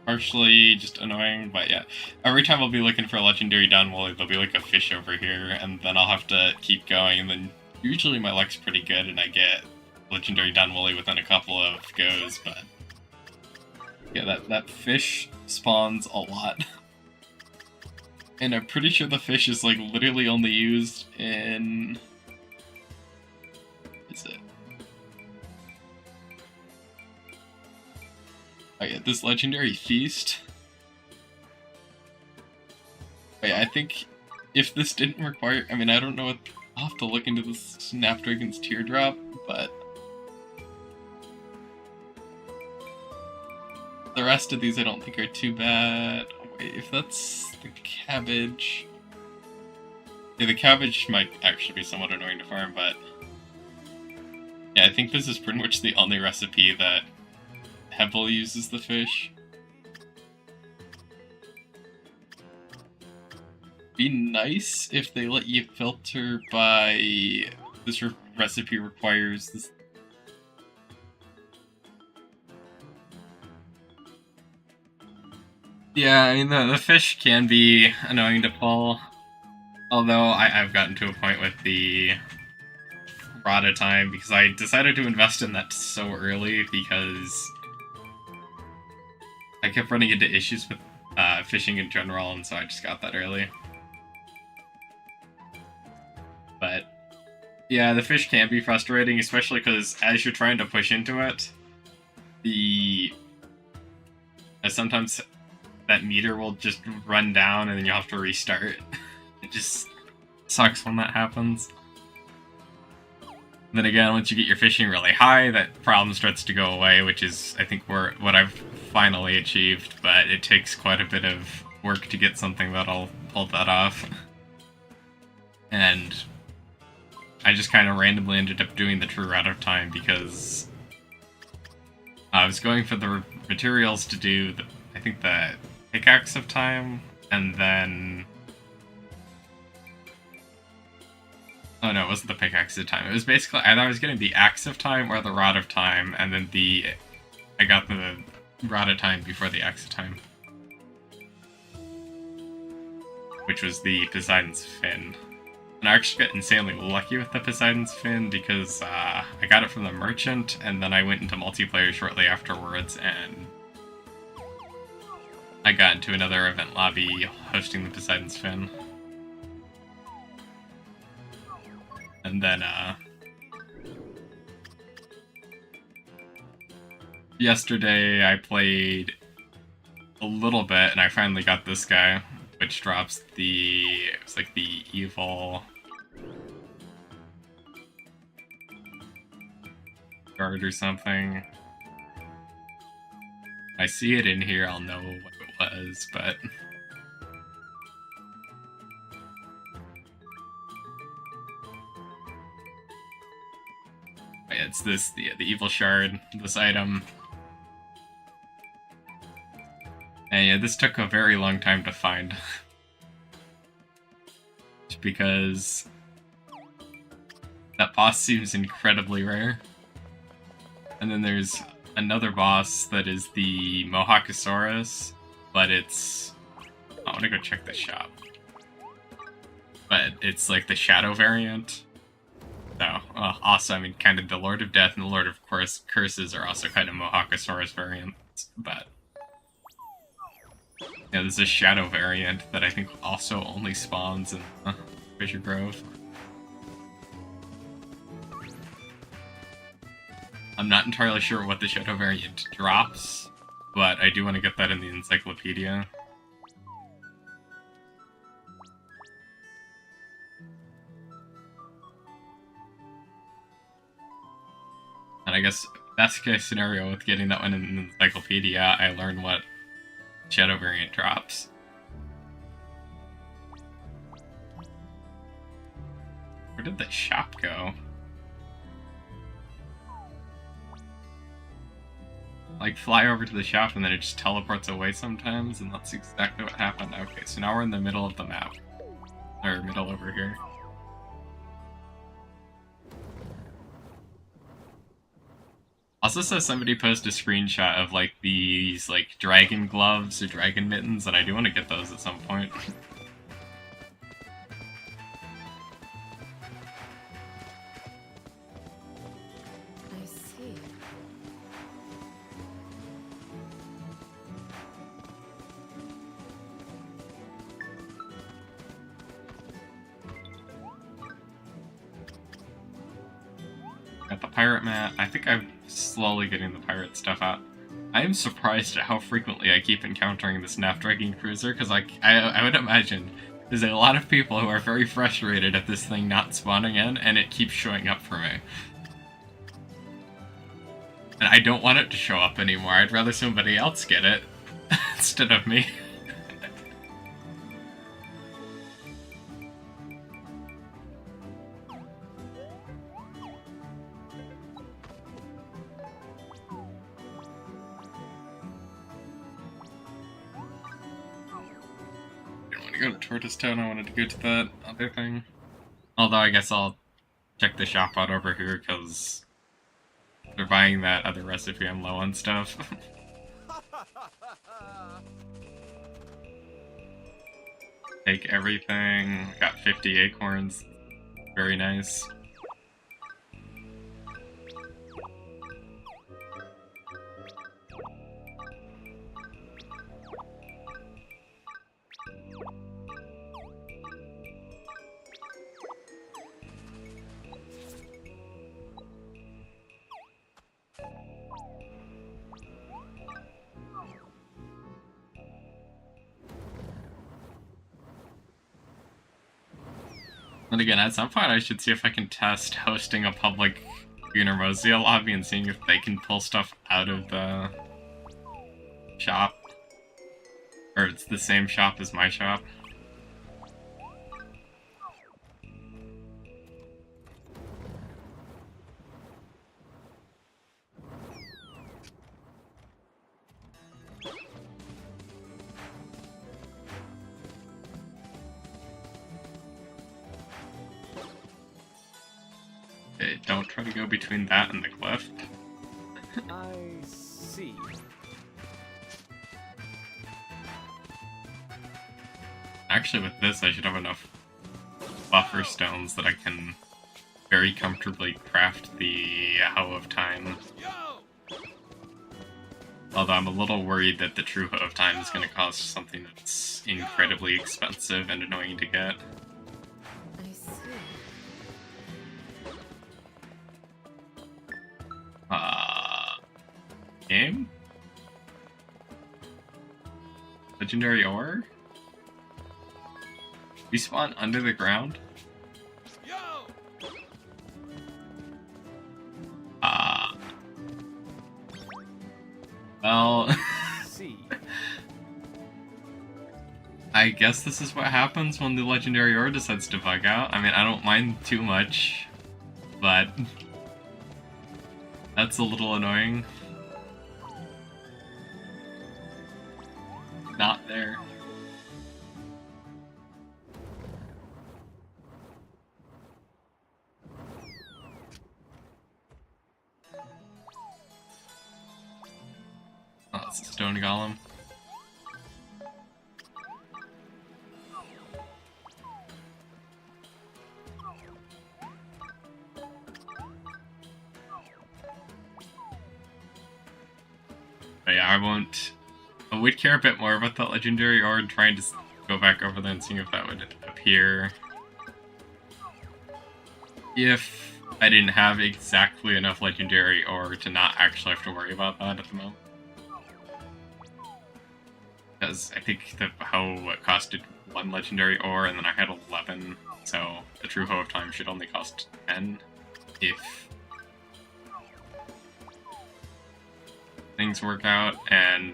[SPEAKER 1] partially just annoying, but yeah. Every time I'll be looking for a legendary Dunwoolly, there'll be like a fish over here, and then I'll have to keep going, and then usually my luck's pretty good and I get legendary Dunwoolly within a couple of goes, but yeah, that fish spawns a lot. And I'm pretty sure the fish is like literally only used in... What is it? Oh yeah, this legendary feast. Oh yeah, I think if this didn't require... I mean, I don't know what... I'll have to look into this Snapdragon's Teardrop, but... The rest of these I don't think are too bad. Wait, if that's the cabbage... Yeah, the cabbage might actually be somewhat annoying to farm, but... Yeah, I think this is pretty much the only recipe that heavily uses the fish. Be nice if they let you filter by... This recipe requires this... Yeah, I mean, the fish can be annoying to pull. Although I've gotten to a point with the Rada time because I decided to invest in that so early because I kept running into issues with fishing in general, and so I just got that early. But yeah, the fish can be frustrating, especially because as you're trying to push into it, sometimes that meter will just run down and then you'll have to restart. It just sucks when that happens. Then again, once you get your fishing really high, that problem starts to go away, which is, I think, what I've finally achieved, but it takes quite a bit of work to get something that'll pull that off. And I just kind of randomly ended up doing the true out of time because I was going for the materials to do, I think, the pickaxe of time, and then... Oh no, it wasn't the pickaxe of time. It was basically either I was getting the axe of time or the rod of time, and then I got the rod of time before the axe of time. Which was the Poseidon's Fin. And I actually got insanely lucky with the Poseidon's Fin because I got it from the merchant, and then I went into multiplayer shortly afterwards, and I got into another event lobby hosting the Poseidon's Fin. And then, yesterday I played a little bit, and I finally got this guy, which drops it's like the evil guard or something. I see it in here, I'll know what it was, but... It's this, the evil shard, this item. And yeah, this took a very long time to find. Just because that boss seems incredibly rare. And then there's another boss that is the Mohawkosaurus, but it's... I want to go check the shop. But it's like the shadow variant. So, also, I mean, kind of the Lord of Death and the Lord of Curses are also kind of Mohacosaurus variants, but yeah, there's a Shadow variant that I think also only spawns in Fisher Grove. I'm not entirely sure what the Shadow variant drops, but I do want to get that in the encyclopedia. And I guess best case scenario with getting that one in the encyclopedia, I learn what Shadow variant drops. Where did the shop go? Like, fly over to the shop and then it just teleports away sometimes, and that's exactly what happened. Okay, so now we're in the middle of the map. Or middle over here. Also saw somebody post a screenshot of, like, these, like, dragon gloves or dragon mittens, and I do want to get those at some point.
[SPEAKER 2] I see.
[SPEAKER 1] Got the pirate mat. I think I'm slowly getting the pirate stuff out. I am surprised at how frequently I keep encountering the Snapdragon Cruiser, because I would imagine there's a lot of people who are very frustrated at this thing not spawning in, and it keeps showing up for me. And I don't want it to show up anymore. I'd rather somebody else get it instead of me. Go to Tortoise Town, I wanted to go to that other thing. Although I guess I'll check the shop out over here, because they're buying that other recipe I'm low on stuff. Take everything. Got 50 acorns. Very nice. And again, at some point I should see if I can test hosting a public Unermosia lobby and seeing if they can pull stuff out of the shop. Or it's the same shop as my shop. Okay, don't try to go between that and the cliff.
[SPEAKER 4] I see.
[SPEAKER 1] Actually, with this, I should have enough buffer stones that I can very comfortably craft the Hoe of Time.
[SPEAKER 6] Yo!
[SPEAKER 1] Although I'm a little worried that the true Hoe of Time is going to cost something that's incredibly expensive and annoying to get.
[SPEAKER 2] I see.
[SPEAKER 1] Game? Legendary ore? We spawn under the ground?
[SPEAKER 6] Yo!
[SPEAKER 1] Well...
[SPEAKER 4] See.
[SPEAKER 1] I guess this is what happens when the legendary ore decides to bug out. I mean, I don't mind too much, but... that's a little annoying. Not there. Oh, it's a stone golem. But yeah, I would care a bit more about that legendary ore and trying to go back over there and seeing if that would appear. If I didn't have exactly enough legendary ore to not actually have to worry about that at the moment. Because I think how it costed 1 legendary ore and then I had 11, so the true Hoe of Time should only cost 10 if things work out, and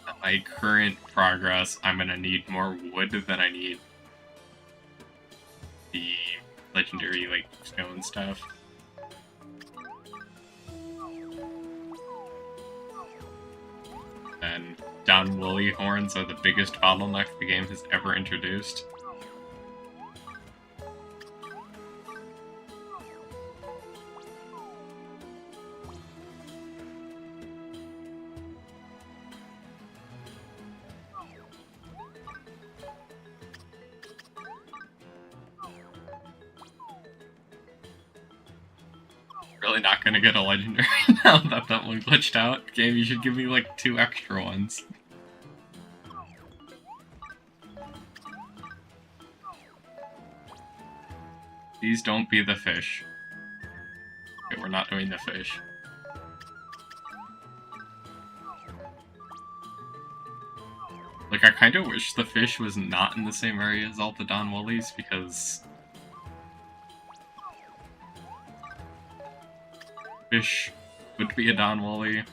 [SPEAKER 1] at my current progress, I'm gonna need more wood than I need the legendary, like, stone stuff. And Don Woolly horns are the biggest bottleneck the game has ever introduced. Really not gonna get a legendary now that that one glitched out. Game, you should give me like 2 extra ones. Please don't be the fish. Okay, we're not doing the fish. Like, I kind of wish the fish was not in the same area as all the Don Woolies, because fish would be a Don Wooly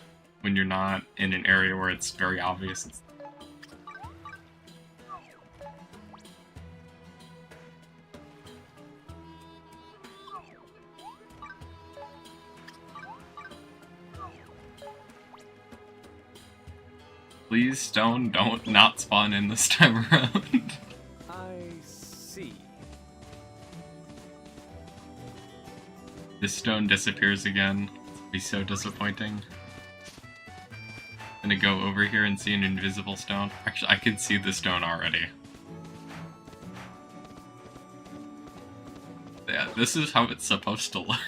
[SPEAKER 1] when you're not in an area where it's very obvious. Please, stone, don't not spawn in this time around.
[SPEAKER 4] I see.
[SPEAKER 1] This stone disappears again. It'll be so disappointing. I'm gonna go over here and see an invisible stone. Actually, I can see the stone already. Yeah, this is how it's supposed to look.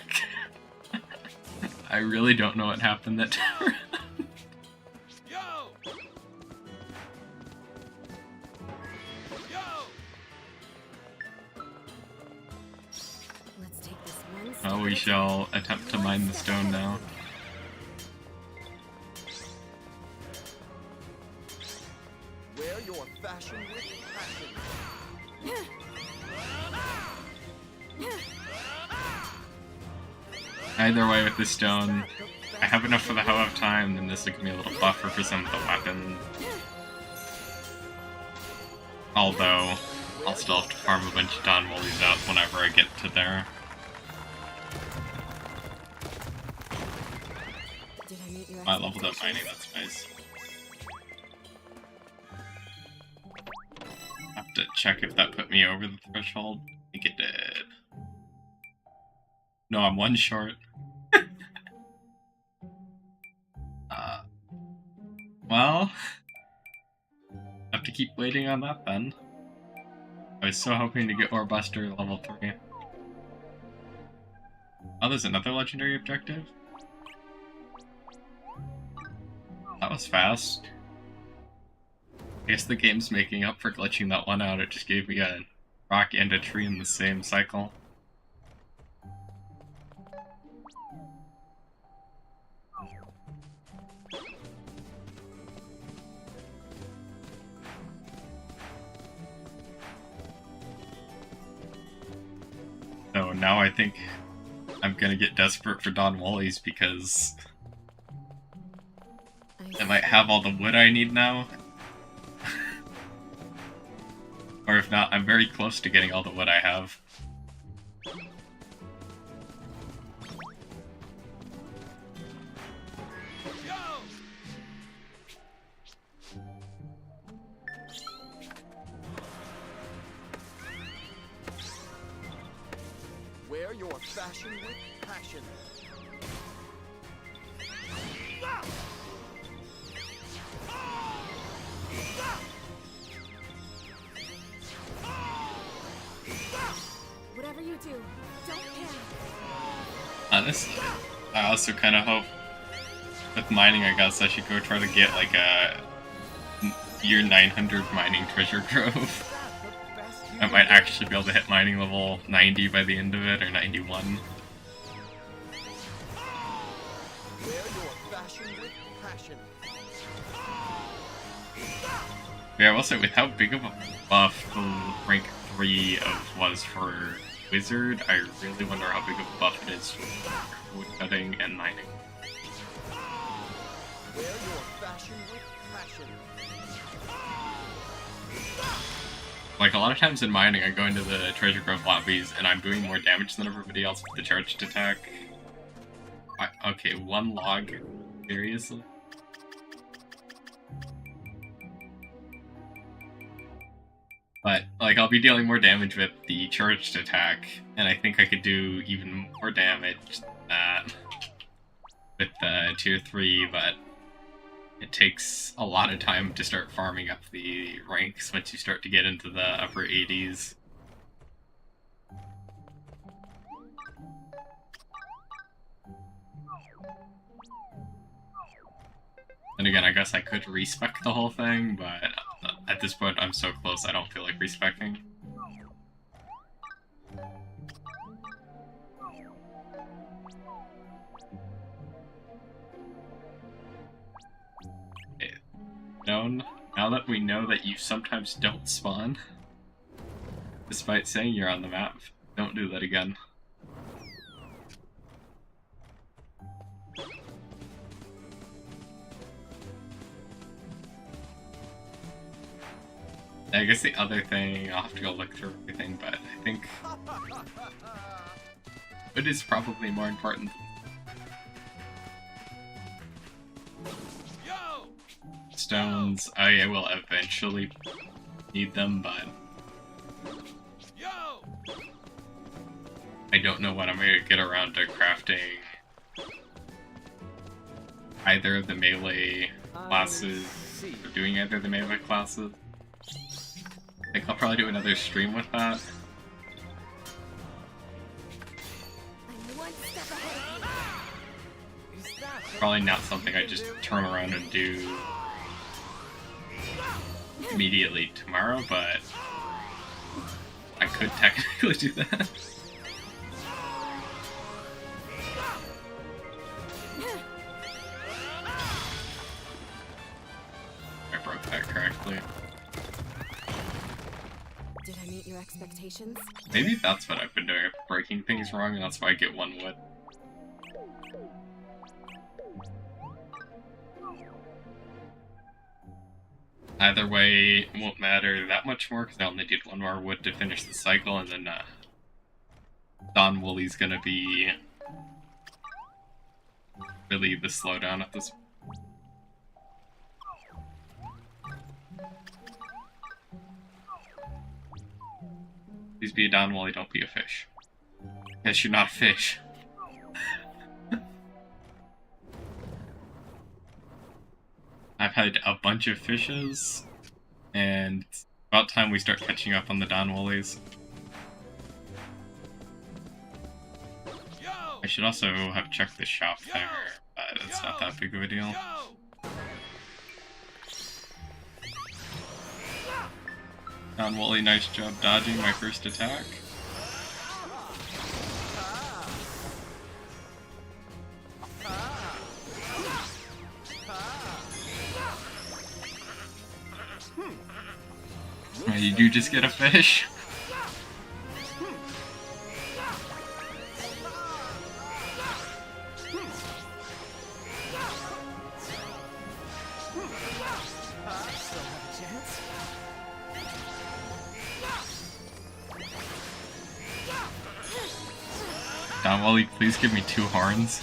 [SPEAKER 1] I really don't know what happened that time around.
[SPEAKER 6] Yo! Yo!
[SPEAKER 2] Let's take this one step
[SPEAKER 1] Oh, we
[SPEAKER 2] at a
[SPEAKER 1] shall attempt to mine the stone now.
[SPEAKER 5] Wear your fashion with passion.
[SPEAKER 1] Either way with this stone, I have enough for the Hoe of Time, then this will give me a little buffer for some of the weapons. Although, I'll still have to farm a bunch of Don Woolies out whenever I get to there.
[SPEAKER 2] Did I meet your
[SPEAKER 1] I leveled up mining,
[SPEAKER 2] expectations?
[SPEAKER 1] that's nice. Have to check if that put me over the threshold. I think it did. No, I'm 1 short. Well, have to keep waiting on that then. I was so hoping to get Orebuster level 3. Oh, there's another legendary objective? That was fast. I guess the game's making up for glitching that one out. It just gave me a rock and a tree in the same cycle. So now I think I'm gonna get desperate for Don Woolies because I might have all the wood I need now. Or if not, I'm very close to getting all the wood I have.
[SPEAKER 6] Yo!
[SPEAKER 5] Wear your fashion with passion.
[SPEAKER 2] Whatever you do, don't panic.
[SPEAKER 1] Honestly, I also kind of hope with mining, I guess I should go try to get like a year 900 mining treasure grove. I might actually be able to hit mining level 90 by the end of it, or 91.
[SPEAKER 5] Wear your fashion with passion.
[SPEAKER 1] Yeah, I will say, with how big of a buff the rank 3 was for Wizard, I really wonder how big of a buff it is for woodcutting and mining.
[SPEAKER 5] Wear your fashion with passion.
[SPEAKER 1] Like, a lot of times in mining, I go into the treasure grove lobbies and I'm doing more damage than everybody else with the charged attack. Okay, 1 log? Seriously? But, like, I'll be dealing more damage with the charged attack, and I think I could do even more damage with tier 3, but it takes a lot of time to start farming up the ranks once you start to get into the upper 80s. And again, I guess I could respec the whole thing, but at this point I'm so close I don't feel like respecing. Now that we know that you sometimes don't spawn, despite saying you're on the map, don't do that again. I guess the other thing, I'll have to go look through everything, but I think it is probably more important.
[SPEAKER 6] Yo!
[SPEAKER 1] Stones, I will eventually need them, but
[SPEAKER 6] Yo!
[SPEAKER 1] I don't know when I'm going to get around to crafting either of the melee classes, or doing either of the melee classes. I think I'll probably do another stream with that.
[SPEAKER 2] I'm one step ahead of you.
[SPEAKER 1] Probably not something I just turn around and do immediately tomorrow, but I could technically do that. I broke that correctly.
[SPEAKER 2] Did I meet your expectations?
[SPEAKER 1] Maybe that's what I've been doing, breaking things wrong, and that's why I get 1 wood. Either way, it won't matter that much more, because I only did 1 more wood to finish the cycle, and then Don Wooly's gonna be really the slowdown at this point. Please be a Don Wooly, don't be a fish. Guess you're not a fish. I've had a bunch of fishes, and it's about time we start catching up on the Don Woolies.
[SPEAKER 6] Yo!
[SPEAKER 1] I should also have checked the shop there, but it's not that big of a deal.
[SPEAKER 6] Yo!
[SPEAKER 1] Don Wooly, nice job dodging my first attack. Did you just get a fish? Don Wooly, please give me 2 horns.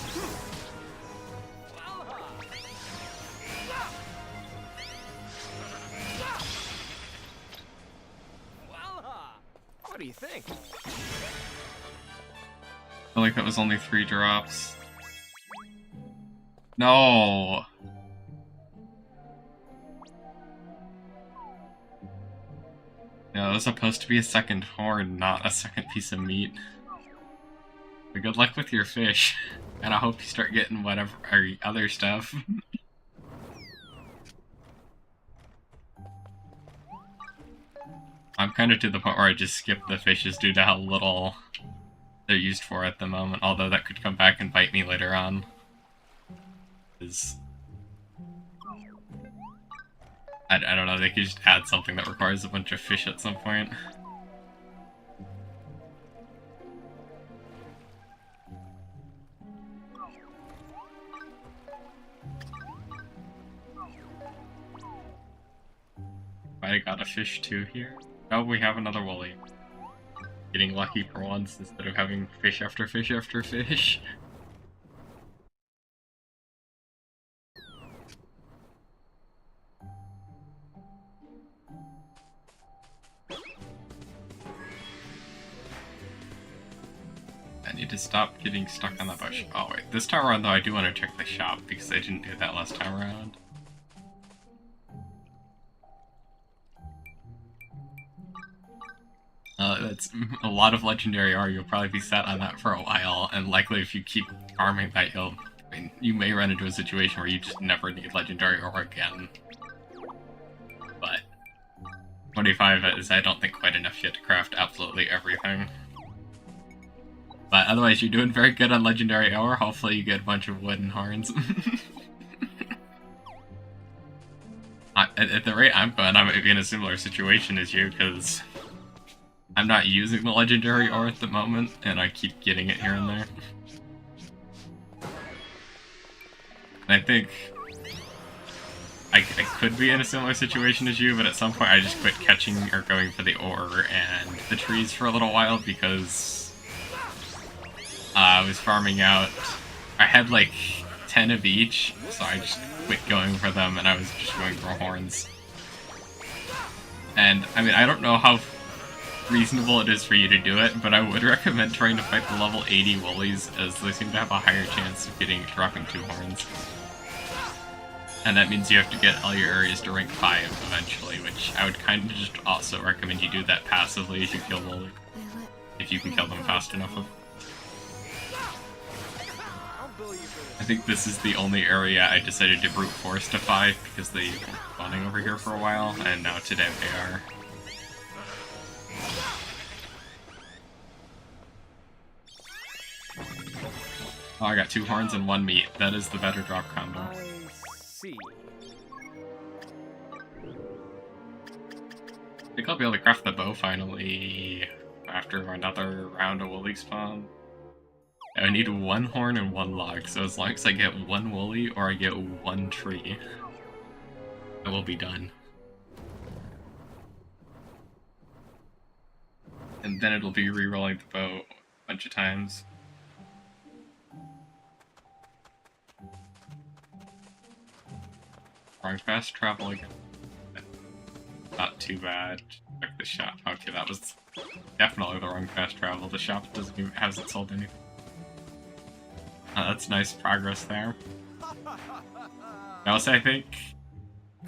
[SPEAKER 5] What do you think?
[SPEAKER 1] I feel like that was only 3 drops. No! No, it was supposed to be a second horn, not a second piece of meat. But good luck with your fish. And I hope you start getting whatever or other stuff. I'm kind of to the point where I just skip the fishes due to how little they're used for at the moment, although that could come back and bite me later on. I don't know, they could just add something that requires a bunch of fish at some point. I got a fish too here. Oh, we have another woolly. Getting lucky for once instead of having fish after fish after fish. I need to stop getting stuck on the bush. Oh wait, this time around though I do want to check the shop because I didn't do that last time around. That's a lot of legendary ore. You'll probably be set on that for a while, and likely if you keep farming that, you may run into a situation where you just never need legendary ore again. But 25 is, I don't think, quite enough yet to craft absolutely everything. But otherwise, you're doing very good on legendary ore. Hopefully, you get a bunch of wooden horns. At the rate I'm going, I might be in a similar situation as you, because I'm not using the legendary ore at the moment, and I keep getting it here and there. And I think I could be in a similar situation as you, but at some point I just quit catching or going for the ore and the trees for a little while because I was farming out. I had like 10 of each, so I just quit going for them and I was just going for horns. And I mean, I don't know how reasonable it is for you to do it, but I would recommend trying to fight the level 80 woolies, as they seem to have a higher chance of dropping 2 horns. And that means you have to get all your areas to rank 5 eventually, which I would kind of just also recommend you do that passively as you kill woolly, if you can kill them fast enough. I think this is the only area I decided to brute force to 5 because they were spawning over here for a while, and now today they are. Oh, I got 2 horns and 1 meat. That is the better drop combo.
[SPEAKER 4] I see.
[SPEAKER 1] I think I'll be able to craft the bow finally after another round of woolly spawn. I need 1 horn and 1 log, so as long as I get 1 woolly or I get 1 tree, I will be done. And then it'll be re-rolling the bow a bunch of times. Wrong fast travel again. Not too bad. Check the shop. Okay, that was definitely the wrong fast travel. The shop hasn't sold anything. That's nice progress there. Also, I think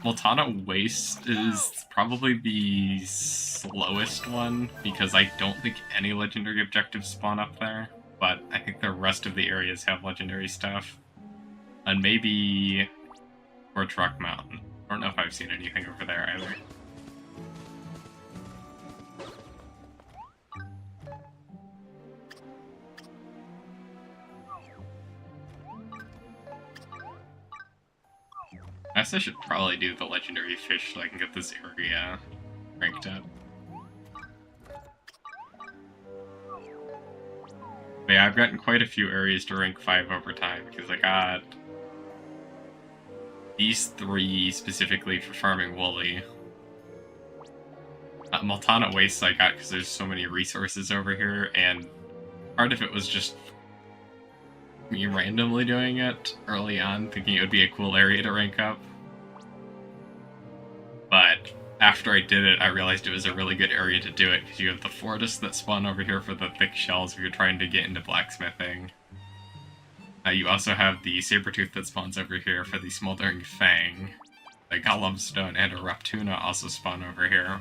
[SPEAKER 1] Multana Waste is probably the slowest one, because I don't think any legendary objectives spawn up there, but I think the rest of the areas have legendary stuff. And maybe Torch Rock Mountain. I don't know if I've seen anything over there either. I guess I should probably do the legendary fish so I can get this area ranked up. But yeah, I've gotten quite a few areas to rank 5 over time, because I got these 3 specifically for farming woolly. Multana Wastes I got because there's so many resources over here, and part of it was just me randomly doing it early on, thinking it would be a cool area to rank up. But after I did it, I realized it was a really good area to do it, because you have the Fortis that spawn over here for the thick shells if you're trying to get into blacksmithing. You also have the Sabertooth that spawns over here for the Smoldering Fang. The Golemstone and a Raptuna also spawn over here.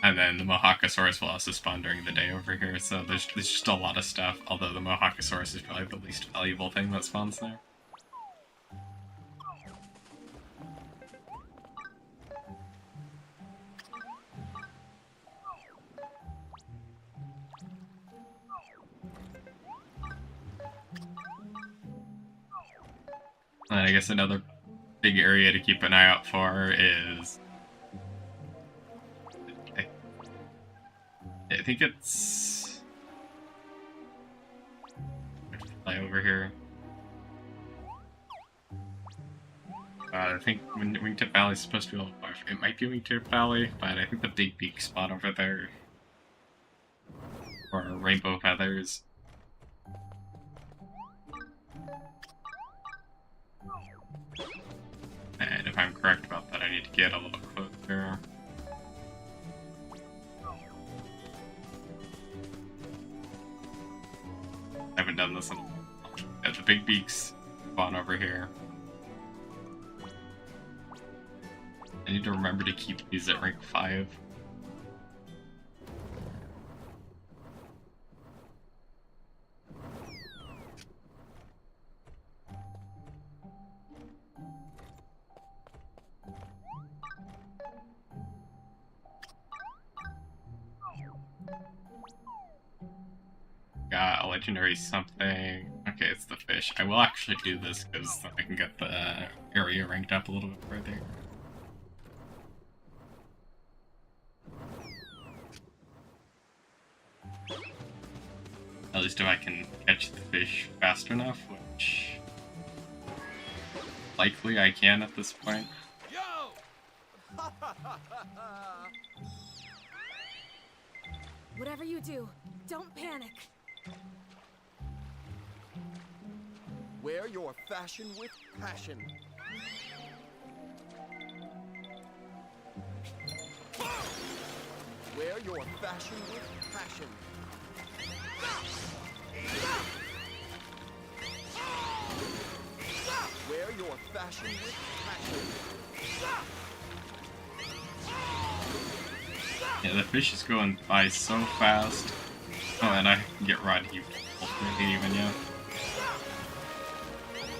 [SPEAKER 1] And then the Mohacosaurus will also spawn during the day over here, so there's just a lot of stuff, although the Mohacosaurus is probably the least valuable thing that spawns there. And I guess another big area to keep an eye out for is... I think it's... Fly over here. I think Wingtip Valley is supposed to be... It might be Wingtip Valley, but I think the big beak spot over there... Or Rainbow Feathers. And if I'm correct about that, I need to get a little closer. I haven't done this in a while. Yeah, the big beaks spawn over here. I need to remember to keep these at rank 5. Got a legendary something. Okay, it's the fish. I will actually do this because I can get the area ranked up a little bit further. At least if I can catch the fish fast enough, which likely I can at this point.
[SPEAKER 5] Yo!
[SPEAKER 2] Whatever you do, don't panic.
[SPEAKER 5] Wear your fashion with passion. Wear your fashion with passion. Wear your fashion with passion.
[SPEAKER 1] Yeah, the fish is going by so fast. Oh, and I can get Rod Heap even, yeah.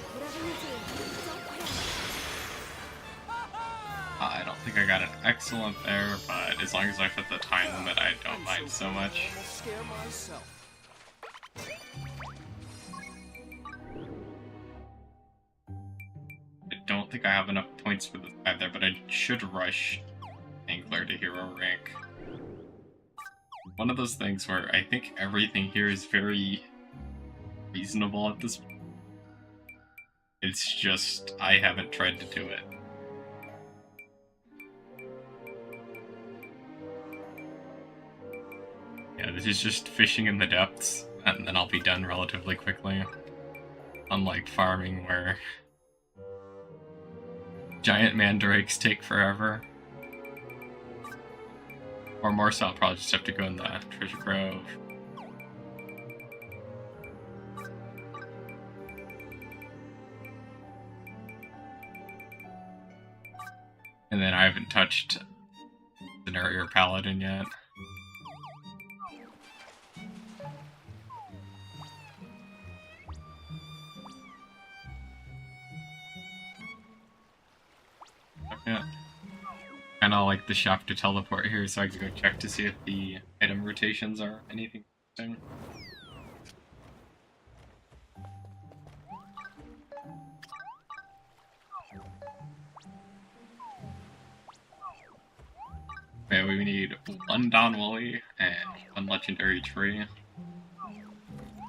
[SPEAKER 2] Whatever you do, don't panic.
[SPEAKER 1] I don't think I got an excellent there, but as long as I fit the time limit, I don't mind so much.
[SPEAKER 5] I will scare myself.
[SPEAKER 1] I don't think I have enough points for this either, but I should rush Angler to hero rank. One of those things where I think everything here is very reasonable at this point. It's just, I haven't tried to do it. Yeah, this is just fishing in the depths, and then I'll be done relatively quickly. Unlike farming, where giant mandrakes take forever. Or more so, I'll probably just have to go in the treasure grove. And then I haven't touched the Narrator Paladin yet. Yeah. Kinda like the shop to teleport here so I can go check to see if the item rotations are anything interesting. Okay, we need one Don Wooly and one legendary tree.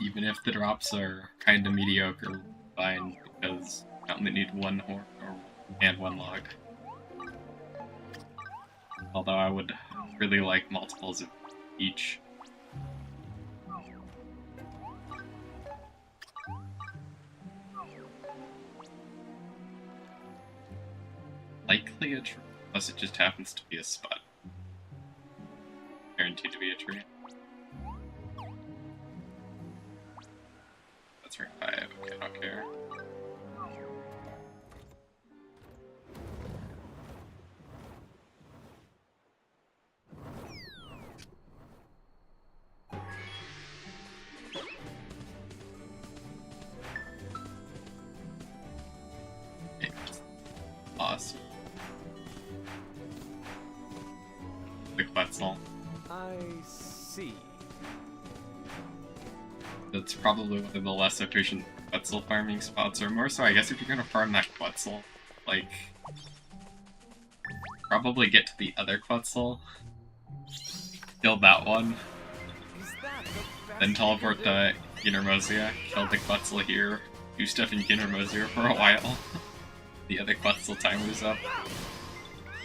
[SPEAKER 1] Even if the drops are kinda mediocre, fine, because I only need one horn and one log. Although I would really like multiples of each. Likely a tree, unless it just happens to be a spot. Guaranteed to be a tree. That's rank 5, okay, I don't care.
[SPEAKER 6] see.
[SPEAKER 1] That's probably one of the less efficient Quetzal farming spots, or more so, I guess, if you're gonna farm that Quetzal, like, probably get to the other Quetzal, kill that one,
[SPEAKER 6] Is that the best
[SPEAKER 1] then
[SPEAKER 6] you
[SPEAKER 1] teleport
[SPEAKER 6] can
[SPEAKER 1] to Ginnermosia, kill the Quetzal here, do stuff in Ginnermosia for a while. The other Quetzal timer's up.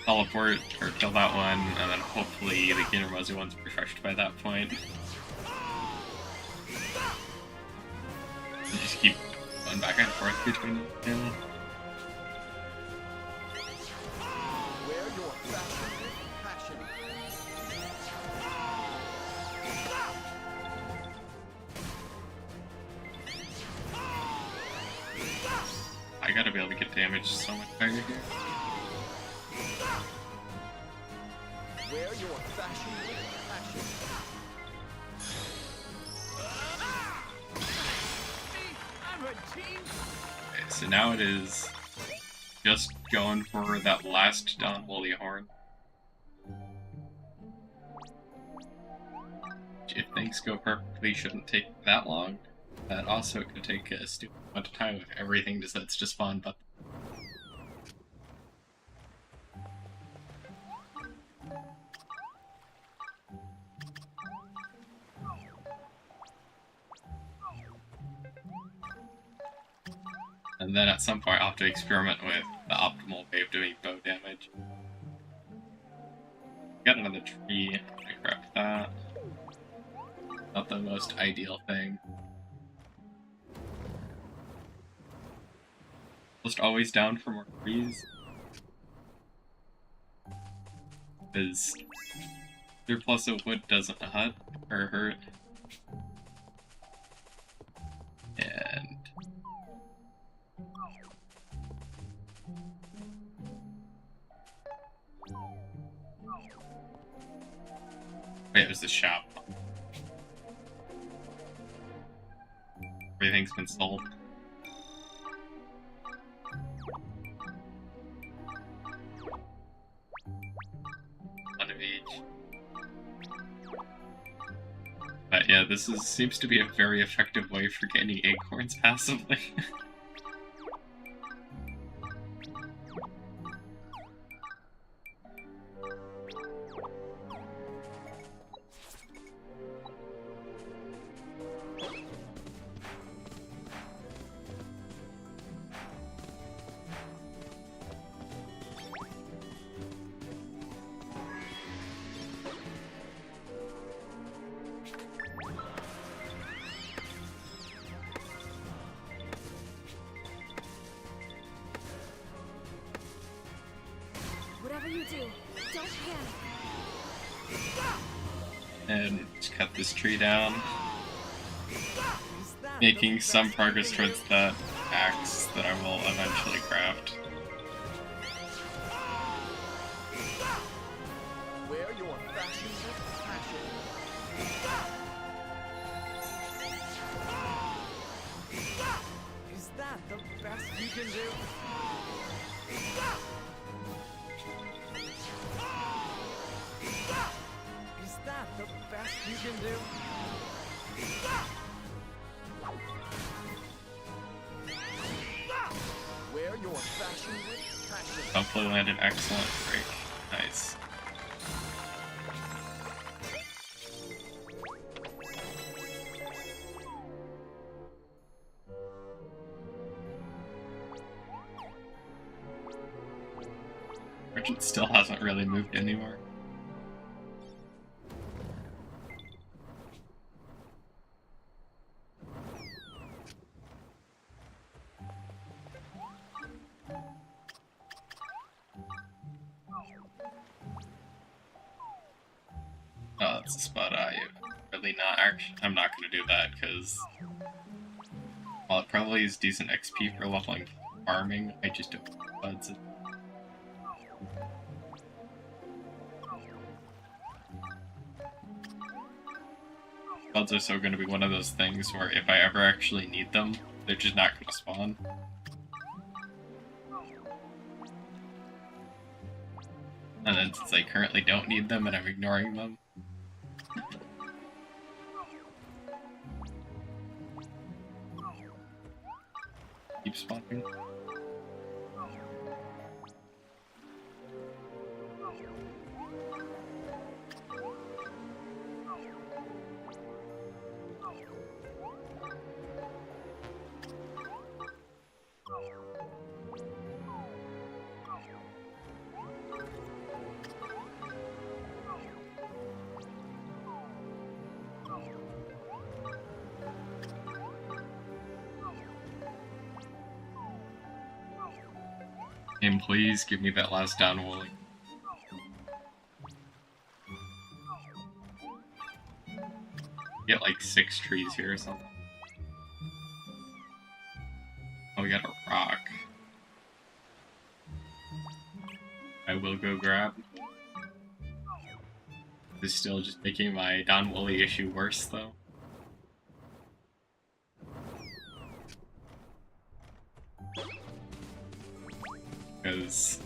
[SPEAKER 1] Teleport, or kill that one, and then hopefully the Ginnermosia one's refreshed by that point. And just keep going back and forth between the two.
[SPEAKER 5] Wear your fashion with passion.
[SPEAKER 1] I gotta be able to get damage so much higher here.
[SPEAKER 5] Wear your fashion with passion.
[SPEAKER 6] I'm a team.
[SPEAKER 1] Okay, so now it is just going for that last Don Holy Horn. If things go perfectly, shouldn't take that long. That also could take a stupid amount of time if everything decides to spawn, but and then at some point I'll have to experiment with the optimal way of doing bow damage. Got another tree, I craft that. Not the most ideal thing. Just always down for more trees. Because surplus of wood doesn't hurt or hurt. And wait, it was the shop. Everything's been sold. One of each. But yeah, this seems to be a very effective way for getting acorns passively.
[SPEAKER 2] Whatever you do, don't panic.
[SPEAKER 1] And just cut this tree down,
[SPEAKER 6] Is that
[SPEAKER 1] making
[SPEAKER 6] the
[SPEAKER 1] some
[SPEAKER 6] best
[SPEAKER 1] progress
[SPEAKER 6] you can
[SPEAKER 1] towards that axe that I will eventually craft.
[SPEAKER 5] Wear your fashion with passion.
[SPEAKER 6] Is that the best you can do? Is that the best you can do?
[SPEAKER 5] Wear your fashion with passion.
[SPEAKER 1] Hopefully landed excellent break. Nice. Merchant still hasn't really moved anymore. Oh, that's a spot I really not actually. I'm not gonna do that because while it probably is decent XP for leveling farming, I just don't want buds. Buds are so going to be one of those things where if I ever actually need them, they're just not going to spawn. And then since I currently don't need them and I'm ignoring them, keep spawning. And please give me that last down woolly. Get like 6 trees here or something. Oh, we got a rock. I will go grab. This is still just making my Don Wooly issue worse though. Because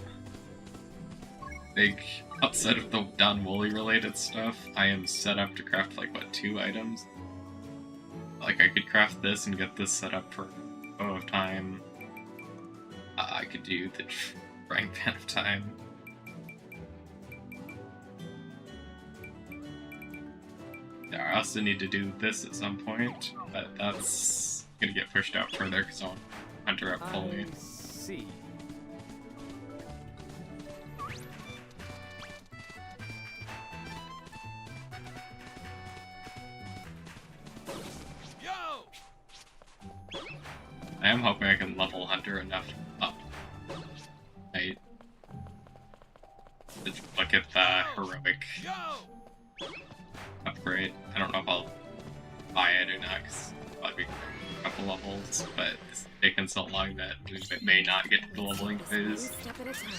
[SPEAKER 1] big outside of the Don Wooly related stuff, I am set up to craft like what, 2 items? Like I could craft this and get this set up for Bow of Time. I could do the Frying Pan of Time. Yeah, I also need to do this at some point, but that's gonna get pushed out further because I'll hunter up fully.
[SPEAKER 6] I see.
[SPEAKER 1] I am hoping I can level Hunter enough up. Right. Let's look at the heroic upgrade. I don't know if I'll buy it or not, because it'll probably be a couple levels, but it's taken so long that it may not get to the leveling
[SPEAKER 2] Just one
[SPEAKER 1] phase.
[SPEAKER 2] step at a time.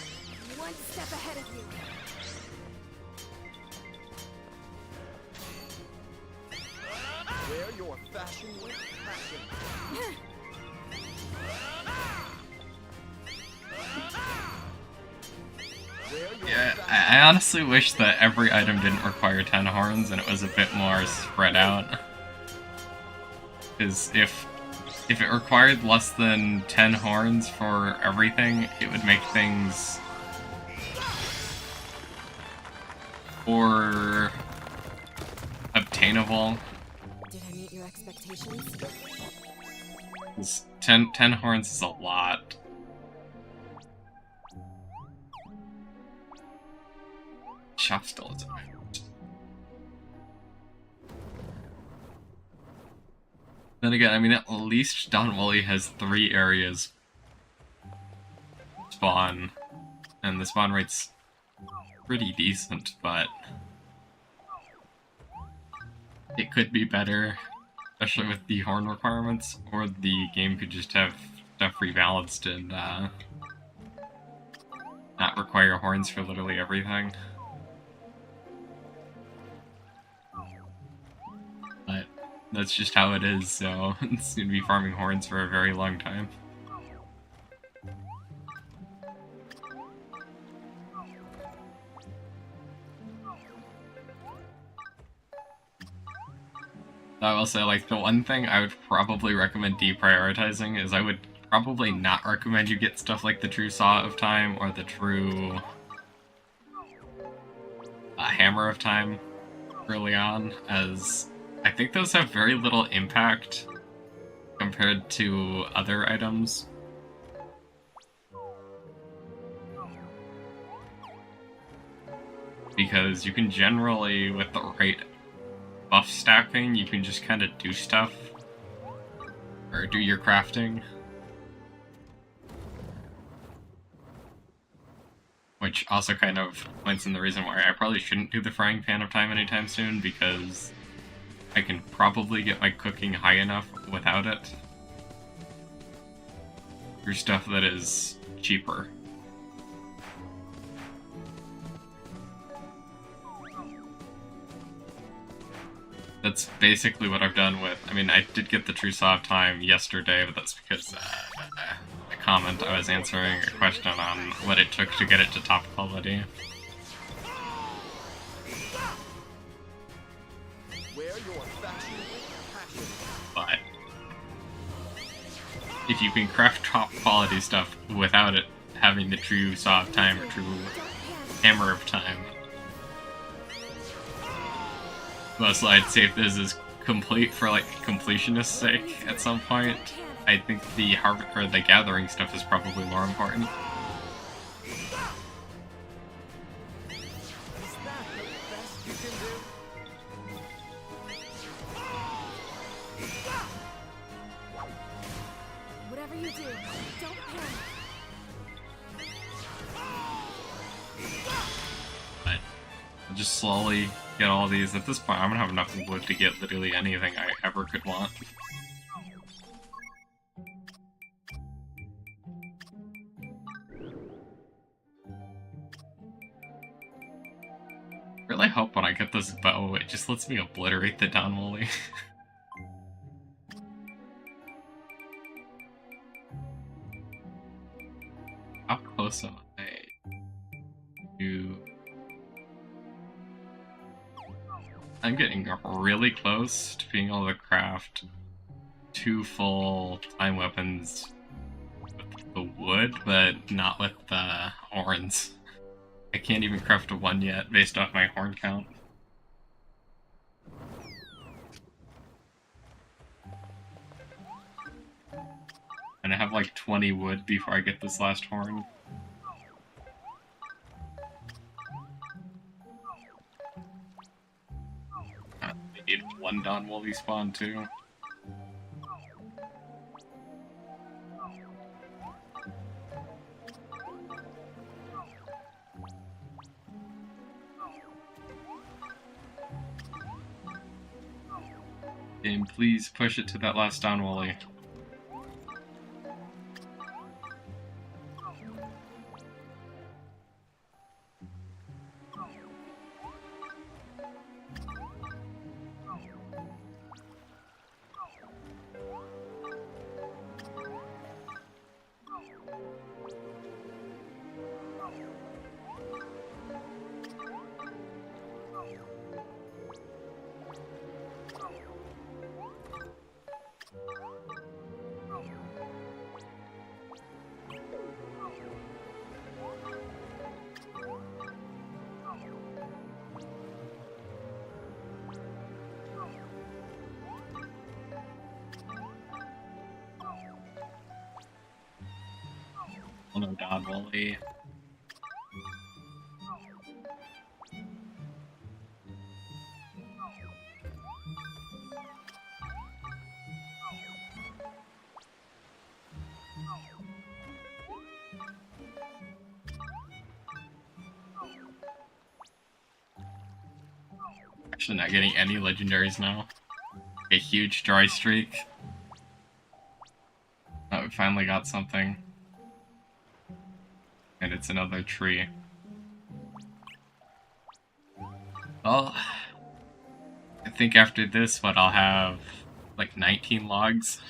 [SPEAKER 2] One step ahead of you.
[SPEAKER 5] Wear your fashion with passion. Wear your
[SPEAKER 1] Yeah,
[SPEAKER 5] fashion.
[SPEAKER 1] I honestly wish that every item didn't require 10 horns and it was a bit more spread out. Because if it required less than 10 horns for everything, it would make things more obtainable.
[SPEAKER 2] Did I meet your expectations?
[SPEAKER 1] 'Cause 10 horns is a lot. Shop still is a Then again, I mean, at least Don Wooly has 3 areas spawn, and the spawn rate's pretty decent, but it could be better, especially with the horn requirements, or the game could just have stuff rebalanced and not require horns for literally everything. But that's just how it is, so it's gonna be farming horns for a very long time. I will say, like, the one thing I would probably recommend deprioritizing is I would probably not recommend you get stuff like the True Saw of Time or the True Hammer of Time early on, as I think those have very little impact compared to other items. Because you can generally, with the right buff stacking, you can just kind of do stuff. Or do your crafting. Which also kind of points in the reason why I probably shouldn't do the Frying Pan of Time anytime soon, because I can probably get my cooking high enough without it. Through stuff that is cheaper. That's basically what I've done with... I mean, I did get the True Saw of Time yesterday, but that's because a comment I was answering a question on what it took to get it to top quality.
[SPEAKER 5] Wear your fashion with passion.
[SPEAKER 1] But if you can craft top quality stuff without it having the true Saw of Time or true Hammer of Time. Mostly I'd say if this is complete for like completionist's sake at some point, I think the the gathering stuff is probably more important.
[SPEAKER 6] Is that the best you can do?
[SPEAKER 2] Whatever you do, don't panic.
[SPEAKER 1] But I'll just slowly get all these. At this point, I'm gonna have enough wood to get literally anything I ever could want. Really hope when I get this bow, it just lets me obliterate the Downwooly. How close am I to... I'm getting really close to being able to craft 2 full time weapons with the wood, but not with the horns. I can't even craft a 1 yet based off my horn count. And I have like 20 wood before I get this last horn. I need 1 Downwooly spawn too. Game, please push it to that last Downwooly. Oh no, Downwooly. Actually not getting any legendaries now. A huge dry streak. Oh, we finally got something. And it's another tree. Well, I think after this one I'll have like 19 logs.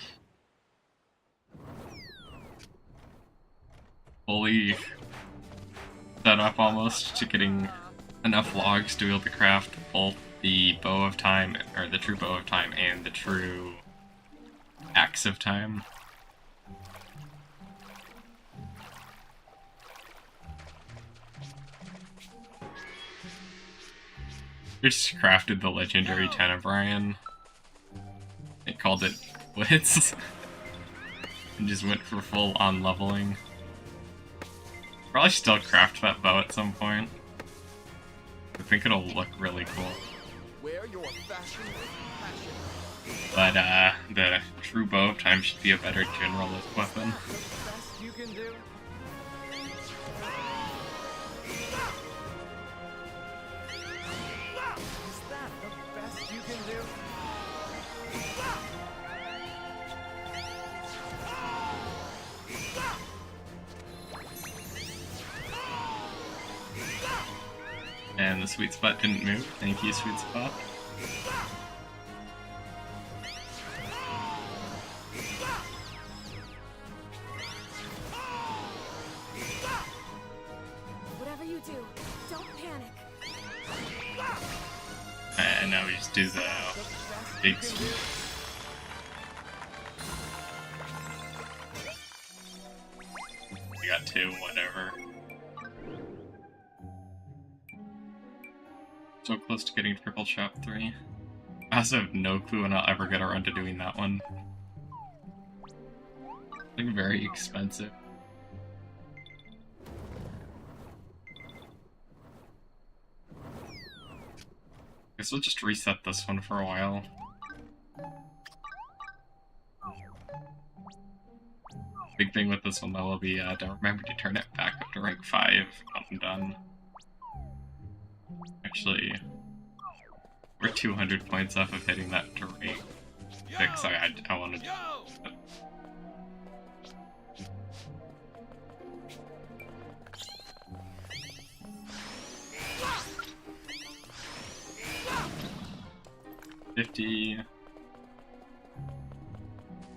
[SPEAKER 1] Fully set up almost to getting enough logs to be able to craft both the Bow of Time, or the true Bow of Time, and the true Axe of Time. Just crafted the legendary Tenebrian. It called it Blitz. And just went for full on leveling. Probably still craft that bow at some point. I think it'll look really cool.
[SPEAKER 5] Wear your fashion with passion.
[SPEAKER 1] But the true Bow of Time should be a better generalist weapon.
[SPEAKER 6] The best you can do? Is that the best you can do?
[SPEAKER 1] And the sweet spot didn't move. Thank you, sweet spot.
[SPEAKER 2] Whatever you do, don't panic.
[SPEAKER 1] And now we just do the big sweep. got 2, whatever. So close to getting Triple Chop 3. I also have no clue when I'll ever get around to doing that one. Like, very expensive. Guess we'll just reset this one for a while. Big thing with this one though will be don't remember to turn it back up to rank 5 when I'm done. Actually, we're 200 points off of hitting that to rank 6. I want to do it.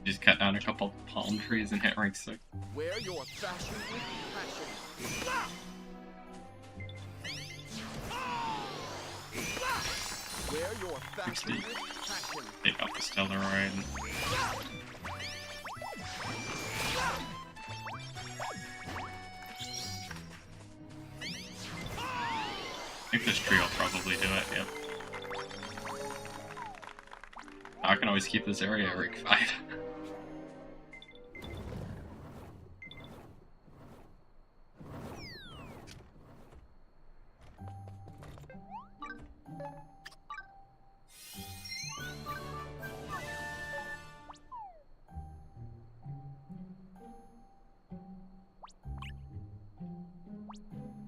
[SPEAKER 1] Just cut down a couple palm trees and hit rank 6.
[SPEAKER 5] Wear your fashion with passion. Wear your fashion
[SPEAKER 1] 60.
[SPEAKER 5] with passion.
[SPEAKER 1] Take out the Stellaroid. I think this tree will probably do it, yep. I can always keep this area at rank 5.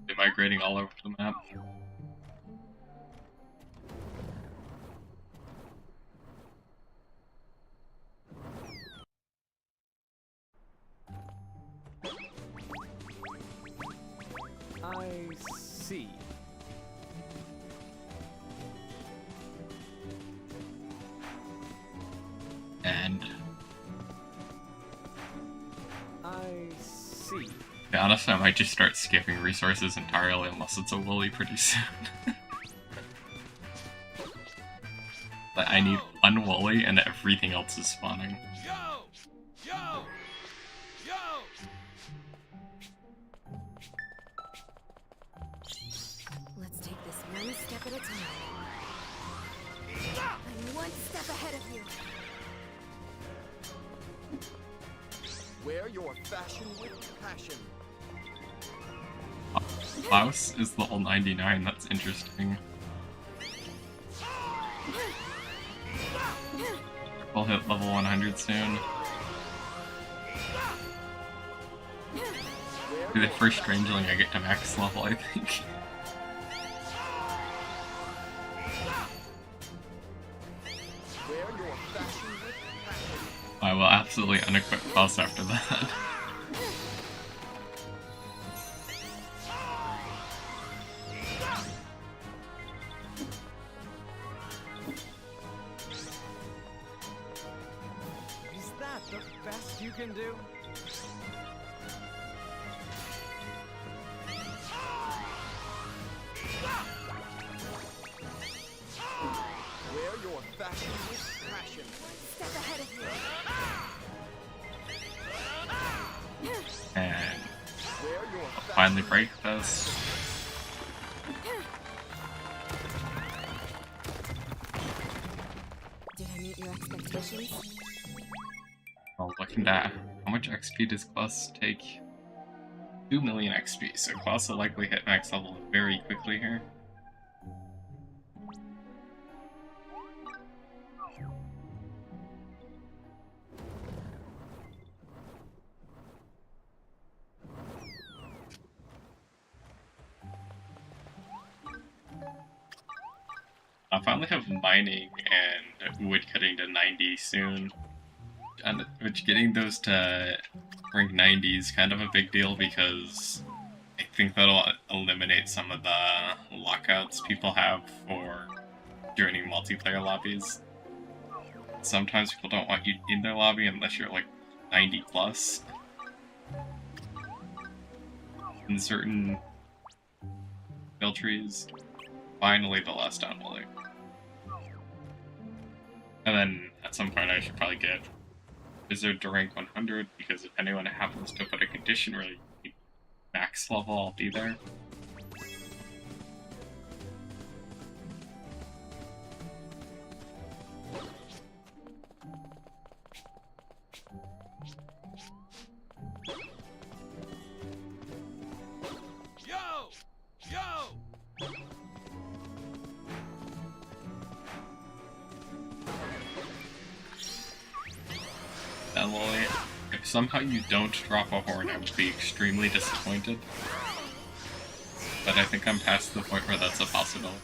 [SPEAKER 1] They're migrating all over the map.
[SPEAKER 6] I see.
[SPEAKER 1] And
[SPEAKER 6] I see.
[SPEAKER 1] to be honest, I might just start skipping resources entirely unless it's a woolly pretty soon. But I need one woolly and everything else is spawning.
[SPEAKER 5] Yo! Yo! Yo!
[SPEAKER 2] Let's take this one step at a time. I'm one step ahead of you.
[SPEAKER 5] Wear your fashion with passion.
[SPEAKER 1] Klaus is level 99, that's interesting. We'll hit level 100 soon. Be the first Strangeling I get to max level, I think.
[SPEAKER 5] Wear your fashion with passion.
[SPEAKER 1] I will absolutely unequip Klaus after that.
[SPEAKER 6] Is that the best you can do?
[SPEAKER 5] Wear your fashion with passion.
[SPEAKER 2] Step ahead of you.
[SPEAKER 1] And
[SPEAKER 5] Wear your
[SPEAKER 1] I'll
[SPEAKER 5] fashion
[SPEAKER 1] finally break this.
[SPEAKER 2] Did I meet your expectations?
[SPEAKER 1] Well, looking at how much XP does Klaus take? 2 million XP, so Klaus will likely hit max level very quickly here. I'll finally have mining and wood cutting to 90 soon. And which getting those to rank 90 is kind of a big deal because I think that'll eliminate some of the lockouts people have for joining multiplayer lobbies. Sometimes people don't want you in their lobby unless you're like 90 plus. In certain skill trees. Finally the last down bully. And then at some point I should probably get Wizard to rank 100 because if anyone happens to put a condition where you max level, I'll be there.
[SPEAKER 5] Yo! Yo!
[SPEAKER 1] Emily, if somehow you don't drop a horn, I would be extremely disappointed. But I think I'm past the point where that's a possibility.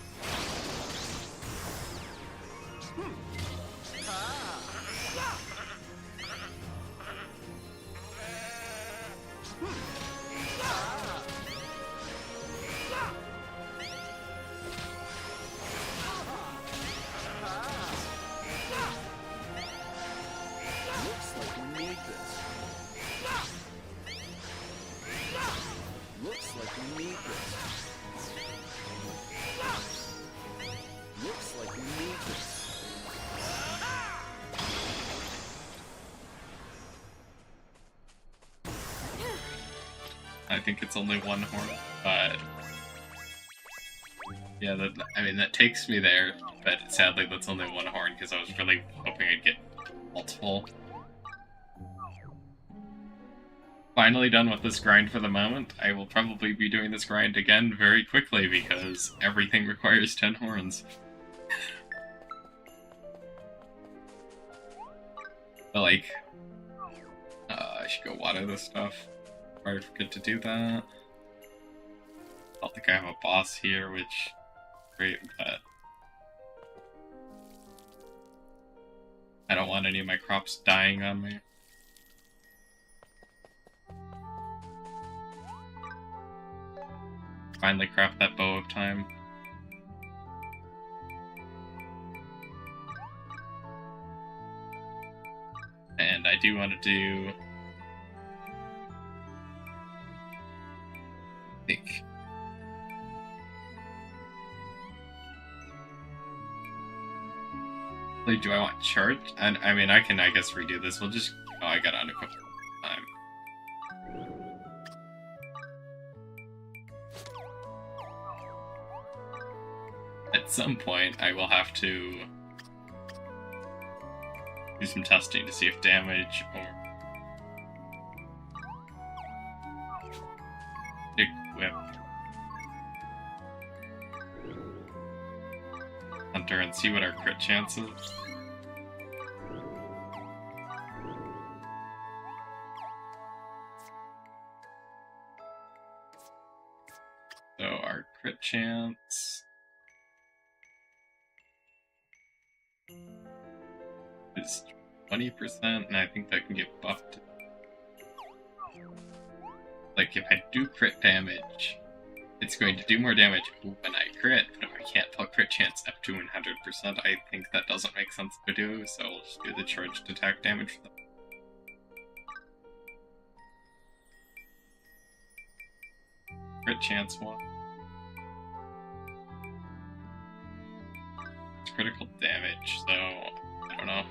[SPEAKER 4] Looks like we need this. Looks like we need this. Looks like we need this.
[SPEAKER 1] I think it's only one horn, but yeah, that takes me there. But sadly, that's only one horn because I was really hoping I'd get multiple. Finally done with this grind for the moment. I will probably be doing this grind again very quickly because everything requires 10 horns. But like, I should go water this stuff. Before I forget to do that. I don't think I have a boss here, which is great, but I don't want any of my crops dying on me. Finally craft that bow of time. And I do want to do... I think... Like, do I want charge? And I mean, I can, I guess, redo this. We'll just... Oh, I got unequipped time. At some point, I will have to do some testing to see if damage or equip Hunter and see what our crit chance is. So our crit chance is 20%, and I think that can get buffed. Like, if I do crit damage, it's going to do more damage when I crit, but if I can't put crit chance up to 100%, I think that doesn't make sense to do, so we'll just do the charged attack damage for them. Crit chance 1. It's critical damage, so I don't know.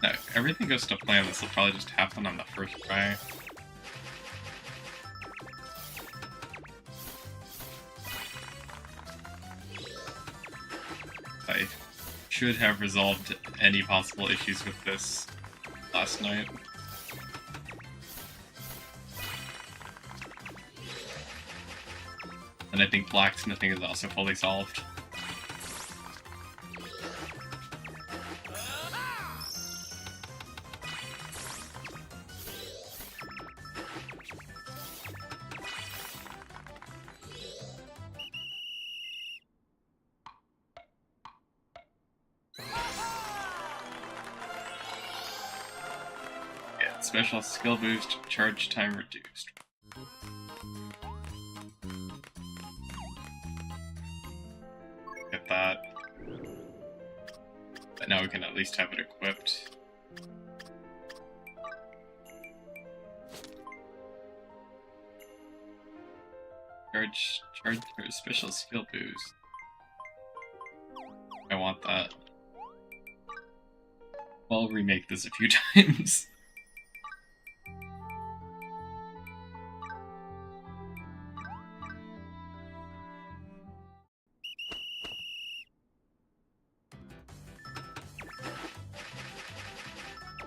[SPEAKER 1] No, if everything goes to plan, this will probably just happen on the first try. I should have resolved any possible issues with this last night. And I think blacksmithing is also fully solved. Yeah, special skill boost, charge time reduced. Get that. But now we can at least have it equipped. Charge for special skill boost. I want that. I'll remake this a few times.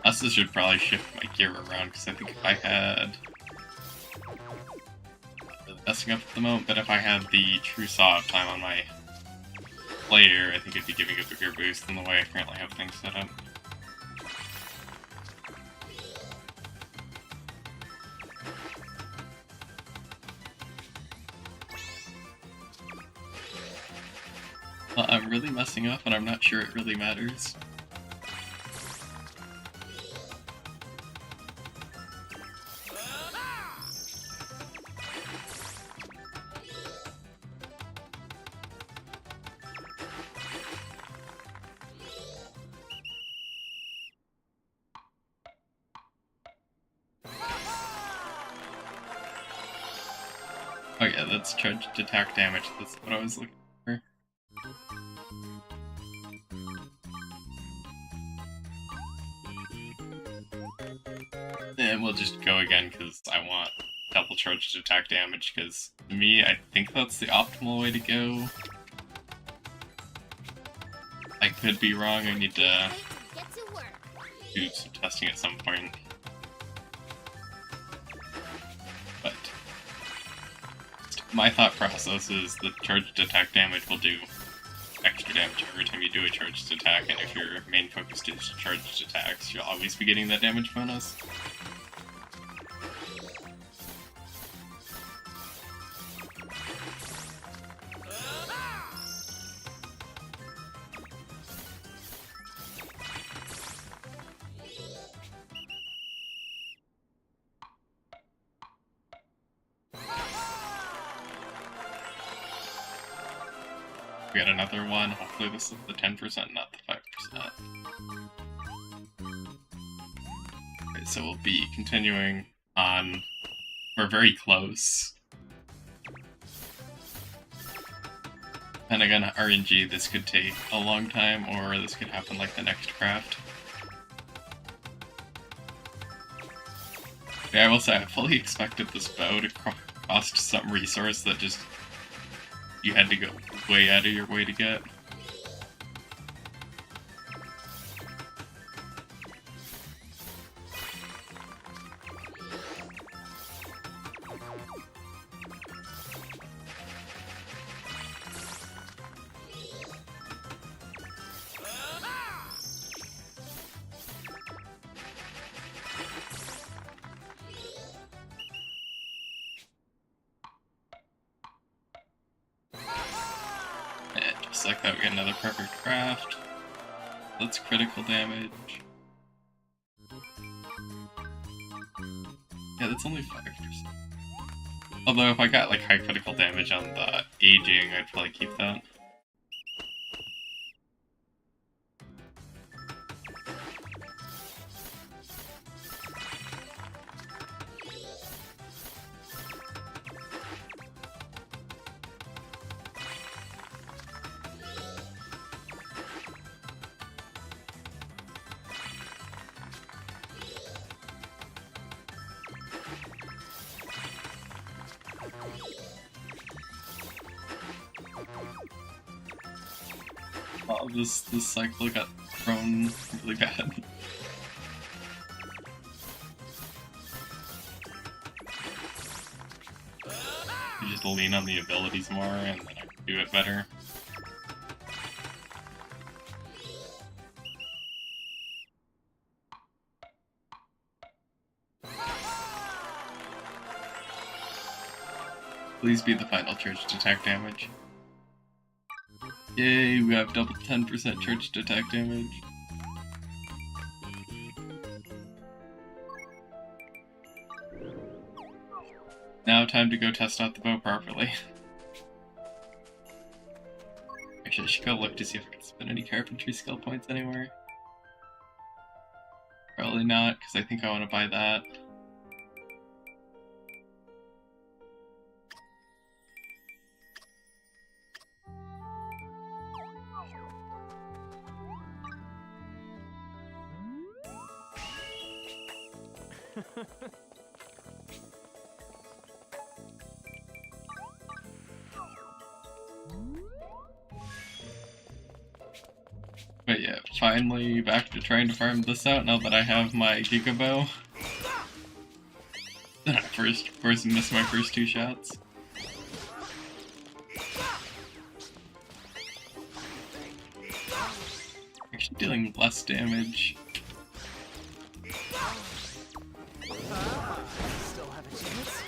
[SPEAKER 1] Also should probably shift my gear around, because I think if I had... messing up at the moment, but if I had the true saw-up time on my player, I think it'd be giving a bigger boost than the way I currently have things set up. Well, I'm really messing up, and I'm not sure it really matters. Oh yeah, that's charged attack damage, that's what I was looking for. And we'll just go again, because I want double charged attack damage, because to me, I think that's the optimal way to go. I could be wrong, I need to
[SPEAKER 2] Get to work.
[SPEAKER 1] do some testing at some point. But my thought process is that charged attack damage will do extra damage every time you do a charged attack, and if your main focus is charged attacks, you'll always be getting that damage bonus. We got another one. Hopefully this is the 10%, not the 5%. Okay, so we'll be continuing on. We're very close. Depending on RNG, this could take a long time, or this could happen like the next craft. Yeah, I will say I fully expected this bow to cost some resource that just you had to go way out of your way to get. Just like that, we get another perfect craft. That's critical damage. Yeah, that's only 5%. Although if I got like high critical damage on the aging, I'd probably keep that. Oh, this cycle got thrown really bad. You just lean on the abilities more, and then I can do it better. Please be the final charged attack damage. Yay, we have double 10% charged attack damage. Now time to go test out the bow properly. Actually, I should go look to see if I can spend any carpentry skill points anywhere. Probably not, because I think I want to buy that. But yeah, finally back to trying to farm this out now that I have my Giga Bow. Then I first, of course, missed my first 2 shots. Actually dealing less damage.
[SPEAKER 6] Still have a chance?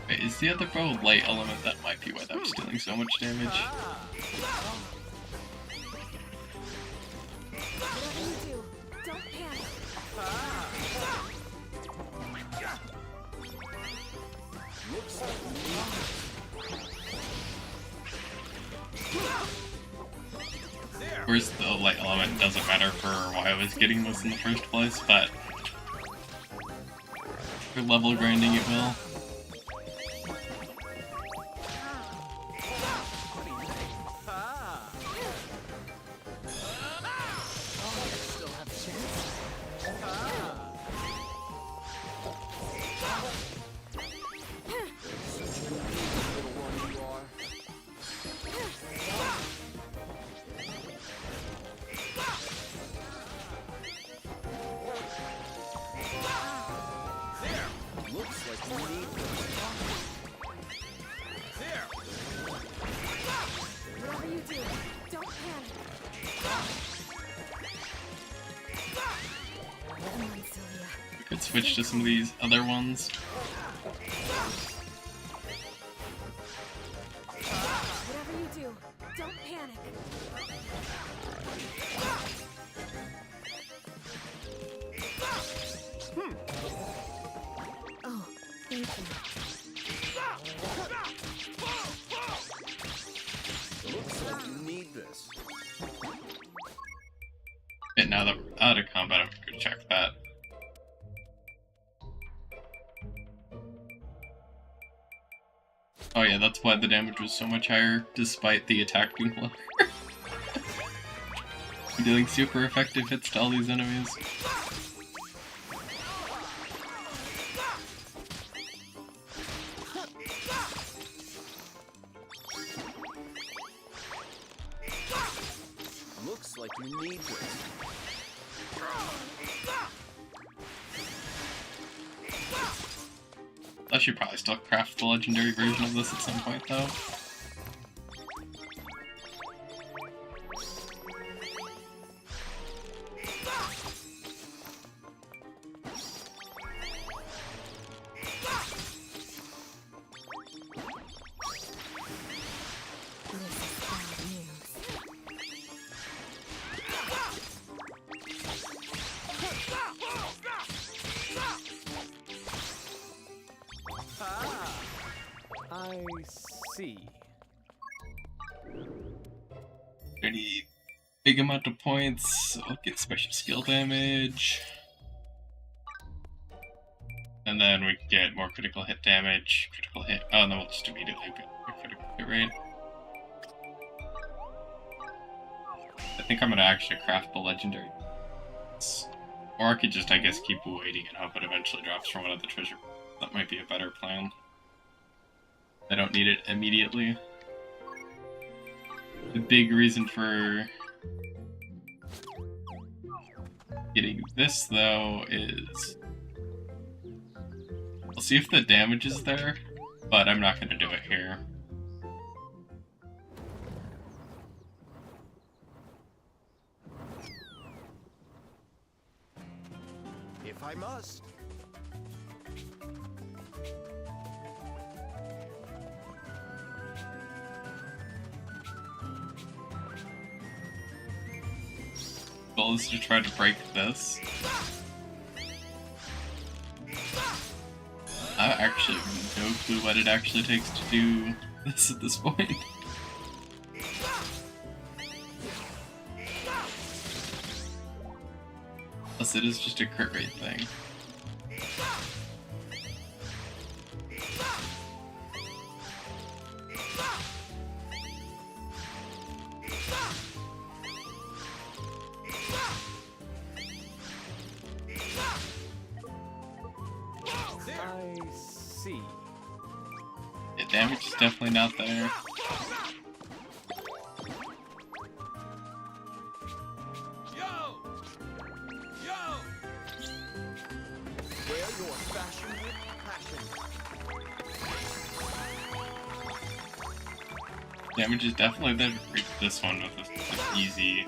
[SPEAKER 1] Wait, is the other bow light element? That might be why that was dealing so much damage.
[SPEAKER 2] Whatever you do, don't panic.
[SPEAKER 5] Looks like we
[SPEAKER 1] Of course, the light element doesn't matter for why I was getting this in the first place, but for level grinding it will.
[SPEAKER 6] Still have a chance?
[SPEAKER 5] little one you are. There! Looks like we need this. There!
[SPEAKER 2] Whatever you do, don't panic. Come on, Sylvia.
[SPEAKER 1] We could switch to some of these other ones.
[SPEAKER 2] Whatever you do, don't panic. Oh, thank you.
[SPEAKER 5] Looks like you need this.
[SPEAKER 1] Okay, now that we're out of combat, I'm gonna go check that. Oh yeah, that's why the damage was so much higher, despite the attack being lower. I'm dealing super effective hits to all these enemies.
[SPEAKER 5] Looks like you need this.
[SPEAKER 1] I should probably still craft the legendary version of this at some point, though.
[SPEAKER 2] This is bad news.
[SPEAKER 6] I see.
[SPEAKER 1] Pretty big amount of points. I'll get special skill damage. And then we can get more critical hit damage. Critical hit. Oh, and then we'll just immediately get a critical hit rate. I think I'm gonna actually craft the legendary. Or I could just, I guess, keep waiting and hope it eventually drops from one of the treasure. That might be a better plan. I don't need it immediately. The big reason for getting this, though, is... I'll see if the damage is there, but I'm not going to do it here.
[SPEAKER 5] If I must.
[SPEAKER 1] Goal is to try to break this. I actually have no clue what it actually takes to do this at this point. Plus it is just a crit rate thing.
[SPEAKER 6] I see.
[SPEAKER 1] Yeah, damage is definitely not there.
[SPEAKER 5] Wear your fashion with passion.
[SPEAKER 1] Damage is definitely there to break this one with this easy.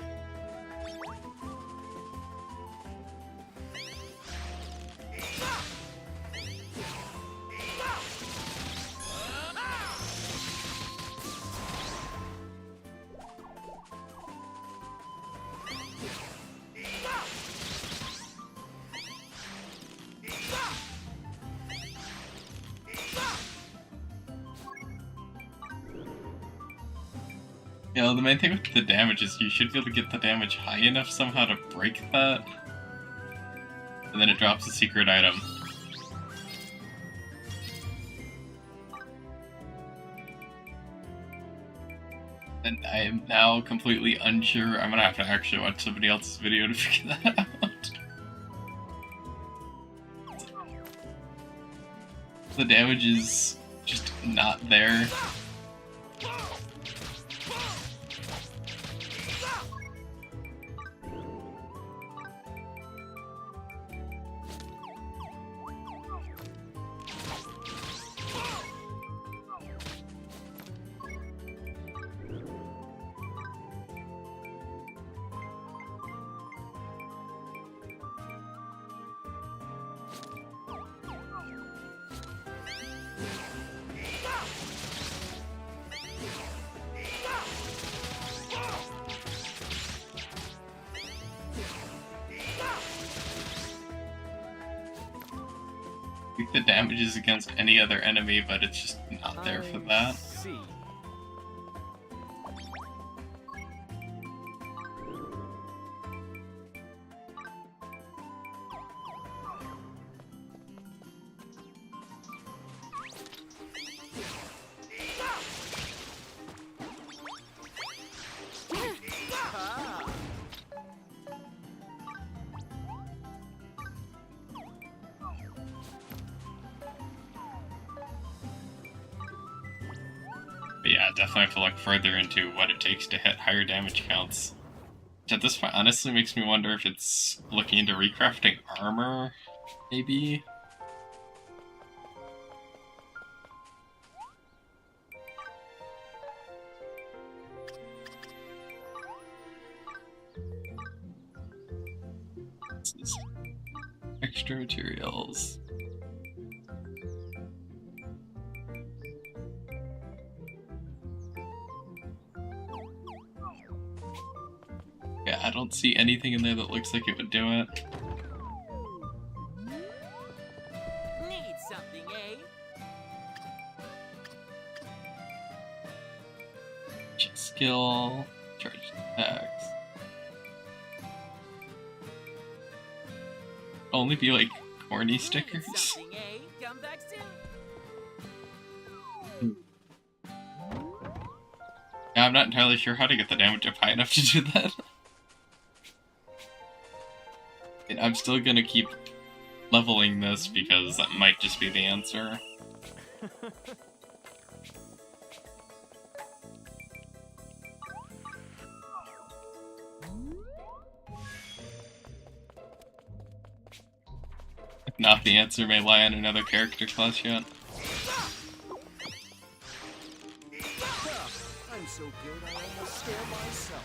[SPEAKER 1] Yeah, the main thing with the damage is you should be able to get the damage high enough somehow to break that. And then it drops a secret item. And I am now completely unsure. I'm gonna have to actually watch somebody else's video to figure that out. The damage is just not there. I think the damage is against any other enemy, but it's just not there for that.
[SPEAKER 6] See.
[SPEAKER 1] But yeah, definitely have to look further into what it takes to hit higher damage counts. Which at this point honestly makes me wonder if it's looking into recrafting armor, maybe? This is extra materials. Yeah, I don't see anything in there that looks like it would do it.
[SPEAKER 7] Need something, eh?
[SPEAKER 1] Skill, charge attacks. Only be like corny
[SPEAKER 7] Need
[SPEAKER 1] stickers.
[SPEAKER 7] something, eh? Come back soon.
[SPEAKER 1] Yeah, I'm not entirely sure how to get the damage up high enough to do that. And I'm still gonna keep leveling this because that might just be the answer. If not, the answer may lie in another character class yet.
[SPEAKER 5] I'm so good I almost scare myself.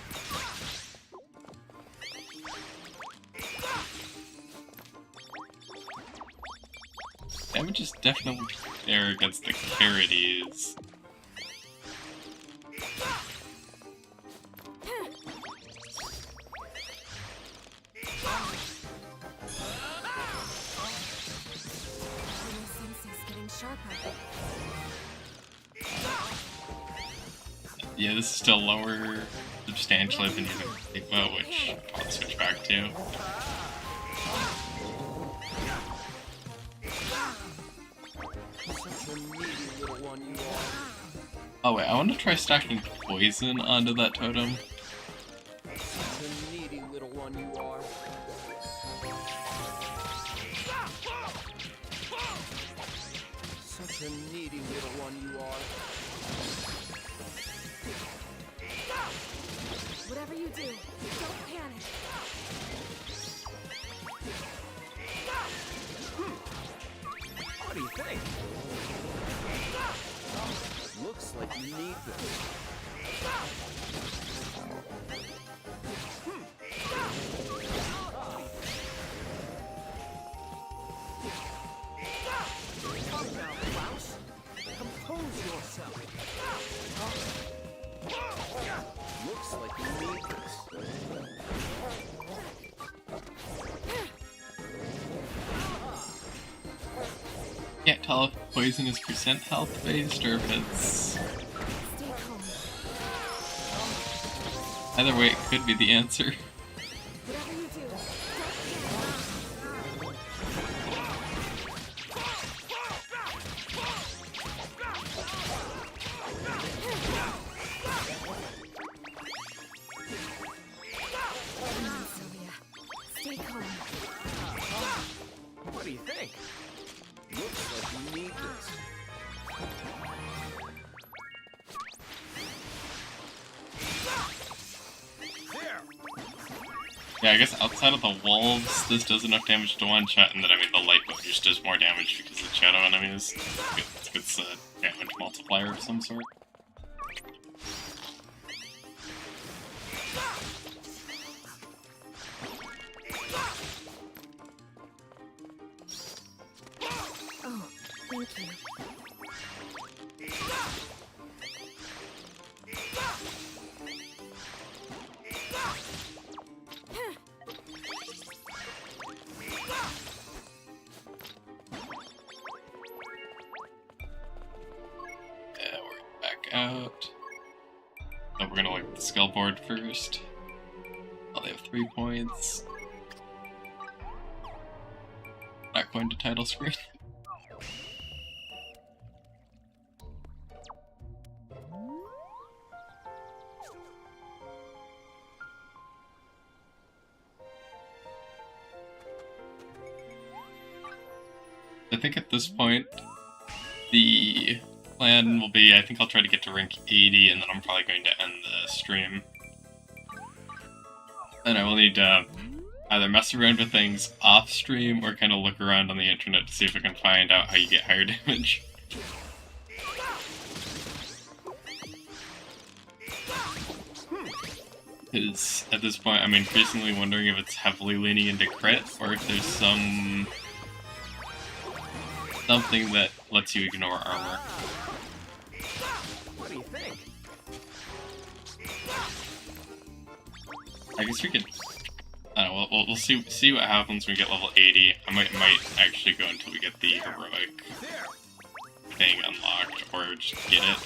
[SPEAKER 1] Damage is definitely there against the Carides.
[SPEAKER 2] My sensei's getting sharper.
[SPEAKER 1] Yeah, this is still lower substantially than using Sigma, which I'll switch back to.
[SPEAKER 5] Such a needy little one you are.
[SPEAKER 1] Oh wait, I want to try stacking poison onto that totem.
[SPEAKER 5] Such a needy little one you are. Such a needy little one you are.
[SPEAKER 2] Whatever you do, don't panic.
[SPEAKER 5] What do you think? Looks like you need this. Calm down, Klaus. Compose yourself. Looks like you need this.
[SPEAKER 1] Can't tell if poison is percent health based or if it's.
[SPEAKER 2] Stay calm.
[SPEAKER 1] Either way, it could be the answer.
[SPEAKER 2] Whatever you do, don't panic. Come on, Sylvia. Stay calm.
[SPEAKER 5] What do you think? Looks like you need this. There!
[SPEAKER 1] Yeah, I guess outside of the wolves, this does enough damage to one-shot, and then, I mean, the light bow just does more damage because the shadow enemies. It's a damage multiplier of some sort.
[SPEAKER 2] Oh, thank you.
[SPEAKER 1] Yeah, we're back out. So we're gonna look at the skill board first. Oh, they have 3 points. Not going to title screen. I think at this point, the plan will be, I think I'll try to get to rank 80, and then I'm probably going to end the stream. And I will need to either mess around with things off stream, or kind of look around on the internet to see if I can find out how you get higher damage. Because at this point, I'm increasingly wondering if it's heavily leaning into crit, or if there's something that lets you ignore armor.
[SPEAKER 5] What do you think?
[SPEAKER 1] I guess we could. I don't know. We'll see what happens when we get level 80. I might actually go until we get the heroic thing unlocked, or just get it.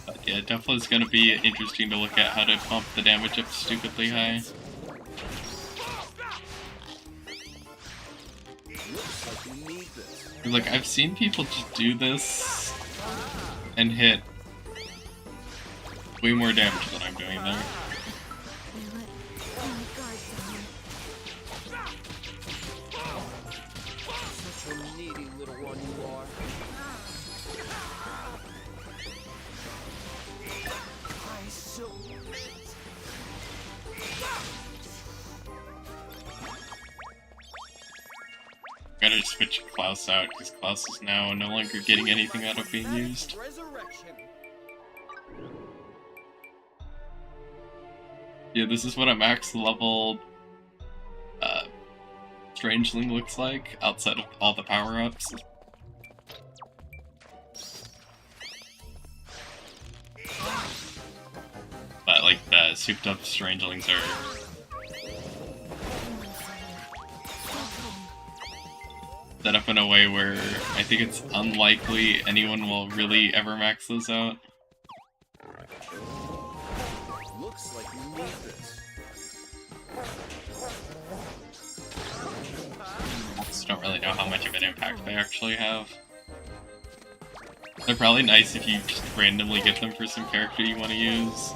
[SPEAKER 1] But yeah, definitely is going to be interesting to look at how to pump the damage up stupidly high.
[SPEAKER 5] Looks like you need this.
[SPEAKER 1] Like, I've seen people just do this and hit way more damage than I'm doing there.
[SPEAKER 2] I let my guard down.
[SPEAKER 5] Such a needy little one you are. I so...
[SPEAKER 1] Gotta switch Klaus out, because Klaus is now no longer getting anything out of being used.
[SPEAKER 5] Resurrection.
[SPEAKER 1] Yeah, this is what a max level Strangeling looks like, outside of all the power-ups. But, like, the souped-up Strangelings are set up in a way where I think it's unlikely anyone will really ever max those out.
[SPEAKER 5] Looks like you need this.
[SPEAKER 1] don't really know how much of an impact they actually have. They're probably nice if you just randomly get them for some character you want to use.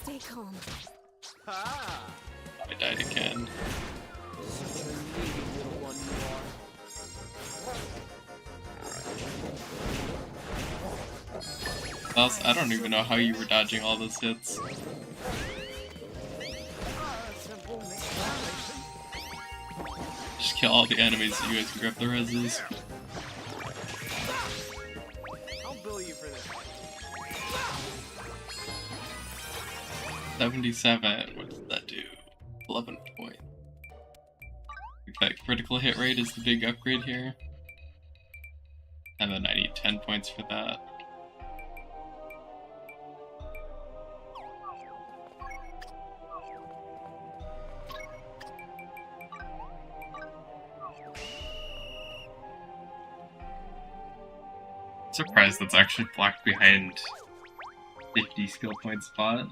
[SPEAKER 2] Stay calm.
[SPEAKER 5] Ah!
[SPEAKER 1] I died again.
[SPEAKER 4] Such a needy little one you are.
[SPEAKER 1] Plus, I don't even know how you were dodging all those hits. Just kill all the enemies so you guys can grab the reses.
[SPEAKER 5] I'll bill you for this.
[SPEAKER 1] 77. What does that do? 11 points. Okay, critical hit rate is the big upgrade here. And then I need 10 points for that. Surprised that's actually blocked behind 50 skill point spot.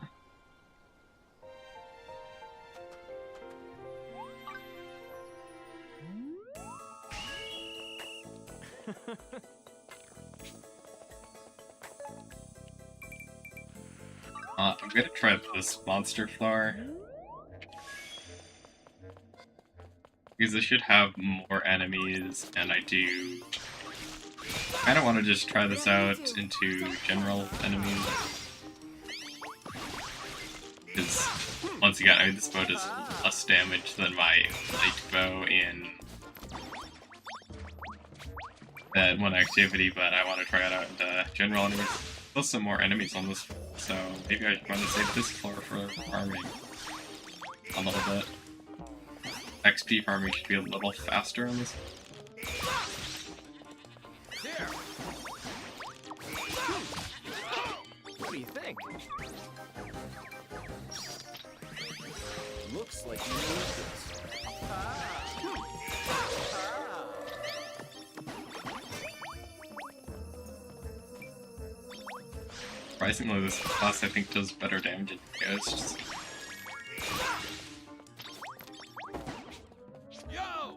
[SPEAKER 1] I'm gonna try this monster floor. Because I should have more enemies, and I do. I kinda wanna just try this out into general enemies. Because, once again, I mean, this bow does less damage than my light bow in that one activity, but I want to try it out into general enemies. There's some more enemies on this, so maybe I want to save this floor for farming a little bit. XP farming should be a little faster on this.
[SPEAKER 5] There! What do you think?
[SPEAKER 4] Looks like you need this.
[SPEAKER 1] Surprisingly, this class I think does better damage than ghosts.
[SPEAKER 5] Yo!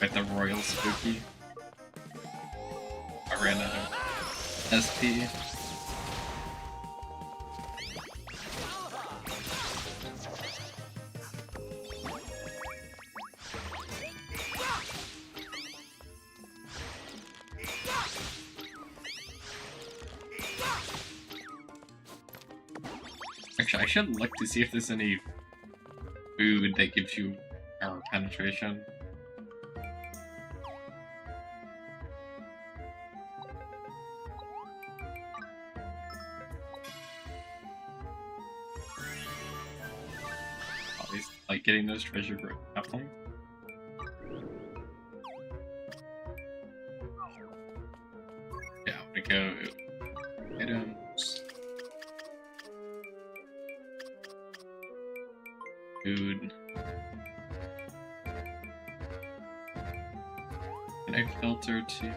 [SPEAKER 1] With the Royal Spooky. I ran out of SP. Actually, I should look to see if there's any food that gives you armor penetration. Always like getting those treasure points. Yeah, I'm gonna go items. Food. An egg filter too.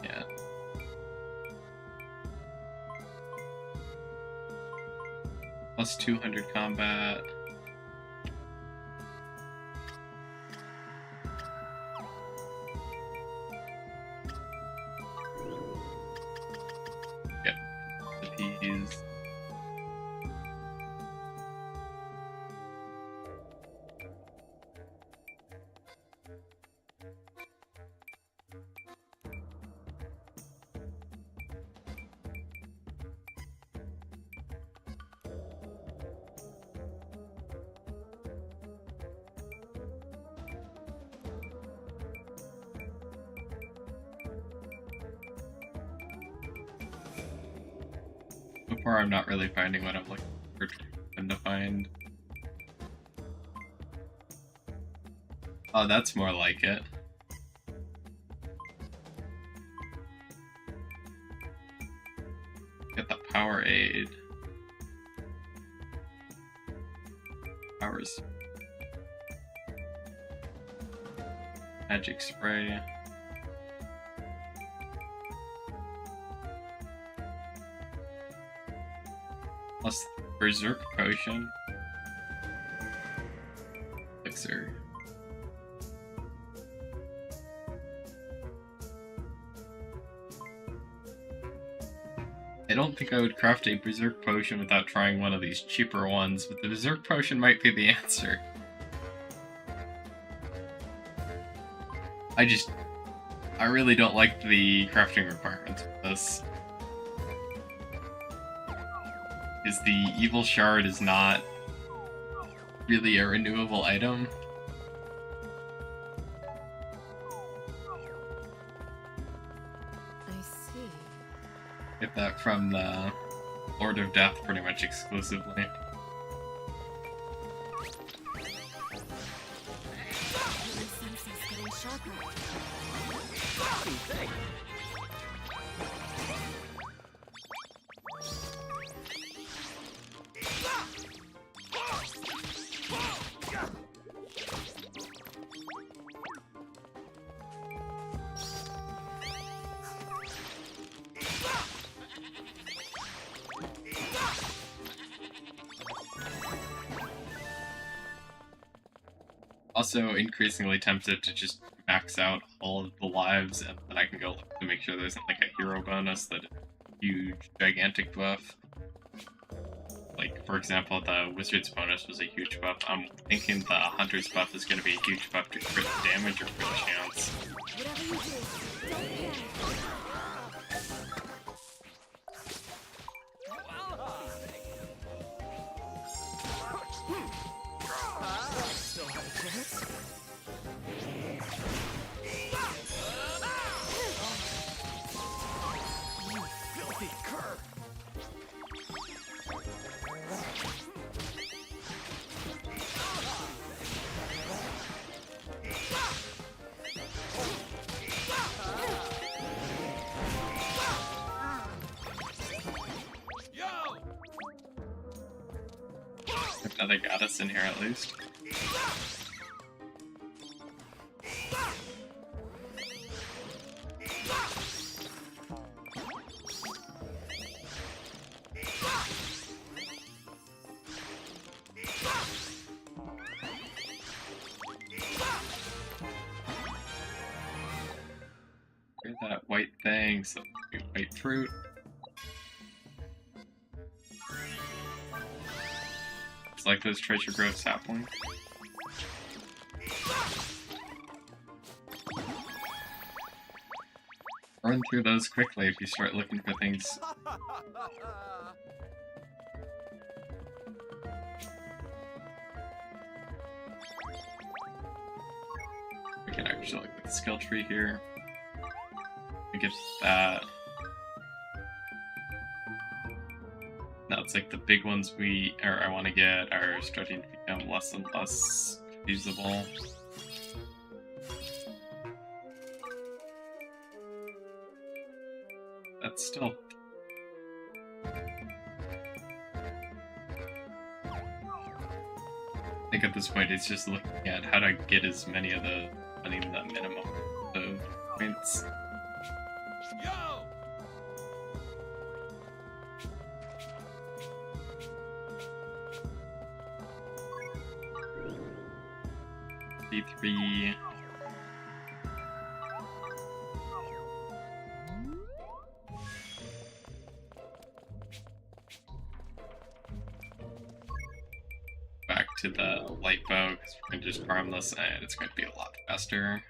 [SPEAKER 1] Yeah. Plus 200 combat. Peas. So far, I'm not really finding what I'm looking for to find. Oh, that's more like it. Get the power aid. Powers. Magic spray. Plus berserk potion. Elixir. I don't think I would craft a berserk potion without trying one of these cheaper ones, but the berserk potion might be the answer. I really don't like the crafting requirements of this. Because the evil shard is not really a renewable item.
[SPEAKER 2] I see.
[SPEAKER 1] Get that from the Lord of Death pretty much exclusively.
[SPEAKER 2] My sense is getting sharper.
[SPEAKER 4] What do you think?
[SPEAKER 1] Also increasingly tempted to just max out all of the lives, and then I can go look to make sure there isn't like a hero bonus that is a huge, gigantic buff. Like, for example, the Wizard's bonus was a huge buff. I'm thinking the Hunter's buff is going to be a huge buff to crit damage or crit chance.
[SPEAKER 2] Whatever you do, don't panic.
[SPEAKER 6] Still have a chance?
[SPEAKER 5] You filthy cur! Yo!
[SPEAKER 1] Another goddess in here at least. Get that white thing, so white fruit. It's like those treasure grove saplings. Run through those quickly if you start looking for things. We can actually look at the skill tree here. We get that. Now it's like the big ones I want to get are starting to become less and less feasible. That's still. I think at this point it's just looking at how to get as many of the minimum of points.
[SPEAKER 5] Yo!
[SPEAKER 1] D3. Back to the light bow because we can just farm this and it's going to be a lot faster.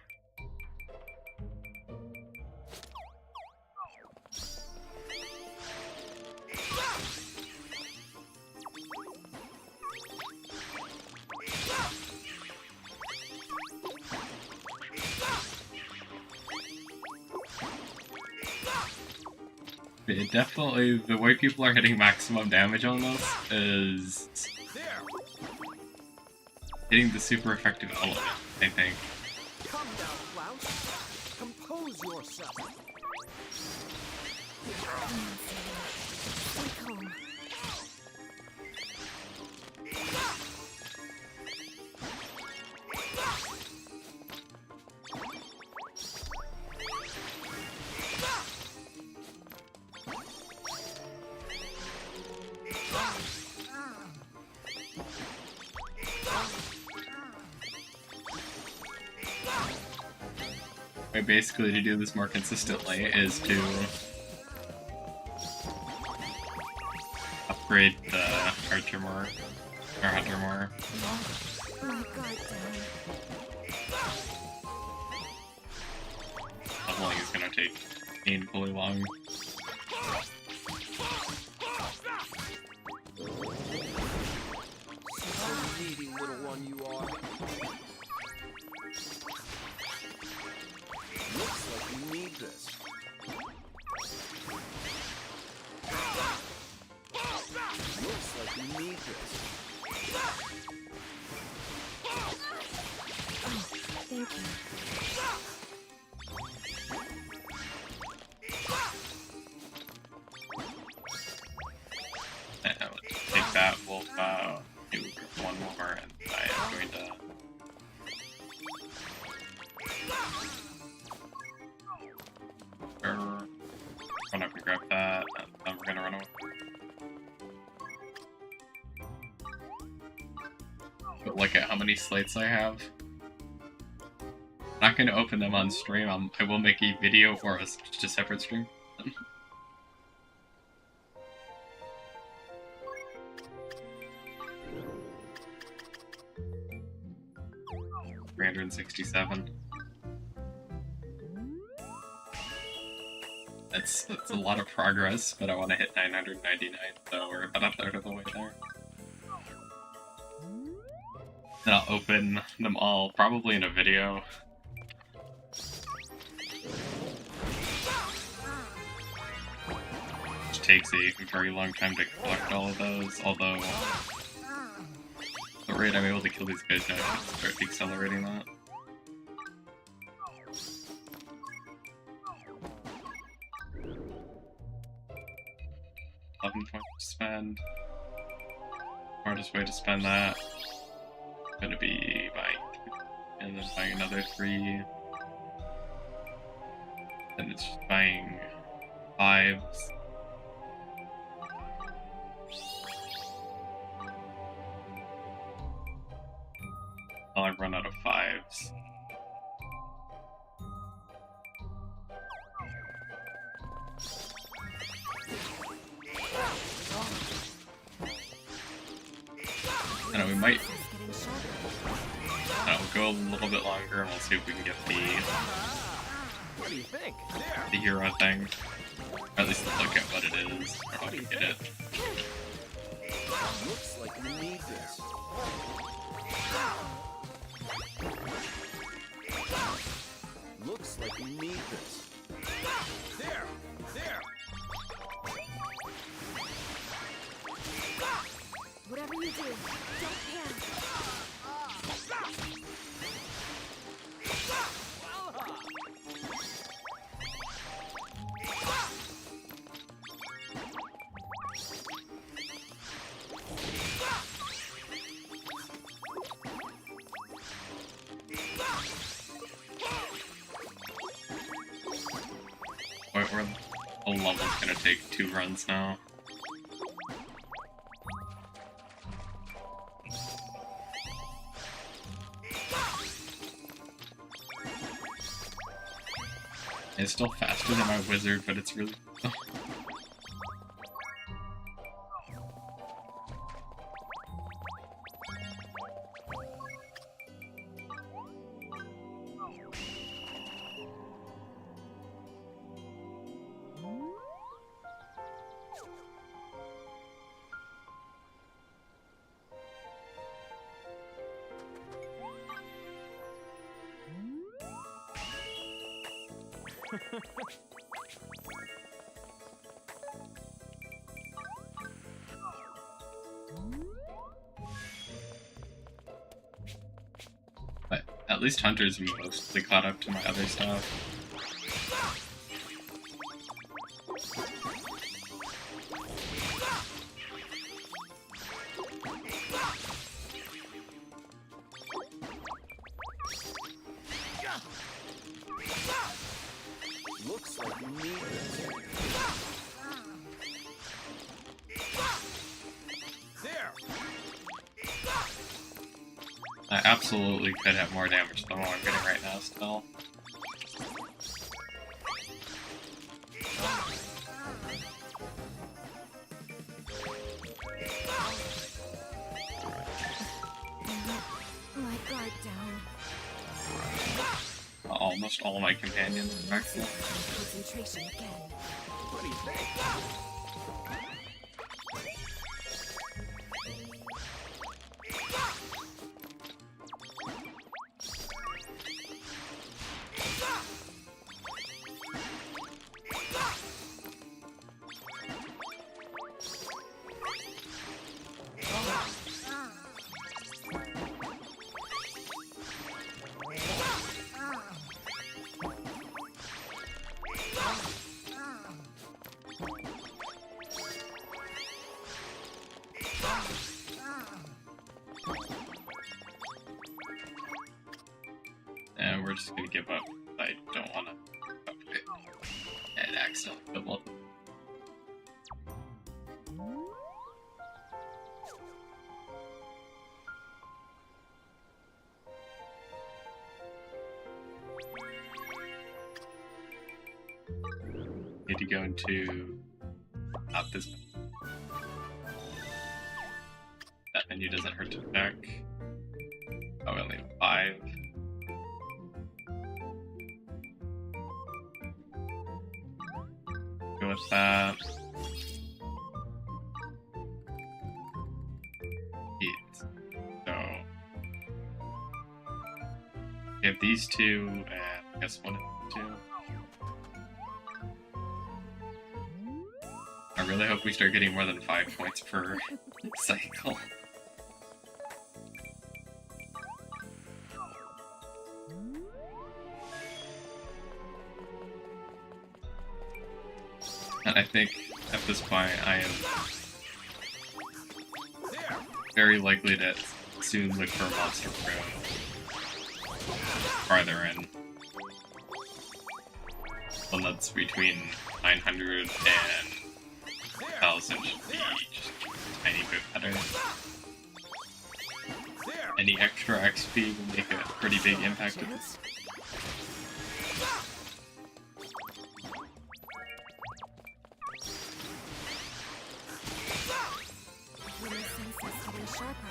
[SPEAKER 1] It definitely, the way people are hitting maximum damage on this is
[SPEAKER 5] There!
[SPEAKER 1] hitting the super effective element, I think.
[SPEAKER 5] yourself.
[SPEAKER 2] Stay calm.
[SPEAKER 1] Way basically to do this more consistently is to upgrade the archer more, or hunter more.
[SPEAKER 2] My guard down.
[SPEAKER 1] Leveling is gonna take painfully long.
[SPEAKER 5] So needy, little one you are. Looks like you need this. Looks like you need this.
[SPEAKER 2] Thank you.
[SPEAKER 1] Let's take that, we'll do one more, and I am going to... Run up and grab that, and then we're gonna run away. But look at how many slates I have. I'm not gonna open them on stream, I will make a video or just a separate stream. 367. That's a lot of progress, but I want to hit 999, so we're about a third of the way there. Then I'll open them all, probably in a video. Which takes a very long time to collect all of those, although the rate I'm able to kill these guys now, I should start accelerating that. 11 points to spend. Hardest way to spend that. Gonna be buying, and then buying another 3. Then it's just buying 5s. I'll run out of 5s. I know we might. We'll go a little bit longer and we'll see if we can get
[SPEAKER 5] What do you think? There.
[SPEAKER 1] the hero thing. Or at least look at what it is. Or how to get it.
[SPEAKER 5] Looks like you need this. Looks like you need this. There. There.
[SPEAKER 2] Whatever you do, don't panic.
[SPEAKER 1] Wait, we're a level's gonna take 2 runs now. It's still faster than my wizard, but it's really... But at least Hunter's mostly caught up to my other stuff. I absolutely could have more damage than what I'm getting right now still.
[SPEAKER 2] My guard down.
[SPEAKER 1] Almost all my companions are excellent.
[SPEAKER 2] Concentration again.
[SPEAKER 5] What do you think?
[SPEAKER 1] And we're just gonna give up. I don't wanna. Okay. And accidentally double. Need to go into not this. That menu doesn't hurt to check. Oh, we only have 5. Go with that. So we have these two, and I guess one of the two. I really hope we start getting more than 5 points per cycle. And I think at this point I am very likely to soon look for a monster room farther in. One that's between 900 and 1,000 should be just a tiny bit better. Any extra XP will make a pretty big impact at this.
[SPEAKER 2] When my senses getting sharper.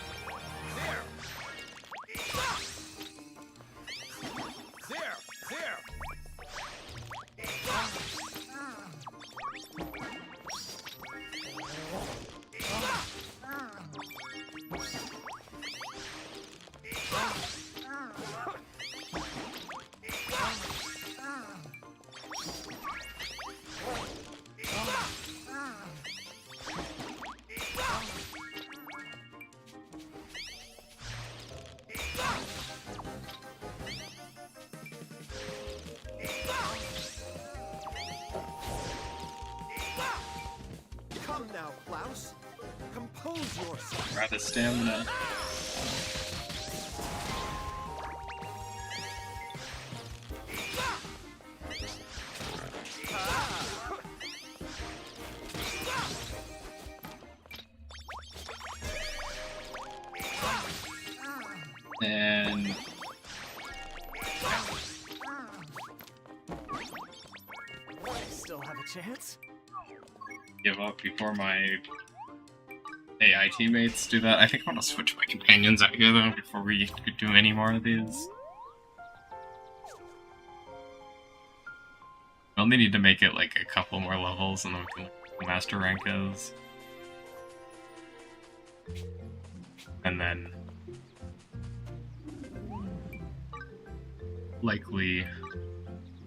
[SPEAKER 5] Come now, Klaus. Compose yourself.
[SPEAKER 1] Rather stamina. And
[SPEAKER 6] I still have a chance.
[SPEAKER 1] give up before my AI teammates do that. I think I want to switch my companions out here though before we do any more of these. We only need to make it like a couple more levels and then we can look at the master rank is. And then likely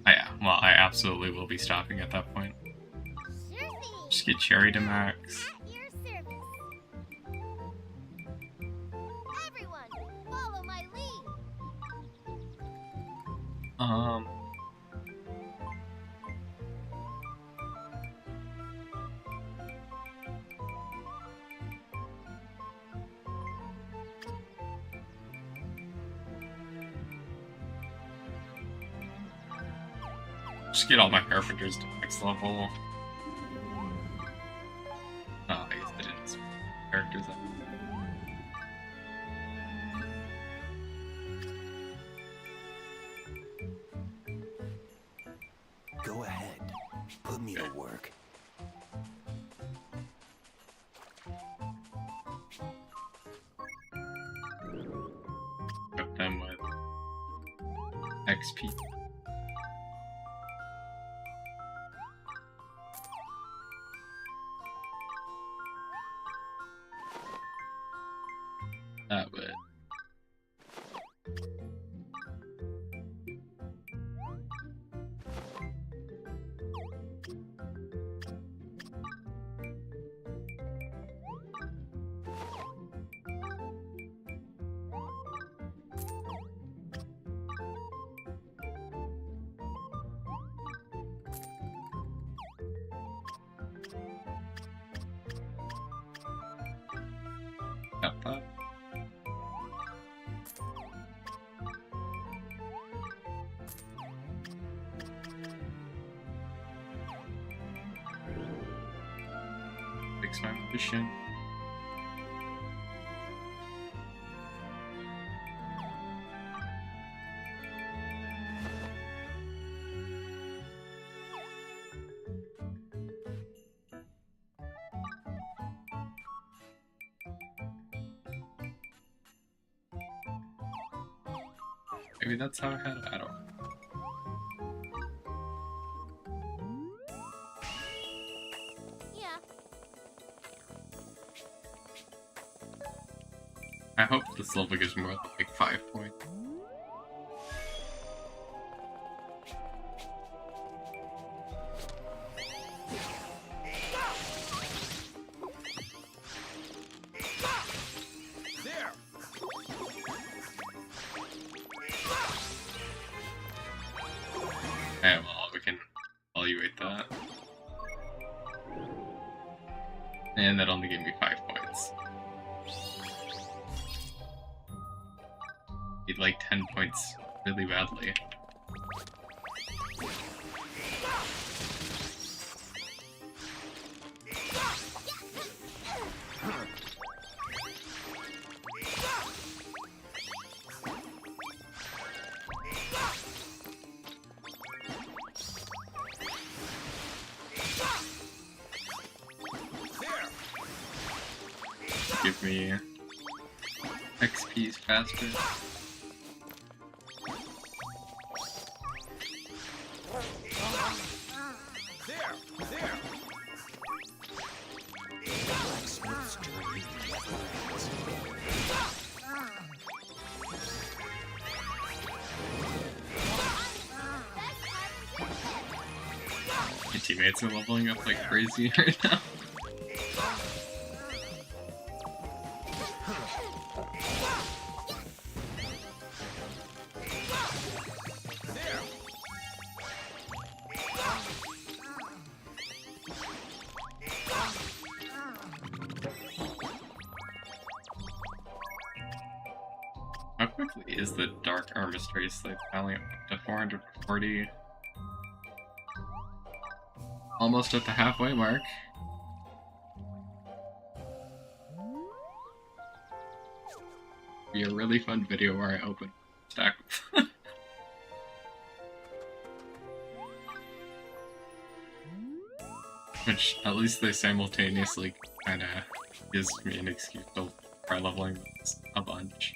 [SPEAKER 1] I absolutely will be stopping at that point. Just get Cherry to max.
[SPEAKER 2] At your service. Everyone, follow my lead.
[SPEAKER 1] Just get all my carpenters to max level. Oh, I guess I didn't switch characters up. XP. That would. Got that. Fix my mission. Maybe that's how I had it. I don't know.
[SPEAKER 2] Yeah.
[SPEAKER 1] I hope this level gives more like 5 points.
[SPEAKER 5] There!
[SPEAKER 1] Okay, well, we can evaluate that. And that only gave me 5 points. Need like 10 points really badly. Give me XPs faster.
[SPEAKER 5] There! There!
[SPEAKER 1] My teammates are leveling up like crazy right now.
[SPEAKER 5] There!
[SPEAKER 1] How quickly is the Dark Armistice like finally up to 440? Almost at the halfway mark. Be a really fun video where I open stack. Which at least they simultaneously kind of gives me an excuse to try leveling this a bunch.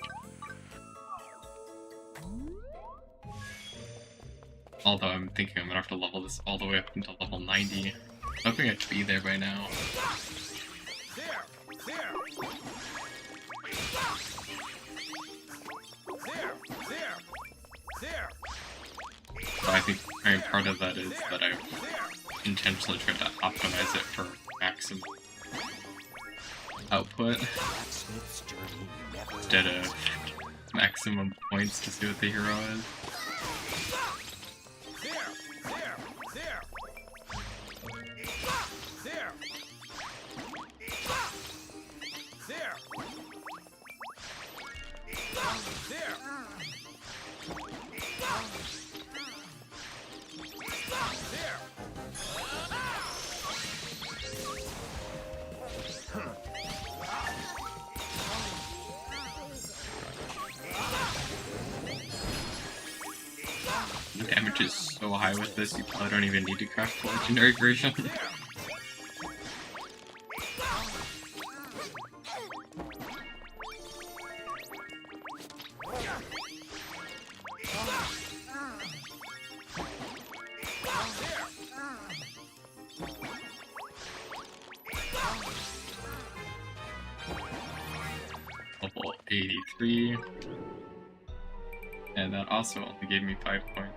[SPEAKER 1] Although I'm thinking I'm gonna have to level this all the way up until level 90. Hoping I'd be there by now.
[SPEAKER 5] There! There! There! There! There!
[SPEAKER 1] But I think part of that is that I've intentionally tried to optimize it for maximum output instead of maximum points to see what the hero is.
[SPEAKER 5] There! There! There! There! There! There! There!
[SPEAKER 1] The damage is so high with this, you probably don't even need to craft the legendary version. 83. And that also only gave me 5 points.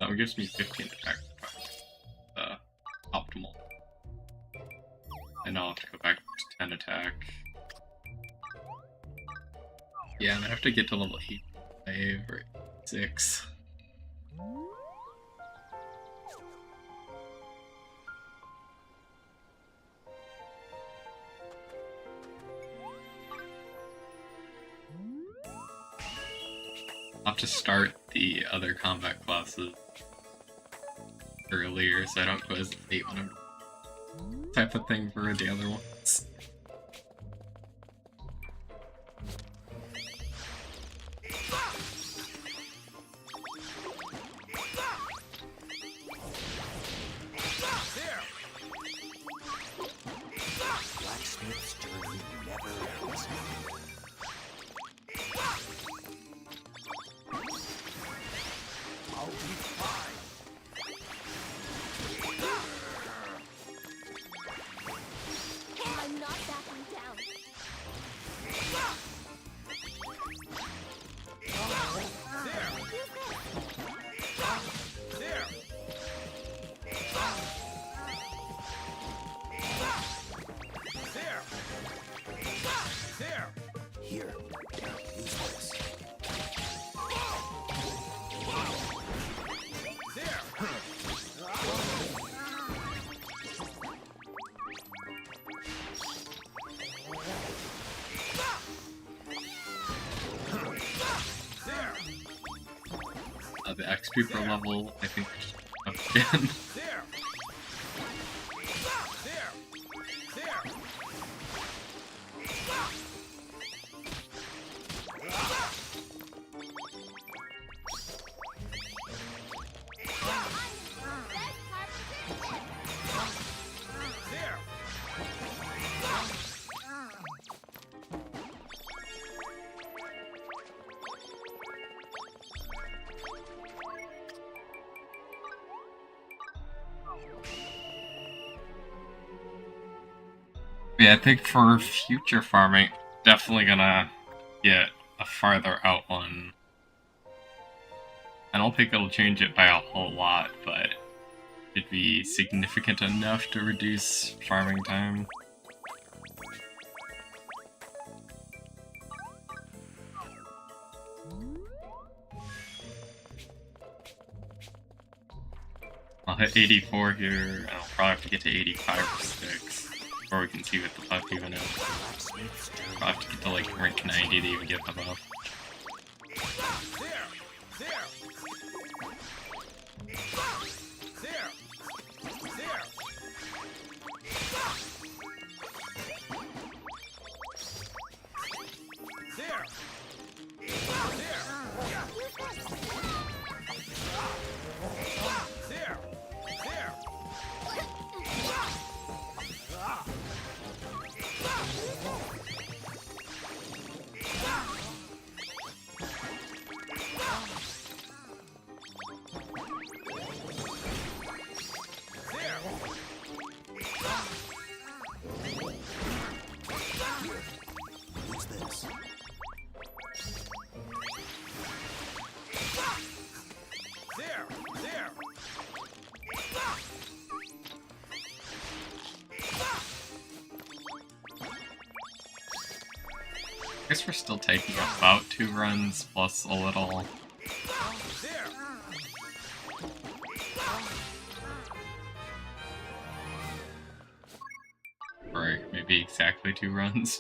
[SPEAKER 1] That gives me 15 attack. Optimal. And I'll have to go back to 10 attack. Yeah, I'm gonna have to get to level 8 or 6. I'll have to start the other combat classes earlier so I don't go as late when I'm type of thing for the other ones.
[SPEAKER 6] Blacksmith's journey never ends. I'll be fine.
[SPEAKER 2] I'm not backing down.
[SPEAKER 6] Here, use this.
[SPEAKER 1] The XP per level, I think, up again. Yeah, I think for future farming, definitely gonna get a farther out one. I don't think it'll change it by a whole lot, but it'd be significant enough to reduce farming time. I'll hit 84 here, and I'll probably have to get to 85 or 6. Before we can see what the buff even is. I'll have to get to like rank 90 to even get the buff.
[SPEAKER 6] Use this.
[SPEAKER 1] I guess we're still taking about 2 runs plus a little. Or maybe exactly 2 runs.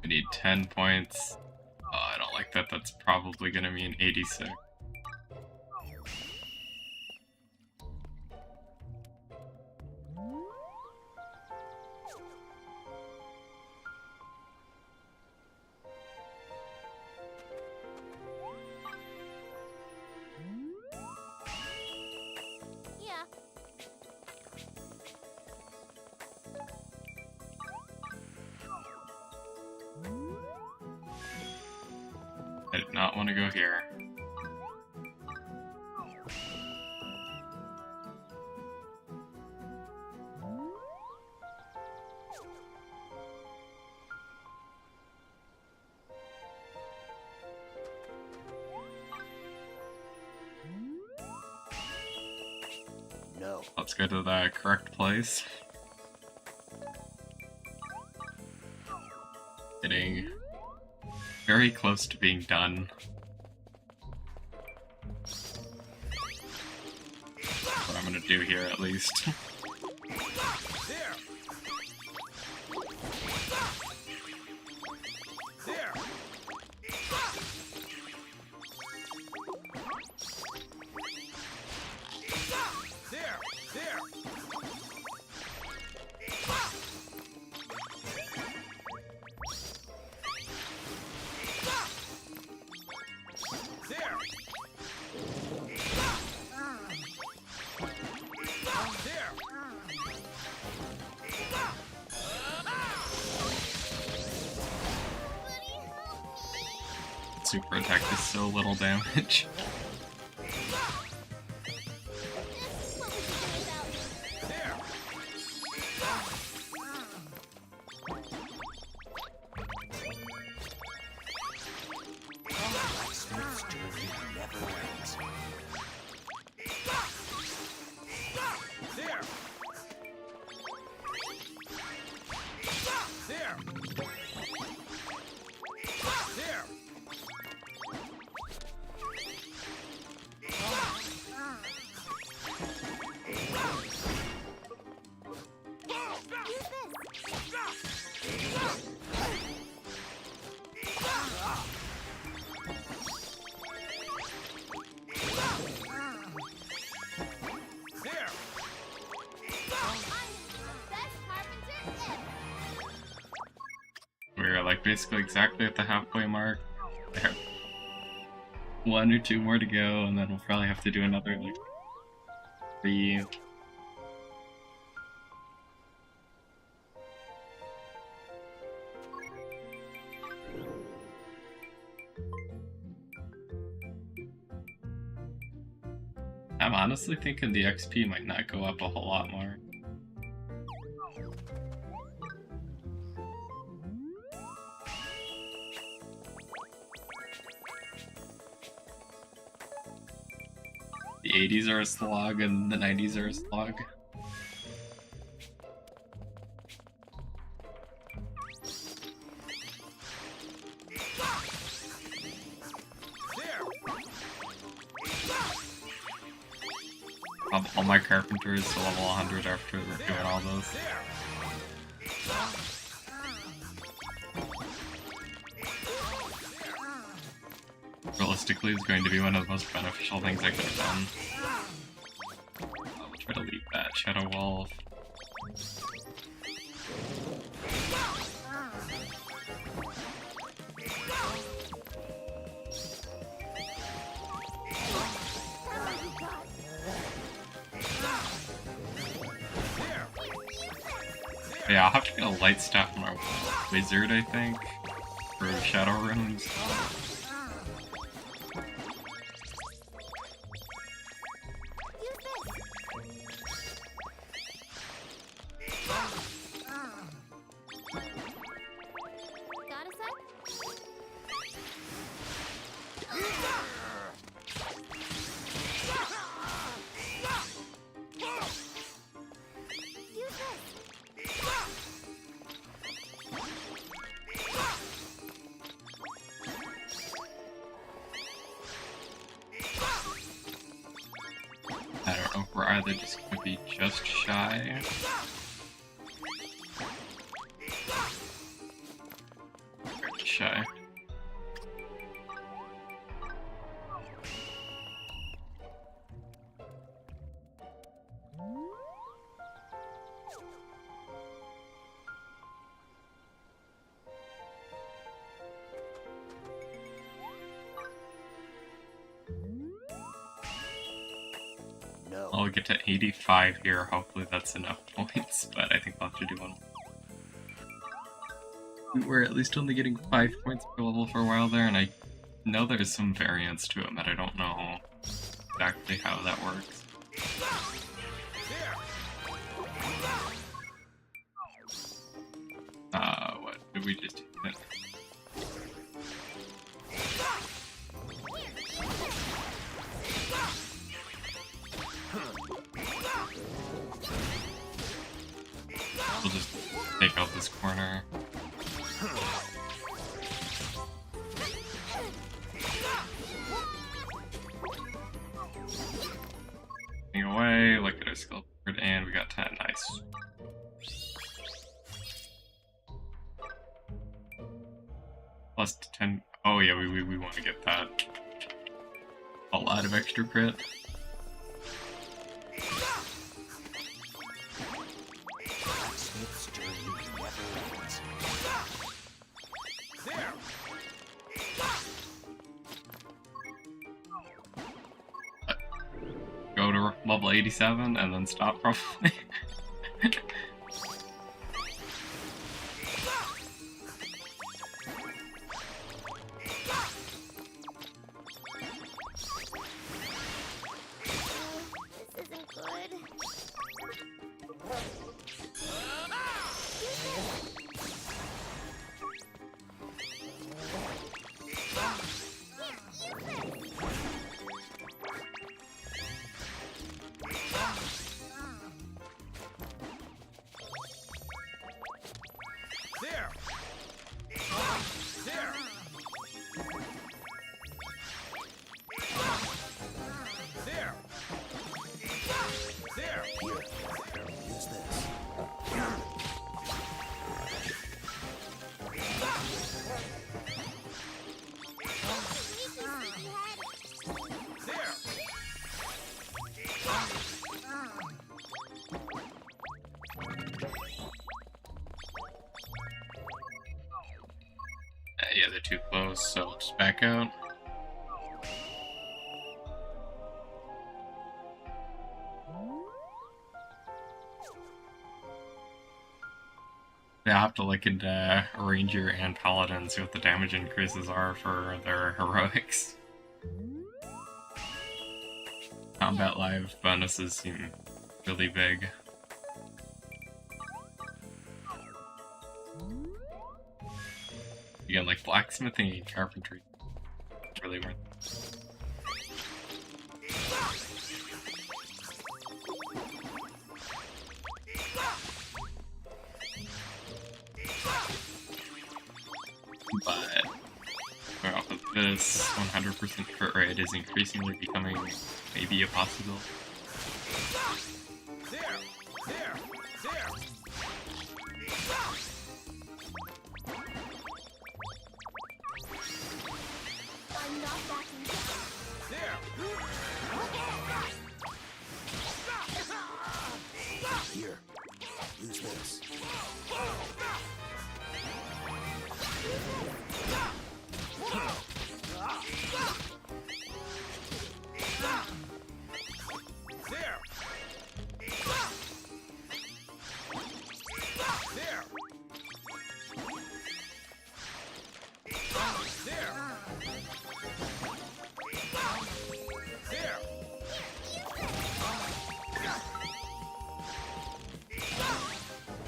[SPEAKER 1] I need 10 points. Oh, I don't like that. That's probably gonna be an 86.
[SPEAKER 2] Yeah.
[SPEAKER 1] I did not want to go here.
[SPEAKER 4] go.
[SPEAKER 1] Let's go to the correct place. Getting very close to being done. That's what I'm gonna do here at least.
[SPEAKER 5] There. There. There. There. There. There.
[SPEAKER 1] Super attack is so little damage.
[SPEAKER 5] There.
[SPEAKER 6] Blacksmith's journey never ends.
[SPEAKER 5] There. There. There. There.
[SPEAKER 1] We're like basically exactly at the halfway mark. There. 1 or 2 more to go, and then we'll probably have to do another like 3. I'm honestly thinking the XP might not go up a whole lot more. The 80s are a slog and the 90s are a slog.
[SPEAKER 5] There.
[SPEAKER 1] All my carpenters to level 100 after doing all those.
[SPEAKER 5] There.
[SPEAKER 1] Realistically, is going to be one of the most beneficial things I could have done. I'll try to leave that Shadow Wolf.
[SPEAKER 5] There.
[SPEAKER 1] Yeah, I'll have to get a light staff from our wizard, I think, for shadow runes.
[SPEAKER 2] Got a sec? Use this.
[SPEAKER 1] I don't know if we're either just gonna be just shy. Or just shy.
[SPEAKER 6] No.
[SPEAKER 1] I'll get to 85 here, hopefully that's enough points, but I think I'll have to do one more. We're at least only getting 5 points per level for a while there, and I know there's some variance to it, but I don't know exactly how that works. What did we just do? corner. Getting away, look at our skill card, and we got 10. Nice. Plus 10. Oh yeah, we want to get that. A lot of extra crit.
[SPEAKER 6] Blacksmith's journey never ends.
[SPEAKER 5] There!
[SPEAKER 1] Go to level 87 and then stop probably.
[SPEAKER 2] This isn't good.
[SPEAKER 5] There! There! There! There!
[SPEAKER 6] Here, use this.
[SPEAKER 5] There!
[SPEAKER 1] Yeah, they're too close, so just back out. They have to look into Ranger and Paladin, see what the damage increases are for their heroics. Combat Live bonuses seem really big. Again, like blacksmithing and carpentry, really worth it. But going off of this, 100% crit rate is increasingly becoming maybe a possibility.
[SPEAKER 5] There! There! There!
[SPEAKER 2] I'm not backing down.
[SPEAKER 5] There!
[SPEAKER 6] Here, use this.
[SPEAKER 5] There! There! There! There!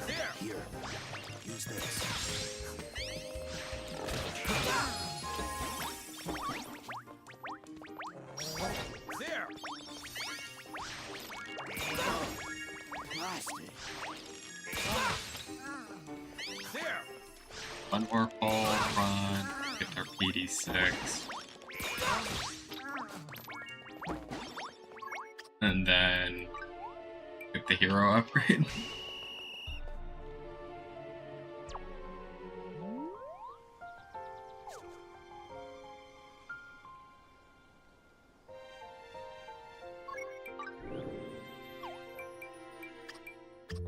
[SPEAKER 5] There!
[SPEAKER 6] Here, use this.
[SPEAKER 5] There!
[SPEAKER 6] Blasted.
[SPEAKER 5] There!
[SPEAKER 1] One more ball run, get our PD6. And then get the hero upgrade.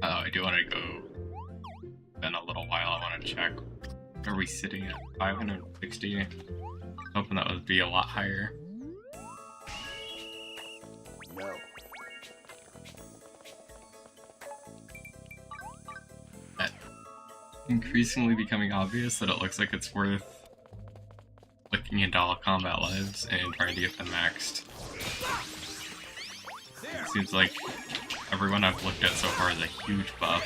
[SPEAKER 1] Oh, I do want to go. Been a little while. I want to check. Are we sitting at 560? Hoping that would be a lot higher.
[SPEAKER 6] No.
[SPEAKER 1] Increasingly becoming obvious that it looks like it's worth looking into all combat lives and trying to get them maxed. It seems like everyone I've looked at so far is a huge buff.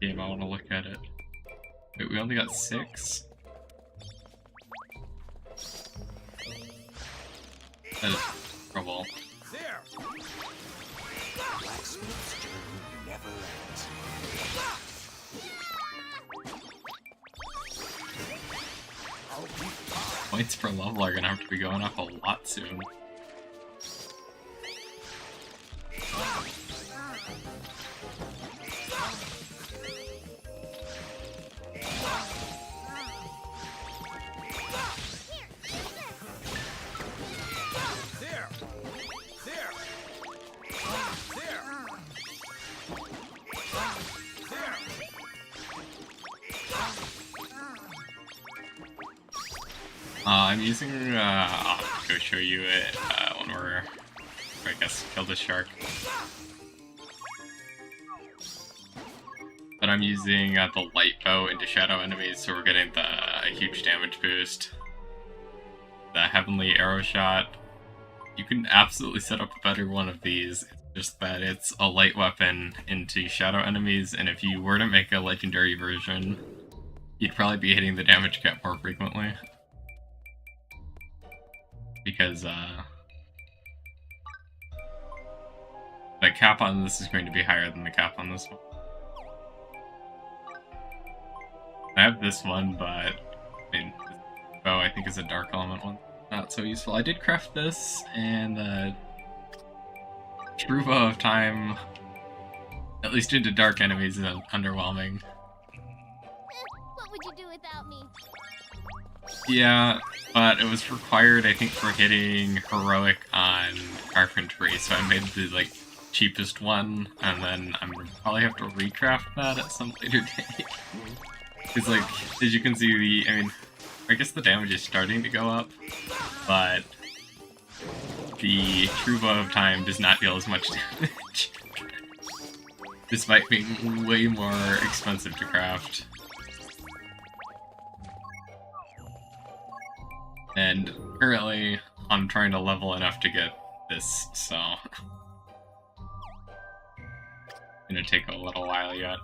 [SPEAKER 1] Game, I want to look at it. Wait, we only got 6? That is trouble.
[SPEAKER 5] There!
[SPEAKER 6] Blacksmith's journey never ends.
[SPEAKER 1] Points per level are gonna have to be going up a lot soon.
[SPEAKER 5] There! There! There! There!
[SPEAKER 1] I'm using, I'll have to go show you it when we're, I guess, kill the shark. But I'm using the light bow into shadow enemies, so we're getting the huge damage boost. The heavenly arrow shot. You can absolutely set up a better one of these. It's just that it's a light weapon into shadow enemies, and if you were to make a legendary version, you'd probably be hitting the damage cap more frequently. Because the cap on this is going to be higher than the cap on this one. I have this one, but I mean, this bow I think is a dark element one. Not so useful. I did craft this, and True Bow of Time, at least into dark enemies, is underwhelming.
[SPEAKER 2] What would you do without me?
[SPEAKER 1] Yeah, but it was required, I think, for hitting heroic on carpentry, so I made the like cheapest one, and then I'm gonna probably have to recraft that at some later date. Because, like, as you can see, I mean, I guess the damage is starting to go up, but the True Bow of Time does not deal as much damage, despite being way more expensive to craft. And currently, I'm trying to level enough to get this, so it's gonna take a little while yet.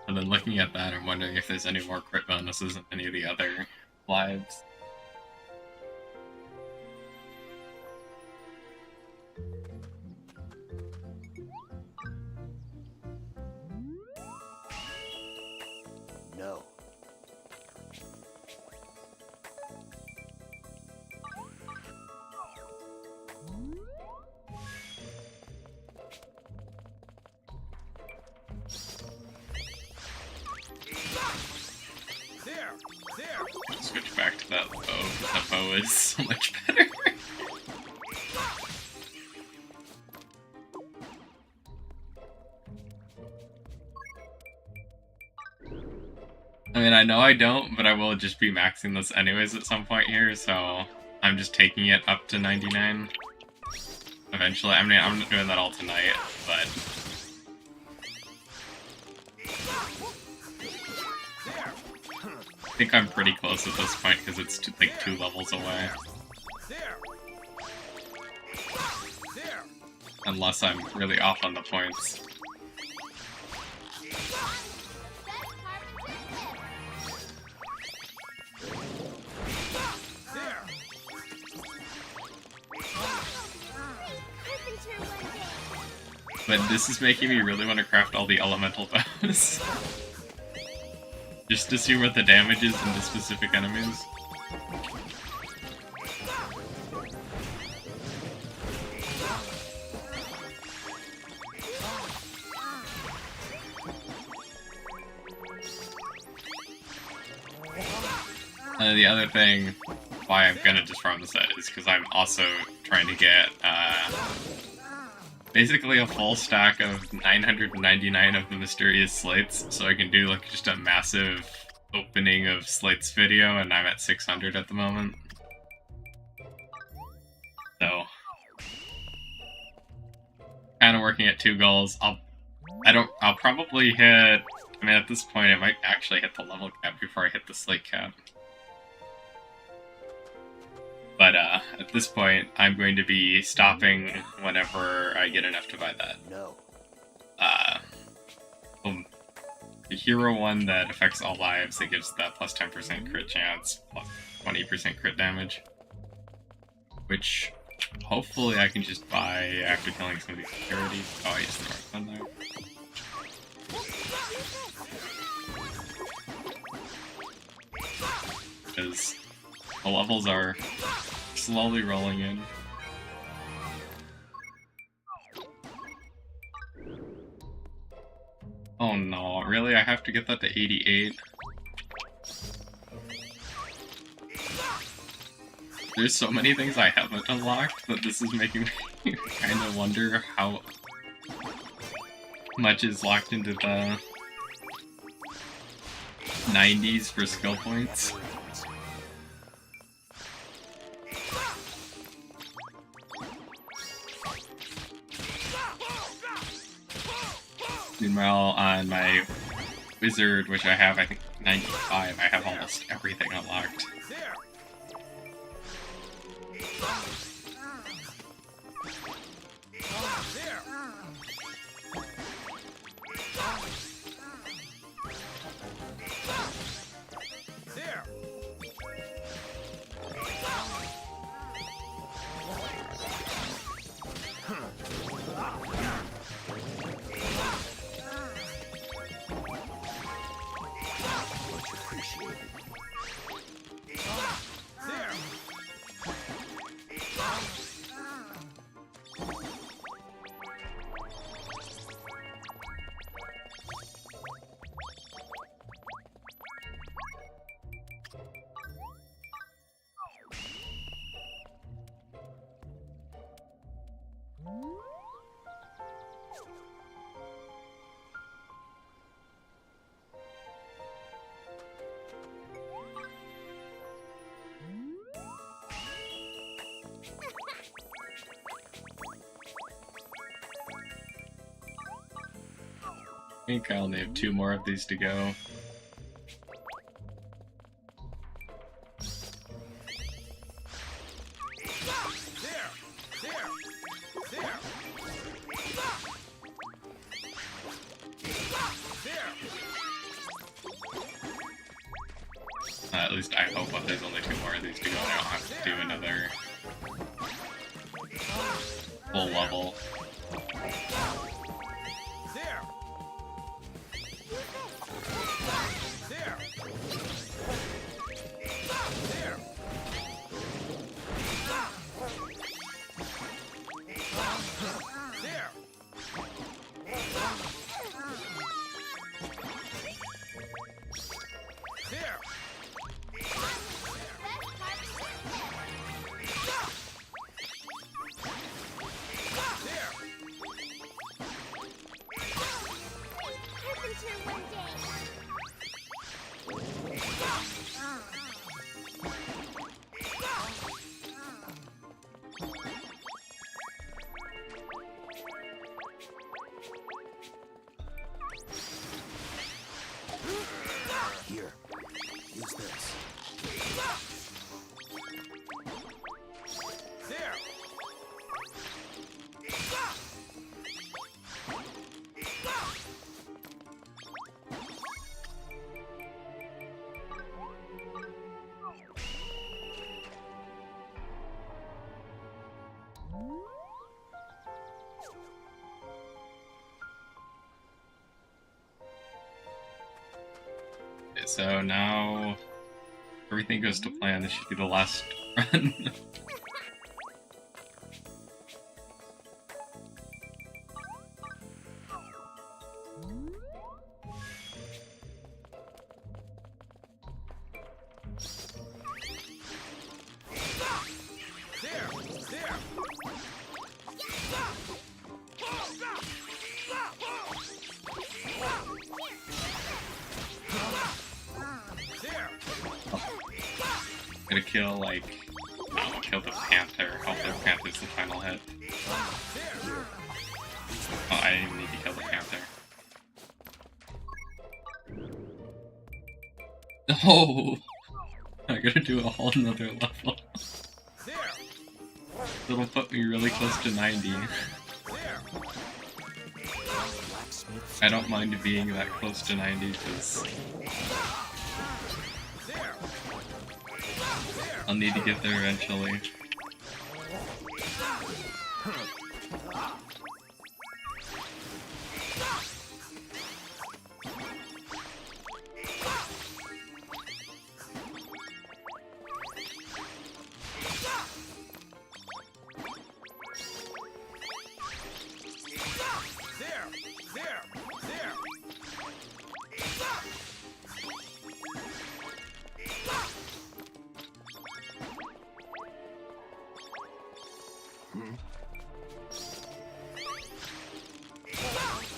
[SPEAKER 1] And then looking at that, I'm wondering if there's any more crit bonuses in any of the other lives.
[SPEAKER 6] No.
[SPEAKER 5] There! There!
[SPEAKER 1] Switch back to that bow, because that bow is so much better. I mean, I know I don't, but I will just be maxing this anyways at some point here, so I'm just taking it up to 99. Eventually, I mean, I'm not doing that all tonight, but I think I'm pretty close at this point because it's like 2 levels away.
[SPEAKER 5] There! There!
[SPEAKER 1] Unless I'm really off on the points.
[SPEAKER 5] There!
[SPEAKER 1] But this is making me really want to craft all the elemental bows. Just to see what the damage is into specific enemies. And the other thing why I'm gonna disarm the set is because I'm also trying to get basically a full stack of 999 of the mysterious slates, so I can do like just a massive opening of slates video, and I'm at 600 at the moment. So kind of working at 2 goals. I'll probably hit, I mean at this point I might actually hit the level cap before I hit the slate cap. But at this point, I'm going to be stopping whenever I get enough to buy that.
[SPEAKER 6] No.
[SPEAKER 1] the hero one that affects all lives, it gives that plus 10% crit chance, plus 20% crit damage. Which, hopefully I can just buy after killing some of these securities. Oh, I used the wrong one there. Because the levels are slowly rolling in. Oh no, really? I have to get that to 88? There's so many things I haven't unlocked that this is making me kind of wonder how much is locked into the 90s for skill points. Meanwhile, on my wizard, which I have, I think 95, I have almost everything unlocked. I think I only have 2 more of these to go. At least I hope that there's only 2 more of these to go and I don't have to do another full level.
[SPEAKER 6] Here, use this.
[SPEAKER 1] Okay, so now everything goes to plan. This should be the last run. Gonna kill, like, no, kill the Panther. Hopefully the Panther's the final hit. Oh, I didn't even need to kill the Panther. Oh! I gotta do a whole nother level. It'll put me really close to 90.
[SPEAKER 6] Relax Smith's
[SPEAKER 1] I don't mind being that close to 90 because I'll need to get there eventually.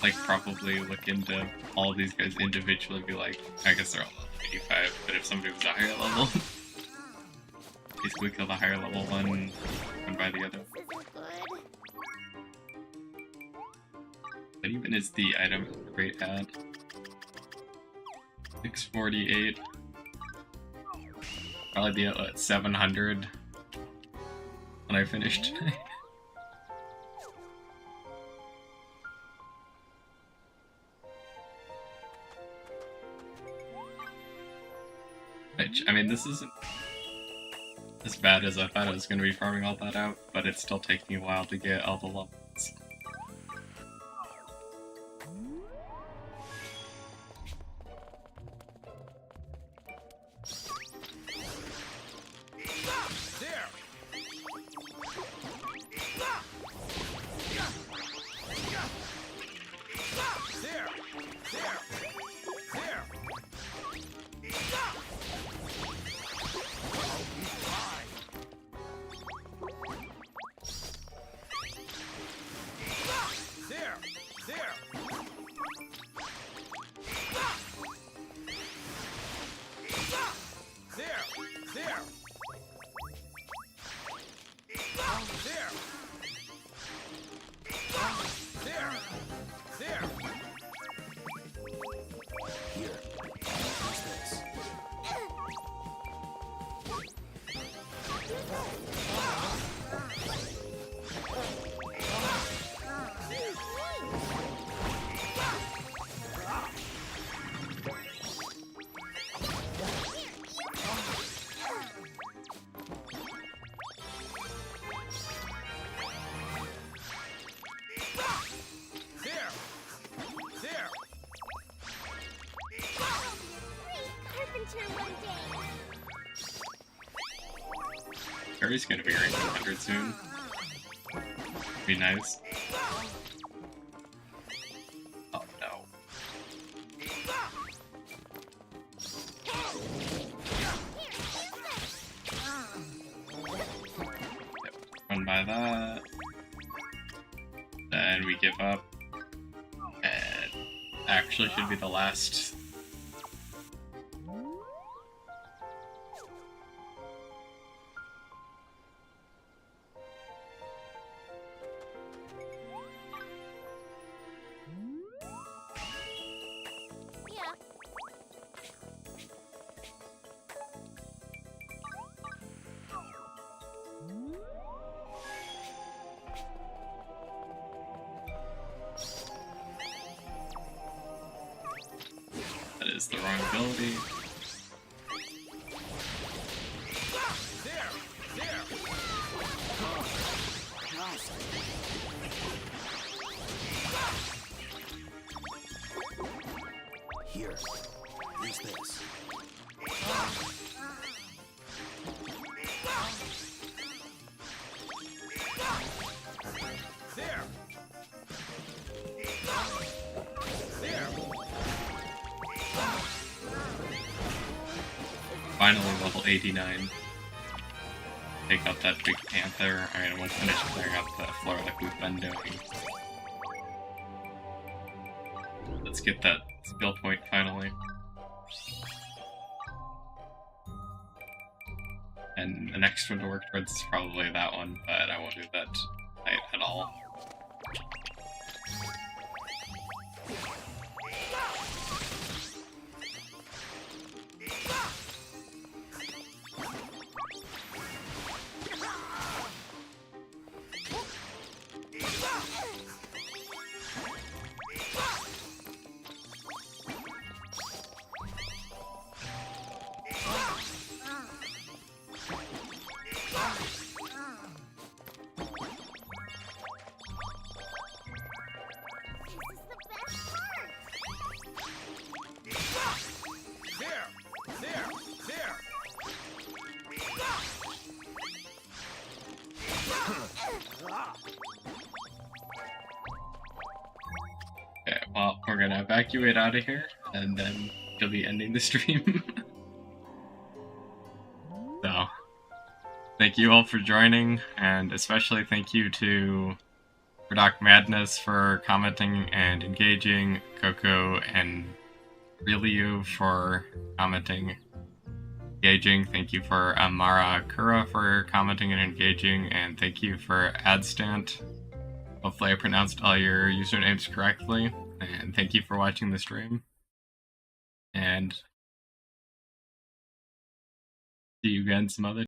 [SPEAKER 1] Like, probably look into all these guys individually, be like, I guess they're all level 85, but if somebody was a higher level, basically kill the higher level one and buy the other. What even is the item rate at? 648. Probably be at what, 700 when I finish tonight. Which, I mean, this isn't as bad as I thought I was going to be farming all that out, but it's still taking a while to get all the levels. Harry's gonna be rank 100 soon. Be nice. Oh no. Yep. Run by that. Then we give up. And actually should be the last. That is the wrong ability.
[SPEAKER 6] Here, use this.
[SPEAKER 1] Finally level 89. Take out that big panther. Alright, we'll finish clearing up the floor like we've been doing. Let's get that skill point finally. And the next one to work towards is probably that one, but I won't do that tonight at all. Okay, well, we're gonna evacuate out of here, and then she'll be ending the stream. So, thank you all for joining, and especially thank you to Doc Madness for commenting and engaging, Coco and Ryu for commenting, engaging. Thank you for Amara Kura for commenting and engaging, and thank you for Adstant. Hopefully I pronounced all your usernames correctly, and thank you for watching the stream. And see you again some other